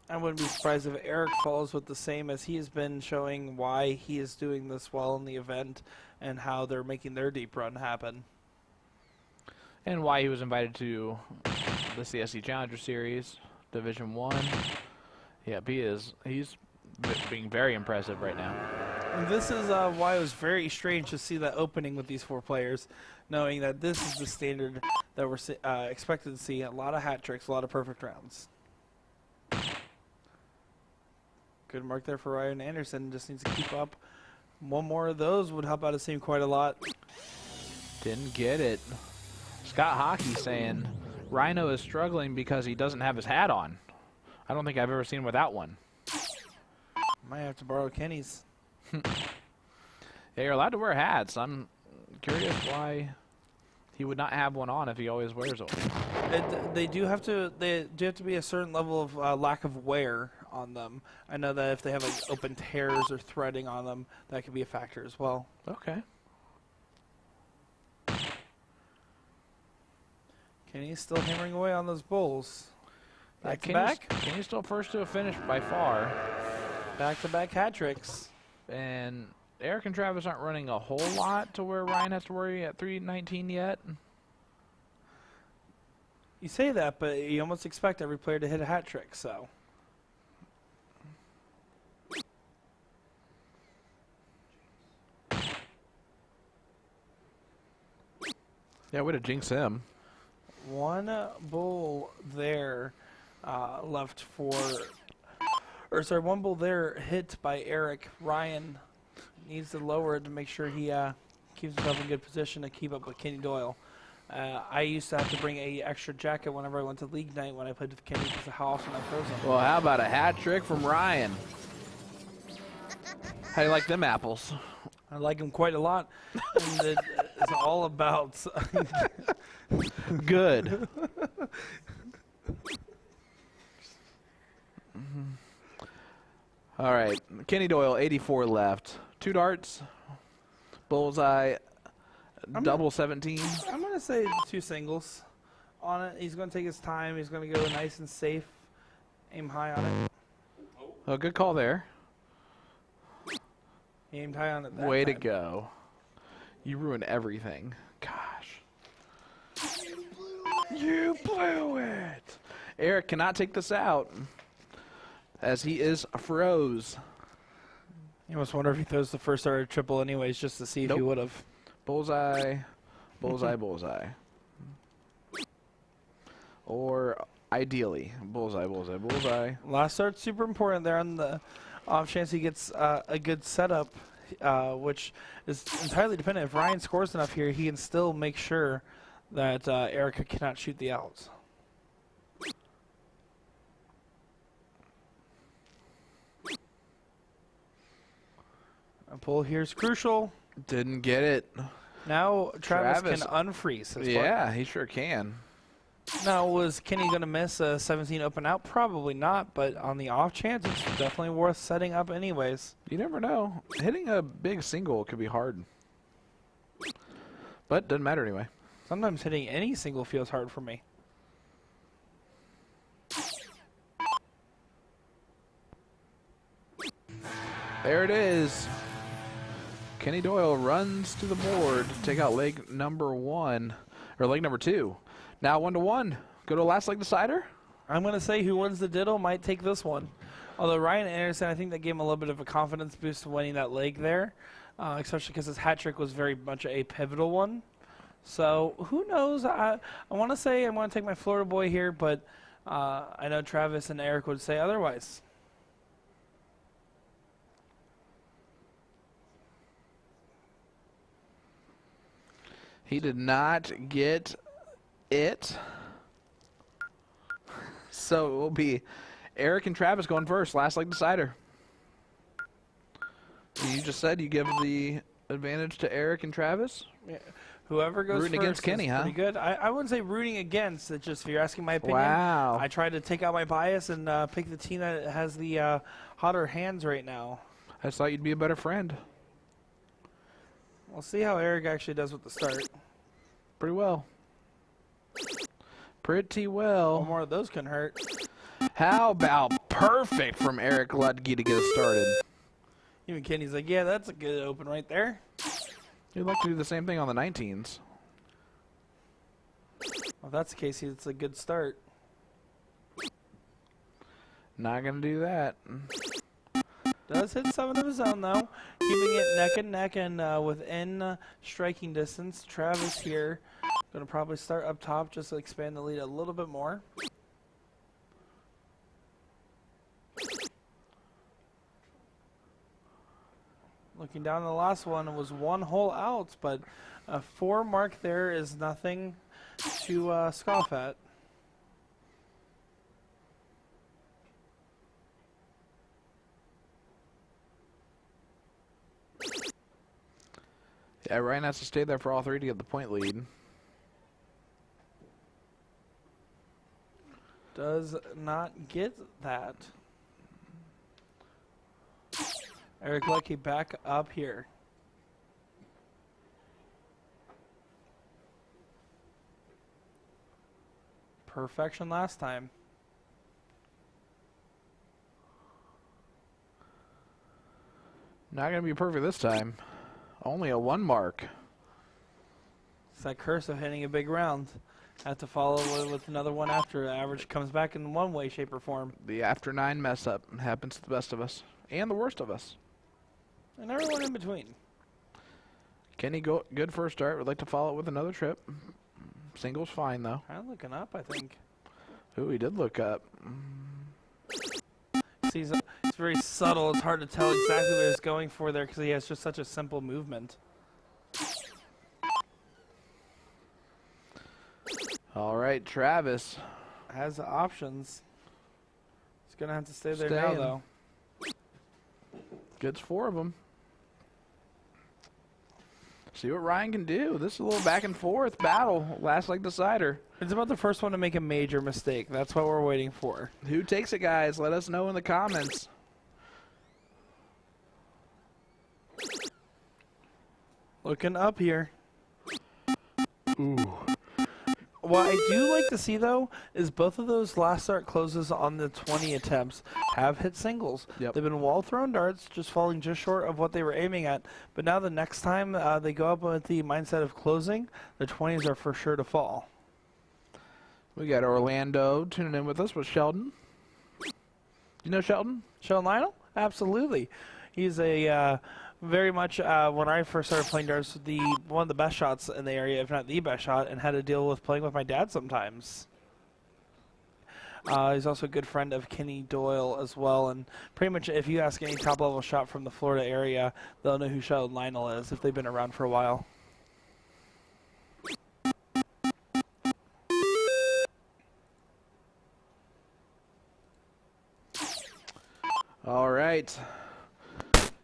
Speaker 1: I wouldn't be surprised if Eric follows with the same, as he has been showing why he is doing this well in the event and how they're making their deep run happen.
Speaker 3: And why he was invited to the CSC Challenger Series, Division 1. Yep, he's being very impressive right now.
Speaker 1: And this is why it was very strange to see that opening with these 4 players, knowing that this is the standard that we're expected to see. A lot of hat tricks, a lot of perfect rounds. Good mark there for Ryan Anderson. Just needs to keep up. One more of those would help out his team quite a lot.
Speaker 3: Didn't get it. Scott Hockey saying Rhino is struggling because he doesn't have his hat on. I don't think I've ever seen him without one.
Speaker 1: Might have to borrow Kenny's.
Speaker 3: Yeah, you're allowed to wear hats. I'm curious why he would not have one on if he always wears one.
Speaker 1: They do have to be a certain level of lack of wear on them. I know that if they have like open tears or threading on them, that could be a factor as well.
Speaker 3: Okay.
Speaker 1: Kenny's still hammering away on those bowls. Back to
Speaker 3: Kenny's-
Speaker 1: back.
Speaker 3: Kenny's still first to a finish by far.
Speaker 1: Back to back hat tricks.
Speaker 3: And Eric and Travis aren't running a whole lot to where Ryan has to worry at 319 yet.
Speaker 1: You say that, but you almost expect every player to hit a hat trick, so.
Speaker 3: Yeah, way to jinx him.
Speaker 1: One bowl there left for, or sorry, one bowl there hit by Eric. Ryan needs to lower it to make sure he keeps himself in good position to keep up with Kenny Doyle. I used to have to bring a extra jacket whenever I went to league night when I played with Kenny because of how often I froze him.
Speaker 3: Well, how about a hat trick from Ryan? How do you like them apples?
Speaker 1: I like him quite a lot, and it's all about
Speaker 3: Good. All right, Kenny Doyle, 84 left. 2 darts, bullseye, double 17.
Speaker 1: I'm going to say 2 singles on it. He's going to take his time. He's going to go nice and safe. Aim high on it.
Speaker 3: Oh, good call there.
Speaker 1: He aimed high on it that
Speaker 3: Way to
Speaker 1: time.
Speaker 3: go. You ruined everything. Gosh. You blew it. Eric cannot take this out as he is froze.
Speaker 1: You must wonder if he throws the first or triple anyways just to see if he
Speaker 3: Nope.
Speaker 1: would have.
Speaker 3: Bullseye, bullseye, bullseye. Or ideally, bullseye, bullseye, bullseye.
Speaker 1: Last start's super important there on the off chance he gets a good setup, which is entirely dependent. If Ryan scores enough here, he can still make sure that Erica cannot shoot the outs. A pull here is crucial.
Speaker 3: Didn't get it.
Speaker 1: Now Travis
Speaker 3: Travis-
Speaker 1: can unfreeze his
Speaker 3: Yeah, he sure can.
Speaker 1: Now, was Kenny going to miss a 17 open out? Probably not, but on the off chance, it's definitely worth setting up anyways.
Speaker 3: You never know. Hitting a big single could be hard. But doesn't matter anyway.
Speaker 1: Sometimes hitting any single feels hard for me.
Speaker 3: There it is. Kenny Doyle runs to the board to take out leg number 1, or leg number 2. Now 1-1. Go to last leg decider.
Speaker 1: I'm going to say who wins the diddle might take this one. Although Ryan Anderson, I think that gave him a little bit of a confidence boost winning that leg there, especially because his hat trick was very much a pivotal one. So who knows? I want to say I'm going to take my Florida boy here, but I know Travis and Eric would say otherwise.
Speaker 3: He did not get it. So it will be Eric and Travis going first. Last leg decider. You just said you give the advantage to Eric and Travis?
Speaker 1: Yeah. Whoever goes
Speaker 3: Rooting
Speaker 1: first
Speaker 3: against Kenny,
Speaker 1: is
Speaker 3: huh?
Speaker 1: pretty good. I wouldn't say rooting against. It's just if you're asking my opinion.
Speaker 3: Wow.
Speaker 1: I tried to take out my bias and pick the team that has the hotter hands right now.
Speaker 3: I just thought you'd be a better friend.
Speaker 1: We'll see how Eric actually does with the start.
Speaker 3: Pretty well. Pretty
Speaker 1: One
Speaker 3: well.
Speaker 1: more of those can hurt.
Speaker 3: How about perfect from Eric Ludke to get us started?
Speaker 1: Even Kenny's like, yeah, that's a good open right there.
Speaker 3: You'd like to do the same thing on the 19s.
Speaker 1: Well, if that's the case, it's a good start.
Speaker 3: Not going to do that.
Speaker 1: Does hit some of his own, though. Keeping it neck and neck and within striking distance. Travis here going to probably start up top just to expand the lead a little bit more. Looking down the last one, it was one hole out, but a 4 mark there is nothing to scoff at.
Speaker 3: Yeah, Ryan has to stay there for all three to get the point lead.
Speaker 1: Does not get that. Eric Lucky back up here. Perfection last time.
Speaker 3: Not going to be perfect this time. Only a 1 mark.
Speaker 1: It's that curse of hitting a big round. Have to follow with another one after. The average comes back in one way, shape, or form.
Speaker 3: The after 9 mess up happens to the best of us. And the worst of us.
Speaker 1: And everyone in between.
Speaker 3: Kenny, good first start. Would like to follow it with another trip. Single's fine, though.
Speaker 1: Kind of looking up, I think.
Speaker 3: Ooh, he did look up.
Speaker 1: See, it's very subtle. It's hard to tell exactly what he's going for there because he has just such a simple movement.
Speaker 3: All right, Travis.
Speaker 1: Has options. He's going to have to stay there
Speaker 3: Staying.
Speaker 1: now, though.
Speaker 3: Gets 4 of them. See what Ryan can do. This is a little back and forth battle. Last leg decider.
Speaker 1: It's about the first one to make a major mistake. That's what we're waiting for.
Speaker 3: Who takes it, guys? Let us know in the comments.
Speaker 1: Looking up here.
Speaker 3: Ooh.
Speaker 1: What I do like to see, though, is both of those last start closes on the 20 attempts have hit singles.
Speaker 3: Yep.
Speaker 1: They've been wall-thrown darts, just falling just short of what they were aiming at. But now the next time they go up with the mindset of closing, the 20s are for sure to fall.
Speaker 3: We got Orlando tuning in with us with Sheldon. You know Sheldon?
Speaker 1: Sheldon Lionel? Absolutely. He's a very much, when I first started playing darts, one of the best shots in the area, if not the best shot, and had to deal with playing with my dad sometimes. He's also a good friend of Kenny Doyle as well, and pretty much if you ask any top-level shot from the Florida area, they'll know who Sheldon Lionel is if they've been around for a while.
Speaker 3: All right.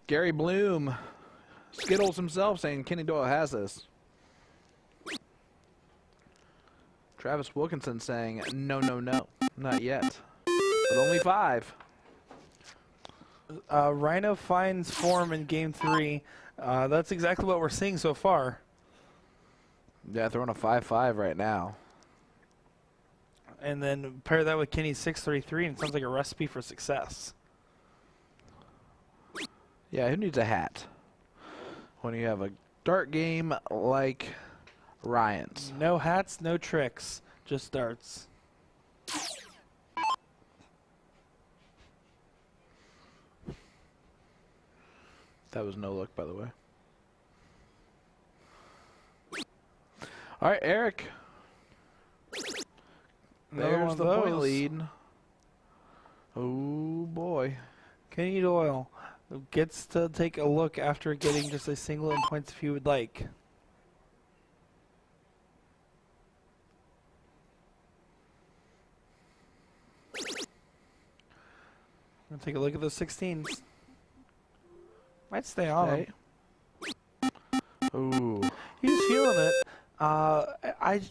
Speaker 3: Gary Bloom, Skittles himself, saying Kenny Doyle has this. Travis Wilkinson saying, no, no, no, not yet. But only 5.
Speaker 1: Rhino finds form in Game 3. That's exactly what we're seeing so far.
Speaker 3: Yeah, throwing a 5-5 right now.
Speaker 1: And then pair that with Kenny's 6-3-3, and it sounds like a recipe for success.
Speaker 3: Yeah, who needs a hat when you have a dart game like Ryan's?
Speaker 1: No hats, no tricks, just darts.
Speaker 3: That was no look, by the way. All right, Eric.
Speaker 1: Another one
Speaker 3: There's
Speaker 1: of
Speaker 3: the point
Speaker 1: those.
Speaker 3: lead. Oh, boy.
Speaker 1: Kenny Doyle gets to take a look after getting just a single in points if he would like. Gonna take a look at those 16s. Might stay on him.
Speaker 3: Ooh.
Speaker 1: He's feeling it. I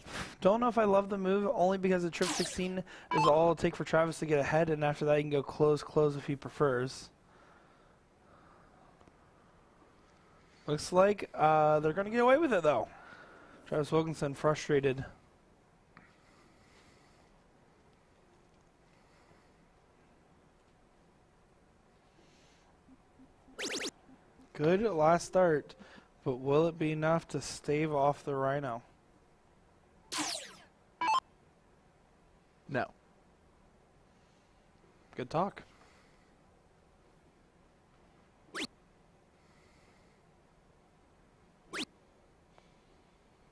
Speaker 1: don't know if I love the move, only because the trip 16 is all it'll take for Travis to get ahead, and after that he can go close if he prefers. Looks like they're going to get away with it, though. Travis Wilkinson frustrated. Good last start, but will it be enough to stave off the Rhino?
Speaker 3: No.
Speaker 1: Good talk.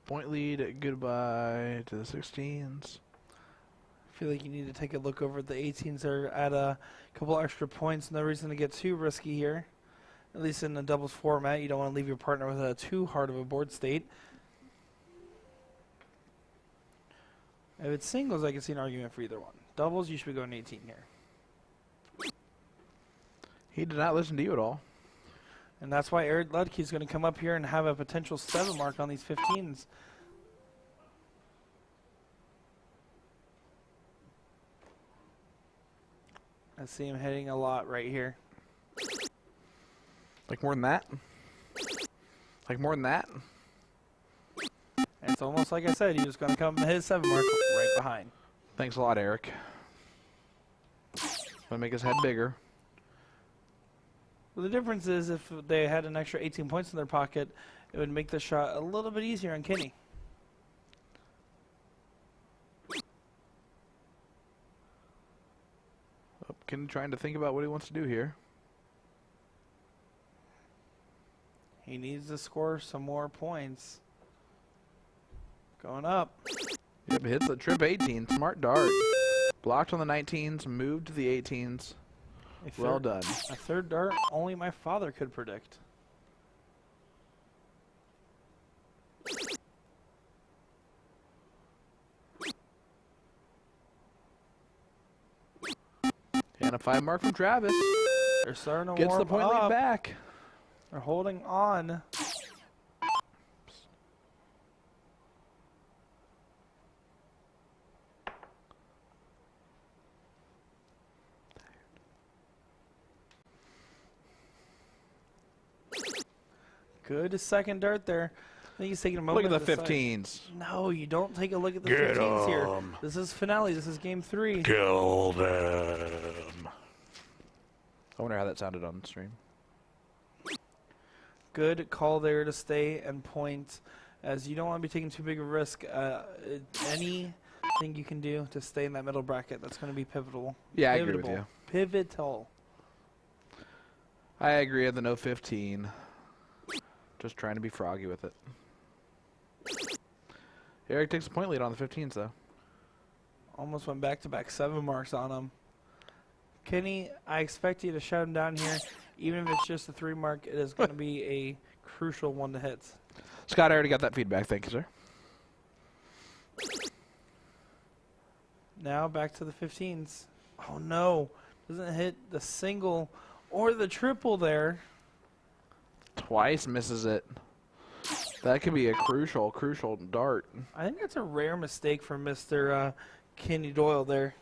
Speaker 3: Point lead, goodbye to the 16s.
Speaker 1: I feel like you need to take a look over at the 18s. They're at a couple extra points. No reason to get too risky here. At least in the doubles format, you don't want to leave your partner with a too hard of a board state. If it's singles, I can see an argument for either one. Doubles, you should be going 18 here.
Speaker 3: He did not listen to you at all.
Speaker 1: And that's why Eric Ludke is going to come up here and have a potential 7 mark on these 15s. I see him hitting a lot right here.
Speaker 3: Like more than that? Like more than that?
Speaker 1: And it's almost like I said, he was going to come hit his 7 mark right behind.
Speaker 3: Thanks a lot, Eric. Gonna make his head bigger.
Speaker 1: Well, the difference is if they had an extra 18 points in their pocket, it would make the shot a little bit easier on Kenny.
Speaker 3: Oh, Kenny trying to think about what he wants to do here.
Speaker 1: He needs to score some more points. Going up.
Speaker 3: Yep, hits the trip 18. Smart dart. Blocked on the 19s, moved to the 18s. Well done.
Speaker 1: A third dart only my father could predict.
Speaker 3: And a 5 mark from Travis.
Speaker 1: They're starting to
Speaker 3: Gets the
Speaker 1: warm
Speaker 3: point lead
Speaker 1: up.
Speaker 3: back.
Speaker 1: They're holding on. Good second dart there. I think he's taking a moment.
Speaker 3: Look at the
Speaker 1: to decide.
Speaker 3: 15s.
Speaker 1: No, you don't take a look at the 15s here. This is finale. This is game 3.
Speaker 3: Kill them. I wonder how that sounded on the stream.
Speaker 1: Good call there to stay and point, as you don't want to be taking too big of a risk. Anything you can do to stay in that middle bracket, that's going to be pivotal.
Speaker 3: Yeah, I agree with you.
Speaker 1: Pivotal.
Speaker 3: I agree at the no 15. Just trying to be froggy with it. Eric takes a point lead on the 15s, though.
Speaker 1: Almost went back-to-back 7 marks on him. Kenny, I expect you to shut him down here. Even if it's just a 3 mark, it is going to be a crucial one to hit.
Speaker 3: Scott, I already got that feedback. Thank you, sir.
Speaker 1: Now back to the 15s. Oh, no. Doesn't hit the single or the triple there.
Speaker 3: Twice misses it. That could be a crucial dart.
Speaker 1: I think that's a rare mistake for Mr. Kenny Doyle there.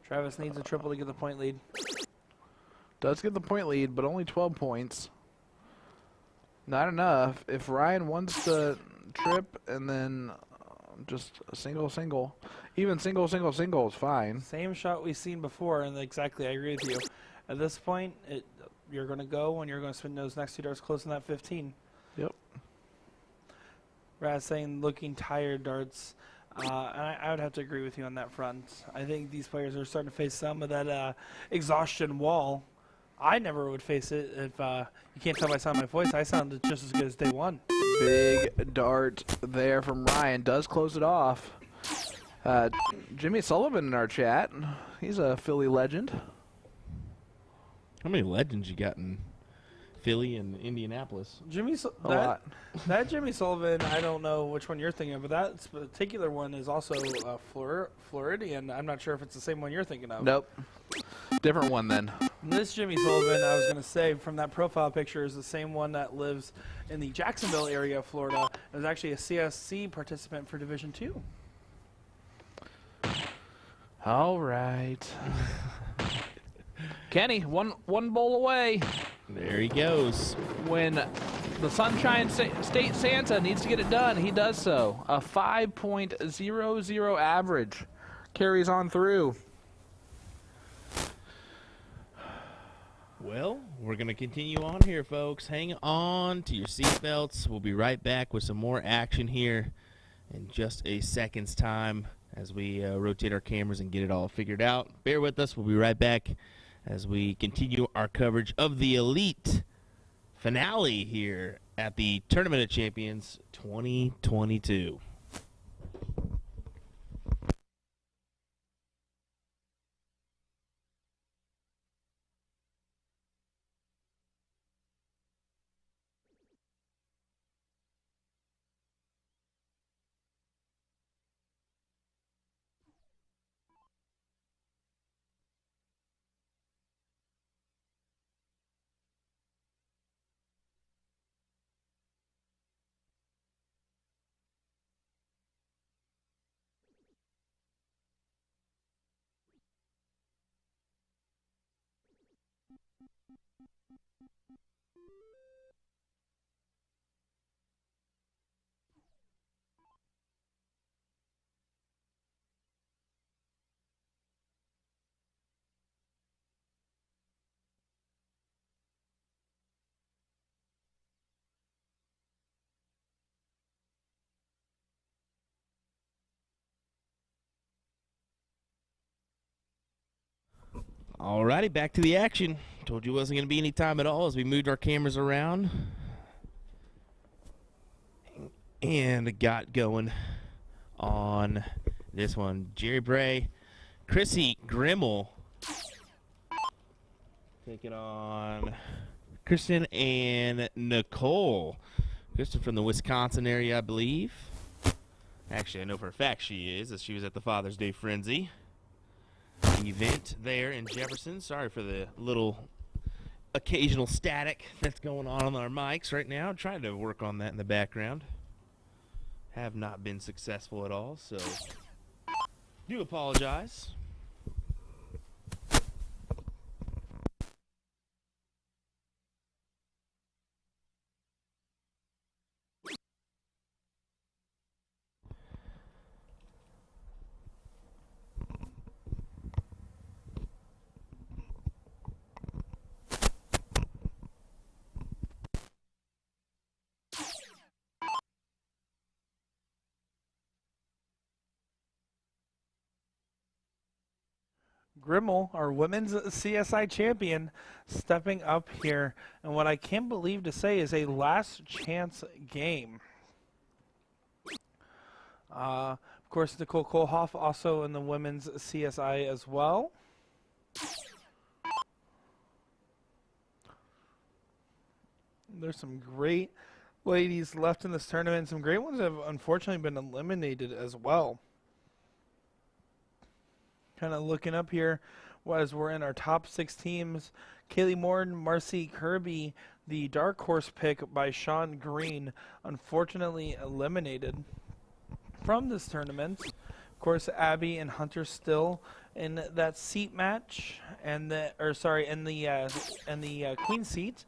Speaker 1: Travis needs a triple to get the point lead.
Speaker 3: Does get the point lead, but only 12 points. Not enough. If Ryan wants to trip and then just a single, even single is fine.
Speaker 1: Same shot we've seen before, and exactly, I agree with you. At this point, you're going to go and you're going to spin those next 2 darts close in that 15.
Speaker 3: Yep.
Speaker 1: Raz saying looking tired darts. And I would have to agree with you on that front. I think these players are starting to face some of that exhaustion wall. I never would face it if you can't tell by sound of my voice. I sounded just as good as day one.
Speaker 3: Big dart there from Ryan. Does close it off. Jimmy Sullivan in our chat. He's a Philly legend.
Speaker 4: How many legends you got in Philly and Indianapolis?
Speaker 1: That Jimmy Sullivan, I don't know which one you're thinking of, but that particular one is also Floridian. I'm not sure if it's the same one you're thinking of.
Speaker 3: Nope. Different one then.
Speaker 1: This Jimmy Sullivan, I was going to say, from that profile picture, is the same one that lives in the Jacksonville area of Florida. It was actually a CSC participant for Division II.
Speaker 3: All right. Kenny, one bowl away.
Speaker 4: There he goes.
Speaker 3: When the Sunshine State Santa needs to get it done, he does so. A 5.00 average carries on through.
Speaker 4: Well, we're going to continue on here, folks. Hang on to your seatbelts. We'll be right back with some more action here in just a second's time as we rotate our cameras and get it all figured out. Bear with us. We'll be right back as we continue our coverage of the Elite finale here at the Tournament of Champions 2022. Alrighty, back to the action. Told you it wasn't going to be any time at all as we moved our cameras around and got going on this one. Jerry Bray, Chrissy Grimmel taking on Kristen and Nicole. Kristen from the Wisconsin area, I believe. Actually, I know for a fact she is, as she was at the Father's Day Frenzy event there in Jefferson. Sorry for the little occasional static that's going on our mics right now. I'm trying to work on that in the background. Have not been successful at all, so do apologize.
Speaker 1: Grimmel, our women's CSI champion, stepping up here. And what I can't believe to say is a last chance game. Of course, Nicole Kohlhoff also in the women's CSI as well. There's some great ladies left in this tournament. Some great ones have unfortunately been eliminated as well. Kind of looking up here as we're in our top 6 teams. Kaylee Morton, Marcy Kirby, the dark horse pick by Sean Green, unfortunately eliminated from this tournament. Of course, Abby and Hunter still in that seat match, and the queen seat.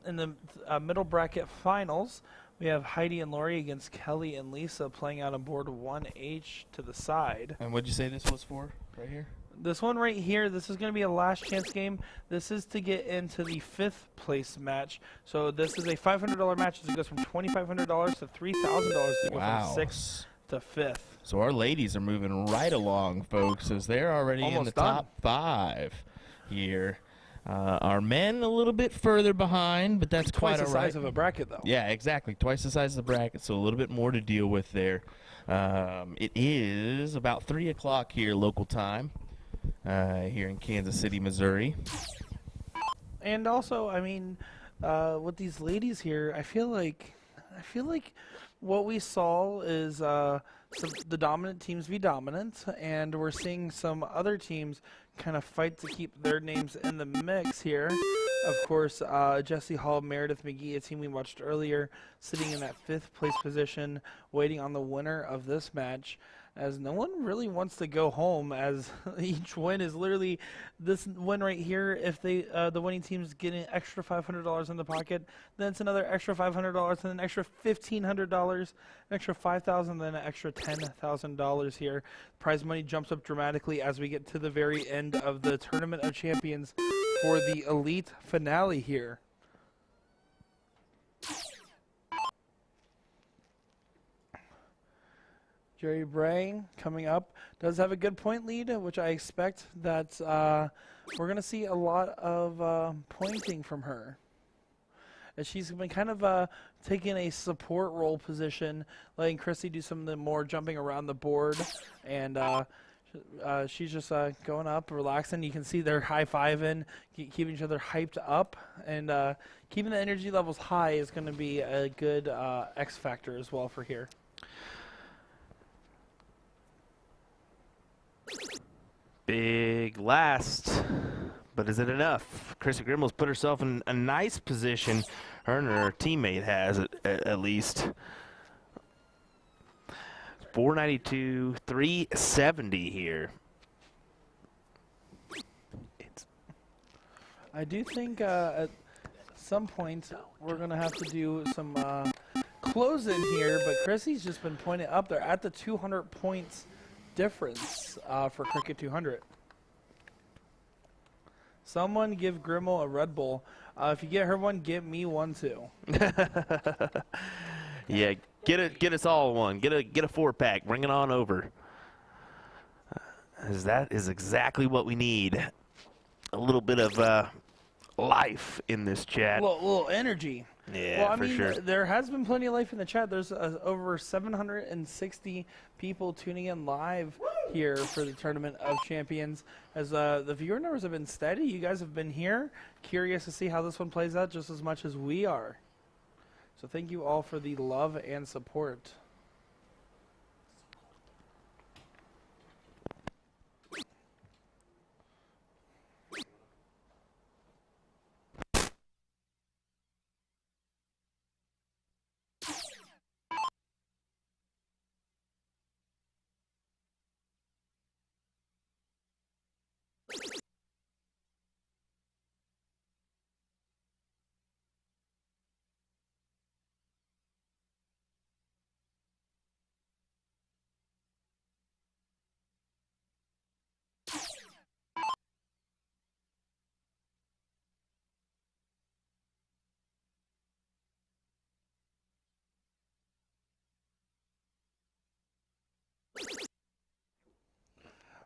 Speaker 1: In the middle bracket finals, we have Heidi and Lori against Kelly and Lisa playing out on board 1H to the side.
Speaker 4: And what'd you say this was for right here?
Speaker 1: This one right here, this is going to be a last chance game. This is to get into the 5th place match. So this is a $500 match. It goes from $2,500 to $3,000 to go
Speaker 4: Wow.
Speaker 1: from 6th to 5th.
Speaker 4: So our ladies are moving right along, folks, as they're already in the
Speaker 1: Almost done.
Speaker 4: top 5 here. Our men a little bit further behind, but that's
Speaker 1: Twice
Speaker 4: quite
Speaker 1: the
Speaker 4: all right.
Speaker 1: size of a bracket, though.
Speaker 4: Yeah, exactly. Twice the size of the bracket, so a little bit more to deal with there. It is about 3 o'clock here, local time, here in Kansas City, Missouri.
Speaker 1: And also, I mean, with these ladies here, I feel like what we saw is the dominant teams be dominant, and we're seeing some other teams kind of fight to keep their names in the mix here. Of course, Jesse Hall, Meredith McGee, a team we watched earlier, sitting in that 5th place position, waiting on the winner of this match, as no one really wants to go home, as each win is literally this win right here. If they the winning team's getting an extra $500 in the pocket, then it's another extra $500, and an extra $1,500, an extra $5,000, then an extra $10,000 here. Prize money jumps up dramatically as we get to the very end of the Tournament of Champions for the Elite finale here. Jerry Bray coming up does have a good point lead, which I expect that we're going to see a lot of pointing from her. As she's been kind of taking a support role position, letting Chrissy do some of the more jumping around the board, and she's just going up, relaxing. You can see they're high-fiving, keeping each other hyped up, and keeping the energy levels high is going to be a good X factor as well for here.
Speaker 2: Big last, but is it enough? Chrissy Grimmel's put herself in a nice position. Her and her teammate has at least. 492, 370 here.
Speaker 1: I do think at some point we're going to have to do some close-in here, but Chrissy's just been pointing up there at the 200 points difference for Cricket 200. Someone give Grimmel a Red Bull. If you get her one, get me one too.
Speaker 2: Yeah, get us all one. Get a 4-pack. Bring it on over. As that is exactly what we need. A little bit of life in this chat.
Speaker 1: Little energy.
Speaker 2: Yeah,
Speaker 1: well, I
Speaker 2: for
Speaker 1: mean,
Speaker 2: sure.
Speaker 1: there has been plenty of life in the chat. There's over 760 people tuning in live here for the Tournament of Champions. As the viewer numbers have been steady, you guys have been here, curious to see how this one plays out just as much as we are. So thank you all for the love and support.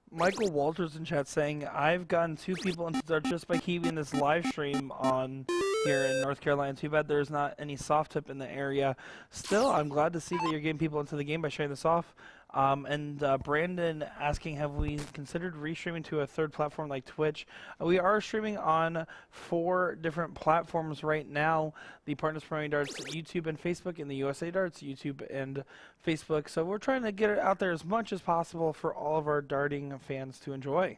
Speaker 1: Michael Walters in chat saying, I've gotten 2 people into Dart just by keeping this live stream on here in North Carolina. Too bad there's not any soft tip in the area. Still, I'm glad to see that you're getting people into the game by sharing this off. And Brandon asking, have we considered restreaming to a third platform like Twitch? We are streaming on 4 different platforms right now. The Partners Promoting Darts, YouTube and Facebook, and the USA Darts, YouTube and Facebook. So we're trying to get it out there as much as possible for all of our darting fans to enjoy.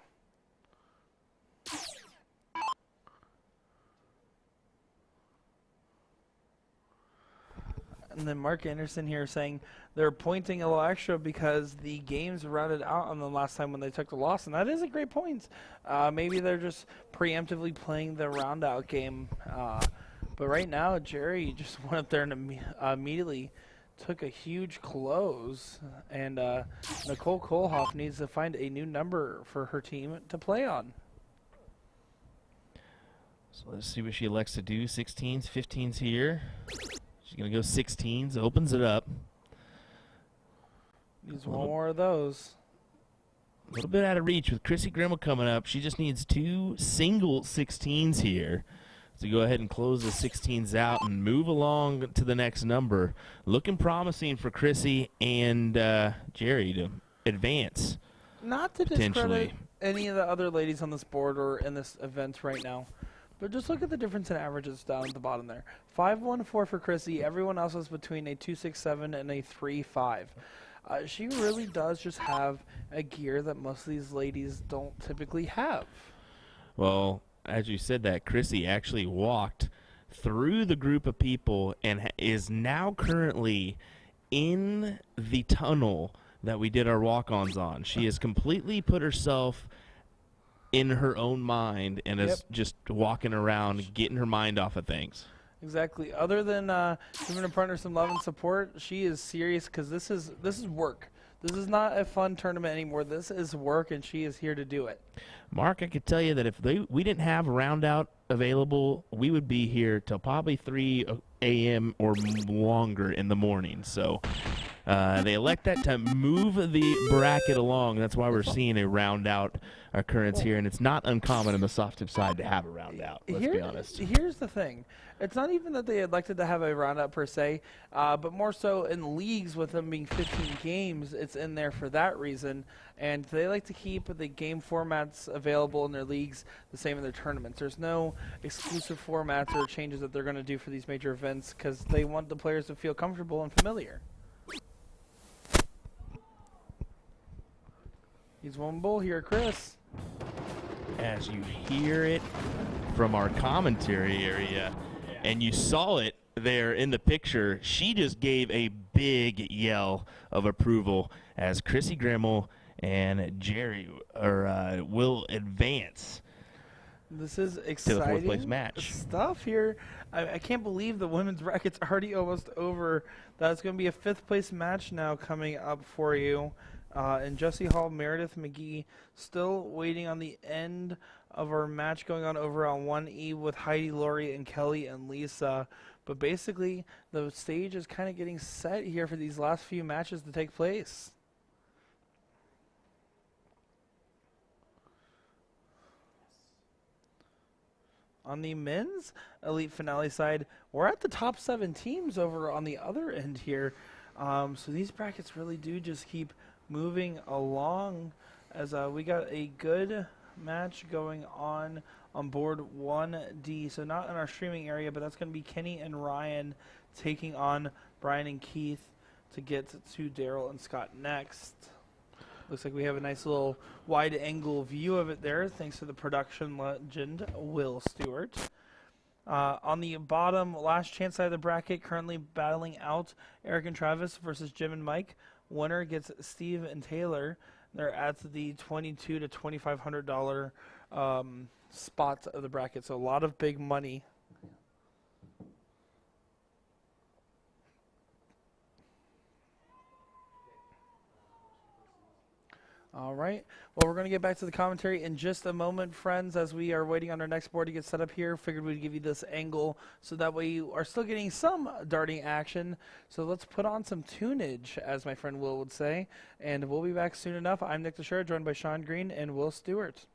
Speaker 1: And then Mark Anderson here saying they're pointing a little extra because the games rounded out on them last time when they took the loss, and that is a great point. Maybe they're just preemptively playing the round out game. But right now, Jerry just went up there and immediately took a huge close. And Nicole Kohlhoff needs to find a new number for her team to play on.
Speaker 4: So let's see what she elects to do. 16s, 15s here. She's going to go 16s, opens it up.
Speaker 1: Use one more of those.
Speaker 4: A little bit out of reach with Chrissy Grimmel coming up. She just needs 2 single 16s here to go ahead and close the 16s out and move along to the next number. Looking promising for Chrissy and Jerry to advance.
Speaker 1: Not to
Speaker 4: Potentially.
Speaker 1: discredit any of the other ladies on this board or in this event right now, but just look at the difference in averages down at the bottom there. 5.14 for Chrissy. Everyone else is between a 2.67 and a 3.5. She really does just have a gear that most of these ladies don't typically have.
Speaker 4: Well, as you said that, Chrissy actually walked through the group of people and is now currently in the tunnel that we did our walk-ons on. She has completely put herself in her own mind and is just walking around, getting her mind off of things.
Speaker 1: Exactly. Other than giving her partner some love and support, she is serious because this is work. This is not a fun tournament anymore. This is work, and she is here to do it.
Speaker 4: Mark, I could tell you that if we didn't have a round out available, we would be here till probably 3 a.m. or longer in the morning. So they elect that to move the bracket along. That's why we're seeing a round out occurrence here, and it's not uncommon on the soft tip side to have a round out. Let's be honest.
Speaker 1: Here's the thing. It's not even that they elected to have a roundup per se, but more so in leagues with them being 15 games, it's in there for that reason. And they like to keep the game formats available in their leagues the same in their tournaments. There's no exclusive formats or changes that they're going to do for these major events because they want the players to feel comfortable and familiar. He's one bull here, Chris.
Speaker 4: As you hear it from our commentary area, and you saw it there in the picture, she just gave a big yell of approval as Chrissy Grimmel and Jerry will advance.
Speaker 1: This is
Speaker 4: to
Speaker 1: exciting
Speaker 4: the fourth place match.
Speaker 1: stuff here. I can't believe the women's bracket's already almost over. That's going to be a 5th place match now coming up for you. And Jesse Hall, Meredith McGee, still waiting on the end of our match going on over on 1E with Heidi, Lori, and Kelly and Lisa. But basically, the stage is kind of getting set here for these last few matches to take place. On the men's elite finale side, we're at the top 7 teams over on the other end here. So these brackets really do just keep moving along as we got a good match going on board 1D. So not in our streaming area, but that's going to be Kenny and Ryan taking on Brian and Keith to get to Daryl and Scott next. Looks like we have a nice little wide angle view of it there, thanks to the production legend, Will Stewart. On the bottom, last chance side of the bracket, currently battling out Eric and Travis versus Jim and Mike. Winner gets Steve and Taylor. They're at the $2,200 to $2,500 spot of the bracket, so a lot of big money. All right. Well, we're going to get back to the commentary in just a moment, friends, as we are waiting on our next board to get set up here. Figured we'd give you this angle so that way you are still getting some darting action. So let's put on some tunage, as my friend Will would say, and we'll be back soon enough. I'm Nick Dichiria, joined by Sean Green and Will Stewart.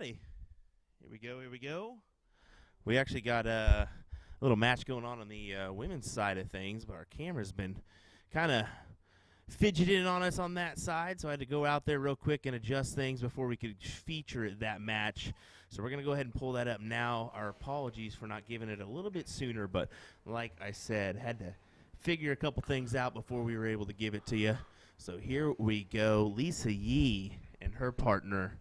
Speaker 4: everybody. Here we go, here we go. We actually got a little match going on the women's side of things, but our camera's been kind of fidgeting on us on that side, so I had to go out there real quick and adjust things before we could feature that match. So we're going to go ahead and pull that up now. Our apologies for not giving it a little bit sooner, but like I said, had to figure a couple things out before we were able to give it to you. So here we go. Lisa Yee and her partner,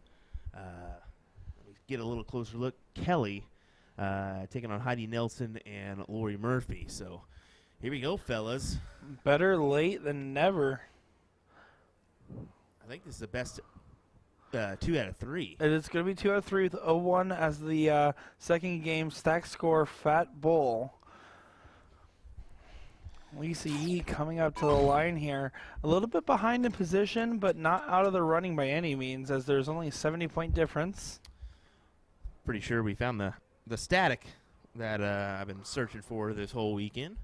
Speaker 4: let me get a little closer look, Kelly, taking on Heidi Nelson and Lori Murphy. So here we go, fellas.
Speaker 1: Better late than never.
Speaker 4: I think this is the best 2 out of 3.
Speaker 1: It is going to be 2 out of 3 with 0-1 as the second game stack score. Fat Bull. Lisa Yee coming up to the line here. A little bit behind in position, but not out of the running by any means, as there's only a 70-point difference.
Speaker 4: Pretty sure we found the static that I've been searching for this whole weekend.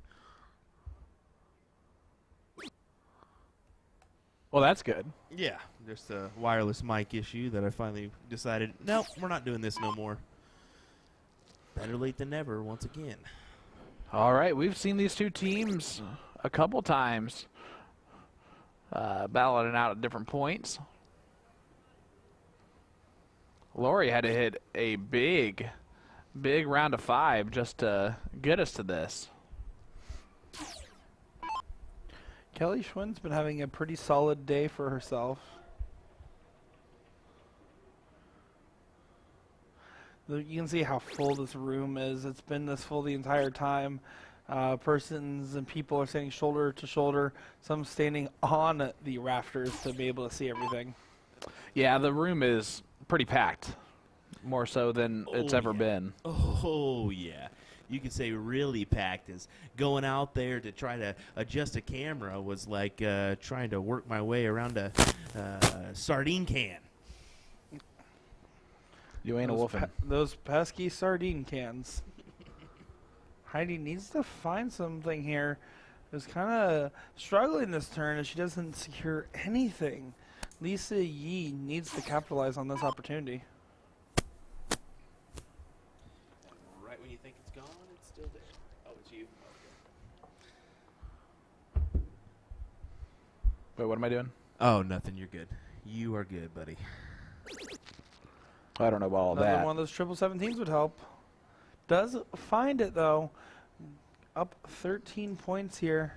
Speaker 3: Well, that's good.
Speaker 4: Yeah, just a wireless mic issue that I finally decided, nope, we're not doing this no more. Better late than never once again.
Speaker 3: All right, we've seen these two teams a couple times battling it out at different points. Lori had to hit a big round of 5 just to get us to this.
Speaker 1: Kelly Schwinn's been having a pretty solid day for herself. You can see how full this room is. It's been this full the entire time. Persons and people are standing shoulder to shoulder, some standing on the rafters to be able to see everything.
Speaker 3: Yeah, the room is pretty packed, more so than it's ever been.
Speaker 4: Oh, yeah. You could say really packed. Is going out there to try to adjust a camera was like trying to work my way around a sardine can.
Speaker 3: You ain't a wolfin'.
Speaker 1: Those pesky sardine cans. Heidi needs to find something here. Is kind of struggling this turn as she doesn't secure anything. Lisa Yee needs to capitalize on this opportunity.
Speaker 4: Right when you think it's gone, it's still there. Oh, it's you.
Speaker 3: Wait, what am I doing?
Speaker 4: Oh, nothing. You're good. You are good, buddy.
Speaker 3: I don't know about all
Speaker 1: Another
Speaker 3: that.
Speaker 1: one of those 17s would help. Does find it, though. Up 13 points here.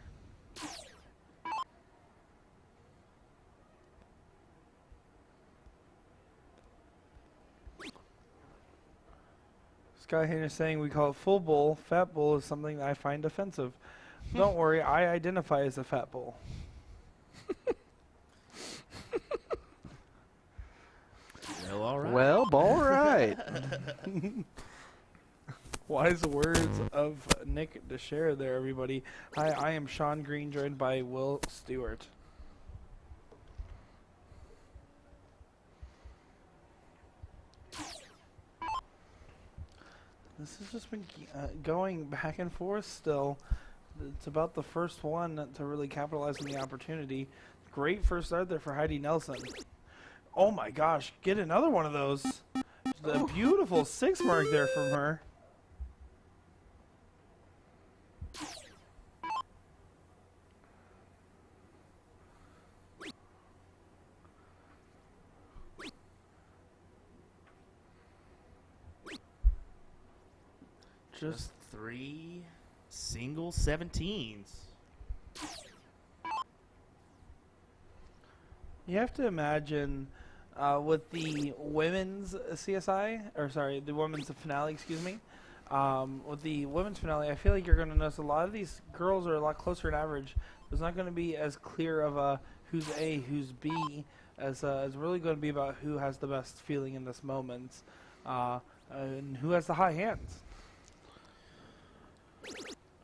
Speaker 1: Sky Hater saying we call it full bull. Fat bull is something that I find offensive. Don't worry, I identify as a fat bull.
Speaker 4: Well, all right.
Speaker 3: Well, all right.
Speaker 1: Wise words of Nick Dichiria there, everybody. Hi, I am Sean Green, joined by Will Stuart. This has just been going back and forth still. It's about the first one to really capitalize on the opportunity. Great first start there for Heidi Nelson. Oh my gosh, get another one of those. The beautiful 6 mark there from her.
Speaker 4: Just 3 single 17s.
Speaker 1: You have to imagine with the women's CSI, or sorry, the women's finale, excuse me. With the women's finale, I feel like you're going to notice a lot of these girls are a lot closer in average. There's not going to be as clear of a who's A, who's B, as it's really going to be about who has the best feeling in this moment, and who has the high hands.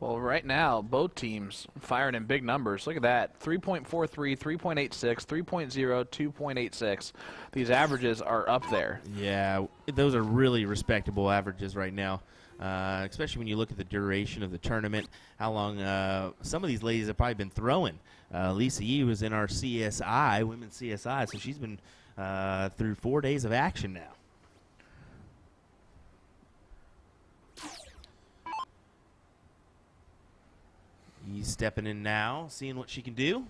Speaker 3: Well, right now, both teams firing in big numbers. Look at that. 3.43, 3.86, 3.0, 2.86. These averages are up there.
Speaker 4: Yeah, those are really respectable averages right now, especially when you look at the duration of the tournament, how long some of these ladies have probably been throwing. Lisa Yee was in our CSI, women's CSI, so she's been through 4 days of action now. She's stepping in now, seeing what she can do.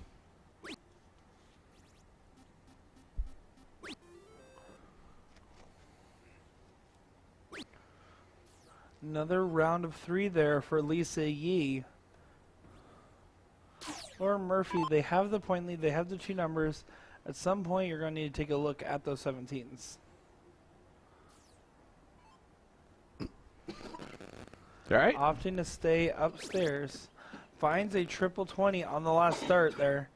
Speaker 1: Another round of 3 there for Lisa Yee. Laura Murphy, they have the point lead. They have the 2 numbers. At some point, you're going to need to take a look at those 17s.
Speaker 3: All right.
Speaker 1: Opting to stay upstairs. Finds a triple 20 on the last start there.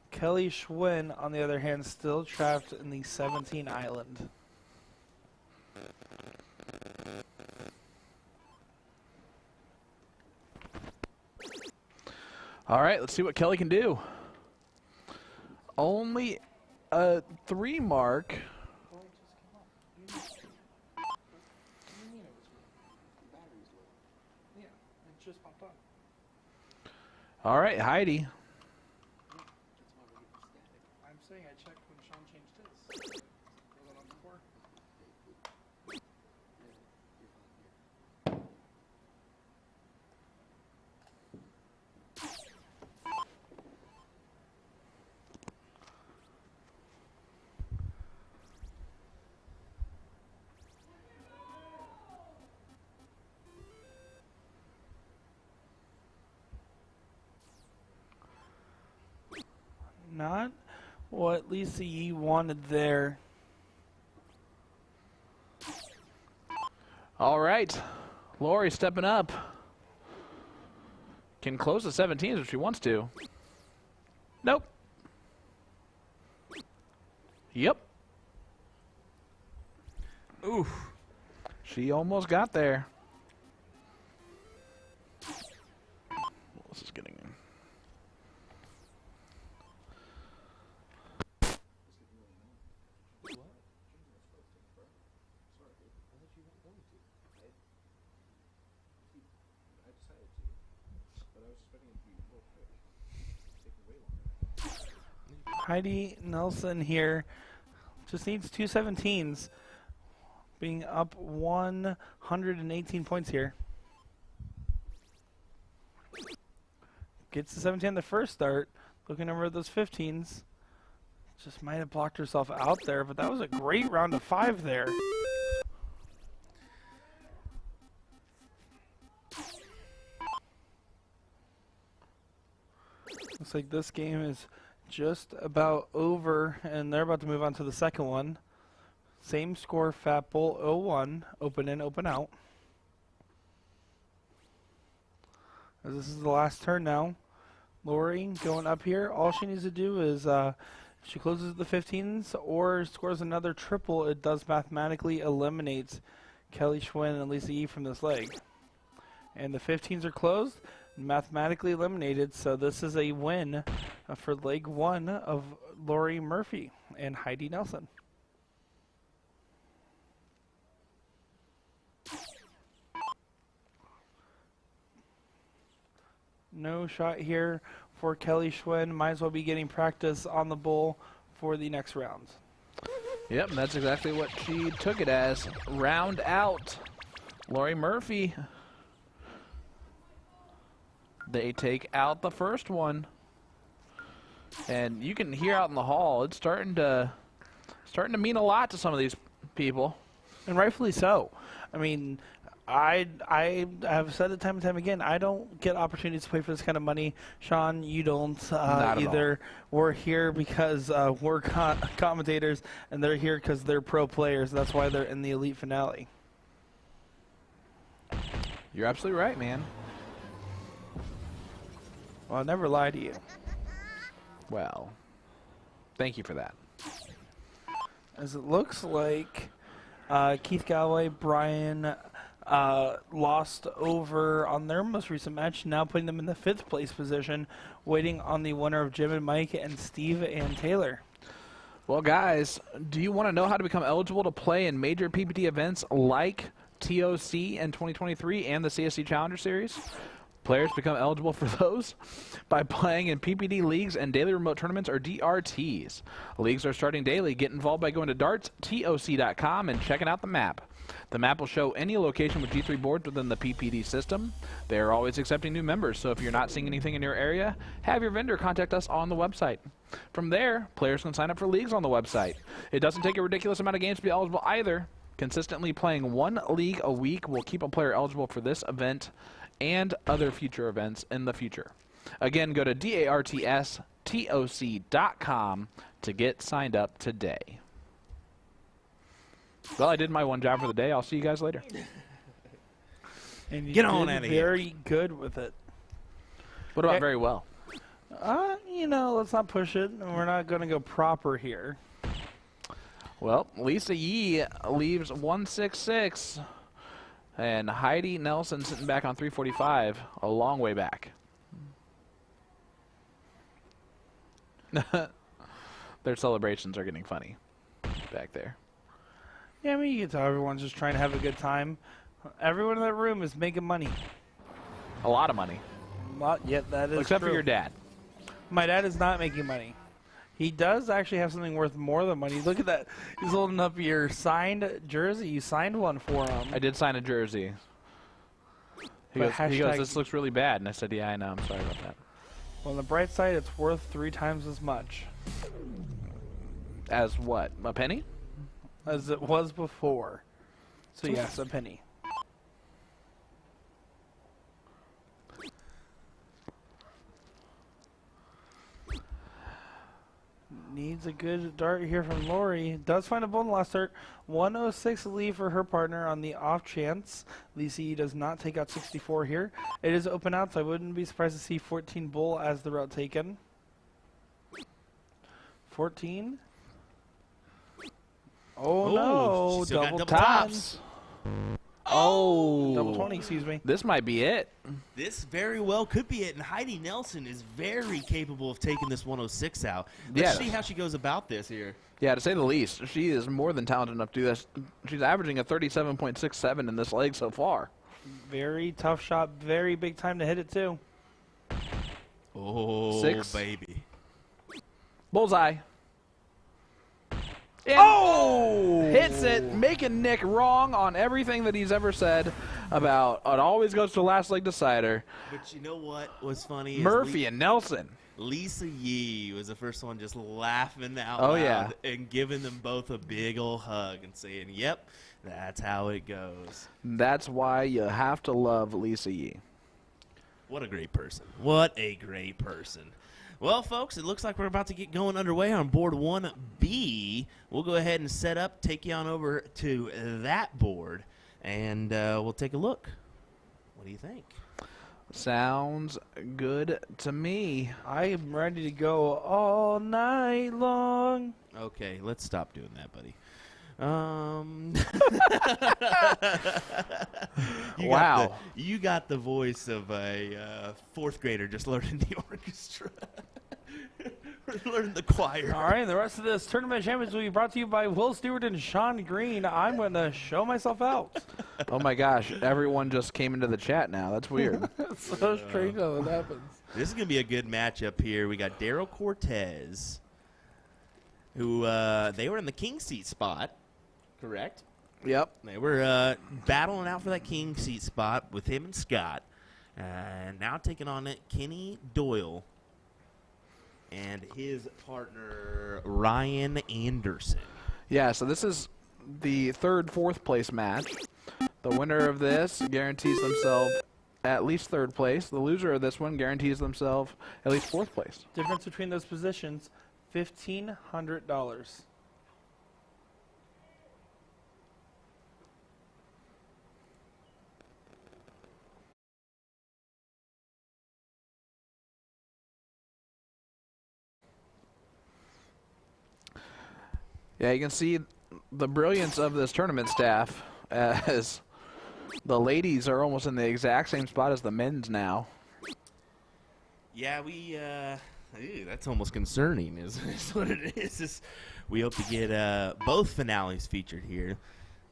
Speaker 1: Kelly Schwinn, on the other hand, still trapped in the 17 island.
Speaker 3: All right, let's see what Kelly can do. Only a 3 mark. All right, Heidi.
Speaker 1: I'm saying I checked when Sean changed his. Was it on before? Not what Lisa Yee wanted there.
Speaker 3: All right, Lori stepping up. Can close the 17s if she wants to. Nope. Yep. Oof. She almost got there. This is getting in.
Speaker 1: Heidi Nelson here just needs 2 17s, being up 118 points here. Gets the 17 on the first start, looking over at those 15s. Just might have blocked herself out there, but that was a great round of 5 there. Looks like this game is just about over, and they're about to move on to the second one. Same score, Fat Bull 0-1, open in, open out. As this is the last turn now. Lori going up here. All she needs to do is she closes the 15s or scores another triple. It does mathematically eliminate Kelly Schwinn and Lisa Yee from this leg. And the 15s are closed, mathematically eliminated, so this is a win for leg 1 of Lori Murphy and Heidi Nelson. No shot here for Kelly Schwinn. Might as well be getting practice on the bull for the next round.
Speaker 3: Yep, and that's exactly what she took it as. Round out. Lori Murphy. They take out the first one. And you can hear out in the hall, it's starting to mean a lot to some of these people.
Speaker 1: And rightfully so. I mean, I have said it time and time again, I don't get opportunities to play for this kind of money. Sean, you don't either. We're here because we're commentators, and they're here because they're pro players. That's why they're in the elite finale.
Speaker 3: You're absolutely right, man.
Speaker 1: Well, I'll never lie to you.
Speaker 3: Well, thank you for that.
Speaker 1: As it looks like Keith Galloway, Brian lost over on their most recent match, now putting them in the 5th place position, waiting on the winner of Jim and Mike and Steve and Taylor.
Speaker 3: Well, guys, do you want to know how to become eligible to play in major PPT events like TOC in 2023 and the CSC Challenger Series? Players become eligible for those by playing in PPD leagues and daily remote tournaments, or DRTs. Leagues are starting daily. Get involved by going to dartstoc.com and checking out the map. The map will show any location with G3 boards within the PPD system. They are always accepting new members, so if you're not seeing anything in your area, have your vendor contact us on the website. From there, players can sign up for leagues on the website. It doesn't take a ridiculous amount of games to be eligible either. Consistently playing one league a week will keep a player eligible for this event and other future events in the future. Again, go to dartstoc.com to get signed up today. Well, I did my one job for the day. I'll see you guys later.
Speaker 1: And you
Speaker 4: Get on
Speaker 1: did
Speaker 4: outta here.
Speaker 1: very good with it.
Speaker 3: What about very well?
Speaker 1: You know, let's not push it. We're not going to go proper here.
Speaker 3: Well, Lisa Yee leaves 166, and Heidi Nelson sitting back on 345, a long way back. Their celebrations are getting funny back there.
Speaker 1: Yeah, I mean, you can tell everyone's just trying to have a good time. Everyone in that room is making money.
Speaker 3: A lot of money,
Speaker 1: Yeah, that is
Speaker 3: except
Speaker 1: true.
Speaker 3: for your dad.
Speaker 1: My dad is not making money. He does actually have something worth more than money. Look at that. He's holding up your signed jersey. You signed one for him.
Speaker 3: I did sign a jersey. He
Speaker 1: But
Speaker 3: goes,
Speaker 1: hashtag-
Speaker 3: this looks really bad. And I said, yeah, I know. I'm sorry about that.
Speaker 1: Well, on the bright side, it's worth 3 times as much
Speaker 3: As what? A penny?
Speaker 1: as it was before. So, yes, a penny. Needs a good dart here from Lori. Does find a bull in the last dart. 106 lead for her partner on the off chance. Lisa Yee does not take out 64 here. It is open out, so I wouldn't be surprised to see 14 bull as the route taken. 14. Oh, no.
Speaker 4: she still got
Speaker 1: Double
Speaker 4: double
Speaker 1: 10.
Speaker 4: tops.
Speaker 3: Oh.
Speaker 1: Double 20, excuse me.
Speaker 3: This might be it.
Speaker 4: This very well could be it, and Heidi Nelson is very capable of taking this 106 out.
Speaker 3: Yeah.
Speaker 4: Let's see how she goes about this here.
Speaker 3: Yeah, to say the least. She is more than talented enough to do this. She's averaging a 37.67 in this leg so far.
Speaker 1: Very tough shot. Very big time to hit it, too.
Speaker 4: Oh,
Speaker 3: 6.
Speaker 4: baby.
Speaker 3: Bullseye. And
Speaker 1: Oh!
Speaker 3: hits it, making Nick wrong on everything that he's ever said about it always goes to last leg decider.
Speaker 4: But you know what was funny? Is
Speaker 3: Murphy and Nelson.
Speaker 4: Lisa Yee was the first one just laughing out
Speaker 3: Oh,
Speaker 4: loud
Speaker 3: yeah.
Speaker 4: and giving them both a big old hug and saying, yep, that's how it goes.
Speaker 3: That's why you have to love Lisa Yee.
Speaker 4: What a great person. What a great person. Well, folks, it looks like we're about to get going underway on board 1B. We'll go ahead and set up, take you on over to that board, and we'll take a look. What do you think?
Speaker 3: Sounds good to me.
Speaker 1: I am ready to go all night long.
Speaker 4: Okay, let's stop doing that, buddy.
Speaker 3: Wow.
Speaker 4: You got the voice of a fourth grader just learning the orchestra. Learning the choir.
Speaker 1: All right, the rest of this tournament champions will be brought to you by Will Stewart and Sean Green. I'm going to show myself out.
Speaker 3: Oh my gosh, everyone just came into the chat now. That's weird.
Speaker 1: It's so strange how that happens.
Speaker 4: This is going to be a good matchup here. We got Daryl Cortez, who they were in the king seat spot, correct?
Speaker 3: Yep.
Speaker 4: They were battling out for that king seat spot with him and Scott. And now taking on it, Kenny Doyle and his partner, Ryan Anderson.
Speaker 3: Yeah, so this is the fourth place match. The winner of this guarantees themselves at least third place. The loser of this one guarantees themselves at least fourth place.
Speaker 1: Difference between those positions, $1,500.
Speaker 3: Yeah, you can see the brilliance of this tournament staff as the ladies are almost in the exact same spot as the men's now.
Speaker 4: Yeah, that's almost concerning, is what it is. We hope to get both finales featured here.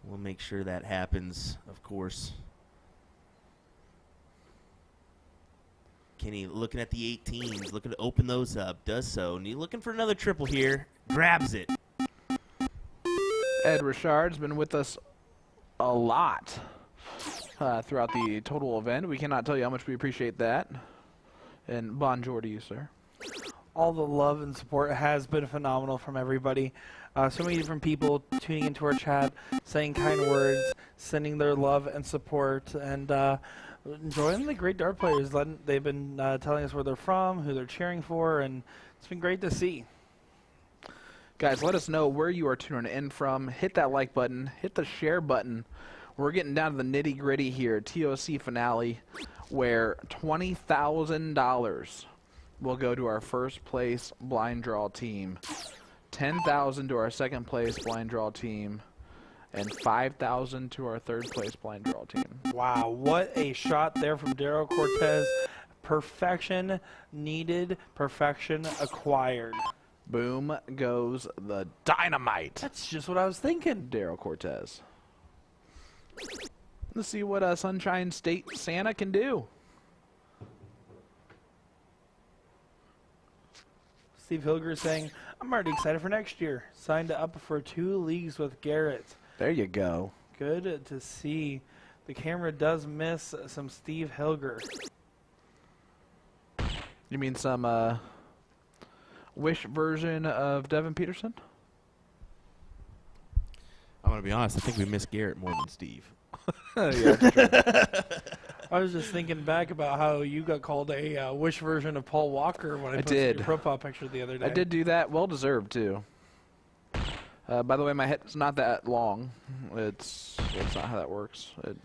Speaker 4: We'll make sure that happens, of course. Kenny looking at the 18s, looking to open those up, does so. And he looking for another triple here, grabs it.
Speaker 3: Ed Richard's been with us a lot throughout the total event. We cannot tell you how much we appreciate that. And bonjour to you, sir.
Speaker 1: All the love and support has been phenomenal from everybody. So many different people tuning into our chat, saying kind words, sending their love and support, and enjoying the great dart players. They've been telling us where they're from, who they're cheering for, and it's been great to see.
Speaker 3: Guys, let us know where you are tuning in from. Hit that like button. Hit the share button. We're getting down to the nitty-gritty here. TOC finale, where $20,000 will go to our first place blind draw team, $10,000 to our second place blind draw team, and $5,000 to our third place blind draw team.
Speaker 1: Wow, what a shot there from Daryl Cortez. Perfection needed, perfection acquired.
Speaker 3: Boom goes the dynamite.
Speaker 1: That's just what I was thinking.
Speaker 3: Daryl Cortez. Let's see what Sunshine State Santa can do.
Speaker 1: Steve Hilger saying, I'm already excited for next year. Signed up for 2 leagues with Garrett.
Speaker 3: There you go.
Speaker 1: Good to see. The camera does miss some Steve Hilger.
Speaker 3: You mean some Wish version of Devin Peterson?
Speaker 4: I'm going to be honest, I think we miss Garrett more than Steve.
Speaker 3: Yeah,
Speaker 1: I was just thinking back about how you got called a Wish version of Paul Walker when I posted
Speaker 3: did.
Speaker 1: your profile picture the other day.
Speaker 3: I did do that. Well deserved, too. By the way, my head's not that long. It's not how that works. It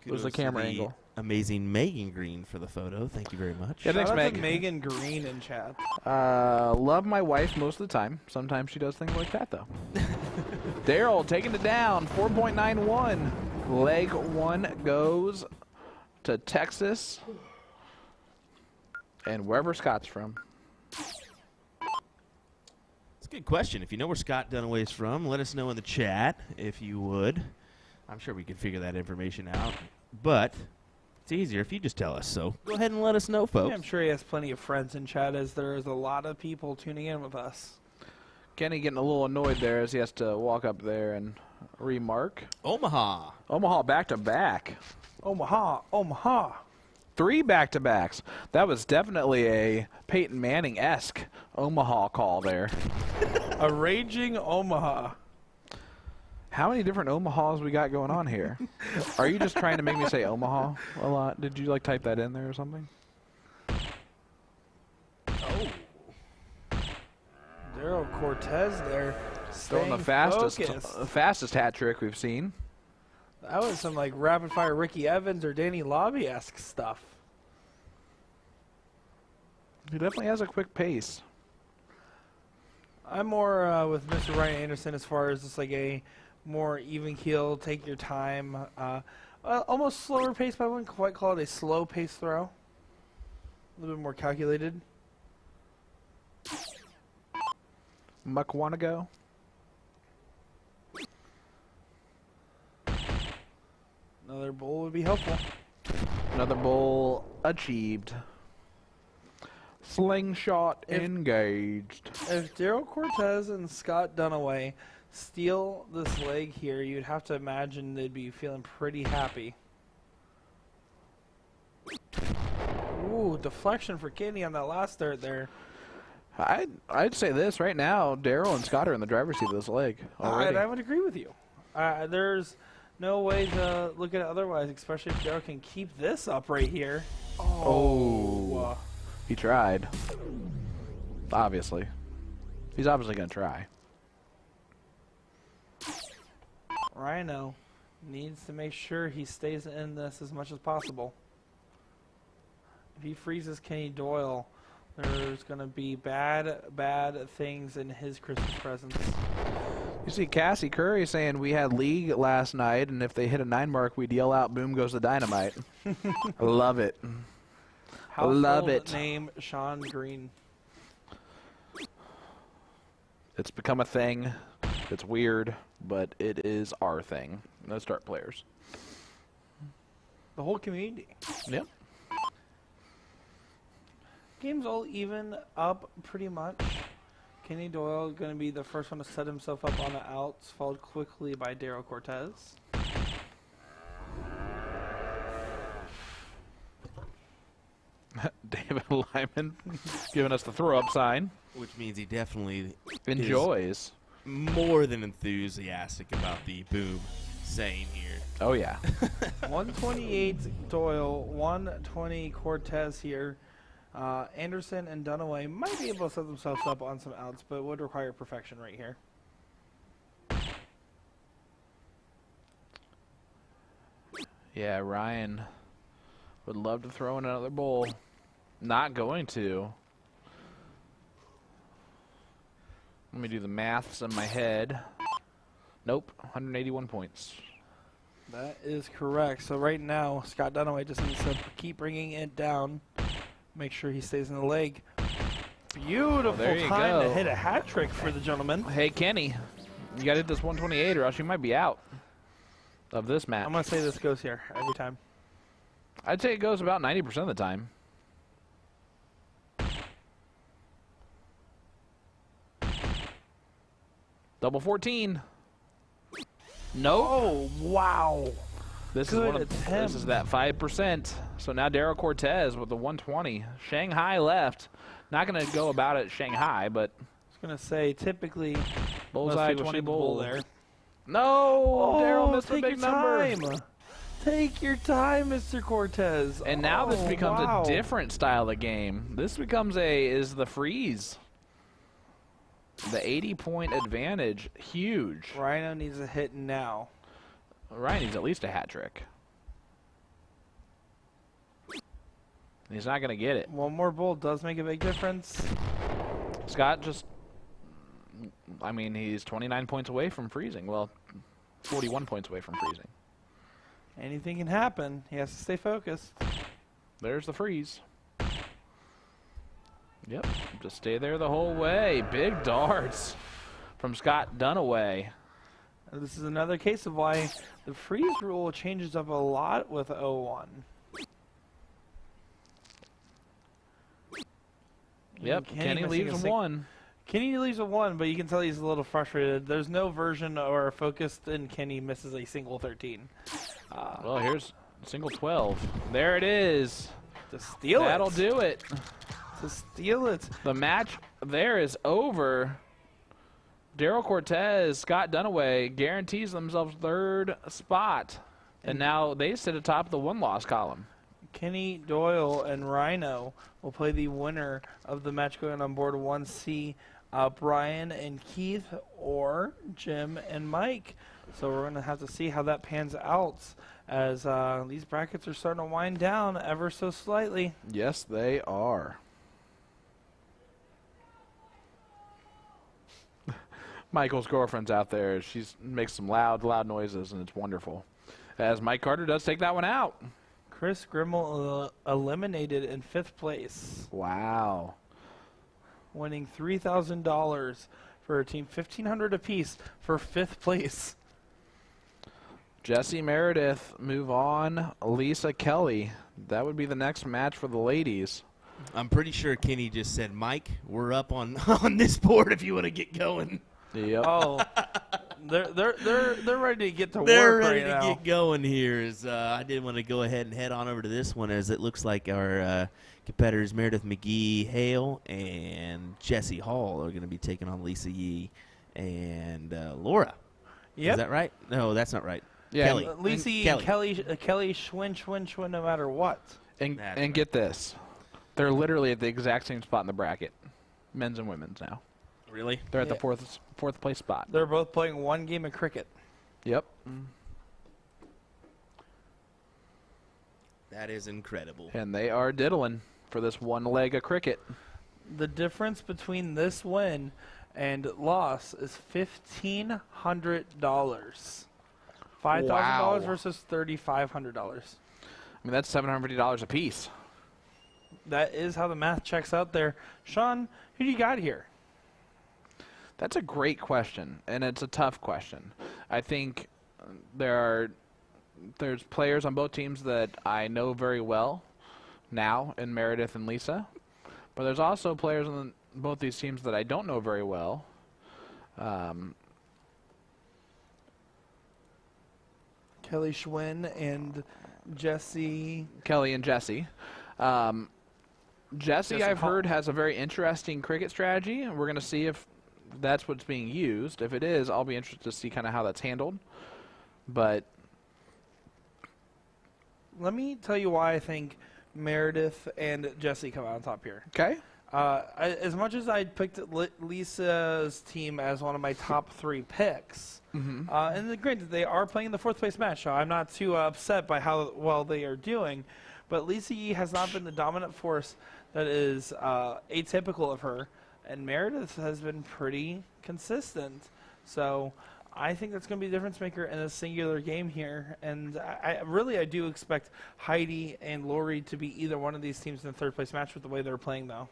Speaker 3: was the
Speaker 4: Kudos to
Speaker 3: camera angle.
Speaker 4: Amazing Megan Green for the photo. Thank you very much.
Speaker 3: Yeah,
Speaker 1: Shout
Speaker 3: thanks,
Speaker 1: out
Speaker 3: Meg.
Speaker 1: to Megan Green in chat.
Speaker 3: Love my wife most of the time. Sometimes she does things like that, though. Daryl taking it down, 4.91. Leg 1 goes to Texas and wherever Scott's from.
Speaker 4: It's a good question. If you know where Scott Dunaway's from, let us know in the chat if you would. I'm sure we can figure that information out. But it's easier if you just tell us. So go ahead and let us know, folks.
Speaker 1: Yeah, I'm sure he has plenty of friends in chat, as there is a lot of people tuning in with us.
Speaker 3: Kenny getting a little annoyed there as he has to walk up there and remark.
Speaker 4: Omaha.
Speaker 3: Omaha back-to-back.
Speaker 1: Omaha, Omaha.
Speaker 3: 3 back-to-backs. That was definitely a Peyton Manning-esque Omaha call there.
Speaker 1: A raging Omaha.
Speaker 3: How many different Omahas we got going on here? Are you just trying to make me say Omaha a lot? Did you, like, type that in there or something?
Speaker 1: Oh. Daryl Cortez there.
Speaker 3: Throwing the fastest hat trick we've seen.
Speaker 1: That was some, like, rapid-fire Ricky Evans or Danny Lobby-esque stuff.
Speaker 3: He definitely has a quick pace.
Speaker 1: I'm more with Mr. Ryan Anderson as far as just, like, a more even keel, take your time, almost slower pace, but I wouldn't quite call it a slow pace throw. A little bit more calculated.
Speaker 3: Muck wanna go?
Speaker 1: Another bowl would be helpful.
Speaker 3: Another bowl achieved. Slingshot engaged.
Speaker 1: If Daryl Cortez and Scott Dunaway steal this leg here, you'd have to imagine they'd be feeling pretty happy. Ooh, deflection for Kenny on that last start there.
Speaker 3: I'd say this right now. Daryl and Scott are in the driver's seat of this leg already.
Speaker 1: I would agree with you. There's no way to look at it otherwise, especially if Daryl can keep this up right here.
Speaker 3: Oh. He tried. Obviously. He's obviously going to try.
Speaker 1: Rhino needs to make sure he stays in this as much as possible. If he freezes Kenny Doyle, there's going to be bad things in his Christmas presents.
Speaker 3: You see Cassie Curry saying we had league last night, and if they hit a 9 mark, we'd yell out, boom goes the dynamite. I love it. Love it.
Speaker 1: Name Sean Green.
Speaker 3: It's become a thing. It's weird, but it is our thing. No start players.
Speaker 1: The whole community.
Speaker 3: Yep.
Speaker 1: game's all even up pretty much. Kenny Doyle going to be the first one to set himself up on the outs, followed quickly by Daryl Cortez.
Speaker 3: David Lyman giving us the throw-up sign.
Speaker 4: Which means he definitely
Speaker 3: Enjoys.
Speaker 4: more than enthusiastic about the boom saying here.
Speaker 3: Oh, yeah.
Speaker 1: 128 Doyle, 120 Cortez here. Anderson and Dunaway might be able to set themselves up on some outs, but would require perfection right here.
Speaker 3: Yeah, Ryan would love to throw in another bowl. Not going to. Let me do the maths in my head. Nope, 181 points.
Speaker 1: That is correct. So right now, Scott Dunaway just needs to keep bringing it down. Make sure he stays in the leg. Beautiful
Speaker 3: there you
Speaker 1: time to
Speaker 3: go.
Speaker 1: hit a hat trick for the gentleman.
Speaker 3: Hey, Kenny, you got to hit this 128 or else you might be out of this match.
Speaker 1: I'm going to say this goes here every time.
Speaker 3: I'd say it goes about 90% of the time. Double 14. No.
Speaker 1: Oh, wow.
Speaker 3: This is
Speaker 1: Good
Speaker 3: one of this is that 5%. So now Daryl Cortez with the 120. Shanghai left. Not going to go about it Shanghai, but
Speaker 1: I was going to say, typically,
Speaker 3: bullseye
Speaker 1: most people
Speaker 3: 20
Speaker 1: shoot the bull
Speaker 3: bull
Speaker 1: there.
Speaker 3: No, Daryl missed a
Speaker 1: take
Speaker 3: big
Speaker 1: your
Speaker 3: number.
Speaker 1: time. Take your time, Mr. Cortez.
Speaker 3: And now this
Speaker 1: Oh,
Speaker 3: becomes
Speaker 1: wow.
Speaker 3: a different style of game. This becomes is the freeze. The 80-point advantage, huge.
Speaker 1: Rhino needs a hit now.
Speaker 3: Ryan needs at least a hat trick. He's not going to get it.
Speaker 1: One more bull does make a big difference.
Speaker 3: Scott just, I mean, he's 29 points away from freezing. Well, 41 points away from freezing.
Speaker 1: Anything can happen. He has to stay focused.
Speaker 3: There's the freeze. Yep, just stay there the whole way. Big darts from Scott Dunaway.
Speaker 1: This is another case of why the freeze rule changes up a lot with 0-1.
Speaker 3: Yep, Kenny
Speaker 1: missing
Speaker 3: leaves
Speaker 1: a
Speaker 3: one.
Speaker 1: Kenny leaves a 1, but you can tell he's a little frustrated. There's no version or focus in Kenny misses a single 13.
Speaker 3: Well, here's single 12. There it is.
Speaker 1: To steal
Speaker 3: That'll
Speaker 1: it.
Speaker 3: do it.
Speaker 1: To steal it.
Speaker 3: The match there is over. Daryl Cortez, Scott Dunaway guarantees themselves third spot. And now they sit atop the one-loss column.
Speaker 1: Kenny Doyle and Rhino will play the winner of the match going on board 1C, Brian and Keith, or Jim and Mike. So we're going to have to see how that pans out as these brackets are starting to wind down ever so slightly.
Speaker 3: Yes, they are. Michael's girlfriend's out there. She makes some loud noises, and it's wonderful. As Mike Carter does take that one out.
Speaker 1: Chris Grimmel eliminated in 5th place,
Speaker 3: Wow.
Speaker 1: winning $3,000 for a team, $1,500 apiece for 5th place.
Speaker 3: Jesse Meredith, move on. Lisa Kelly. That would be the next match for the ladies.
Speaker 4: I'm pretty sure Kenny just said, Mike, we're up on this board if you want to get going.
Speaker 3: Yep.
Speaker 1: Oh, they're ready to get to
Speaker 4: They're
Speaker 1: work
Speaker 4: ready
Speaker 1: right
Speaker 4: to
Speaker 1: now.
Speaker 4: get going here. I did want to go ahead and head on over to this one as it looks like our competitors Meredith McGee Hale and Jesse Hall are going to be taking on Lisa Yee and Laura.
Speaker 1: Yep.
Speaker 4: Is that right? No, that's not right.
Speaker 3: Yeah,
Speaker 4: Kelly.
Speaker 1: Lisa and Kelly Schwinn, no matter what.
Speaker 3: And
Speaker 4: That's right.
Speaker 3: get this. They're literally at the exact same spot in the bracket. Men's and women's now.
Speaker 4: Really?
Speaker 3: They're at
Speaker 1: Yeah.
Speaker 3: the fourth place spot.
Speaker 1: They're both playing one game of cricket.
Speaker 3: Yep.
Speaker 4: That is incredible.
Speaker 3: And they are diddling for this one leg of cricket.
Speaker 1: The difference between this win and loss is $1,500. $5,000
Speaker 3: Wow.
Speaker 1: versus $3,500.
Speaker 3: I mean, that's $750 a piece.
Speaker 1: That is how the math checks out there. Sean, who do you got here?
Speaker 3: That's a great question, and it's a tough question. I think there's players on both teams that I know very well now in Meredith and Lisa, But there's also players on both these teams that I don't know very well.
Speaker 1: Kelly Schwinn and Jesse.
Speaker 3: Kelly and Jesse. Jesse,
Speaker 1: Jesse
Speaker 3: I've
Speaker 1: Hall.
Speaker 3: heard, has a very interesting cricket strategy, and we're going to see if that's what's being used. If it is, I'll be interested to see kind of how that's handled. But
Speaker 1: Let me tell you why I think Meredith and Jesse come out on top here.
Speaker 3: okay,
Speaker 1: As much as I picked Lisa's team as one of my top 3 picks, and granted they are playing the 4th place match, so I'm not too upset by how well they are doing. But Lisa Yee has not been the dominant force that is atypical of her, and Meredith has been pretty consistent. So I think that's going to be the difference maker in a singular game here. And I do expect Heidi and Lori to be either one of these teams in the 3rd place match with the way they're playing, though.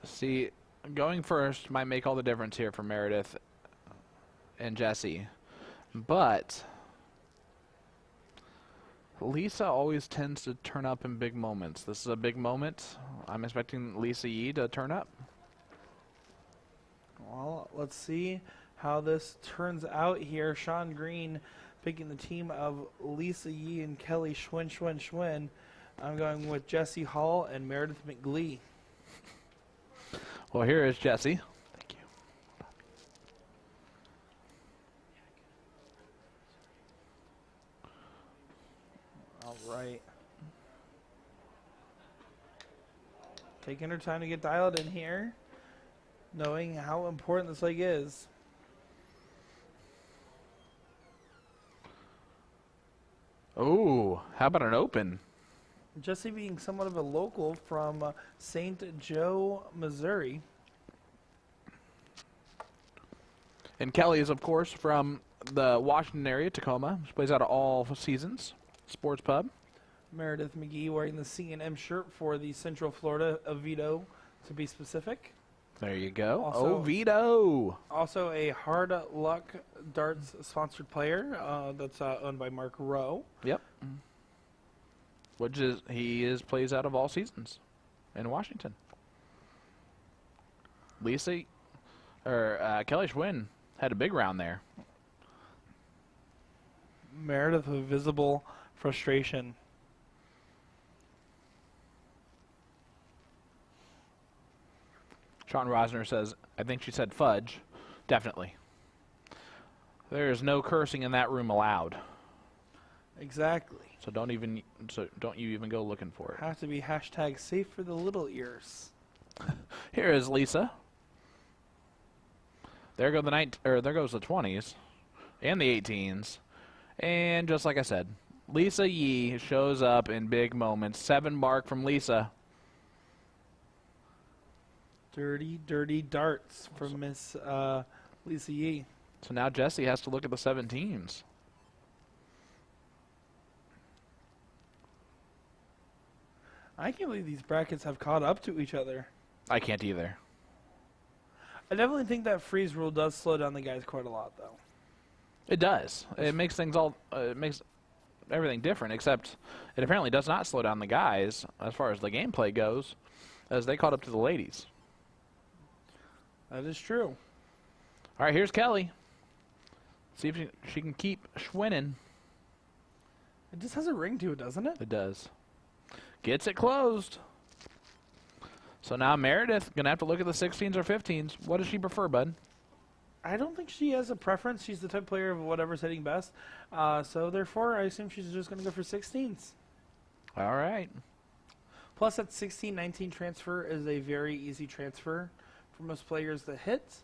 Speaker 3: see, going first might make all the difference here for Meredith and Jesse. But Lisa always tends to turn up in big moments. This is a big moment. I'm expecting Lisa Yee to turn up.
Speaker 1: Well, let's see how this turns out here. Sean Green picking the team of Lisa Yee and Kelly Schwinn. I'm going with Jesse Hall and Meredith McGlee.
Speaker 3: Well, here is Jesse. Thank you.
Speaker 1: All right. Taking her time to get dialed in here, knowing how important this leg is.
Speaker 3: Oh, how about an open?
Speaker 1: Jesse being somewhat of a local from St. Joe, Missouri.
Speaker 3: And Kelly is, of course, from the Washington area, Tacoma. She plays out of all seasons. Sports pub.
Speaker 1: Meredith McGee wearing the C&M shirt for the Central Florida Oviedo, to be specific.
Speaker 3: There you go.
Speaker 1: Also-
Speaker 3: Oviedo.
Speaker 1: Also a Hard Luck Darts sponsored player that's owned by Mark Rowe.
Speaker 3: Yep. Which is plays out of all seasons in Washington. Kelly Schwinn had a big round there.
Speaker 1: Meredith with visible frustration.
Speaker 3: Sean Rosner says, I think she said fudge. Definitely. There is no cursing in that room allowed.
Speaker 1: Exactly.
Speaker 3: So don't you even go looking for it.
Speaker 1: Have to be hashtag safe for the little ears.
Speaker 3: Here is Lisa. There goes the 20s and the 18s. And just like I said, Lisa Yee shows up in big moments. 7 mark from Lisa.
Speaker 1: Dirty, dirty darts from Miss Lisa Yee.
Speaker 3: So now Jesse has to look at the 17s.
Speaker 1: I can't believe these brackets have caught up to each other.
Speaker 3: I can't either.
Speaker 1: I definitely think that freeze rule does slow down the guys quite a lot, though.
Speaker 3: It does. It makes things it makes everything different, except it apparently does not slow down the guys as far as the gameplay goes, as they caught up to the ladies.
Speaker 1: That is true.
Speaker 3: All right, here's Kelly. See if she can keep Schwinning.
Speaker 1: It just has a ring to it, doesn't it?
Speaker 3: It does. Gets it closed. So now Meredith going to have to look at the 16s or 15s. What does she prefer, bud?
Speaker 1: I don't think she has a preference. She's the type of player of whatever's hitting best. So therefore, I assume she's just going to go for 16s.
Speaker 3: All right.
Speaker 1: Plus, that 16-19 transfer is a very easy transfer for most players to hit.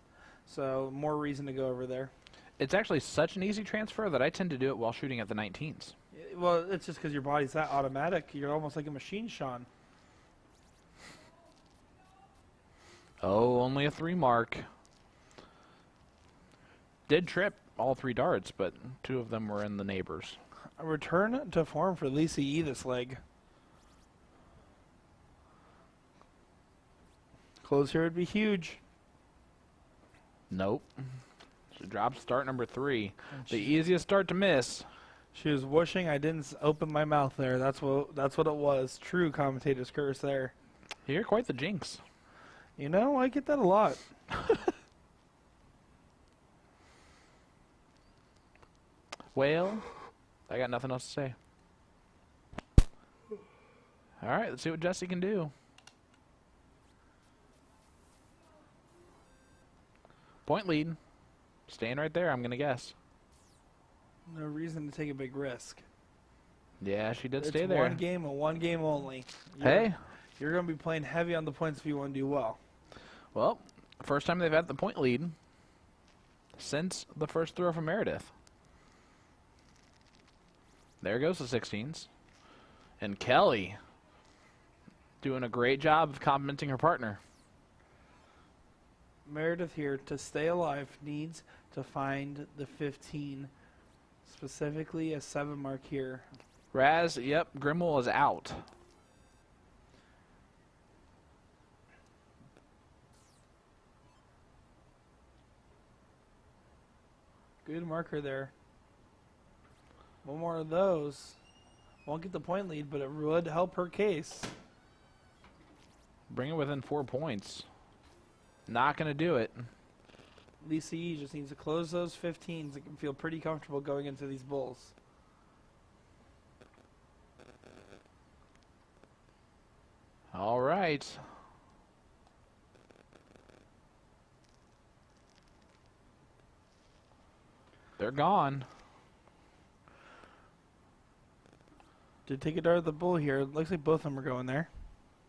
Speaker 1: So more reason to go over there.
Speaker 3: It's actually such an easy transfer that I tend to do it while shooting at the 19s.
Speaker 1: Well, it's just because your body's that automatic. You're almost like a machine, Sean.
Speaker 3: Oh, only a 3 mark. Did trip all 3 darts, but 2 of them were in the neighbors.
Speaker 1: A return to form for Lisa Yee this leg. Close here would be huge.
Speaker 3: Nope. She drops start number 3. The easiest start to miss.
Speaker 1: She was whooshing. I didn't open my mouth there. That's what it was. True commentator's curse there.
Speaker 3: You're quite the jinx.
Speaker 1: You know, I get that a lot.
Speaker 3: Well, I got nothing else to say. All right, let's see what Jesse can do. Point lead. Staying right there, I'm going to guess.
Speaker 1: No reason to take a big risk.
Speaker 3: Yeah, she did
Speaker 1: It's
Speaker 3: stay there.
Speaker 1: one game and one game only.
Speaker 3: Hey.
Speaker 1: You're going to be playing heavy on the points if you want to do well.
Speaker 3: Well, first time they've had the point lead since the first throw from Meredith. There goes the 16s. And Kelly doing a great job of complimenting her partner.
Speaker 1: Meredith here, to stay alive, needs to find the 15, specifically a 7 mark here.
Speaker 3: Raz, yep, Grimwell is out.
Speaker 1: Good marker there. One more of those. Won't get the point lead, but it would help her case.
Speaker 3: Bring it within 4 points. Not going to do it.
Speaker 1: Lisa E just needs to close those 15s. It can feel pretty comfortable going into these bulls.
Speaker 3: All right. They're gone.
Speaker 1: Did take a dart at the bull here. Looks like both of them are going there.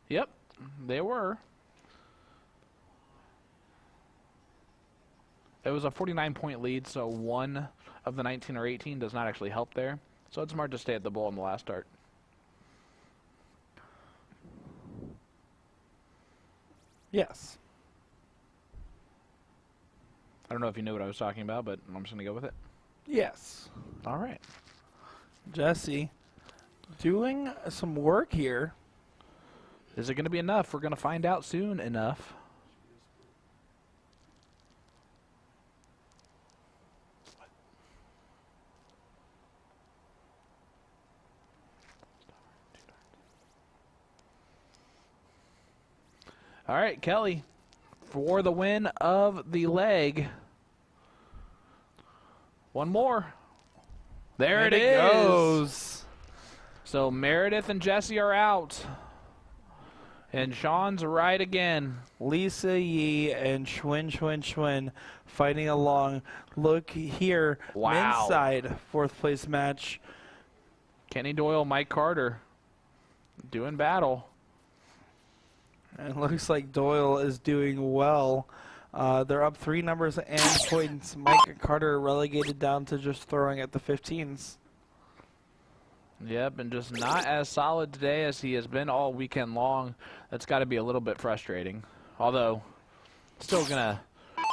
Speaker 3: Yep, they were. It was a 49-point lead, so one of the 19 or 18 does not actually help there. So it's smart to stay at the bull in the last dart.
Speaker 1: Yes.
Speaker 3: I don't know if you knew what I was talking about, but I'm just going to go with it.
Speaker 1: Yes.
Speaker 3: All right.
Speaker 1: Jesse doing some work here.
Speaker 3: Is it going to be enough? We're going to find out soon enough. All right, Kelly, for the win of the leg. One more. There
Speaker 1: And
Speaker 3: it is.
Speaker 1: goes.
Speaker 3: So Meredith and Jesse are out. And Sean's right again.
Speaker 1: Lisa Yee and Schwinn fighting along. Look here.
Speaker 3: Wow.
Speaker 1: Men's side, 4th place match.
Speaker 3: Kenny Doyle, Mike Carter doing battle.
Speaker 1: And it looks like Doyle is doing well. They're up 3 numbers and points. Mike Carter relegated down to just throwing at the 15s.
Speaker 3: Yep, and just not as solid today as he has been all weekend long. That's got to be a little bit frustrating. Although, still going to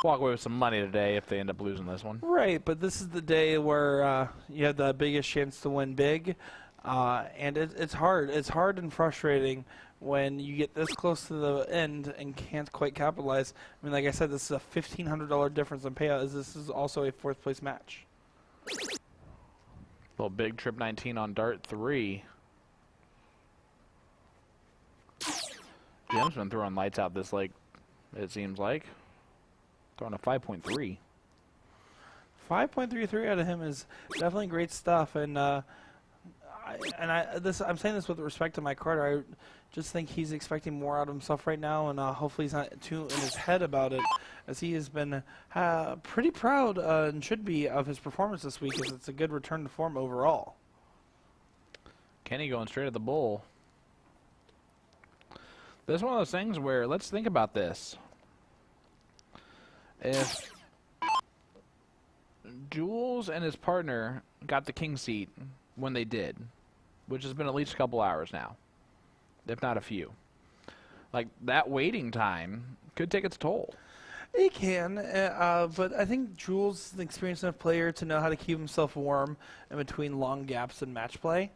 Speaker 3: walk away with some money today if they end up losing this one.
Speaker 1: Right, but this is the day where you have the biggest chance to win big. And it's hard. It's hard and frustrating when you get this close to the end and can't quite capitalize. I mean, like I said, this is a $1,500 difference in payout, as this is also a 4th place match.
Speaker 3: Little big trip 19 on dart 3. Jim's been throwing lights out this leg, it seems like. Throwing a 5.3.
Speaker 1: 5.33 out of him is definitely great stuff, and I'm saying this with respect to Mike Carter. I just think he's expecting more out of himself right now, and hopefully he's not too in his head about it, as he has been pretty proud and should be of his performance this week, as it's a good return to form overall.
Speaker 3: Kenny going straight at the bull. This is one of those things where, let's think about this. If Jules and his partner got the king seat when they did, which has been at least a couple hours now, if not a few, like, that waiting time could take its toll.
Speaker 1: He can, but I think Jules is an experienced enough player to know how to keep himself warm in between long gaps in match play.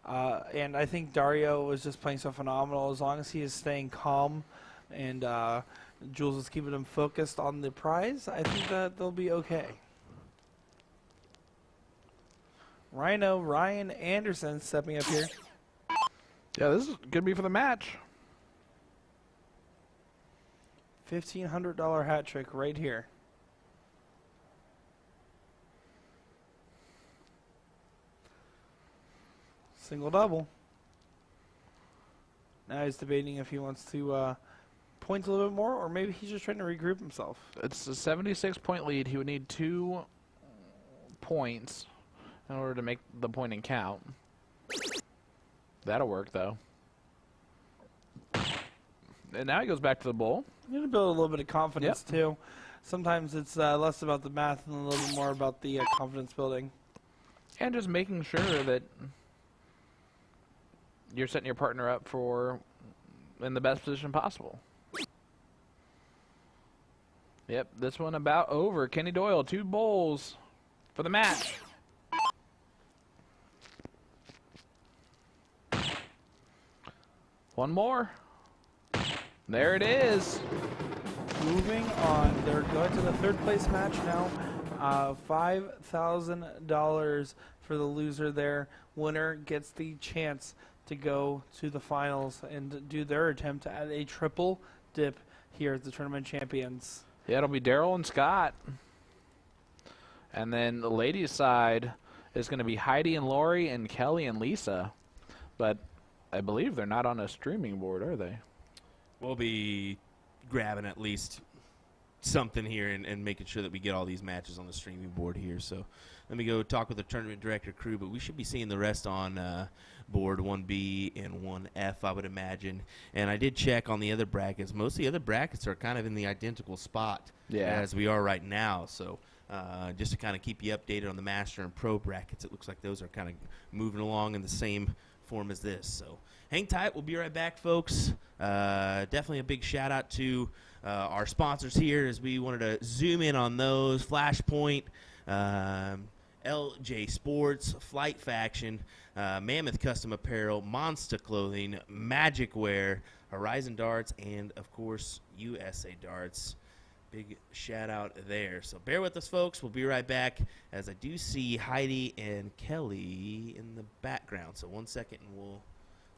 Speaker 1: And I think Dario was just playing so phenomenal. As long as he is staying calm and Jules is keeping him focused on the prize, I think that they'll be okay. Ryan Anderson stepping up here.
Speaker 3: Yeah, this is going to be for the match.
Speaker 1: $1,500 hat trick right here. Single double. Now he's debating if he wants to point a little bit more, or maybe he's just trying to regroup himself.
Speaker 3: It's a 76-point lead. He would need 2 points in order to make the pointing count. That'll work, though. And now he goes back to the bowl.
Speaker 1: You need to build a little bit of confidence, too. Sometimes it's less about the math and a little bit more about the confidence building.
Speaker 3: And just making sure that you're setting your partner up for in the best position possible. Yep, this one about over. Kenny Doyle, 2 bowls for the match. One more. There it is.
Speaker 1: Moving on, they're going to the third place match now. $5,000 for the loser there. Winner gets the chance to go to the finals and do their attempt at a triple dip here at the tournament champions.
Speaker 3: Yeah, it'll be Daryl and Scott. And then the ladies' side is going to be Heidi and Lori and Kelly and Lisa. But I believe they're not on a streaming board, are they?
Speaker 4: We'll be grabbing at least something here and making sure that we get all these matches on the streaming board here. So let me go talk with the tournament director crew, but we should be seeing the rest on board 1B and 1F, I would imagine. And I did check on the other brackets. Most of the other brackets are kind of in the identical spot as we are right now. So just to kind of keep you updated on the Master and Pro brackets, it looks like those are kind of moving along in the same form as this. So hang tight. We'll be right back, folks. Definitely a big shout out to our sponsors here as we wanted to zoom in on those. Flashpoint, LJ Sports, Flight Faction, Mammoth Custom Apparel, Monster Clothing, Magic Wear, Horizon Darts, and, of course, USA Darts. Big shout out there. So bear with us, folks. We'll be right back as I do see Heidi and Kelly in the background. So 1 second and we'll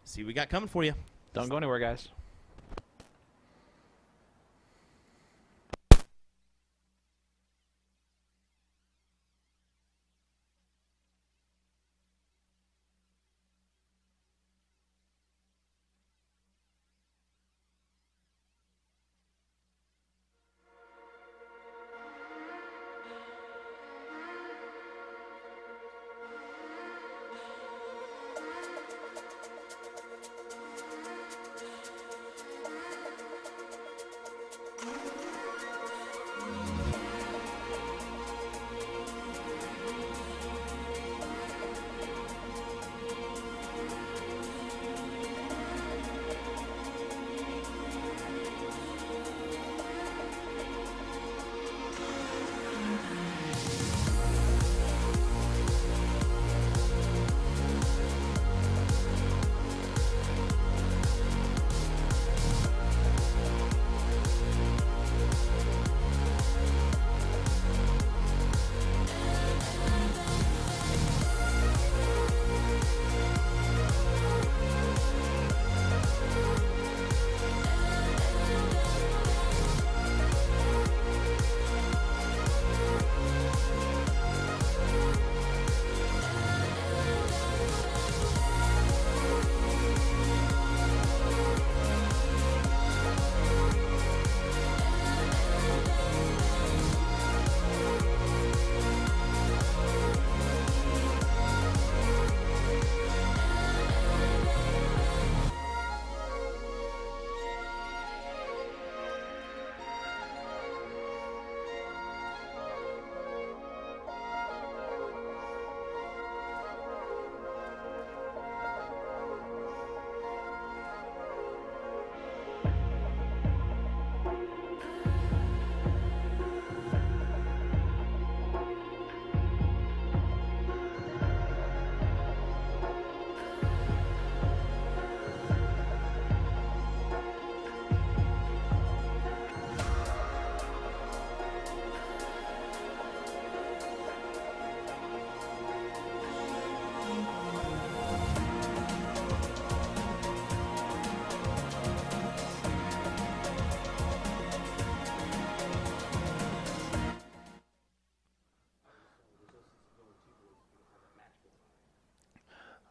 Speaker 4: see what we got coming for you.
Speaker 3: Don't go anywhere, guys.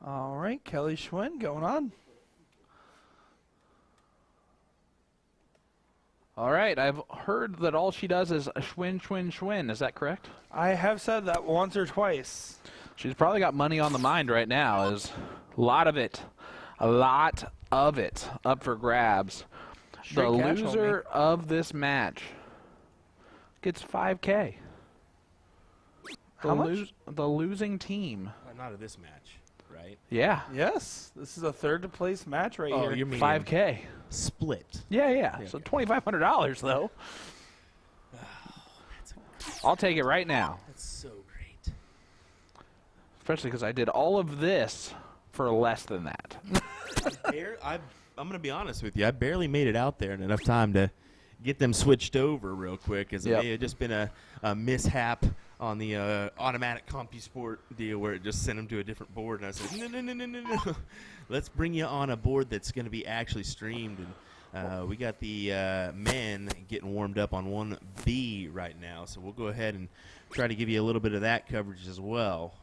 Speaker 1: All right, Kelly Schwinn going on.
Speaker 3: All right, I've heard that all she does is Schwinn, Schwinn, Schwinn. Is that correct?
Speaker 1: I have said that once or twice.
Speaker 3: She's probably got money on the mind right now. Is a lot of it up for grabs.
Speaker 1: Straight
Speaker 3: The
Speaker 1: cash,
Speaker 3: loser of this match gets $5K.
Speaker 1: How much?
Speaker 3: The losing team.
Speaker 4: Not of this match, right?
Speaker 3: Yeah,
Speaker 1: Yes, this is a third place match right
Speaker 4: Oh,
Speaker 1: here.
Speaker 4: you're meaning
Speaker 3: 5K.
Speaker 4: split.
Speaker 3: Yeah.
Speaker 4: Yeah,
Speaker 3: So
Speaker 4: okay.
Speaker 3: $2,500 though. I'll take it right now,
Speaker 4: That's so great.
Speaker 3: especially because I did all of this for less than that.
Speaker 4: I'm going to be honest with you. I barely made it out there in enough time to get them switched over real quick, as
Speaker 3: Yep.
Speaker 4: it may have just been a mishap on the automatic CompuSport deal where it just sent them to a different board. And I said, no. Let's bring you on a board that's going to be actually streamed. And we got the men getting warmed up on 1B right now. So we'll go ahead and try to give you a little bit of that coverage as well.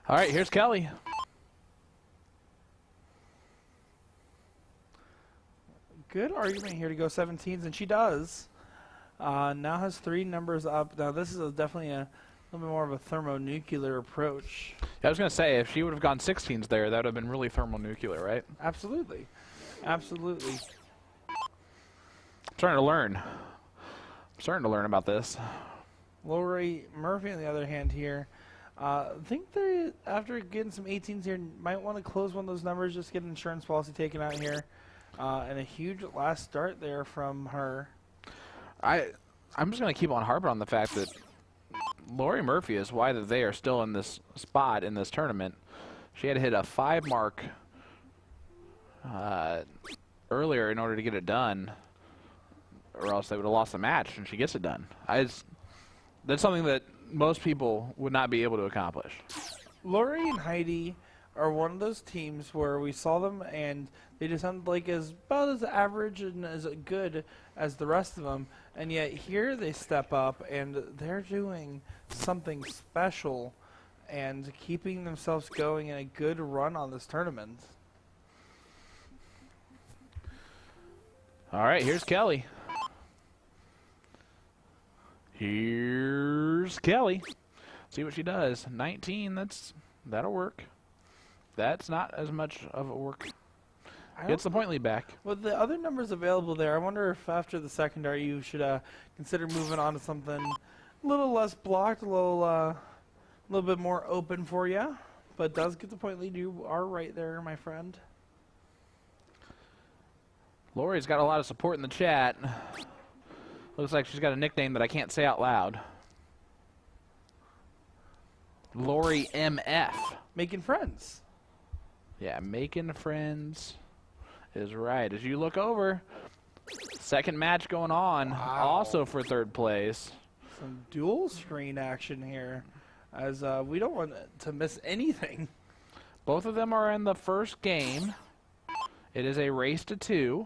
Speaker 3: All right, here's Kelly.
Speaker 1: Good argument here to go 17s, and she does. Now has 3 numbers up. Now this is definitely a little bit more of a thermonuclear approach.
Speaker 3: I was going to say, if she would have gone 16s there, that would have been really thermonuclear, right?
Speaker 1: Absolutely.
Speaker 3: Starting to learn. About this.
Speaker 1: Lori Murphy, on the other hand, here, I think they, after getting some 18s here, might want to close one of those numbers, just get an insurance policy taken out here. And a huge last start there from her.
Speaker 3: I'm just going to keep on harping on the fact that Lori Murphy is why that they are still in this spot in this tournament. She had to hit a 5 mark earlier in order to get it done, or else they would have lost the match, and she gets it done. That's something that most people would not be able to accomplish.
Speaker 1: Lori and Heidi are one of those teams where we saw them and they just sound like about as average and as good as the rest of them, and yet here they step up and they're doing something special and keeping themselves going in a good run on this tournament.
Speaker 3: All right, here's Kelly. See what she does. 19, that'll work. That's not as much of a work. Gets the point lead back.
Speaker 1: With the other numbers available there, I wonder if after the secondary you should consider moving on to something a little less blocked, a little bit more open for you. But does get the point lead. You are right there, my friend.
Speaker 3: Lori's got a lot of support in the chat. Looks like she's got a nickname that I can't say out loud. Lori MF.
Speaker 1: Making friends.
Speaker 3: Yeah, making friends is right. As you look over, second match going on, also for third place.
Speaker 1: Some dual screen action here, as we don't want to miss anything.
Speaker 3: Both of them are in the first game. It is a race to 2.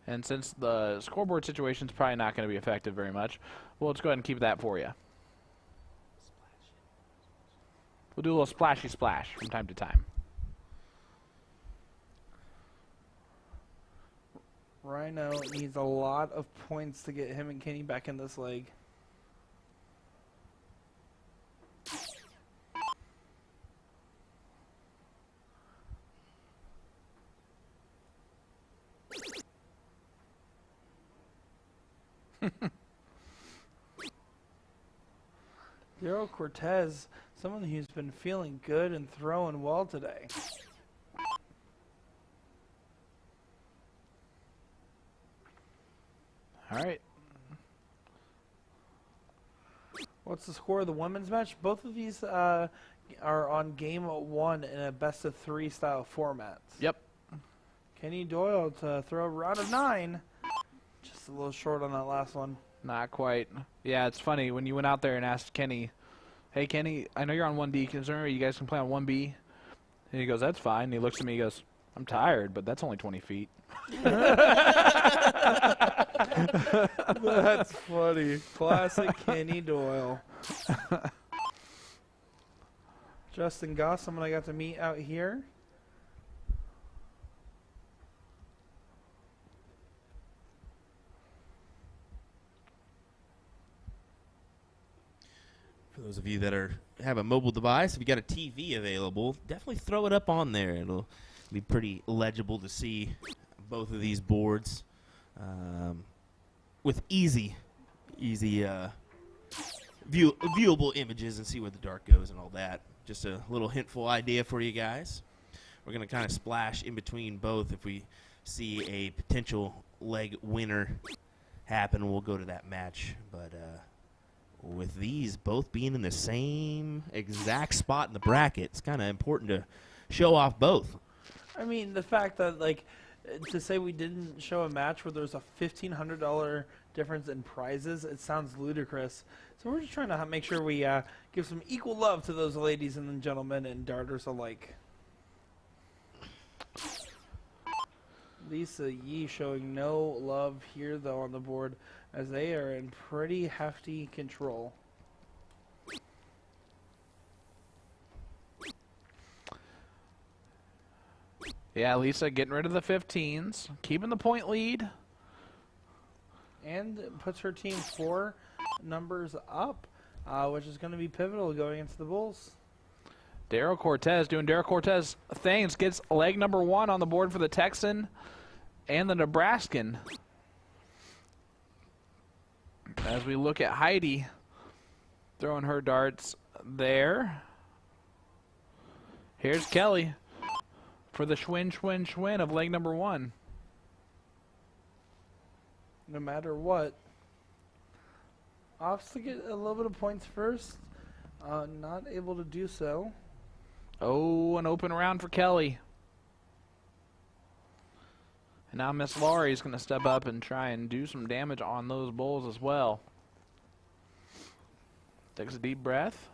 Speaker 3: And since the scoreboard situation is probably not going to be affected very much, we'll just go ahead and keep that for you. We'll do a little splashy splash from time to time.
Speaker 1: Rhino needs a lot of points to get him and Kenny back in this leg. Daryl Cortez, someone who's been feeling good and throwing well today.
Speaker 3: All right.
Speaker 1: What's the score of the women's match? Both of these are on game 1 in a best-of-3 style format.
Speaker 3: Yep.
Speaker 1: Kenny Doyle to throw a round of 9. Just a little short on that last one.
Speaker 3: Not quite. Yeah, it's funny when you went out there and asked Kenny, "Hey Kenny, I know you're on 1D. Is there any way you guys can play on 1B?" And he goes, "That's fine." And he looks at me, he goes, "I'm tired, but that's only 20 feet."
Speaker 1: That's funny. Classic Kenny Doyle. Justin Goss, someone I got to meet out here.
Speaker 4: For those of you that have a mobile device, if you got a TV available, definitely throw it up on there. It'll be pretty legible to see both of these boards with easy viewable images and see where the dart goes and all that. Just a little hintful idea for you guys. We're going to kind of splash in between both. If we see a potential leg winner happen, we'll go to that match. But with these both being in the same exact spot in the bracket, it's kind of important to show off both.
Speaker 1: I mean, the fact that, like, to say we didn't show a match where there's a $1,500 difference in prizes, it sounds ludicrous. So we're just trying to make sure we give some equal love to those ladies and gentlemen and darters alike. Lisa Yee showing no love here, though, on the board, as they are in pretty hefty control.
Speaker 3: Yeah, Lisa getting rid of the 15s, keeping the point lead.
Speaker 1: And puts her team 4 numbers up, which is going to be pivotal going into the Bulls.
Speaker 3: Daryl Cortez doing Daryl Cortez things. Gets leg number 1 on the board for the Texan and the Nebraskan. As we look at Heidi throwing her darts there. Here's Kelly for the schwinn of leg number 1.
Speaker 1: No matter what, opts to get a little bit of points first. Not able to do so.
Speaker 3: Oh, an open round for Kelly. And now Miss Laurie's going to step up and try and do some damage on those bowls as well. Takes a deep breath.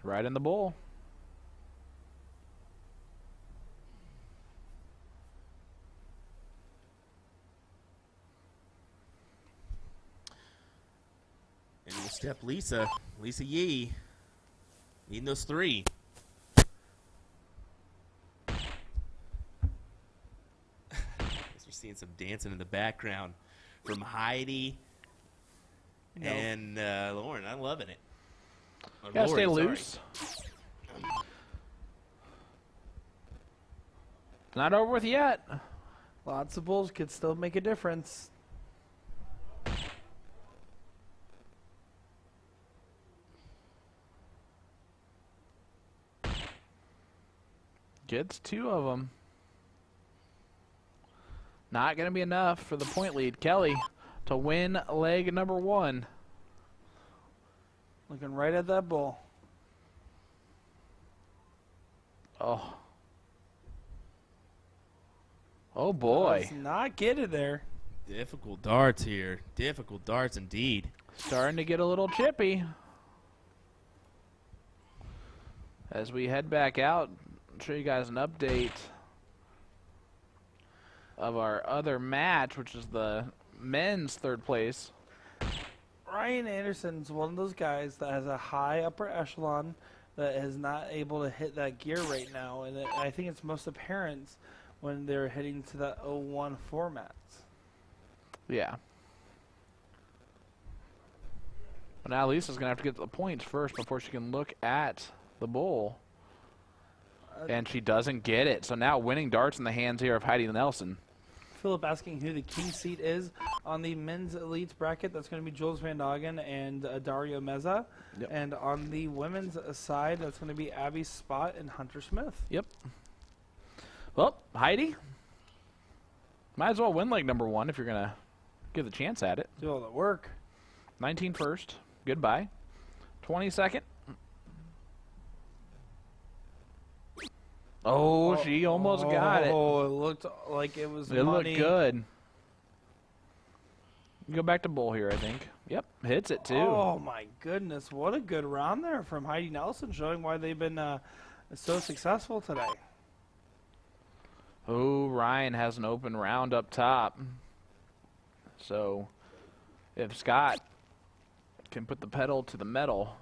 Speaker 3: Right in the bowl.
Speaker 4: And we'll step Lisa Yee, needing those 3. You're seeing some dancing in the background from Heidi and Lauren. I'm loving it. Or
Speaker 3: Gotta stay
Speaker 4: Lori,
Speaker 3: loose. Not over with yet.
Speaker 1: Lots of Bulls could still make a difference.
Speaker 3: Gets 2 of them. Not going to be enough for the point lead. Kelly to win leg number 1.
Speaker 1: Looking right at that bull.
Speaker 3: Oh. Oh boy.
Speaker 1: Does not get it there.
Speaker 4: Difficult darts here. Difficult darts indeed.
Speaker 3: Starting to get a little chippy. As we head back out, I'll show you guys an update of our other match, which is the men's 3rd place.
Speaker 1: Ryan Anderson's one of those guys that has a high upper echelon that is not able to hit that gear right now, and I think it's most apparent when they're heading to that 01 formats.
Speaker 3: Yeah. But now Lisa's going to have to get the points first before she can look at the bowl. And she doesn't get it. So now winning darts in the hands here of Heidi Nelson.
Speaker 1: Philip asking who the king seat is on the men's elites bracket. That's going to be Jules Van Doggen and Dario Meza.
Speaker 3: Yep.
Speaker 1: And on the women's side, that's going to be Abby Spot and Hunter Smith.
Speaker 3: Yep. Well, Heidi, might as well win leg number 1 if you're going to give the chance at it.
Speaker 1: Do all the work.
Speaker 3: 19 first. Goodbye. 22nd. Oh, she almost got it.
Speaker 1: Oh, it looked like it was
Speaker 3: It
Speaker 1: money.
Speaker 3: looked good. Go back to bowl here, I think. Yep, hits it too.
Speaker 1: Oh, my goodness. What a good round there from Heidi Nelson, showing why they've been so successful today.
Speaker 3: Oh, Ryan has an open round up top. So if Scott can put the pedal to the metal.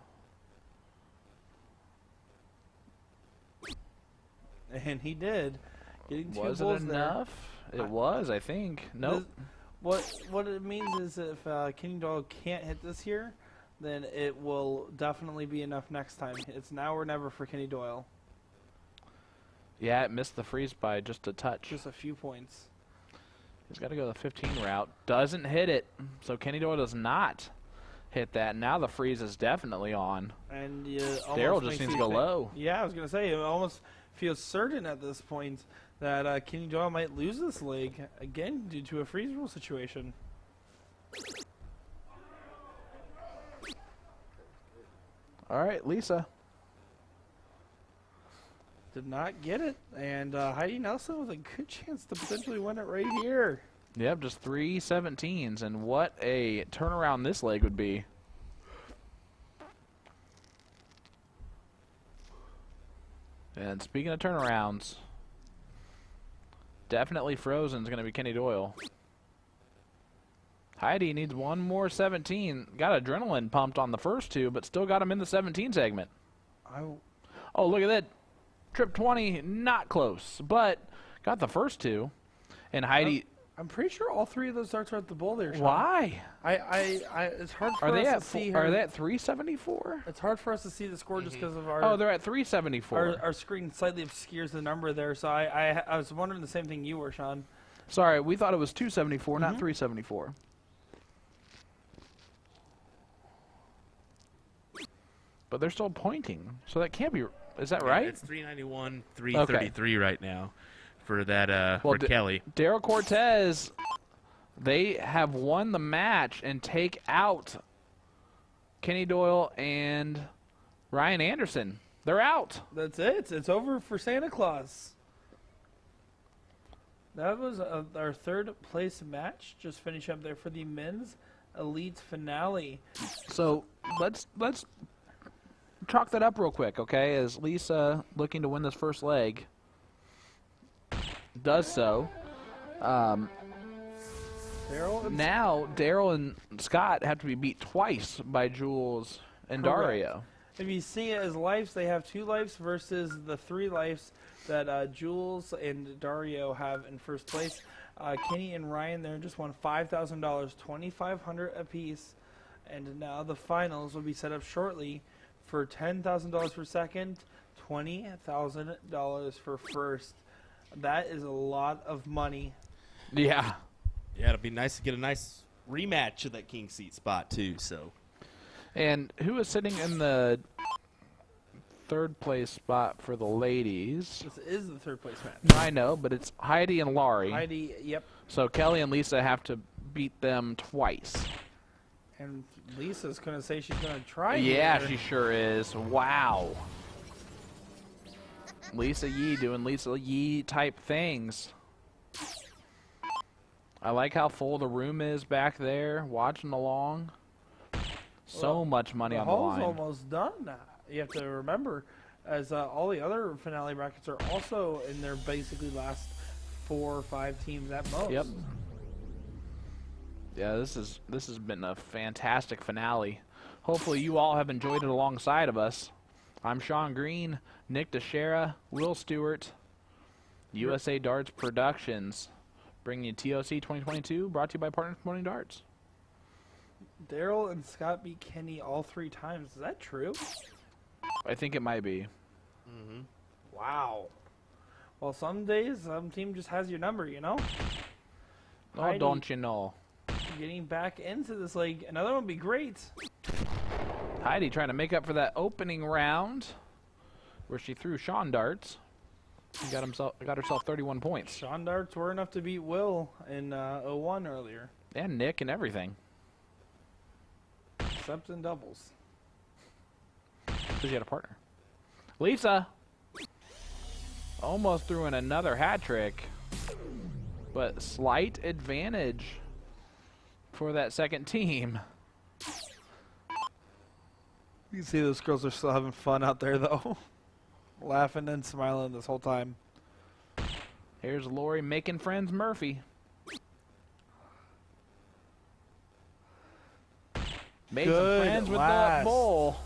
Speaker 1: And he did. Getting 2
Speaker 3: Was it
Speaker 1: bulls there.
Speaker 3: enough? It was, I think. Nope.
Speaker 1: What it means is if Kenny Doyle can't hit this here, then it will definitely be enough next time. It's now or never for Kenny Doyle.
Speaker 3: Yeah, it missed the freeze by just a touch.
Speaker 1: Just a few points.
Speaker 3: He's got to go the 15 route. Doesn't hit it. So Kenny Doyle does not hit that. Now the freeze is definitely on.
Speaker 1: And
Speaker 3: Daryl just needs to go low.
Speaker 1: Yeah, I was going to say, it almost feels certain at this point that Kenny Doyle might lose this leg, again, due to a freeze rule situation.
Speaker 3: All right, Lisa.
Speaker 1: Did not get it. And Heidi Nelson with a good chance to potentially win it right here.
Speaker 3: Yep, just 3 17s. And what a turnaround this leg would be. And speaking of turnarounds, definitely frozen is going to be Kenny Doyle. Heidi needs one more 17. Got adrenaline pumped on the first 2, but still got him in the 17 segment. Oh, look at that. Trip 20, not close, but got the first 2. And Heidi...
Speaker 1: I'm pretty sure all 3 of those darts are at the bull there, Sean.
Speaker 3: Why?
Speaker 1: It's hard for
Speaker 3: Are they
Speaker 1: us
Speaker 3: at
Speaker 1: to see
Speaker 3: Are
Speaker 1: her.
Speaker 3: they at 374?
Speaker 1: It's hard for us to see the score just because of our...
Speaker 3: Oh, they're at 374.
Speaker 1: Our screen slightly obscures the number there, so I was wondering the same thing you were, Sean.
Speaker 3: Sorry, we thought it was 274, not 374. But they're still pointing, so that can't be. Is that right?
Speaker 4: It's 391, 333 right now for that for Kelly.
Speaker 3: Daryl Cortez, they have won the match and take out Kenny Doyle and Ryan Anderson. They're out.
Speaker 1: That's it. It's over for Santa Claus. That was our 3rd place match. Just finish up there for the men's elite finale.
Speaker 3: So let's chalk that up real quick, okay? As Lisa looking to win this first leg does so.
Speaker 1: Daryl
Speaker 3: Now Daryl and Scott have to be beat twice by Jules and
Speaker 1: Correct.
Speaker 3: Dario.
Speaker 1: If you see it as lives, they have 2 lives versus the 3 lives that Jules and Dario have in first place. Kenny and Ryan there just won $5,000, $2,500 apiece, and now the finals will be set up shortly for $10,000 for second, $20,000 for first. That is a lot of money.
Speaker 3: Yeah.
Speaker 4: Yeah, it'll be nice to get a nice rematch of that king seat spot too. So,
Speaker 3: And who is sitting in the 3rd place spot for the ladies?
Speaker 1: This is the 3rd place match.
Speaker 3: I know, but it's Heidi and Laurie.
Speaker 1: Heidi, yep.
Speaker 3: So Kelly and Lisa have to beat them twice.
Speaker 1: And Lisa's going to say she's going to try.
Speaker 3: Yeah,
Speaker 1: here.
Speaker 3: she sure is. Wow. Lisa Yee doing Lisa Yee type things. I like how full the room is back there, watching along. So
Speaker 1: Well,
Speaker 3: much money
Speaker 1: the
Speaker 3: on the
Speaker 1: hall's
Speaker 3: line.
Speaker 1: almost done. You have to remember, as all the other finale brackets are also in their basically last 4 or 5 teams at most.
Speaker 3: Yep. Yeah, this has been a fantastic finale. Hopefully you all have enjoyed it alongside of us. I'm Sean Green, Nick Dichiria, Will Stuart, USA Darts Productions, bringing you TOC 2022, brought to you by Partners Promoting Darts.
Speaker 1: Daryl and Scott beat Kenny all 3 times. Is that true?
Speaker 3: I think it might be.
Speaker 1: Wow. Well, some days, some team just has your number, you know?
Speaker 3: Oh,
Speaker 1: Heidi
Speaker 3: don't you know?
Speaker 1: getting back into this league. Another one would be great.
Speaker 3: Heidi trying to make up for that opening round where she threw Sean darts. She got herself 31 points.
Speaker 1: Sean darts were enough to beat Will in 01 earlier.
Speaker 3: And Nick and everything.
Speaker 1: Except in doubles.
Speaker 3: Because you had a partner. Lisa almost threw in another hat trick. But slight advantage for that second team.
Speaker 1: You can see those girls are still having fun out there, though. Laughing and smiling this whole time.
Speaker 3: Here's Lori making friends Murphy. Made some
Speaker 1: Good
Speaker 3: friends with
Speaker 1: last.
Speaker 3: the bull.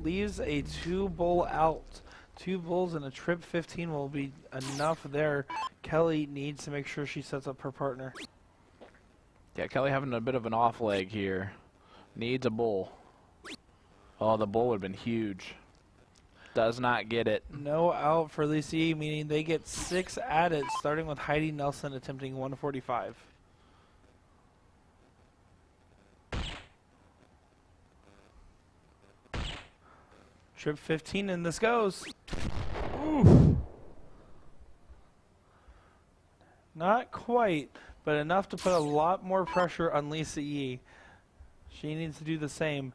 Speaker 1: Leaves a 2-bull out. 2 bulls and a trip 15 will be enough there. Kelly needs to make sure she sets up her partner.
Speaker 3: Yeah, Kelly having a bit of an off leg here. Needs a bull. Oh, the bull would have been huge. Does not get it.
Speaker 1: No out for Lisa Yee, meaning they get 6 added, starting with Heidi Nelson attempting 145. Trip 15, and this goes. Ooh. Not quite, but enough to put a lot more pressure on Lisa Yee. She needs to do the same.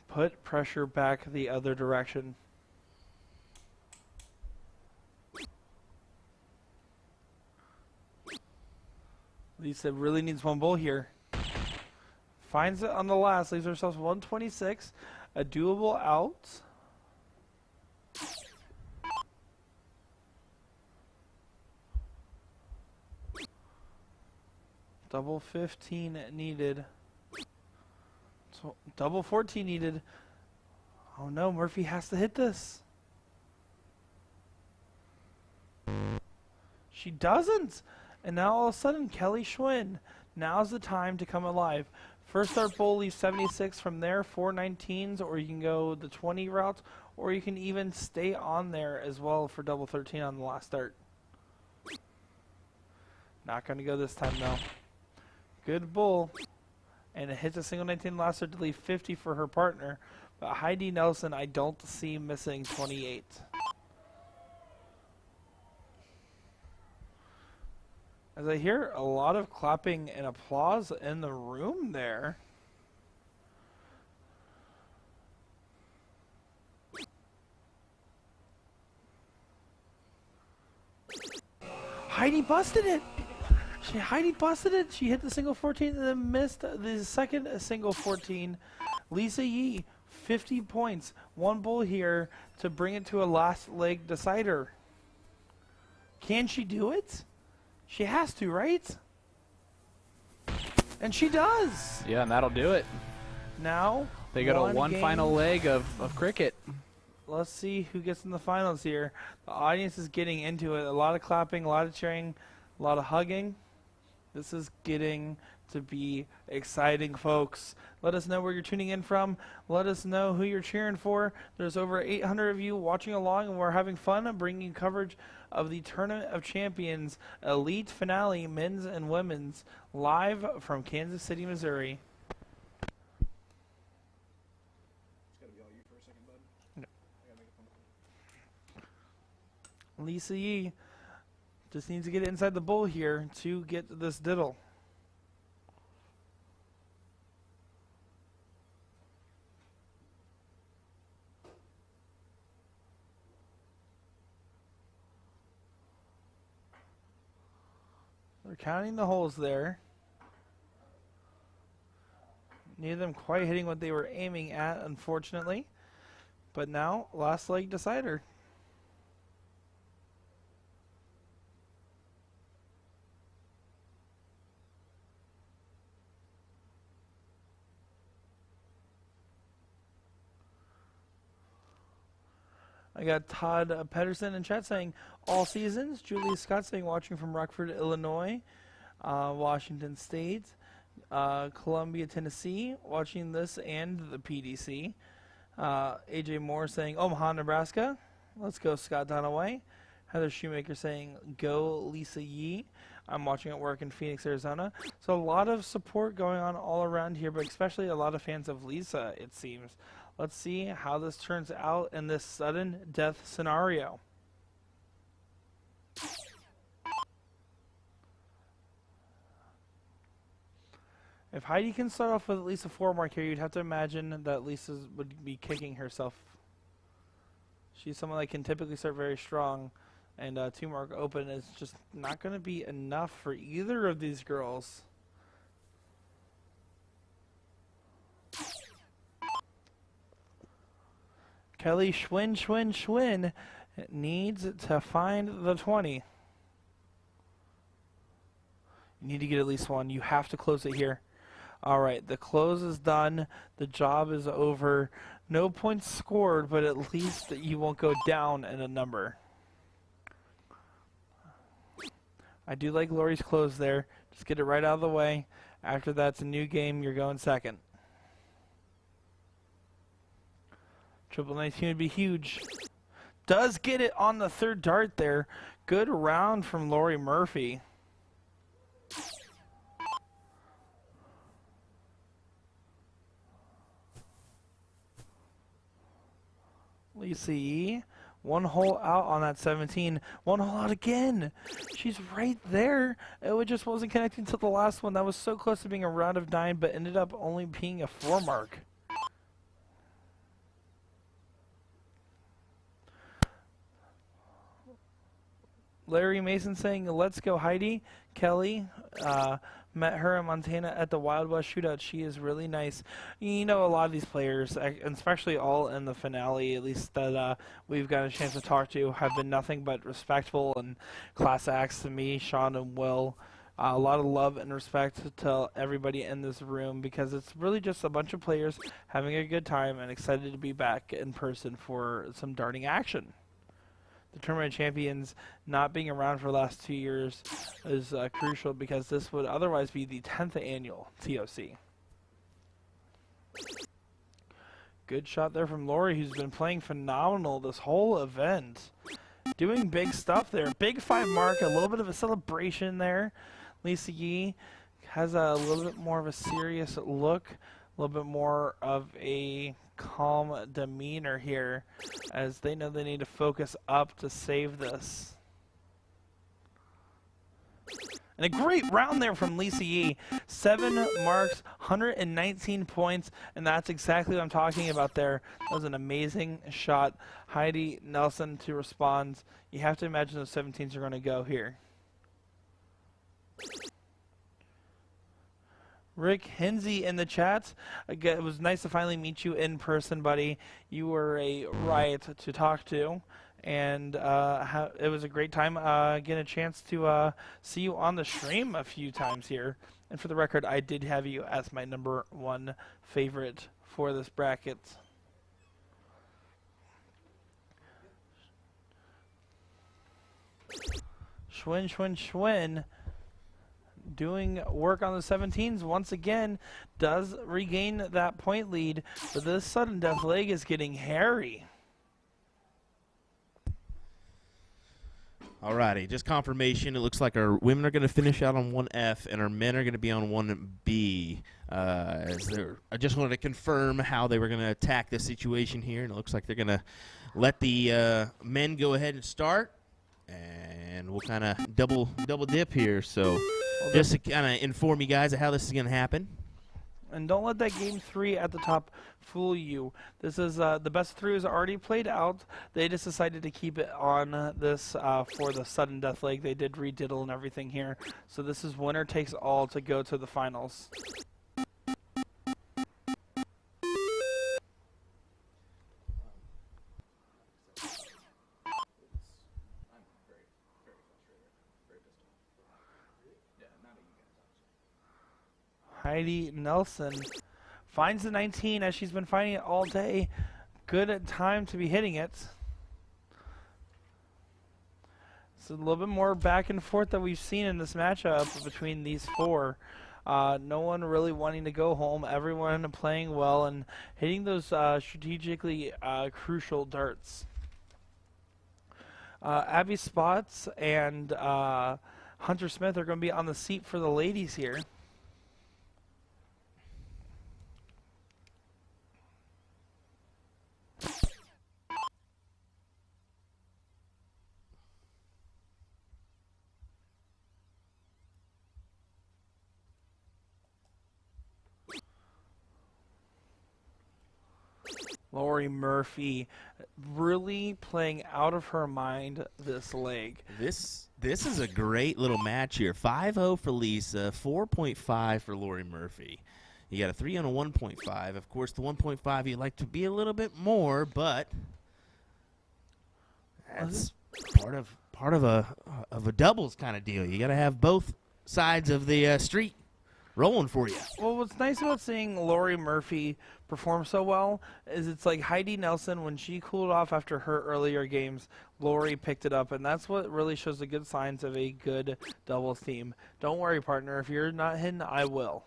Speaker 1: Put pressure back the other direction. Lisa really needs 1 bull here. Finds it on the last, leaves herself 126. A doable out. Double 15 needed. So double 14 needed. Oh no, Murphy has to hit this. She doesn't. And now all of a sudden, Kelly Schwinn. Now's the time to come alive. First start bull leaves 76 from there, 419s, or you can go the 20 route, or you can even stay on there as well for double 13 on the last start. Not going to go this time though. Good bull. And it hits a single 19 last start to leave 50 for her partner. But Heidi Nelson, I don't see missing 28. As I hear a lot of clapping and applause in the room there. Heidi busted it. Heidi busted it. She hit the single 14 and then missed the second single 14. Lisa Yee, 50 points. 1 bull here to bring it to a last leg decider. Can she do it? She has to, right? And she does.
Speaker 3: Yeah, and that'll do it.
Speaker 1: Now
Speaker 3: They got a one
Speaker 1: game.
Speaker 3: final leg of cricket.
Speaker 1: Let's see who gets in the finals here. The audience is getting into it. A lot of clapping, a lot of cheering, a lot of hugging. This is getting to be exciting, folks. Let us know where you're tuning in from. Let us know who you're cheering for. There's over 800 of you watching along, and we're having fun bringing you coverage of the Tournament of Champions Elite Finale, men's and women's, live from Kansas City, Missouri. Lisa Yee just needs to get inside the bull here to get this diddle. They're counting the holes there. Neither of them quite hitting what they were aiming at, unfortunately. But now, last leg decider. I got Todd Pedersen in chat saying all seasons. Julia Scott saying watching from Rockford, Illinois, Washington State, Columbia, Tennessee, watching this and the PDC. AJ Moore saying Omaha, Nebraska. Let's go Scott Donaway. Heather Shoemaker saying go Lisa Yee. I'm watching at work in Phoenix, Arizona. So a lot of support going on all around here, but especially a lot of fans of Lisa, it seems. Let's see how this turns out in this sudden death scenario. If Heidi can start off with at least a 4 mark here, you'd have to imagine that Lisa would be kicking herself. She's someone that can typically start very strong, and 2 mark open is just not going to be enough for either of these girls. Kelly Schwinn needs to find the 20. You need to get at least one. You have to close it here. All right, the close is done. The job is over. No points scored, but at least you won't go down in a number. I do like Lori's close there. Just get it right out of the way. After that's a new game. You're going second. Triple 19 would be huge. Does get it on the third dart there. Good round from Lori Murphy. Lisa Yee, one hole out on that 17. One hole out again. She's right there. It just wasn't connecting to the last one. That was so close to being a round of 9, but ended up only being a 4 mark. Larry Mason saying, "Let's go, Heidi." Kelly, met her in Montana at the Wild West Shootout. She is really nice. You know, a lot of these players, and especially all in the finale, at least that we've got a chance to talk to, have been nothing but respectful and class acts to me, Sean and Will. A lot of love and respect to everybody in this room, because it's really just a bunch of players having a good time and excited to be back in person for some darting action. The tournament champions not being around for the last 2 years is crucial, because this would otherwise be the 10th annual TOC. Good shot there from Lori, who's been playing phenomenal this whole event. Doing big stuff there. Big 5 mark, a little bit of a celebration there. Lisa Yee has a little bit more of a serious look, a little bit more of a calm demeanor here, as they know they need to focus up to save this. And a great round there from Lisa Yee. 7 marks, 119 points, and that's exactly what I'm talking about there. That was an amazing shot. Heidi Nelson to respond. You have to imagine those 17s are going to go here. Rick Hinsey in the chat. Again, it was nice to finally meet you in person, buddy. You were a riot to talk to, and it was a great time getting a chance to see you on the stream a few times here. And for the record, I did have you as my #1 favorite for this bracket. Schwinn, Schwinn, Schwinn. Doing work on the 17s once again, does regain that point lead, but this sudden death leg is getting hairy.
Speaker 4: Alrighty, just confirmation. It looks like our women are going to finish out on 1F, and our men are going to be on 1B. I just wanted to confirm how they were going to attack this situation here, and it looks like they're going to let the men go ahead and start, and we'll kind of double dip here. So just to kind of inform you guys of how this is going to happen.
Speaker 1: And don't let that game 3 at the top fool you. This is the best of 3 is already played out. They just decided to keep it on this for the sudden death leg. They did rediddle and everything here. So this is winner takes all to go to the finals. Heidi Nelson finds the 19 as she's been finding it all day. Good time to be hitting it. It's a little bit more back and forth that we've seen in this matchup between these 4. No one really wanting to go home. Everyone playing well and hitting those strategically crucial darts. Abby Spots and Hunter Smith are going to be on the seat for the ladies here. Lori Murphy really playing out of her mind this leg.
Speaker 4: This is a great little match here. 5-0 for Lisa, 4.5 for Lori Murphy. You got a 3 on a 1.5. Of course, the 1.5 you'd like to be a little bit more, but That's part of a doubles kind of deal. You got to have both sides of the street rolling for you.
Speaker 1: Well, what's nice about seeing Lori Murphy perform so well is it's like Heidi Nelson, when she cooled off after her earlier games, Lori picked it up, and that's what really shows the good signs of a good doubles team. Don't worry, partner. If you're not hitting, I will.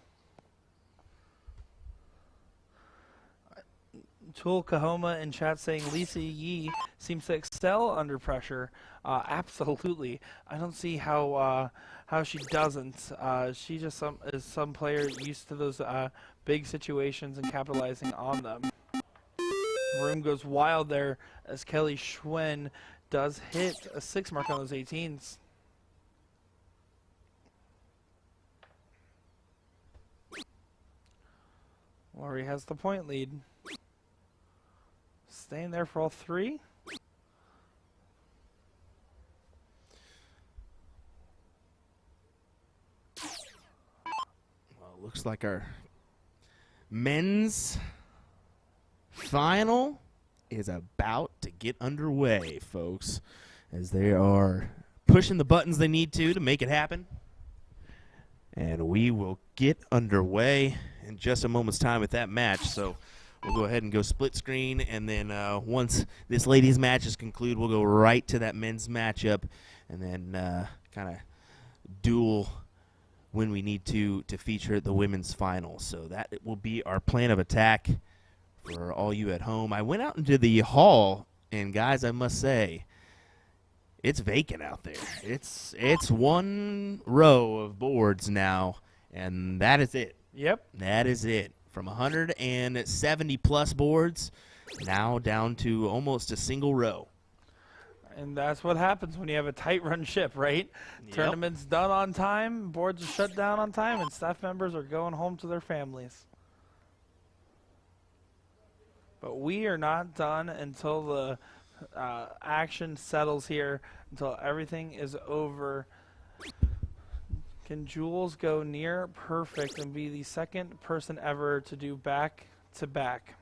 Speaker 1: Tool Kahoma in chat saying Lisa Yee seems to excel under pressure. Absolutely. I don't see how she doesn't. She just is some player used to those big situations and capitalizing on them. Room goes wild there as Kelly Schwinn does hit a 6 mark on those 18s. Lori has the point lead. Staying there for all 3.
Speaker 4: Well, it looks like our men's final is about to get underway, folks, as they are pushing the buttons they need to make it happen. And we will get underway in just a moment's time with that match. So we'll go ahead and go split screen, and then once this ladies' match is concluded, we'll go right to that men's matchup, and then kind of duel when we need to feature the women's final. So that will be our plan of attack for all you at home. I went out into the hall, and guys, I must say, it's vacant out there. It's one row of boards now, and that is it.
Speaker 1: Yep.
Speaker 4: That is it. From 170-plus boards, now down to almost a single row.
Speaker 1: And that's what happens when you have a tight-run ship, right?
Speaker 4: Yep.
Speaker 1: Tournament's done on time, boards are shut down on time, and staff members are going home to their families. But we are not done until the action settles here, until everything is over. Can Jules go near perfect and be the second person ever to do back-to-back?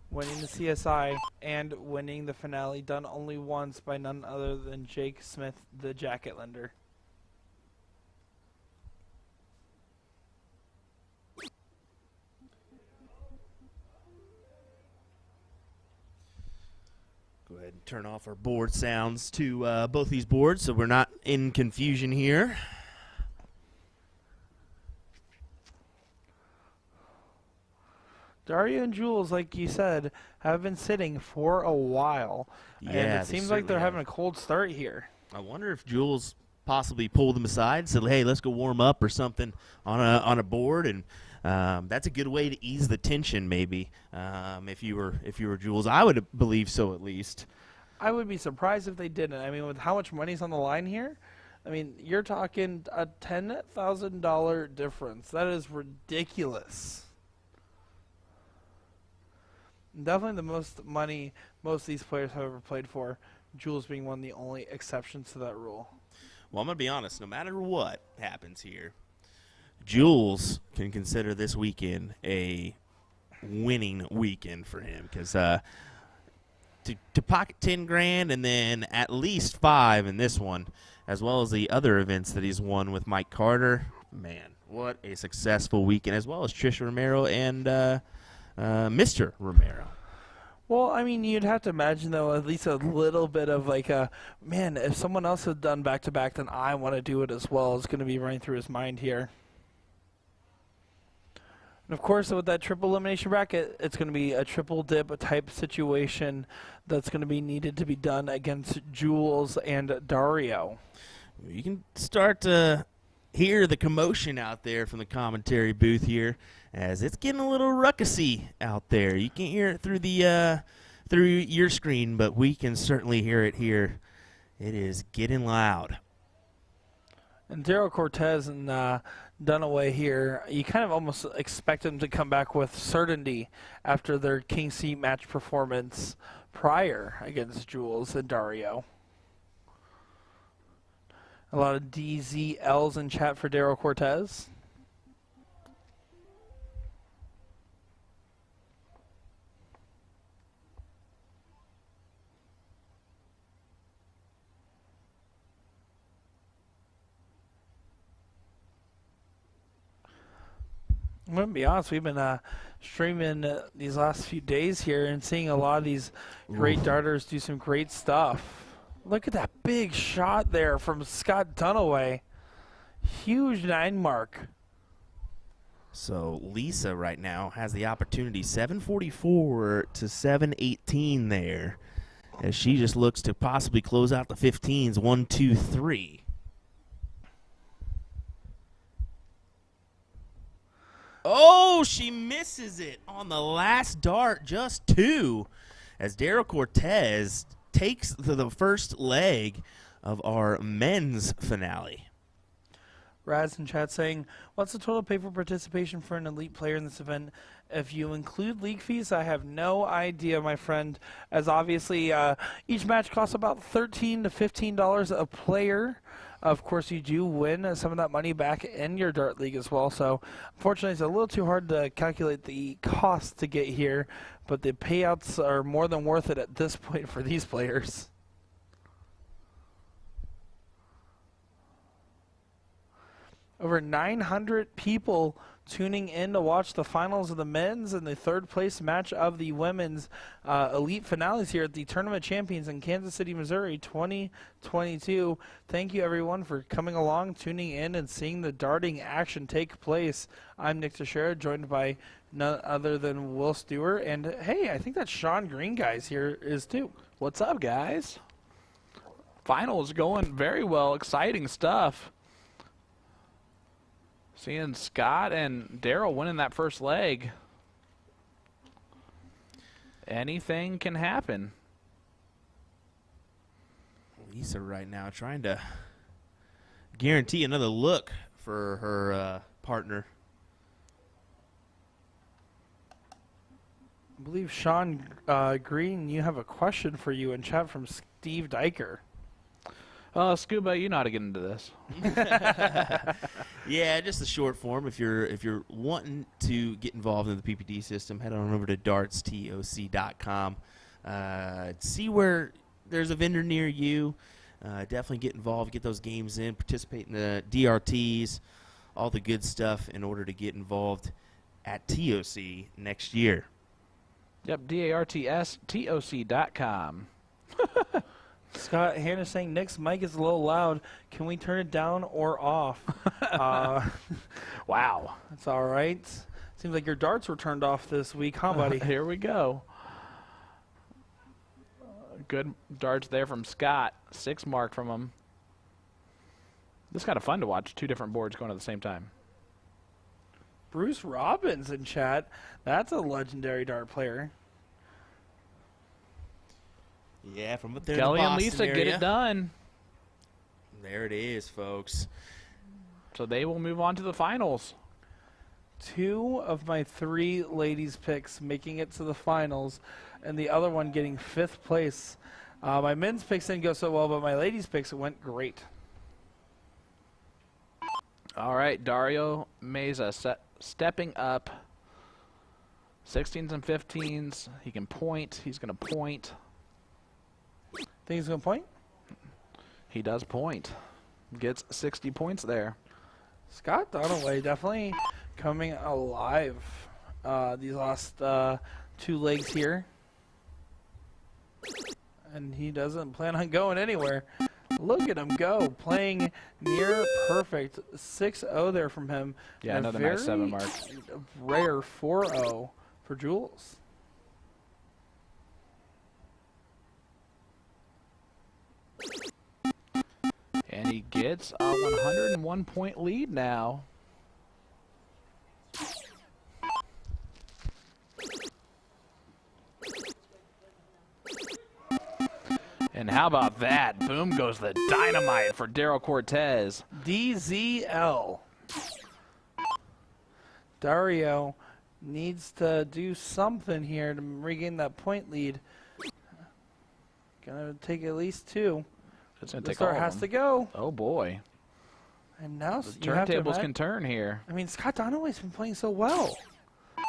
Speaker 1: Winning the CSI and winning the finale, done only once by none other than Jake Smith, the jacket lender.
Speaker 4: Go ahead and turn off our board sounds to both these boards so we're not in confusion here.
Speaker 1: Daria and Jules, like you said, have been sitting for a while.
Speaker 4: Yeah,
Speaker 1: and
Speaker 4: they
Speaker 1: it seems like they're
Speaker 4: certainly
Speaker 1: having a cold start here.
Speaker 4: I wonder if Jules possibly pulled them aside and said, hey, let's go warm up or something on a board, and that's a good way to ease the tension maybe. If you were Jules, I would believe so at least.
Speaker 1: I would be surprised if they didn't. I mean, with how much money's on the line here, I mean, you're talking a $10,000 difference. That is ridiculous. Definitely the most money most of these players have ever played for, Jules being one of the only exceptions to that rule.
Speaker 4: Well, I'm going to be honest. No matter what happens here, Jules can consider this weekend a winning weekend for him because to pocket 10 grand and then at least 5 in this one, as well as the other events that he's won with Mike Carter, man, what a successful weekend, as well as Trisha Romero and Mr. Romero.
Speaker 1: Well, I mean, you'd have to imagine, though, at least a little bit of like a, man, if someone else had done back-to-back, then I want to do it as well. It's going to be running through his mind here. And, of course, with that triple elimination bracket, it's going to be a triple dip type situation that's going to be needed to be done against Jules and Dario.
Speaker 4: You can start to hear the commotion out there from the commentary booth here, as it's getting a little ruckusy out there. You can't hear it through the through your screen, but we can certainly hear it here. It is getting loud.
Speaker 1: And Daryl Cortez and Dunaway here, you kind of almost expect them to come back with certainty after their King Seat match performance prior against Jules and Dario. A lot of DZLs in chat for Daryl Cortez. I'm going to be honest, we've been streaming these last few days here and seeing a lot of these great darters do some great stuff. Look at that big shot there from Scott Dunaway. Huge 9 mark.
Speaker 4: So Lisa right now has the opportunity, 744 to 718 there, as she just looks to possibly close out the 15s, 1, 2, 3. Oh, she misses it on the last dart, just 2, as Daryl Cortez takes the first leg of our men's finale.
Speaker 1: Raz in chat saying, what's the total pay for participation for an elite player in this event? If you include league fees, I have no idea, my friend, as obviously each match costs about $13 to $15 a player. Of course, you do win some of that money back in your Dart League as well. So, unfortunately, it's a little too hard to calculate the cost to get here, but the payouts are more than worth it at this point for these players. Over 900 people tuning in to watch the finals of the men's and the third place match of the women's elite finales here at the Tournament Champions in Kansas City, Missouri 2022. Thank you everyone for coming along, tuning in, and seeing the darting action take place. I'm Nick Dichiria, joined by none other than Will Stuart, and hey, I think that Sean Green guy's here is too.
Speaker 3: What's up, guys? Finals going very well. Exciting stuff. Seeing Scott and Daryl winning that first leg. Anything can happen.
Speaker 4: Lisa right now trying to guarantee another look for her partner.
Speaker 1: I believe Sean Green, you have a question for you in chat from Steve Diker.
Speaker 3: Scuba, you know how to get into this.
Speaker 4: Yeah, just the short form. If you're wanting to get involved in the PPD system, head on over to dartstoc.com. See where there's a vendor near you. Definitely get involved, get those games in, participate in the DRTs, all the good stuff in order to get involved at TOC next year.
Speaker 3: Yep, dartstoc.com.
Speaker 1: Scott Hannah saying Nick's mic is a little loud. Can we turn it down or off?
Speaker 3: Wow.
Speaker 1: That's all right. Seems like your darts were turned off this week, huh, buddy?
Speaker 3: Here we go. Good darts there from Scott. 6 mark from him. This is kind of fun to watch. 2 different boards going at the same time.
Speaker 1: Bruce Robbins in chat. That's a legendary dart player.
Speaker 4: Yeah, from up there
Speaker 3: Kelly
Speaker 4: in the
Speaker 3: and
Speaker 4: Boston
Speaker 3: Lisa
Speaker 4: area.
Speaker 3: get it done.
Speaker 4: There it is, folks.
Speaker 3: So they will move on to the finals.
Speaker 1: 2 of my 3 ladies picks making it to the finals, and the other one getting 5th place. My men's picks didn't go so well, but my ladies picks went great.
Speaker 3: All right, Dario Meza stepping up. 16s and 15s. He can point. He's going to point.
Speaker 1: Think he's going to point?
Speaker 3: He does point. Gets 60 points there.
Speaker 1: Scott Dunaway definitely coming alive these last 2 legs here. And he doesn't plan on going anywhere. Look at him go, playing near perfect. 6-0 there from him.
Speaker 3: Yeah,
Speaker 1: and
Speaker 3: another
Speaker 1: a
Speaker 3: nice 7 mark.
Speaker 1: Rare 4-0 for Jules.
Speaker 3: And he gets a 101-point lead now. And how about that? Boom goes the dynamite for Daryl Cortez.
Speaker 1: DZL. Dario needs to do something here to regain that point lead. Gonna take at least 2.
Speaker 3: It's gonna
Speaker 1: The
Speaker 3: take all
Speaker 1: start
Speaker 3: of
Speaker 1: has
Speaker 3: them.
Speaker 1: to go.
Speaker 3: Oh boy,
Speaker 1: And now
Speaker 3: the
Speaker 1: you have to
Speaker 3: turntables can turn here.
Speaker 1: I mean, Scott Dunaway's been playing so well.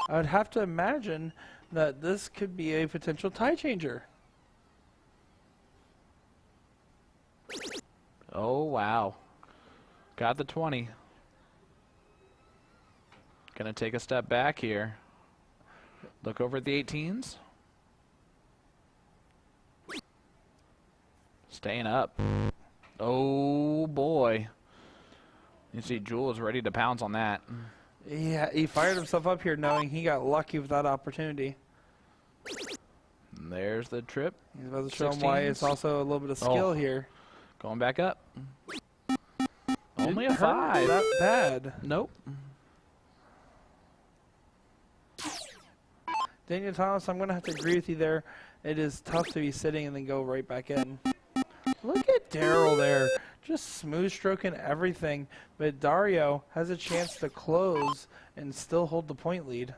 Speaker 1: I would have to imagine that this could be a potential tie changer.
Speaker 3: Oh wow, got the 20. Gonna take a step back here. Look over at the 18s. Staying up. Oh boy. You see Jules ready to pounce on that.
Speaker 1: Yeah, he fired himself up here knowing he got lucky with that opportunity.
Speaker 3: And there's the trip.
Speaker 1: He's about to show him why it's
Speaker 3: 16s.
Speaker 1: also a little bit of skill here.
Speaker 3: Going back up. Only a
Speaker 1: Didn't hurt
Speaker 3: 5.
Speaker 1: that bad.
Speaker 3: Nope.
Speaker 1: Daniel Thomas, I'm going to have to agree with you there. It is tough to be sitting and then go right back in. Look at Daryl there. Just smooth stroking everything. But Dario has a chance to close and still hold the point lead.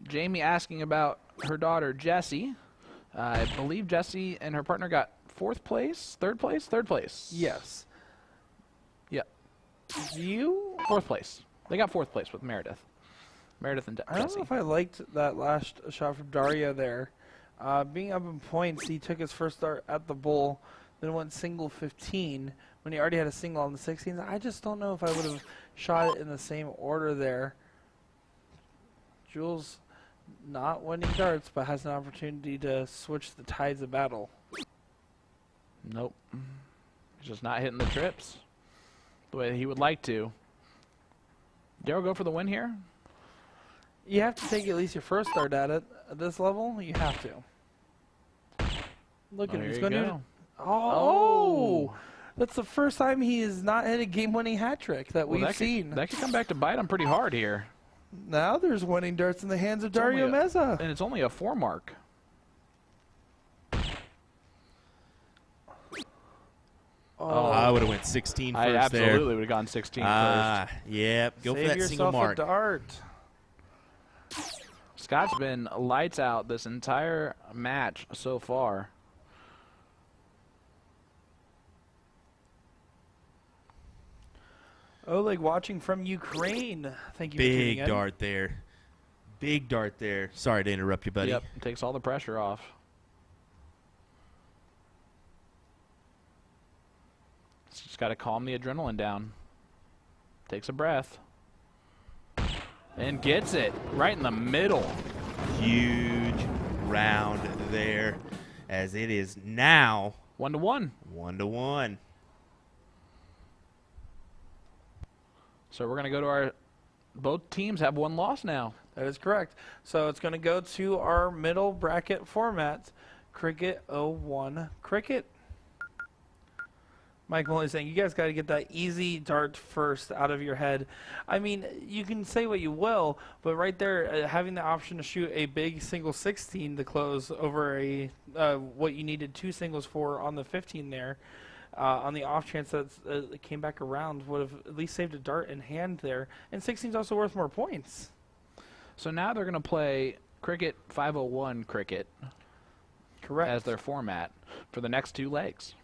Speaker 3: Jamie asking about her daughter, Jessie. I believe Jessie and her partner got 4th place? 3rd place? 3rd place.
Speaker 1: Yes.
Speaker 3: Yep.
Speaker 1: You?
Speaker 3: 4th place. They got 4th place with Meredith. Meredith and
Speaker 1: I don't
Speaker 3: Jessie.
Speaker 1: know if I liked that last shot from Dario there. Being up in points, he took his first start at the bowl, then went single 15 when he already had a single on the 16s. I just don't know if I would have shot it in the same order there. Jules not winning darts, but has an opportunity to switch the tides of battle.
Speaker 3: Nope. Just not hitting the trips the way he would like to. Daryl go for the win here?
Speaker 1: You have to take at least your first start at it. At this level, you have to. Look at him.
Speaker 3: There
Speaker 1: He's
Speaker 3: you
Speaker 1: going to...
Speaker 3: go.
Speaker 1: Oh! That's the first time he has not hit a game-winning hat trick that
Speaker 3: Well,
Speaker 1: we've seen.
Speaker 3: that could come back to bite him pretty hard here.
Speaker 1: Now there's winning darts in the hands of
Speaker 3: It's only
Speaker 1: Dario Meza.
Speaker 3: And it's only a 4 mark.
Speaker 1: Oh,
Speaker 4: I would have went 16
Speaker 3: I
Speaker 4: first there.
Speaker 3: absolutely would have gone 16 first.
Speaker 4: Yep. Go
Speaker 1: save
Speaker 4: for that
Speaker 1: yourself
Speaker 4: single mark.
Speaker 1: a dart.
Speaker 3: Scott's been lights out this entire match so far.
Speaker 1: Oleg watching from Ukraine. Thank you for tuning
Speaker 4: Big
Speaker 1: in.
Speaker 4: dart there. Big dart there. Sorry to interrupt you, buddy.
Speaker 3: Yep, takes all the pressure off. Just got to calm the adrenaline down. Takes a breath. And gets it right in the middle.
Speaker 4: Huge round there, as it is now
Speaker 3: 1-1.
Speaker 4: 1-1.
Speaker 3: So we're going to go to our... Both teams have 1 loss now.
Speaker 1: That is correct. So it's going to go to our middle bracket format. Cricket 01 Cricket. Mike Molly saying, you guys got to get that easy dart first out of your head. I mean, you can say what you will, but right there, having the option to shoot a big single 16 to close over a what you needed 2 singles for on the 15 there, on the off chance that it came back around, would have at least saved a dart in hand there. And 16 is also worth more points.
Speaker 3: So now they're going to play Cricket 501 Cricket
Speaker 1: Correct.
Speaker 3: as their format for the next 2 legs.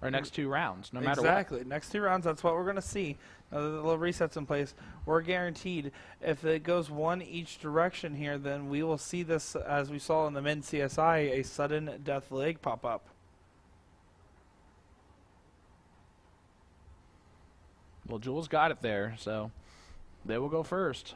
Speaker 3: Or next 2 rounds, no matter what.
Speaker 1: Exactly. Next 2 rounds, that's what we're going to see. Now that the little resets in place, we're guaranteed. If it goes 1 each direction here, then we will see this, as we saw in the men's CSI, a sudden death leg pop up.
Speaker 3: Well, Jules got it there, so they will go first.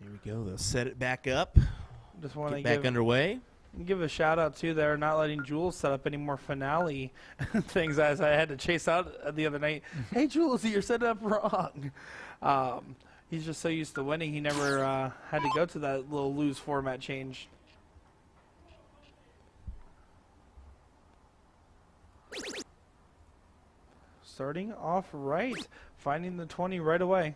Speaker 4: Here we go. They'll set it back up.
Speaker 1: Just want to
Speaker 4: Get back underway.
Speaker 1: give a shout out too there, not letting Jules set up any more finale things as I had to chase out the other night. Hey Jules, you're set up wrong. He's just so used to winning, he never had to go to that little lose format change. Starting off right, finding the 20 right away.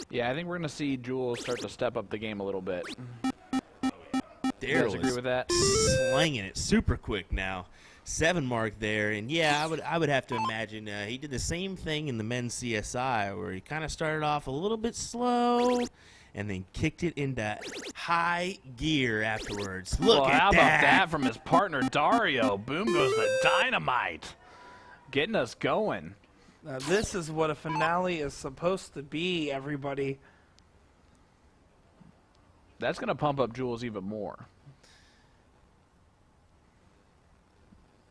Speaker 3: Yeah, I think we're going to see Jules start to step up the game a little bit. You
Speaker 4: Daryl
Speaker 3: guys agree
Speaker 4: is
Speaker 3: with that?
Speaker 4: slanging it super quick now. 7 mark there, and yeah, I would have to imagine he did the same thing in the men's CSI, where he kind of started off a little bit slow, and then kicked it into high gear afterwards. Look
Speaker 3: Well,
Speaker 4: at
Speaker 3: how
Speaker 4: that.
Speaker 3: about that from his partner Dario? Boom goes the dynamite, getting us going.
Speaker 1: Now, this is what a finale is supposed to be, everybody.
Speaker 3: That's going to pump up Jules even more.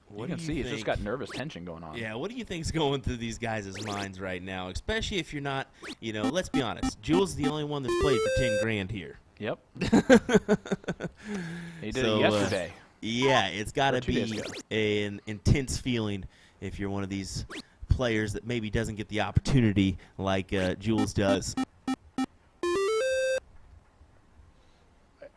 Speaker 4: What
Speaker 3: You
Speaker 4: do
Speaker 3: can see he's just
Speaker 4: think-
Speaker 3: got nervous tension going on.
Speaker 4: Yeah, what do you think's going through these guys' minds right now? Especially if you're not, let's be honest. Jules is the only one that's played for 10 grand here.
Speaker 3: Yep. He did
Speaker 4: So,
Speaker 3: it yesterday.
Speaker 4: Yeah, it's got to
Speaker 3: Or 2 days
Speaker 4: be
Speaker 3: ago.
Speaker 4: an intense feeling if you're one of these players that maybe doesn't get the opportunity like Jules does.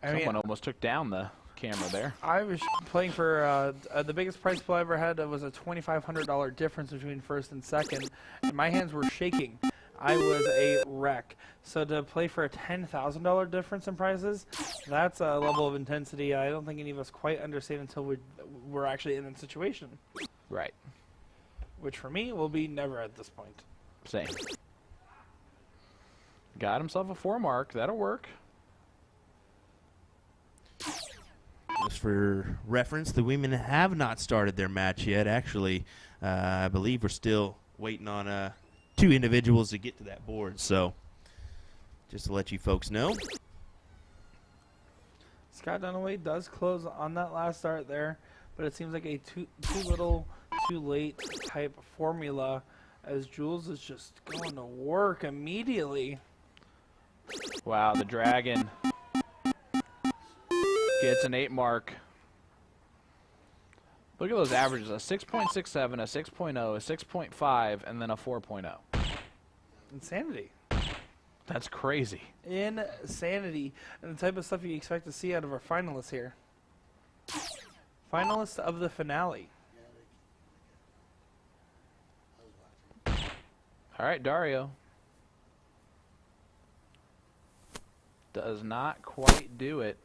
Speaker 1: I mean,
Speaker 3: Someone almost took down the camera there.
Speaker 1: I was playing for the biggest prize pool I ever had was a $2,500 difference between first and second, and my hands were shaking. I was a wreck. So to play for a $10,000 difference in prizes, that's a level of intensity I don't think any of us quite understand until we're actually in that situation,
Speaker 3: Right.
Speaker 1: which for me will be never at this point.
Speaker 3: Same. Got himself a 4 mark. That'll work.
Speaker 4: Just for reference, the women have not started their match yet. Actually, I believe we're still waiting on 2 individuals to get to that board. So, just to let you folks know.
Speaker 1: Scott Dunaway does close on that last start there, but it seems like a too little, too late type formula as Jules is just going to work immediately.
Speaker 3: Wow, the Dragon gets an 8 mark. Look at those averages, a 6.67, a 6.0, a 6.5, and then a 4.0.
Speaker 1: Insanity.
Speaker 3: That's crazy.
Speaker 1: Insanity. And the type of stuff you expect to see out of our finalists here. Finalists of the finale.
Speaker 3: All right, Dario. Does not quite do it.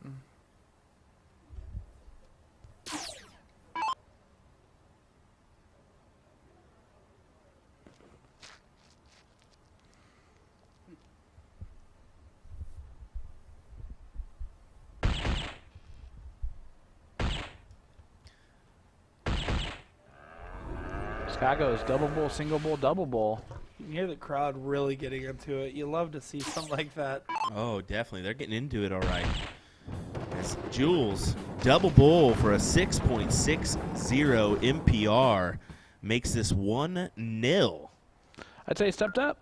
Speaker 3: Scott goes double bull, single bull, double bull.
Speaker 1: You can hear the crowd really getting into it. You love to see something like that.
Speaker 4: Oh, definitely. They're getting into it all right. As Jules, double bowl for a 6.60 MPR, makes this 1-0.
Speaker 3: I'd say he stepped up.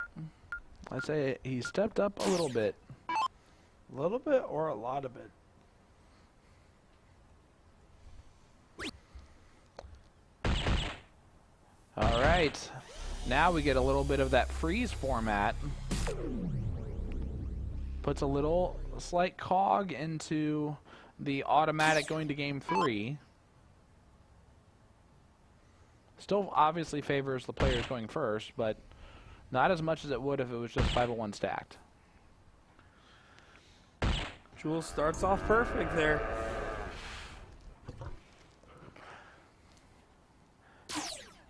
Speaker 3: I'd say he stepped up a little bit.
Speaker 1: A little bit or a lot of it.
Speaker 3: All right. Now we get a little bit of that freeze format. Puts a little slight cog into the automatic going to game 3. Still obviously favors the players going first, but not as much as it would if it was just 501 stacked.
Speaker 1: Jules starts off perfect there.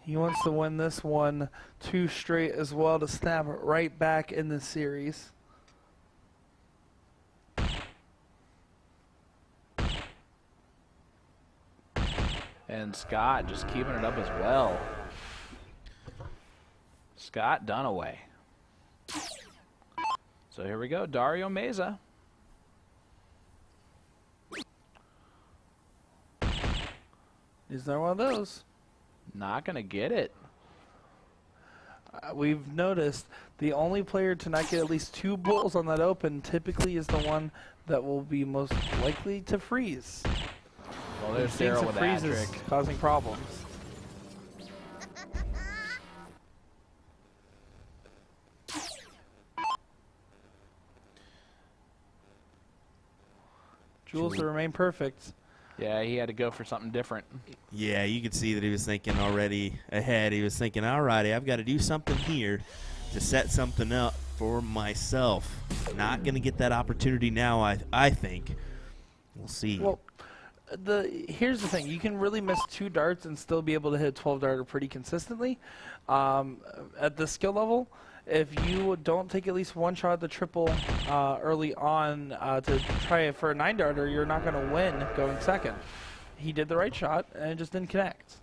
Speaker 1: He wants to win this one 2 straight as well to snap it right back in the series.
Speaker 3: And Scott just keeping it up as well. Scott Dunaway. So here we go, Dario Meza.
Speaker 1: He's not one of those.
Speaker 3: Not going to get it.
Speaker 1: We've noticed the only player to not get at least 2 bulls on that open typically is the one that will be most likely to freeze.
Speaker 3: Well, there's
Speaker 1: Seeing
Speaker 3: Daryl
Speaker 1: some
Speaker 3: with a hat
Speaker 1: freezes
Speaker 3: trick.
Speaker 1: causing problems. Jules to remain perfect.
Speaker 3: Yeah, he had to go for something different.
Speaker 4: Yeah, you could see that he was thinking already ahead. He was thinking, all righty, I've got to do something here to set something up for myself. Not going to get that opportunity now, I think. We'll see.
Speaker 1: Well, here's the thing. You can really miss 2 darts and still be able to hit 12 darter pretty consistently. At this skill level, if you don't take at least one shot at the triple early on to try it for a 9-darter, you're not going to win going second. He did the right shot, and it just didn't connect.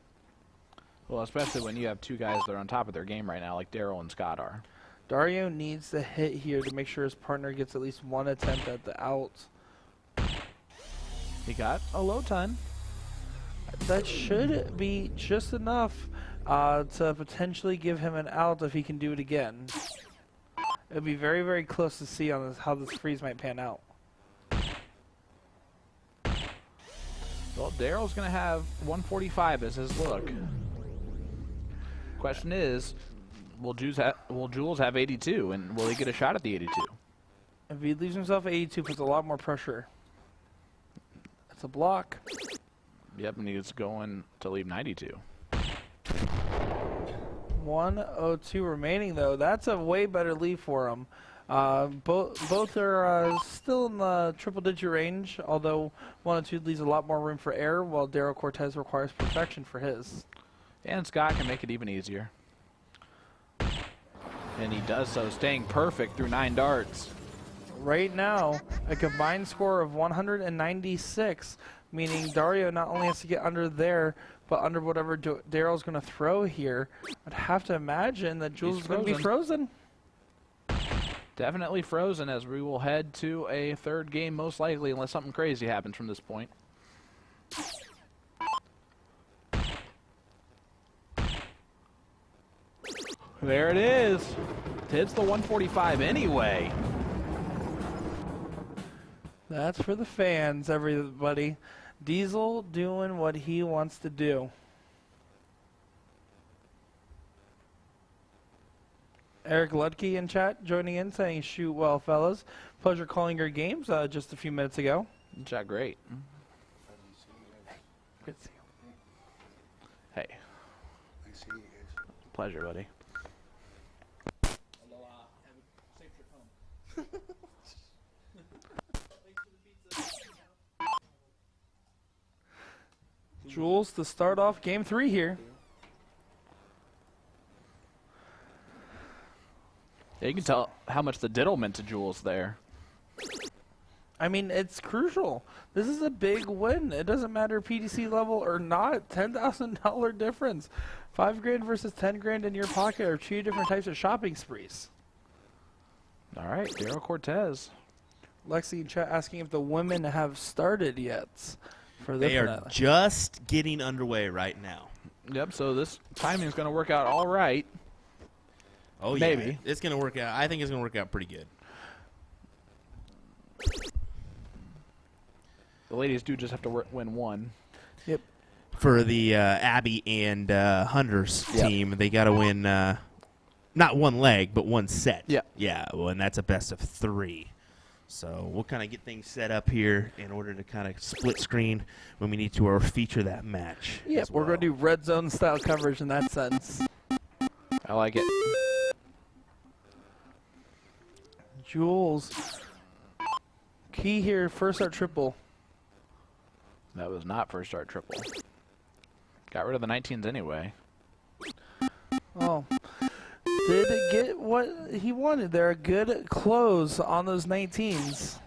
Speaker 3: Well, especially when you have two guys that are on top of their game right now, like Daryl and Scott are.
Speaker 1: Dario needs to hit here to make sure his partner gets at least one attempt at the out.
Speaker 3: He got a low ton.
Speaker 1: That should be just enough to potentially give him an out if he can do it again. It would be very, very close to see on this, how this freeze might pan out.
Speaker 3: Well, Daryl's going to have 145 as his look. Question is, will Jules have 82, and will he get a shot at the 82?
Speaker 1: If he leaves himself 82, puts a lot more pressure. That's a block.
Speaker 3: Yep, and he's going to leave 92.
Speaker 1: 102 remaining, though. That's a way better lead for him. Both are still in the triple-digit range, although 102 leaves a lot more room for error, while Daryl Cortez requires perfection for his.
Speaker 3: And Scott can make it even easier. And he does so, staying perfect through 9 darts.
Speaker 1: Right now, a combined score of 196, meaning Dario not only has to get under there, but under whatever Daryl's going to throw here. I'd have to imagine that Jules is going to be frozen.
Speaker 3: Definitely frozen, as we will head to a third game most likely, unless something crazy happens from this point. There it is. Hits the 145 anyway.
Speaker 1: That's for the fans, everybody. Diesel doing what he wants to do. Eric Ludke in chat joining in saying, shoot well, fellas. Pleasure calling your games just a few minutes ago.
Speaker 3: Chat great.
Speaker 1: Good to see you.
Speaker 3: Hey. Pleasure, buddy.
Speaker 1: Jules to start off game 3 here.
Speaker 3: Yeah, you can tell how much the diddle meant to Jules there.
Speaker 1: I mean, it's crucial. This is a big win. It doesn't matter PDC level or not. $10,000 difference. $5,000 versus $10,000 in your pocket are 2 different types of shopping sprees.
Speaker 3: All right, Daryl Cortez.
Speaker 1: Lexi in chat asking if the women have started yet. For this
Speaker 4: They are
Speaker 1: finale.
Speaker 4: just getting underway right now.
Speaker 3: Yep, so this timing is going to work out all right.
Speaker 4: Oh, yeah.
Speaker 3: Maybe.
Speaker 4: It's going to work out. I think it's going to work out pretty good.
Speaker 3: The ladies do just have to win one.
Speaker 1: Yep.
Speaker 4: For the Abby and Hunters
Speaker 3: Yep.
Speaker 4: team, they got to win not one leg, but one set.
Speaker 3: Yep.
Speaker 4: Yeah, well, and that's a best of 3. So we'll kind of get things set up here in order to kind of split screen when we need to or feature that match.
Speaker 1: Yep,
Speaker 4: as
Speaker 1: we're
Speaker 4: well.
Speaker 1: going to do red zone style coverage in that sense.
Speaker 3: I like it.
Speaker 1: Jules. Key here, first start triple.
Speaker 3: That was not first start triple. Got rid of the 19s anyway.
Speaker 1: Oh. Did get what he wanted there. A good close on those 19s.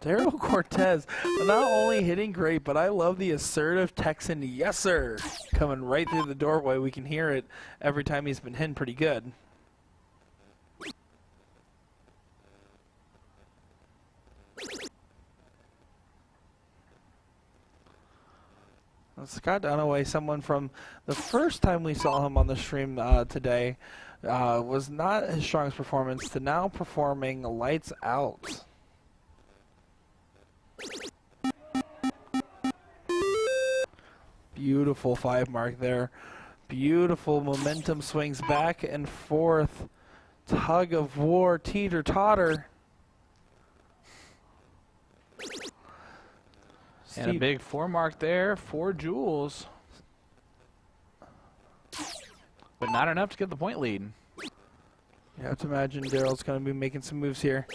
Speaker 1: Daryl Cortez, not only hitting great, but I love the assertive Texan yes sir coming right through the doorway. We can hear it every time he's been hitting pretty good. Scott Dunaway, someone from the first time we saw him on the stream today, was not his strongest performance, to now performing lights out. Beautiful 5 mark there. Beautiful momentum swings back and forth. Tug of war, teeter totter.
Speaker 3: And a big 4 mark there for Jules. But not enough to get the point lead.
Speaker 1: You have to imagine Daryl's going to be making some moves here.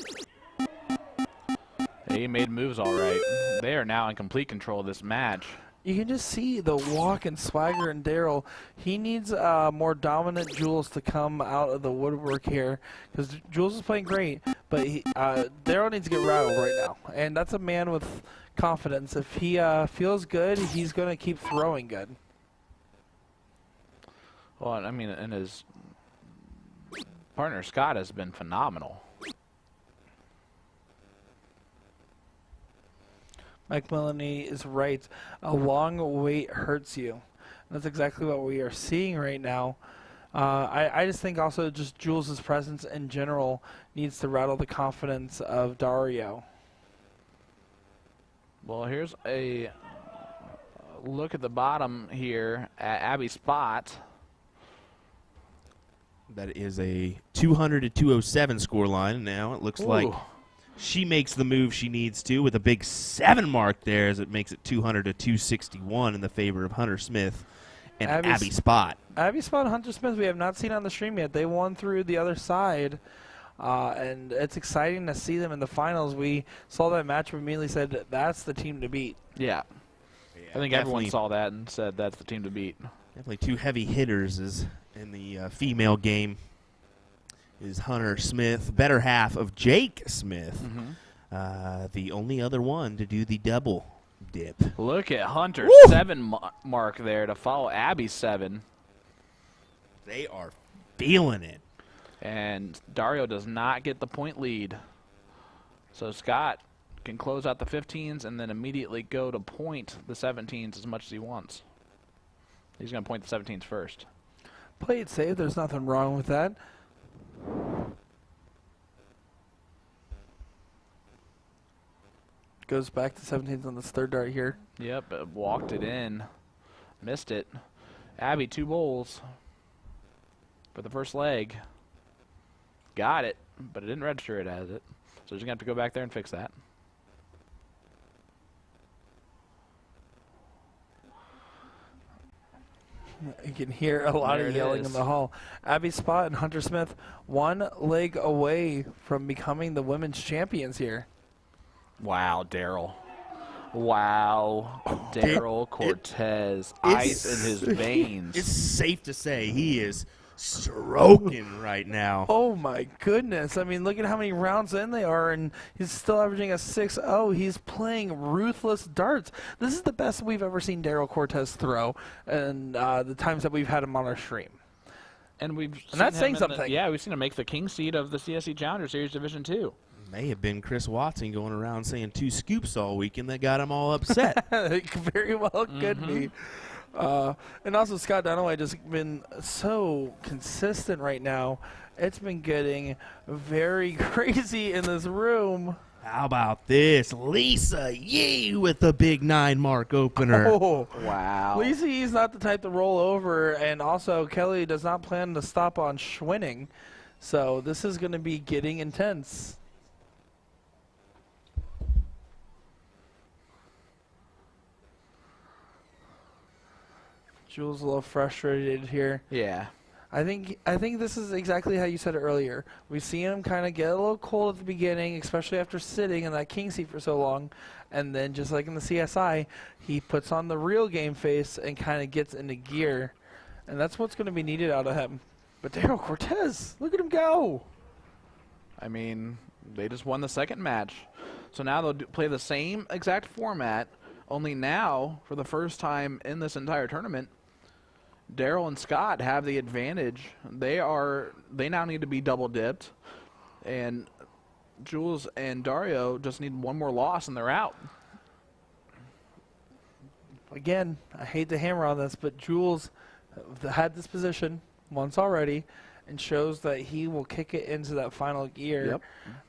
Speaker 3: He he made moves all right. They are now in complete control of this match.
Speaker 1: You can just see the walk and swagger in Daryl. He needs more dominant Jules to come out of the woodwork here, because Jules is playing great, but Daryl needs to get rattled right now. And that's a man with confidence. If he feels good, he's going to keep throwing good.
Speaker 3: Well, I mean, and his partner Scott has been phenomenal.
Speaker 1: Mike Melanie is right. A long wait hurts you. And that's exactly what we are seeing right now. I just think also just Jules' presence in general needs to rattle the confidence of Dario.
Speaker 3: Well, here's a look at the bottom here at Abby's spot.
Speaker 4: That is a 200 to 207 score line. Now it looks like
Speaker 3: Ooh.
Speaker 4: she makes the move she needs to with a big 7 mark there, as it makes it 200 to 261 in the favor of Hunter Smith and Abby Spot.
Speaker 1: Abby Spot and Hunter Smith we have not seen on the stream yet. They won through the other side, and it's exciting to see them in the finals. We saw that match and immediately said that's the team to beat.
Speaker 3: Yeah. I think everyone saw that and said that's the team to beat.
Speaker 4: Definitely two heavy hitters is in the female game. Is Hunter Smith, better half of Jake Smith, the only other one to do the double dip.
Speaker 3: Look at Hunter's 7 mark there to follow Abby's 7.
Speaker 4: They are feeling it.
Speaker 3: And Dario does not get the point lead. So Scott can close out the 15s and then immediately go to point the 17s as much as he wants. He's going to point the 17s first.
Speaker 1: Play it safe. There's nothing wrong with that. Goes back to 17s on this third dart here.
Speaker 3: Yep, walked it in. Missed it. Abby, 2 bowls for the first leg. Got it, but it didn't register it as it. So she's going to have to go back there and fix that.
Speaker 1: You can hear a lot
Speaker 3: There
Speaker 1: of
Speaker 3: it
Speaker 1: yelling in
Speaker 3: is.
Speaker 1: the hall. Abby Spot and Hunter Smith 1 leg away from becoming the women's champions here.
Speaker 3: Wow, Daryl. Wow, Daryl Cortez. Ice in his veins.
Speaker 4: It's safe to say he is stroking right now.
Speaker 1: Oh my goodness. I mean, look at how many rounds in they are, and he's still averaging a 6-0. He's playing ruthless darts. This is the best we've ever seen Daryl Cortez throw, and the times that we've had him on our stream.
Speaker 3: And
Speaker 1: that's saying something.
Speaker 3: Yeah, we've seen him make the king seed of the CSE Challenger Series Division 2.
Speaker 4: May have been Chris Watson going around saying 2 scoops all weekend that got him all upset.
Speaker 1: It very well could be. And also Scott Dunaway just been so consistent right now. It's been getting very crazy in this room.
Speaker 4: How about this? Lisa Yee with the big 9 mark opener.
Speaker 1: Oh,
Speaker 3: Wow.
Speaker 1: Lisa Yee's not the type to roll over, and also Kelly does not plan to stop on Schwinning. So this is going to be getting intense. Jules a little frustrated here.
Speaker 3: Yeah.
Speaker 1: I think this is exactly how you said it earlier. We've seen him kind of get a little cold at the beginning, especially after sitting in that king seat for so long. And then just like in the CSI, he puts on the real game face and kind of gets into gear. And that's what's going to be needed out of him. But Daryl Cortez, look at him go.
Speaker 3: I mean, they just won the second match. So now they'll play the same exact format, only now, for the first time in this entire tournament, Daryl and Scott have the advantage. They now need to be double dipped, and Jules and Dario just need one more loss and they're out.
Speaker 1: Again, I hate to hammer on this, but Jules had this position once already and shows that he will kick it into that final gear.
Speaker 3: Yep.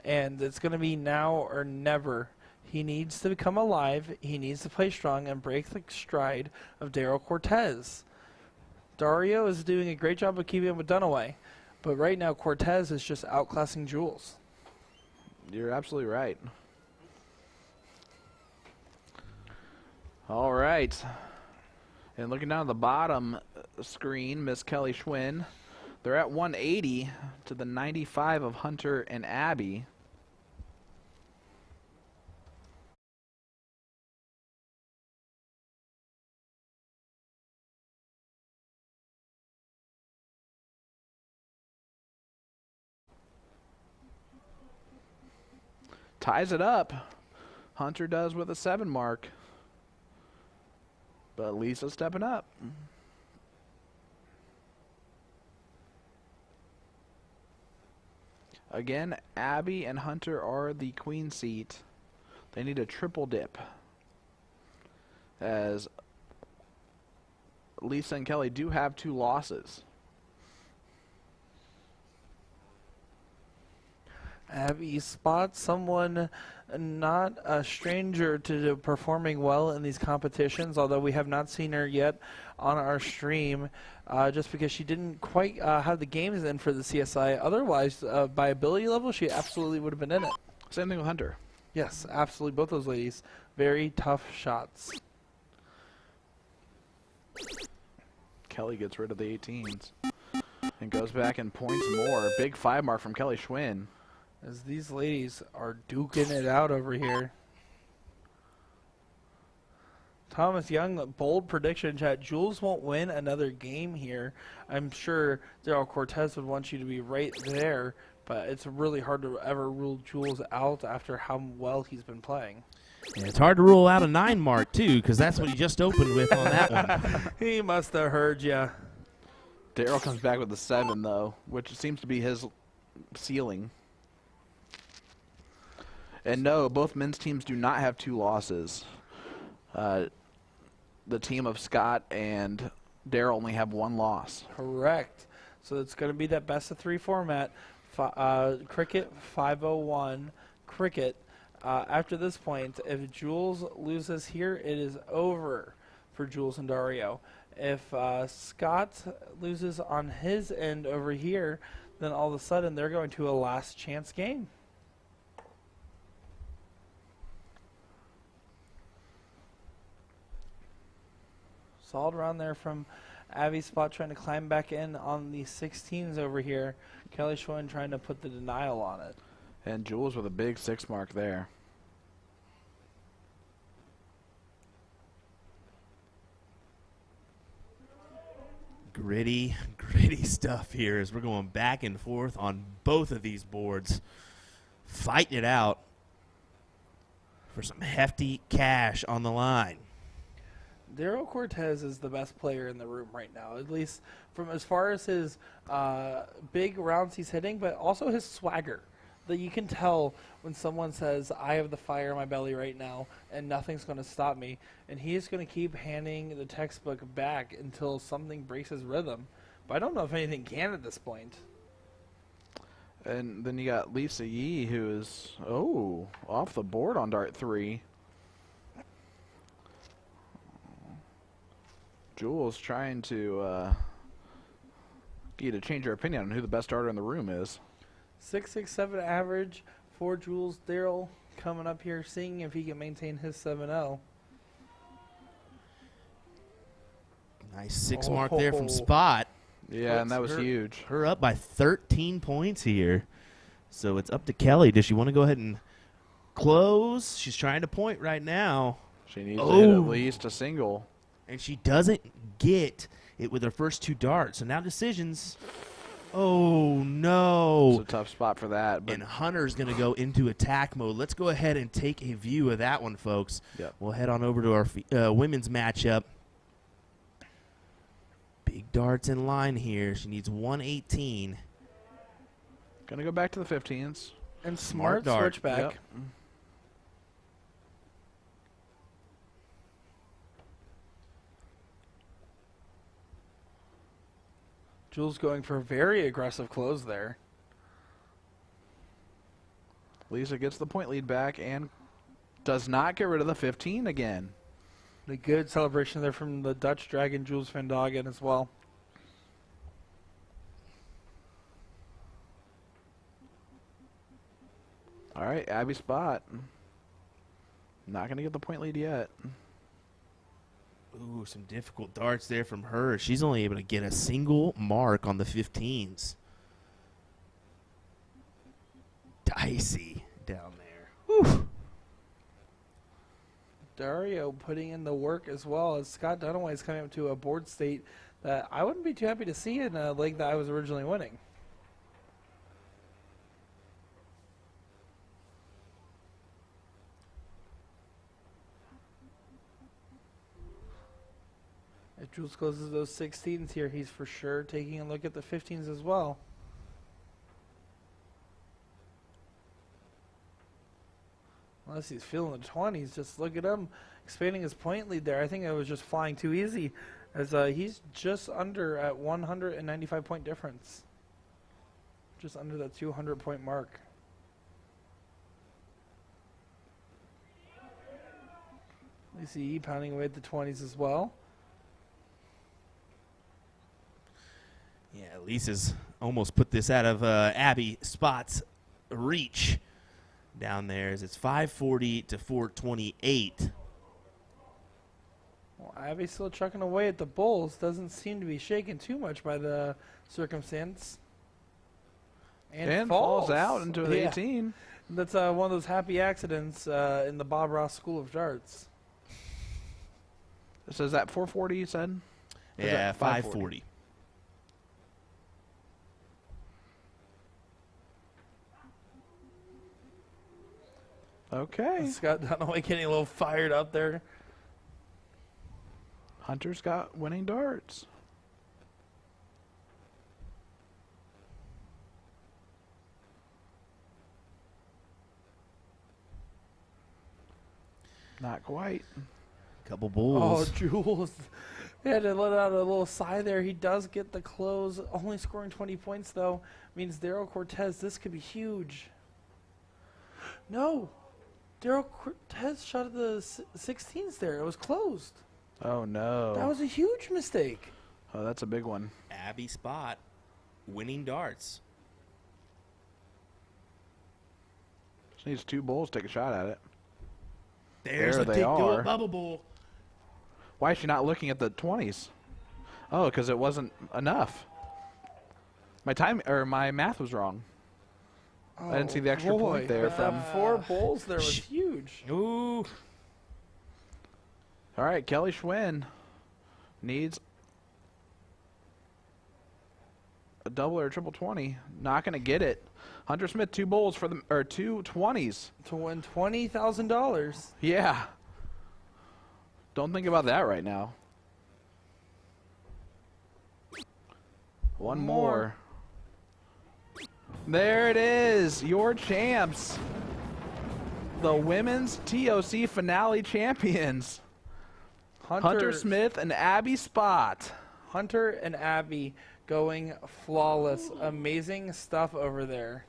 Speaker 1: And it's going to be now or never. He needs to become alive. He needs to play strong and break the stride of Daryl Cortez. Dario is doing a great job of keeping him with Dunaway, but right now Cortez is just outclassing Jules.
Speaker 3: You're absolutely right. All right. And looking down at the bottom screen, Miss Kelly Schwinn, they're at 180 to the 95 of Hunter and Abby. ties it up. Hunter does with a 7 mark. But Lisa's stepping up. Again, Abby and Hunter are the queen seat. They need a triple dip, as Lisa and Kelly do have 2 losses.
Speaker 1: Abby spots someone not a stranger to performing well in these competitions, although we have not seen her yet on our stream, just because she didn't quite have the games in for the CSI. Otherwise, by ability level, she absolutely would have been in it.
Speaker 3: Same thing with Hunter.
Speaker 1: Yes, absolutely. Both those ladies, very tough shots.
Speaker 3: Kelly gets rid of the 18s and goes back and points more. Big 5 mark from Kelly Schwinn.
Speaker 1: As these ladies are duking it out over here. Thomas Young, bold prediction chat. Jules won't win another game here. I'm sure Daryl Cortez would want you to be right there, but it's really hard to ever rule Jules out after how well he's been playing.
Speaker 4: Yeah, it's hard to rule out a 9 mark, too, because that's what he just opened with on that one.
Speaker 1: He must have heard ya.
Speaker 3: Daryl comes back with a 7, though, which seems to be his ceiling. And no, both men's teams do not have 2 losses. The team of Scott and Daryl only have 1 loss.
Speaker 1: Correct. So it's going to be that best of 3 format. Cricket 501. Cricket. After this point, if Jules loses here, it is over for Jules and Dario. If Scott loses on his end over here, then all of a sudden they're going to a last chance game. Solid round there from Abby's spot, trying to climb back in on the 16s over here. Kelly Schwinn trying to put the denial on it.
Speaker 3: And Jules with a big 6 mark there.
Speaker 4: Gritty stuff here as we're going back and forth on both of these boards. Fighting it out for some hefty cash on the line.
Speaker 1: Daryl Cortez is the best player in the room right now, at least from as far as his big rounds he's hitting, but also his swagger. That you can tell when someone says, I have the fire in my belly right now and nothing's going to stop me. And he is going to keep handing the textbook back until something breaks his rhythm. But I don't know if anything can at this point.
Speaker 3: And then you got Lisa Yee, who is, off the board on dart 3. Jules trying to get you to change your opinion on who the best darter in the room is.
Speaker 1: 6.67 average for Jules. Daryl coming up here, seeing if he can maintain his 7-0.
Speaker 4: Nice 6 mark there from Spot.
Speaker 3: Yeah, and that was huge.
Speaker 4: Her up by 13 points here. So it's up to Kelly. Does she want to go ahead and close? She's trying to point right now.
Speaker 3: She needs to hit at least a single.
Speaker 4: And she doesn't get it with her first 2 darts. So now decisions. Oh, no.
Speaker 3: It's a tough spot for that. But
Speaker 4: And Hunter's going to go into attack mode. Let's go ahead and take a view of that one, folks.
Speaker 3: Yep.
Speaker 4: We'll head on over to our women's matchup. Big darts in line here. She needs 118.
Speaker 3: going to go back to the 15s.
Speaker 1: And smart
Speaker 4: dart.
Speaker 1: switchback.
Speaker 3: Yep.
Speaker 1: Jules going for a very aggressive close there.
Speaker 3: Lisa gets the point lead back and does not get rid of the 15 again.
Speaker 1: A good celebration there from the Dutch Dragon, Jules van Dagen, as well.
Speaker 3: All right, Abby Spot. Not going to get the point lead yet.
Speaker 4: Ooh, some difficult darts there from her. She's only able to get a single mark on the 15s. Dicey down there. Whew.
Speaker 1: Dario putting in the work as well as Scott Dunaway is coming up to a board state that I wouldn't be too happy to see in a leg that I was originally winning. If Jules closes those 16s here, he's for sure taking a look at the 15s as well. Unless he's feeling the 20s, just look at him expanding his point lead there. I think it was just flying too easy, as he's just under at 195 point difference. Just under that 200 point mark. You see pounding away at the 20s as well.
Speaker 4: Yeah, Lisa's almost put this out of Abby Spot's reach down there as it's 540 to 428.
Speaker 1: Well, Abby's still chucking away at the Bulls. Doesn't seem to be shaken too much by the circumstance.
Speaker 3: And falls out into the 18.
Speaker 1: That's one of those happy accidents in the Bob Ross School of Darts.
Speaker 3: So is that 440 you said? Or is
Speaker 4: Yeah,
Speaker 3: that
Speaker 4: 540.
Speaker 3: Okay.
Speaker 1: Scott Dunaway getting a little fired up there.
Speaker 3: Hunter's got winning darts. Not quite.
Speaker 4: Couple
Speaker 1: Oh,
Speaker 4: bulls.
Speaker 1: Jules. He had to let out a little sigh there. He does get the close. Only scoring 20 points, though, means Daryl Cortez, this could be huge. No. Daryl Cortez shot at the 16s there. It was closed.
Speaker 3: Oh, no.
Speaker 1: That was a huge mistake.
Speaker 3: Oh, that's a big one.
Speaker 4: Abby Spot winning darts.
Speaker 3: Just needs 2 bulls to take a shot at it.
Speaker 4: There's
Speaker 3: There
Speaker 4: a
Speaker 3: they
Speaker 4: big
Speaker 3: are.
Speaker 4: bubble bull.
Speaker 3: Why is she not looking at the 20s? Oh, because it wasn't enough. My math was wrong. I didn't see the extra point there
Speaker 1: But
Speaker 3: from.
Speaker 1: that 4 bowls there was huge.
Speaker 4: Ooh.
Speaker 3: All right, Kelly Schwinn needs a double or a triple 20. Not going to get it. Hunter Smith 2 bowls for the or 2 20s.
Speaker 1: To win $20,000.
Speaker 3: Yeah. Don't think about that right now. One more. There it is. Your champs. The women's TOC finale champions. Hunter Smith and Abby Spot.
Speaker 1: Hunter and Abby going flawless. Amazing stuff over there.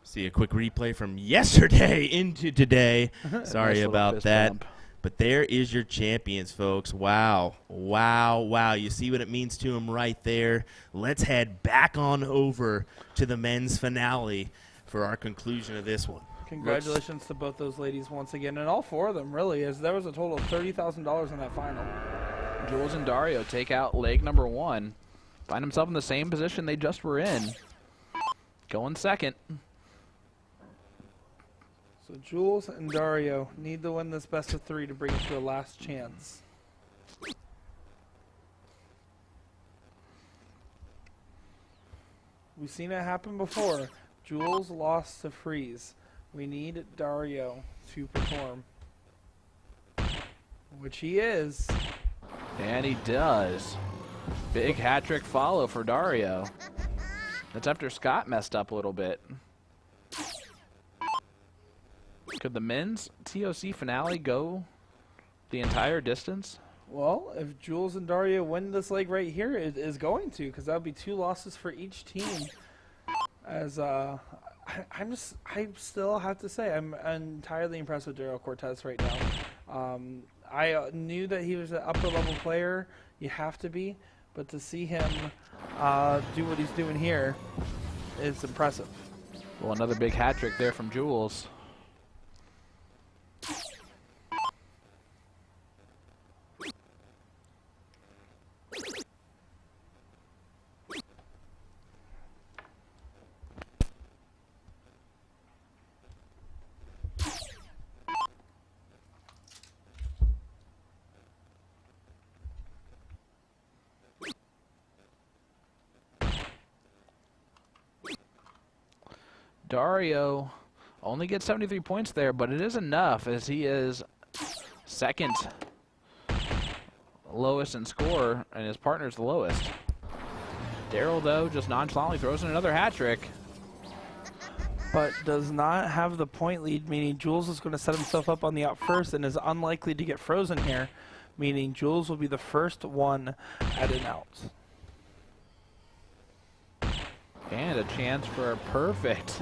Speaker 4: See a quick replay from yesterday into today. Sorry
Speaker 3: Nice little
Speaker 4: about
Speaker 3: fist
Speaker 4: that.
Speaker 3: bump.
Speaker 4: But there is your champions, folks. Wow. Wow. Wow. You see what it means to them right there. Let's head back on over to the men's finale for our conclusion of this one.
Speaker 1: Congratulations to both those ladies once again, and all 4 of them, really, as there was a total of $30,000 in that final.
Speaker 3: Jules and Dario take out leg number 1. Find himself in the same position they just were in. Going second.
Speaker 1: So Jules and Dario need to win this best of 3 to bring it to a last chance. We've seen it happen before. Jules lost to Freeze. We need Dario to perform. Which he is.
Speaker 3: And he does. Big hat trick follow for Dario. That's after Scott messed up a little bit. Could the men's TOC finale go the entire distance?
Speaker 1: Well, if Jules and Dario win this leg right here, it is going to, because that would be 2 losses for each team. As I still have to say, I'm entirely impressed with Daryl Cortez right now. I knew that he was an upper level player. You have to be, but to see him do what he's doing here is impressive.
Speaker 3: Well, another big hat trick there from Jules. Dario only gets 73 points there, but it is enough as he is second lowest in score, and his partner's the lowest. Daryl, though, just nonchalantly throws in another hat trick.
Speaker 1: But does not have the point lead, meaning Jules is going to set himself up on the out first and is unlikely to get frozen here, meaning Jules will be the first one at an out.
Speaker 3: And a chance for a perfect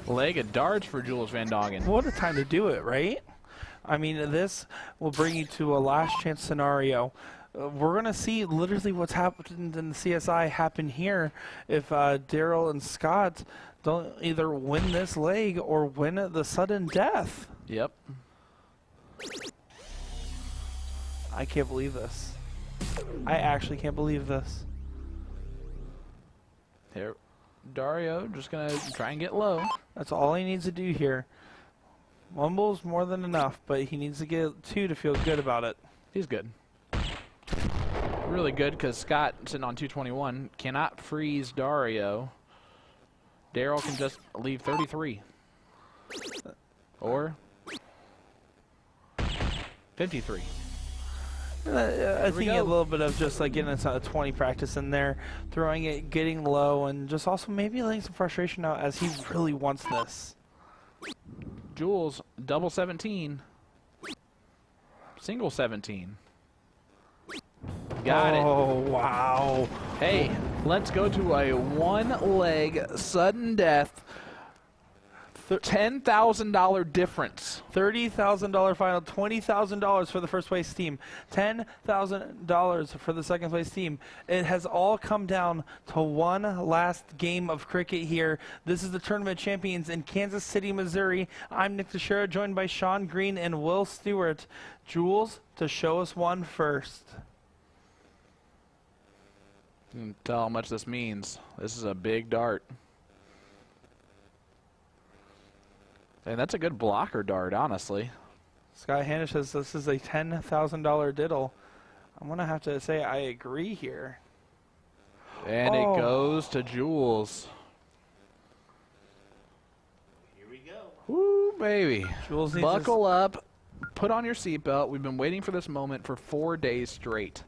Speaker 3: leg of darts for Jules Van Dongen.
Speaker 1: What a time to do it, right? I mean, this will bring you to a last chance scenario. We're going to see literally what's happened in the CSI happen here if Daryl and Scott don't either win this leg or win the sudden death.
Speaker 3: Yep.
Speaker 1: I can't believe this. I actually can't believe this.
Speaker 3: Here, Dario just going to try and get low.
Speaker 1: That's all he needs to do here. One bull's more than enough, but he needs to get 2 to feel good about it.
Speaker 3: He's good. Really good because Scott, sitting on 221, cannot freeze Dario. Daryl can just leave 33. Or 53.
Speaker 1: I think a little bit of just like getting a 20 practice in there, throwing it, getting low, and just also maybe letting some frustration out as he really wants this.
Speaker 3: Jules, double 17. Single 17. Got it.
Speaker 1: Oh, wow.
Speaker 3: Hey, let's go to a one-leg sudden death. $10,000 difference.
Speaker 1: $30,000 final, $20,000 for the first place team, $10,000 for the second place team. It has all come down to one last game of cricket here. This is the tournament champions in Kansas City, Missouri. I'm Nick Dichiria, joined by Sean Green and Will Stewart. Jules, to show us one first.
Speaker 3: You can tell how much this means. This is a big dart. And that's a good blocker dart, honestly.
Speaker 1: Scott Hanish says this is a $10,000 diddle. I'm going to have to say I agree here.
Speaker 3: And
Speaker 1: Oh.
Speaker 3: it goes to Jules.
Speaker 4: Here we go.
Speaker 3: Woo, baby.
Speaker 1: Jules needs
Speaker 3: Buckle up. Put on your seatbelt. We've been waiting for this moment for 4 days straight.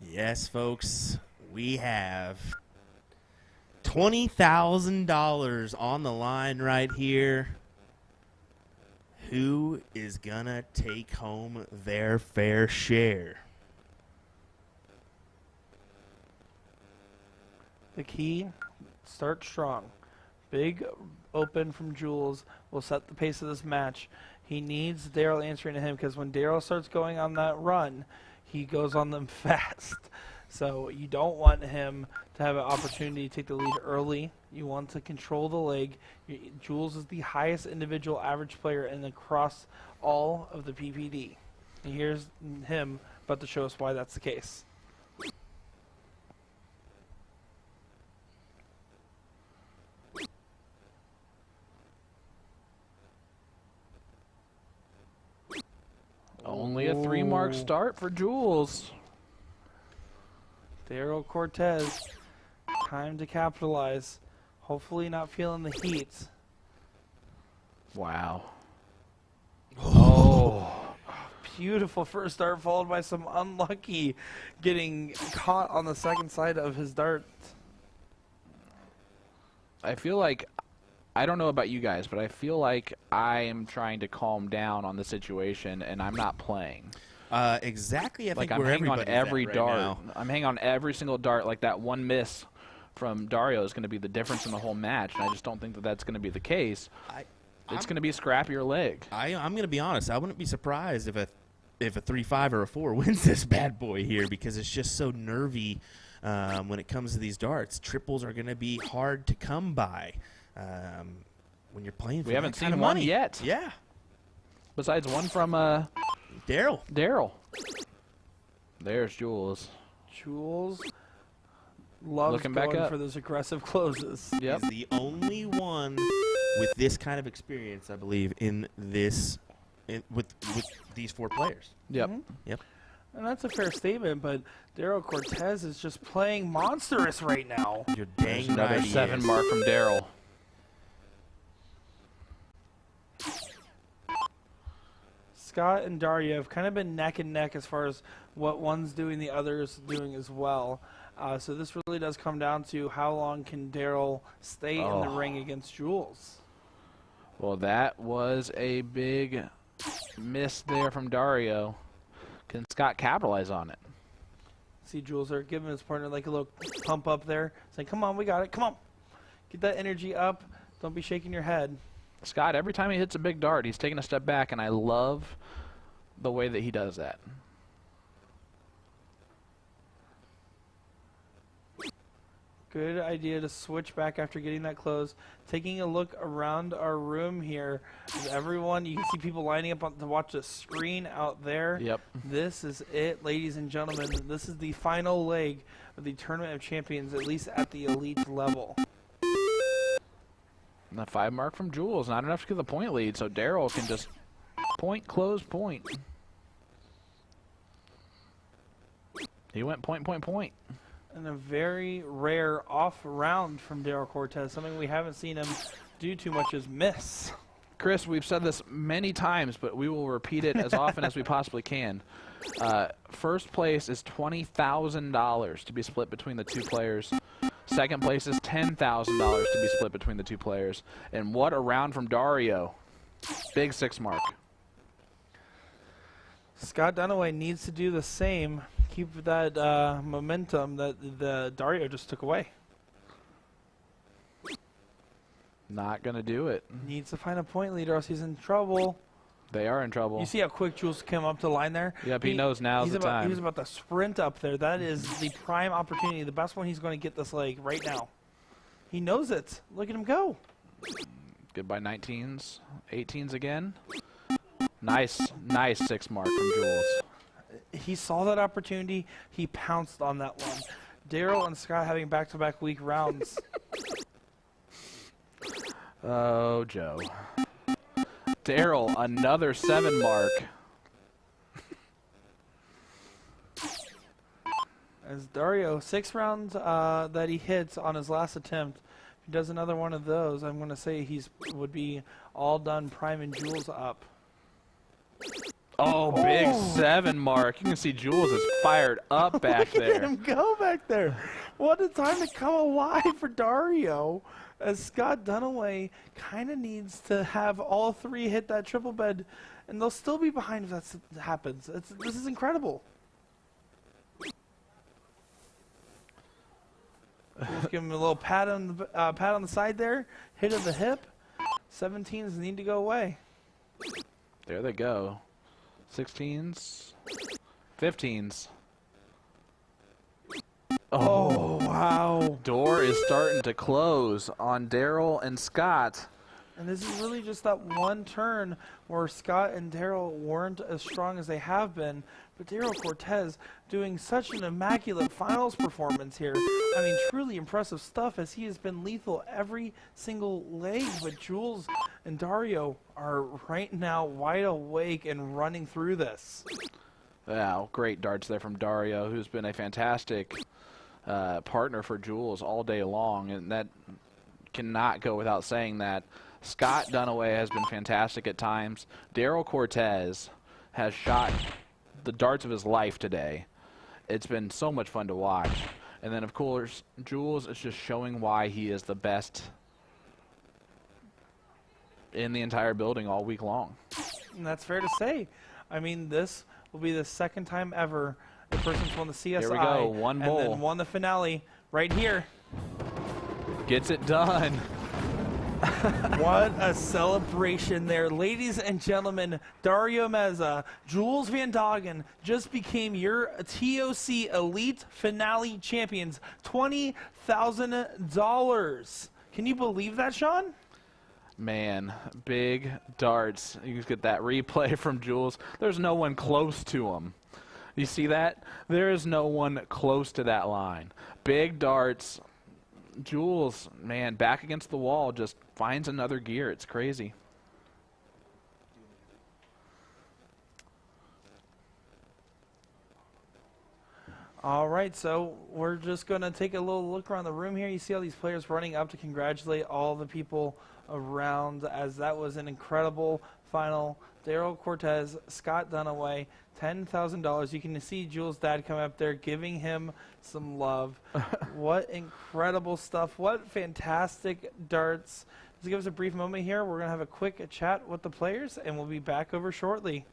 Speaker 4: Yes, folks, we have $20,000 on the line right here. Who is gonna take home their fair share?
Speaker 1: The key, start strong. Big open from Jules will set the pace of this match. He needs Daryl answering to him because when Daryl starts going on that run, he goes on them fast. So you don't want him to have an opportunity to take the lead early. You want to control the leg. Jules is the highest individual average player in across all of the PPD. And here's him about to show us why that's the case.
Speaker 3: Only a 3-mark start for Jules.
Speaker 1: Daryl Cortez, time to capitalize. Hopefully not feeling the heat.
Speaker 3: Wow.
Speaker 1: Beautiful first dart followed by some unlucky getting caught on the second side of his dart.
Speaker 3: I feel like, I don't know about you guys, but I feel like I am trying to calm down on the situation, and I'm not playing.
Speaker 4: Exactly. I
Speaker 3: Like
Speaker 4: think
Speaker 3: I'm
Speaker 4: where
Speaker 3: hanging on
Speaker 4: everybody's at
Speaker 3: every
Speaker 4: right
Speaker 3: dart.
Speaker 4: now.
Speaker 3: I'm hanging on every single dart. Like that one miss from Dario is going to be the difference in the whole match, and I just don't think that that's going to be the case. It's going to be a scrappier leg.
Speaker 4: I'm going to be honest. I wouldn't be surprised if a 3-5 or a 4 wins this bad boy here because it's just so nervy when it comes to these darts. Triples are going to be hard to come by when you're playing for
Speaker 3: We haven't
Speaker 4: that kind
Speaker 3: seen
Speaker 4: of
Speaker 3: one
Speaker 4: money.
Speaker 3: yet.
Speaker 4: Yeah.
Speaker 3: Besides one from
Speaker 4: Daryl.
Speaker 3: Daryl. There's Jules.
Speaker 1: Jules loves
Speaker 3: Looking back
Speaker 1: going
Speaker 3: up.
Speaker 1: for those aggressive closes.
Speaker 3: Yep.
Speaker 4: He's the only one with this kind of experience, I believe, in this with these 4 players.
Speaker 3: Yep.
Speaker 4: Yep.
Speaker 1: And that's a fair statement, but Daryl Cortez is just playing monstrous right now.
Speaker 4: You're
Speaker 3: There's
Speaker 4: dang
Speaker 3: another
Speaker 4: right. he
Speaker 3: 7
Speaker 4: is.
Speaker 3: mark from Daryl.
Speaker 1: Scott and Dario have kind of been neck and neck as far as what one's doing, the other's doing as well. So this really does come down to how long can Daryl stay in the ring against Jules.
Speaker 3: Well, that was a big miss there from Dario. Can Scott capitalize on it?
Speaker 1: See Jules there giving his partner like a little pump up there. Saying, come on, we got it. Come on. Get that energy up. Don't be shaking your head.
Speaker 3: Scott, every time he hits a big dart, he's taking a step back, and I love the way that he does that.
Speaker 1: Good idea to switch back after getting that close. Taking a look around our room here. Everyone, you can see people lining up to watch the screen out there.
Speaker 3: Yep.
Speaker 1: This is it, ladies and gentlemen. This is the final leg of the Tournament of Champions, at least at the elite level.
Speaker 3: And the 5 mark from Jules, not enough to get the point lead, so Daryl can just point, close, point. He went point, point, point.
Speaker 1: And a very rare off round from Daryl Cortez. Something we haven't seen him do too much is miss.
Speaker 3: Chris, we've said this many times, but we will repeat it as often as we possibly can. First place is $20,000 to be split between the two players. Second place is $10,000 to be split between the two players. And what a round from Dario. Big 6 mark.
Speaker 1: Scott Dunaway needs to do the same. Keep that momentum that the Dario just took away.
Speaker 3: Not going to do it.
Speaker 1: Needs to find a point lead or else he's in trouble.
Speaker 3: They are in trouble.
Speaker 1: You see how quick Jules came up to the line there?
Speaker 3: Yep, he knows now's the time.
Speaker 1: He was about to sprint up there. That is the prime opportunity. The best one he's going to get this leg right now. He knows it. Look at him go.
Speaker 3: Goodbye 19s. 18s again. Nice 6 mark from Jules.
Speaker 1: He saw that opportunity. He pounced on that one. Daryl and Scott having back-to-back week rounds.
Speaker 3: Oh, Joe. Daryl, another 7 mark.
Speaker 1: As Dario, 6 rounds that he hits on his last attempt. If he does another one of those, I'm going to say would be all done priming Jules up.
Speaker 3: Oh, big 7 mark. You can see Jules is fired up back
Speaker 1: Look at
Speaker 3: there.
Speaker 1: him go back there. What a time to come alive for Dario. As Scott Dunaway kind of needs to have all 3 hit that triple bed, and they'll still be behind if that happens. This is incredible. Just give him a little pat on the side there. Hit of the hip. 17s need to go away.
Speaker 3: There they go. 16s. 15s.
Speaker 1: Oh, wow.
Speaker 3: Door is starting to close on Daryl and Scott.
Speaker 1: And this is really just that one turn where Scott and Daryl weren't as strong as they have been. But Daryl Cortez doing such an immaculate finals performance here. I mean, truly impressive stuff as he has been lethal every single leg. But Jules and Dario are right now wide awake and running through this.
Speaker 3: Wow, great darts there from Dario, who's been a fantastic partner for Jules all day long. And that cannot go without saying that. Scott Dunaway has been fantastic at times. Daryl Cortez has shot the darts of his life today. It's been so much fun to watch. And then, of course, Jules is just showing why he is the best in the entire building all week long.
Speaker 1: And that's fair to say. I mean, this will be the second time ever a person's won the CSI.
Speaker 3: Here we go, one bowl.
Speaker 1: And then won the finale right here.
Speaker 3: Gets it done.
Speaker 1: What a celebration there. Ladies and gentlemen, Dario Meza, Jules Van Doggen just became your TOC Elite Finale champions. $20,000. Can you believe that, Sean?
Speaker 3: Man, big darts. You can get that replay from Jules. There's no one close to him. You see that? There is no one close to that line. Big darts. Jules, man, back against the wall, just finds another gear. It's crazy.
Speaker 1: All right, so we're just going to take a little look around the room here. You see all these players running up to congratulate all the people around, as that was an incredible final. Daryl Cortez, Scott Dunaway, $10,000. You can see Jules' dad come up there giving him some love. What incredible stuff. What fantastic darts. Just give us a brief moment here. We're going to have a quick chat with the players, and we'll be back over shortly.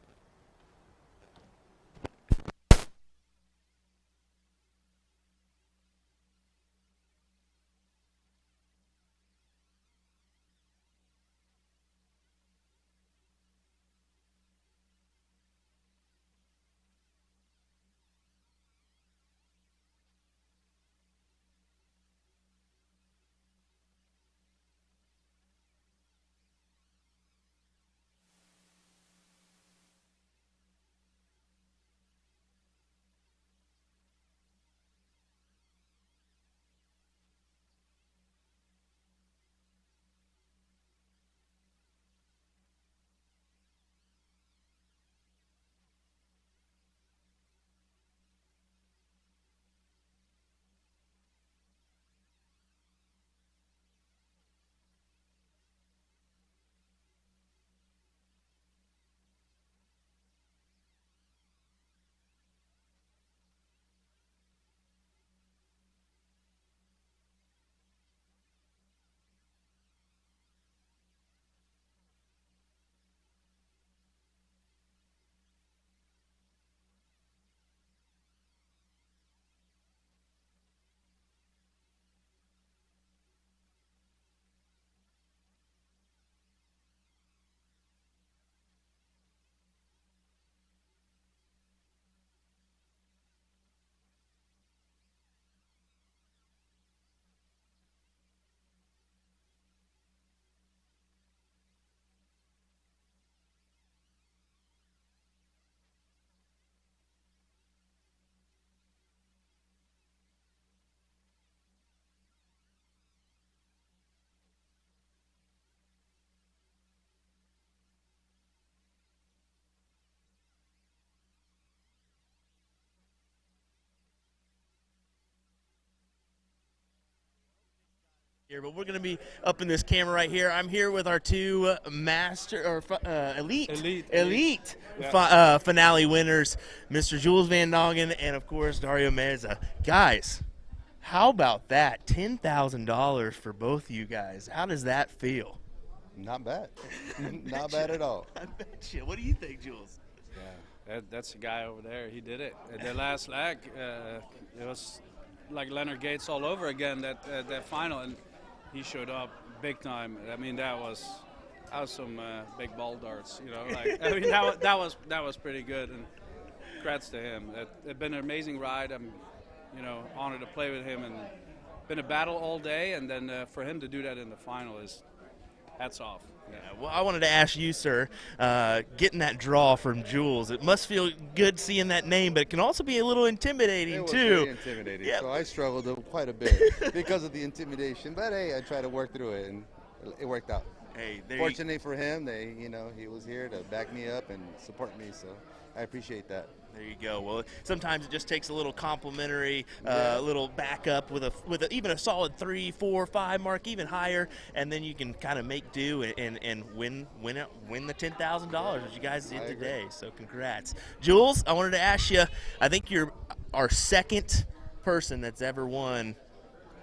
Speaker 4: Here, but we're going to be up in this camera right here. I'm here with our two master or elite finale winners, Mr. Jules Van Dongen and of course Dario Meza. Guys, how about that? $10,000 for both of you guys. How does that feel?
Speaker 7: Not bad. Not bad at all.
Speaker 4: I bet you. What do you think, Jules?
Speaker 8: Yeah, that's the guy over there. He did it. The last leg, it was like Leonard Gates all over again. That final, and he showed up big time. I mean, that was some big ball darts. You know, like I mean, that was pretty good. And congrats to him. It's been an amazing ride. I'm, honored to play with him, and been a battle all day. And then for him to do that in the final is hats off.
Speaker 4: Yeah, well, I wanted to ask you, sir, getting that draw from Jules, it must feel good seeing that name, but it can also be a little intimidating,
Speaker 7: it was
Speaker 4: too.
Speaker 7: Very intimidating. Yeah. So I struggled quite a bit because of the intimidation. But, hey, I tried to work through it, and it worked out.
Speaker 4: Hey,
Speaker 7: Fortunately for him, he was here to back me up and support me, so I appreciate that.
Speaker 4: There you go. Well, sometimes it just takes a little complimentary, little backup with even a solid 3, 4, 5 mark, even higher, and then you can kind of make do and win the $10,000, which you guys did today. So congrats, Jules. I wanted to ask you. I think you're our second person that's ever won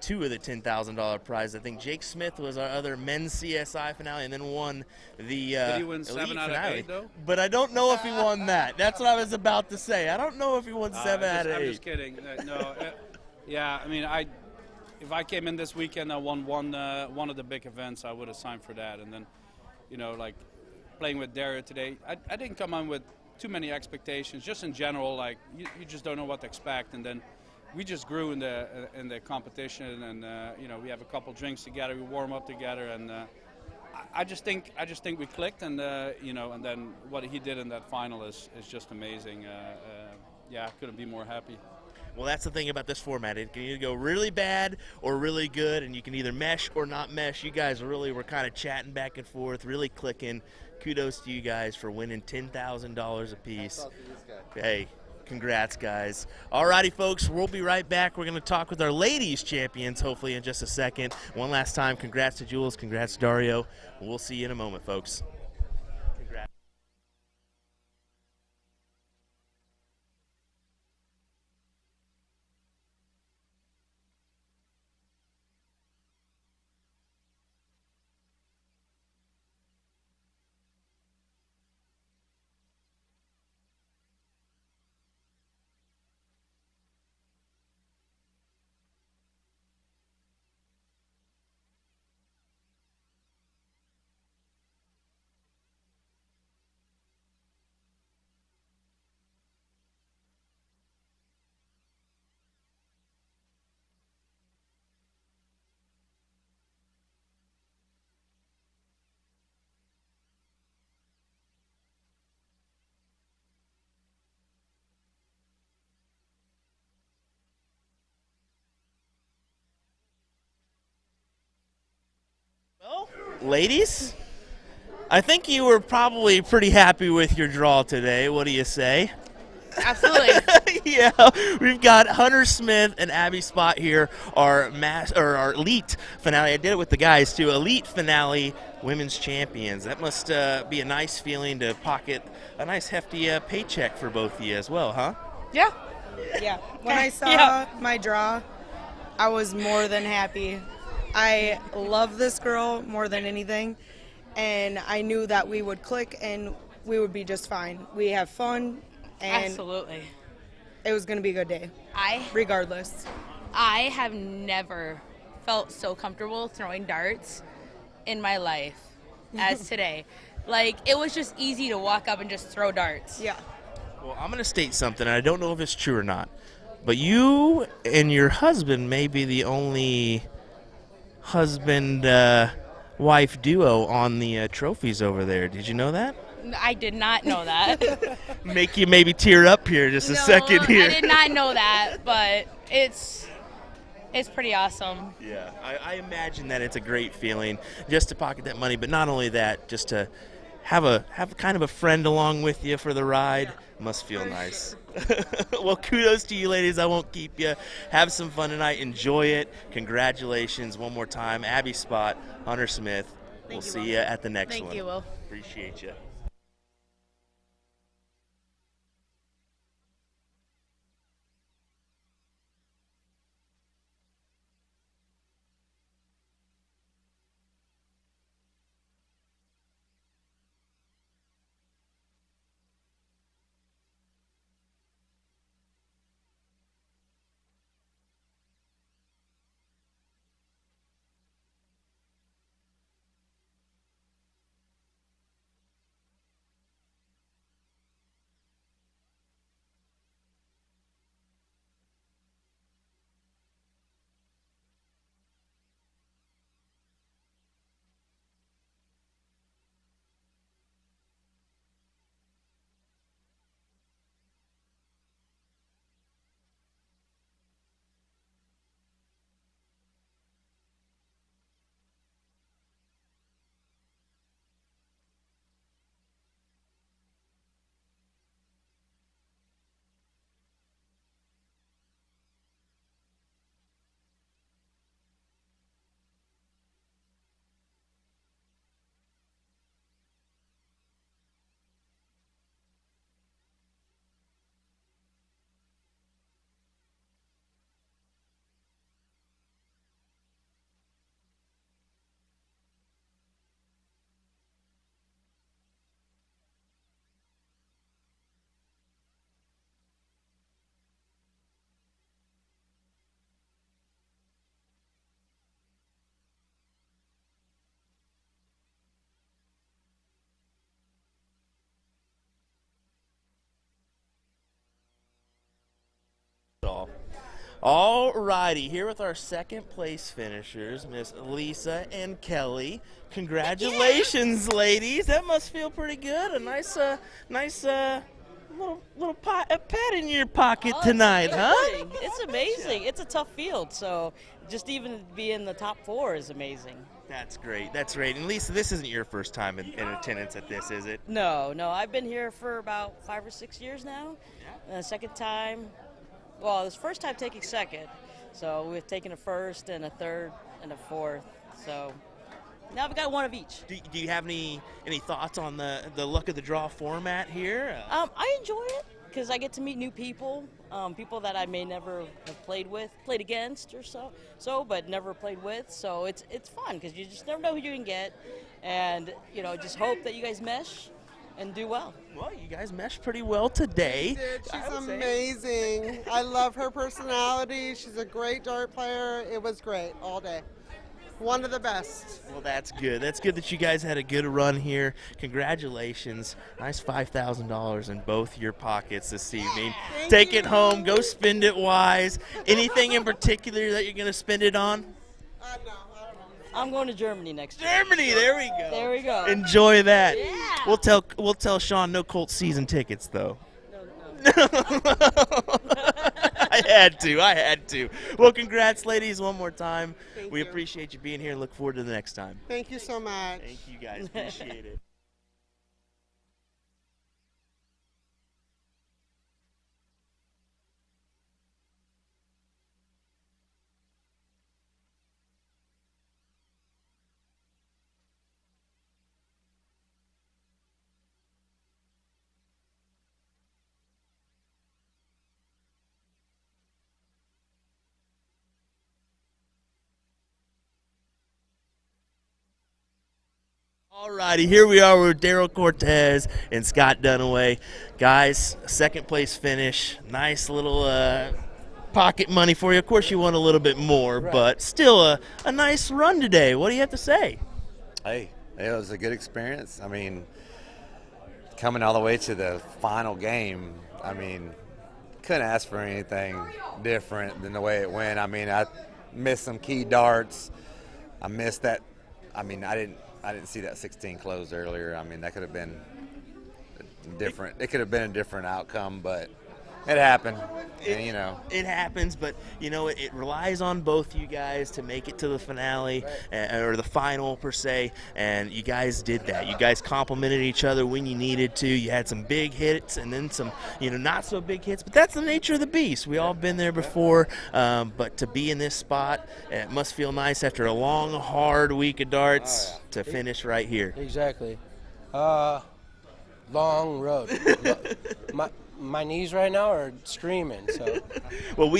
Speaker 4: 2 of the $10,000 prize. I think Jake Smith was our other men's CSI finale and then won the
Speaker 8: Did he win
Speaker 4: elite
Speaker 8: 7 out
Speaker 4: finale.
Speaker 8: of 8 though?
Speaker 4: But I don't know if he won that. That's what I was about to say. I don't know if he won 7 out of 8.
Speaker 8: I'm just kidding. Yeah, I mean, if I came in this weekend, I won one of the big events, I would have signed for that. And then, like playing with Dario today, I didn't come on with too many expectations. Just in general, like you just don't know what to expect, and then we just grew in the competition, and we have a couple drinks together, we warm up together, and I just think we clicked, and and then what he did in that final is just amazing. I couldn't be more happy.
Speaker 4: Well, that's the thing about this format. It can either go really bad or really good, and you can either mesh or not mesh. You guys really were kind of chatting back and forth, really clicking. Kudos to you guys for winning $10,000 apiece.
Speaker 7: Hats off to this guy.
Speaker 4: Hey, Congrats, guys. Alrighty, folks, we'll be right back. We're going to talk with our ladies champions, hopefully, in just a second. One last time, congrats to Jules, congrats to Dario. We'll see you in a moment, folks. Congrats. Well, ladies, I think you were probably pretty happy with your draw today. What do you say?
Speaker 9: Absolutely.
Speaker 4: Yeah, we've got Hunter Smith and Abby Spot here, our elite finale. I did it with the guys too. Elite finale women's champions. That must be a nice feeling to pocket a nice hefty paycheck for both of you as well, huh?
Speaker 9: Yeah.
Speaker 10: Yeah. When I saw my draw, I was more than happy. I love this girl more than anything, and I knew that we would click and we would be just fine. We have fun, and
Speaker 9: Absolutely.
Speaker 10: it was going to be a good day, regardless.
Speaker 9: I have never felt so comfortable throwing darts in my life as today. Like, it was just easy to walk up and just throw darts.
Speaker 10: Yeah.
Speaker 4: Well, I'm going to state something, and I don't know if it's true or not, but you and your husband may be the only husband-wife duo on the trophies over there. Did you know that?
Speaker 9: I did not know that.
Speaker 4: Make you maybe tear up here just a second here.
Speaker 9: I did not know that, but it's pretty awesome.
Speaker 4: Yeah, I imagine that it's a great feeling just to pocket that money, but not only that, just to have kind of a friend along with you for the ride. Must feel nice. Well, kudos to you ladies. I won't keep you. Have some fun tonight. Enjoy it. Congratulations one more time. Abby Spot, Hunter Smith. We'll see you at the next one.
Speaker 9: Thank you, Will.
Speaker 4: Appreciate you. All righty, here with our second place finishers, Miss Lisa and Kelly. Congratulations, ladies. That must feel pretty good. A nice little pat in your pocket tonight, huh?
Speaker 11: It's amazing. It's a tough field, so just even be in the top 4 is amazing.
Speaker 4: That's great. That's great. And Lisa, this isn't your first time in attendance at this, is it?
Speaker 11: No, I've been here for about 5 or 6 years now. Second time, well, this first time taking second. So we've taken a first and a third and a fourth. So now we've got one of each.
Speaker 4: Do you have any thoughts on the luck of the draw format here?
Speaker 11: I enjoy it because I get to meet new people, people that I may never have played against or so, but never played with. So it's fun because you just never know who you can get, and just hope that you guys mesh and do well.
Speaker 4: Well, you guys meshed pretty well today.
Speaker 12: She's amazing. I love her personality. She's a great dart player. It was great all day. One of the best.
Speaker 4: Well, that's good. That's good that you guys had a good run here. Congratulations. Nice $5,000 in both your pockets this evening. Take it home. Go spend it wise. Anything in particular that you're going to spend it on?
Speaker 12: No, I don't know.
Speaker 11: I'm going to Germany next year.
Speaker 4: Germany, there we go.
Speaker 11: There we go.
Speaker 4: Enjoy that.
Speaker 11: Yeah.
Speaker 4: We'll tell Sean no Colts season tickets though.
Speaker 11: No.
Speaker 4: I had to. Well, congrats, ladies, one more time. We appreciate you being here and look forward to the next time.
Speaker 12: Thank you so much.
Speaker 4: Thank you, guys. Appreciate it. Alrighty, here we are with Daryl Cortez and Scott Dunaway. Guys, second place finish. Nice little pocket money for you. Of course, you want a little bit more, but still a nice run today. What do you have to say?
Speaker 13: Hey, it was a good experience. I mean, coming all the way to the final game, I mean, couldn't ask for anything different than the way it went. I mean, I missed some key darts. I missed that. I mean, I didn't see that 16 close earlier. I mean, that could have been different. It could have been a different outcome, but it happened. And,
Speaker 4: It happens, but, it relies on both you guys to make it to the finale, or the final, per se, and you guys did that. You guys complimented each other when you needed to. You had some big hits and then some, not so big hits, but that's the nature of the beast. We all been there before, but to be in this spot, it must feel nice after a long, hard week of darts to finish right here.
Speaker 14: Exactly. Long road. My knees right now are screaming. So,
Speaker 4: well,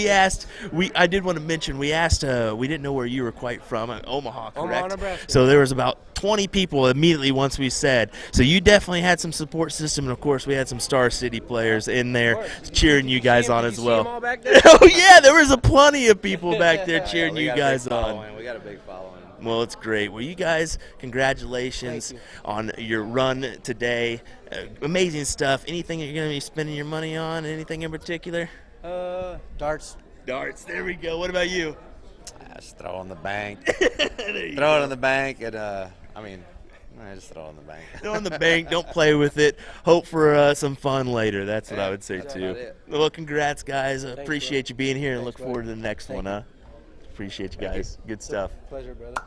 Speaker 4: I did want to mention, we didn't know where you were quite from. Omaha, correct?
Speaker 14: Omaha, Nebraska.
Speaker 4: So there was about 20 people immediately once we said. So you definitely had some support system, and of course we had some Star City players in there cheering you guys on as well.
Speaker 14: Did you see them all back there?
Speaker 4: Oh yeah, there was plenty of people back there cheering you guys on.
Speaker 13: We got a big following.
Speaker 4: Well, it's great. Well, you guys, congratulations on your run today. Amazing stuff. Anything that you're going to be spending your money on? Anything in particular?
Speaker 14: Darts.
Speaker 4: Darts. There we go. What about you?
Speaker 13: Just throw it in the bank. Throw it in the bank, and just throw it in the bank.
Speaker 4: Throw it in the bank. Don't play with it. Hope for some fun later. That's what I would say too. Well, congrats, guys. Appreciate you being here, and look forward to the next one. Appreciate you guys. Good stuff.
Speaker 14: Pleasure, brother.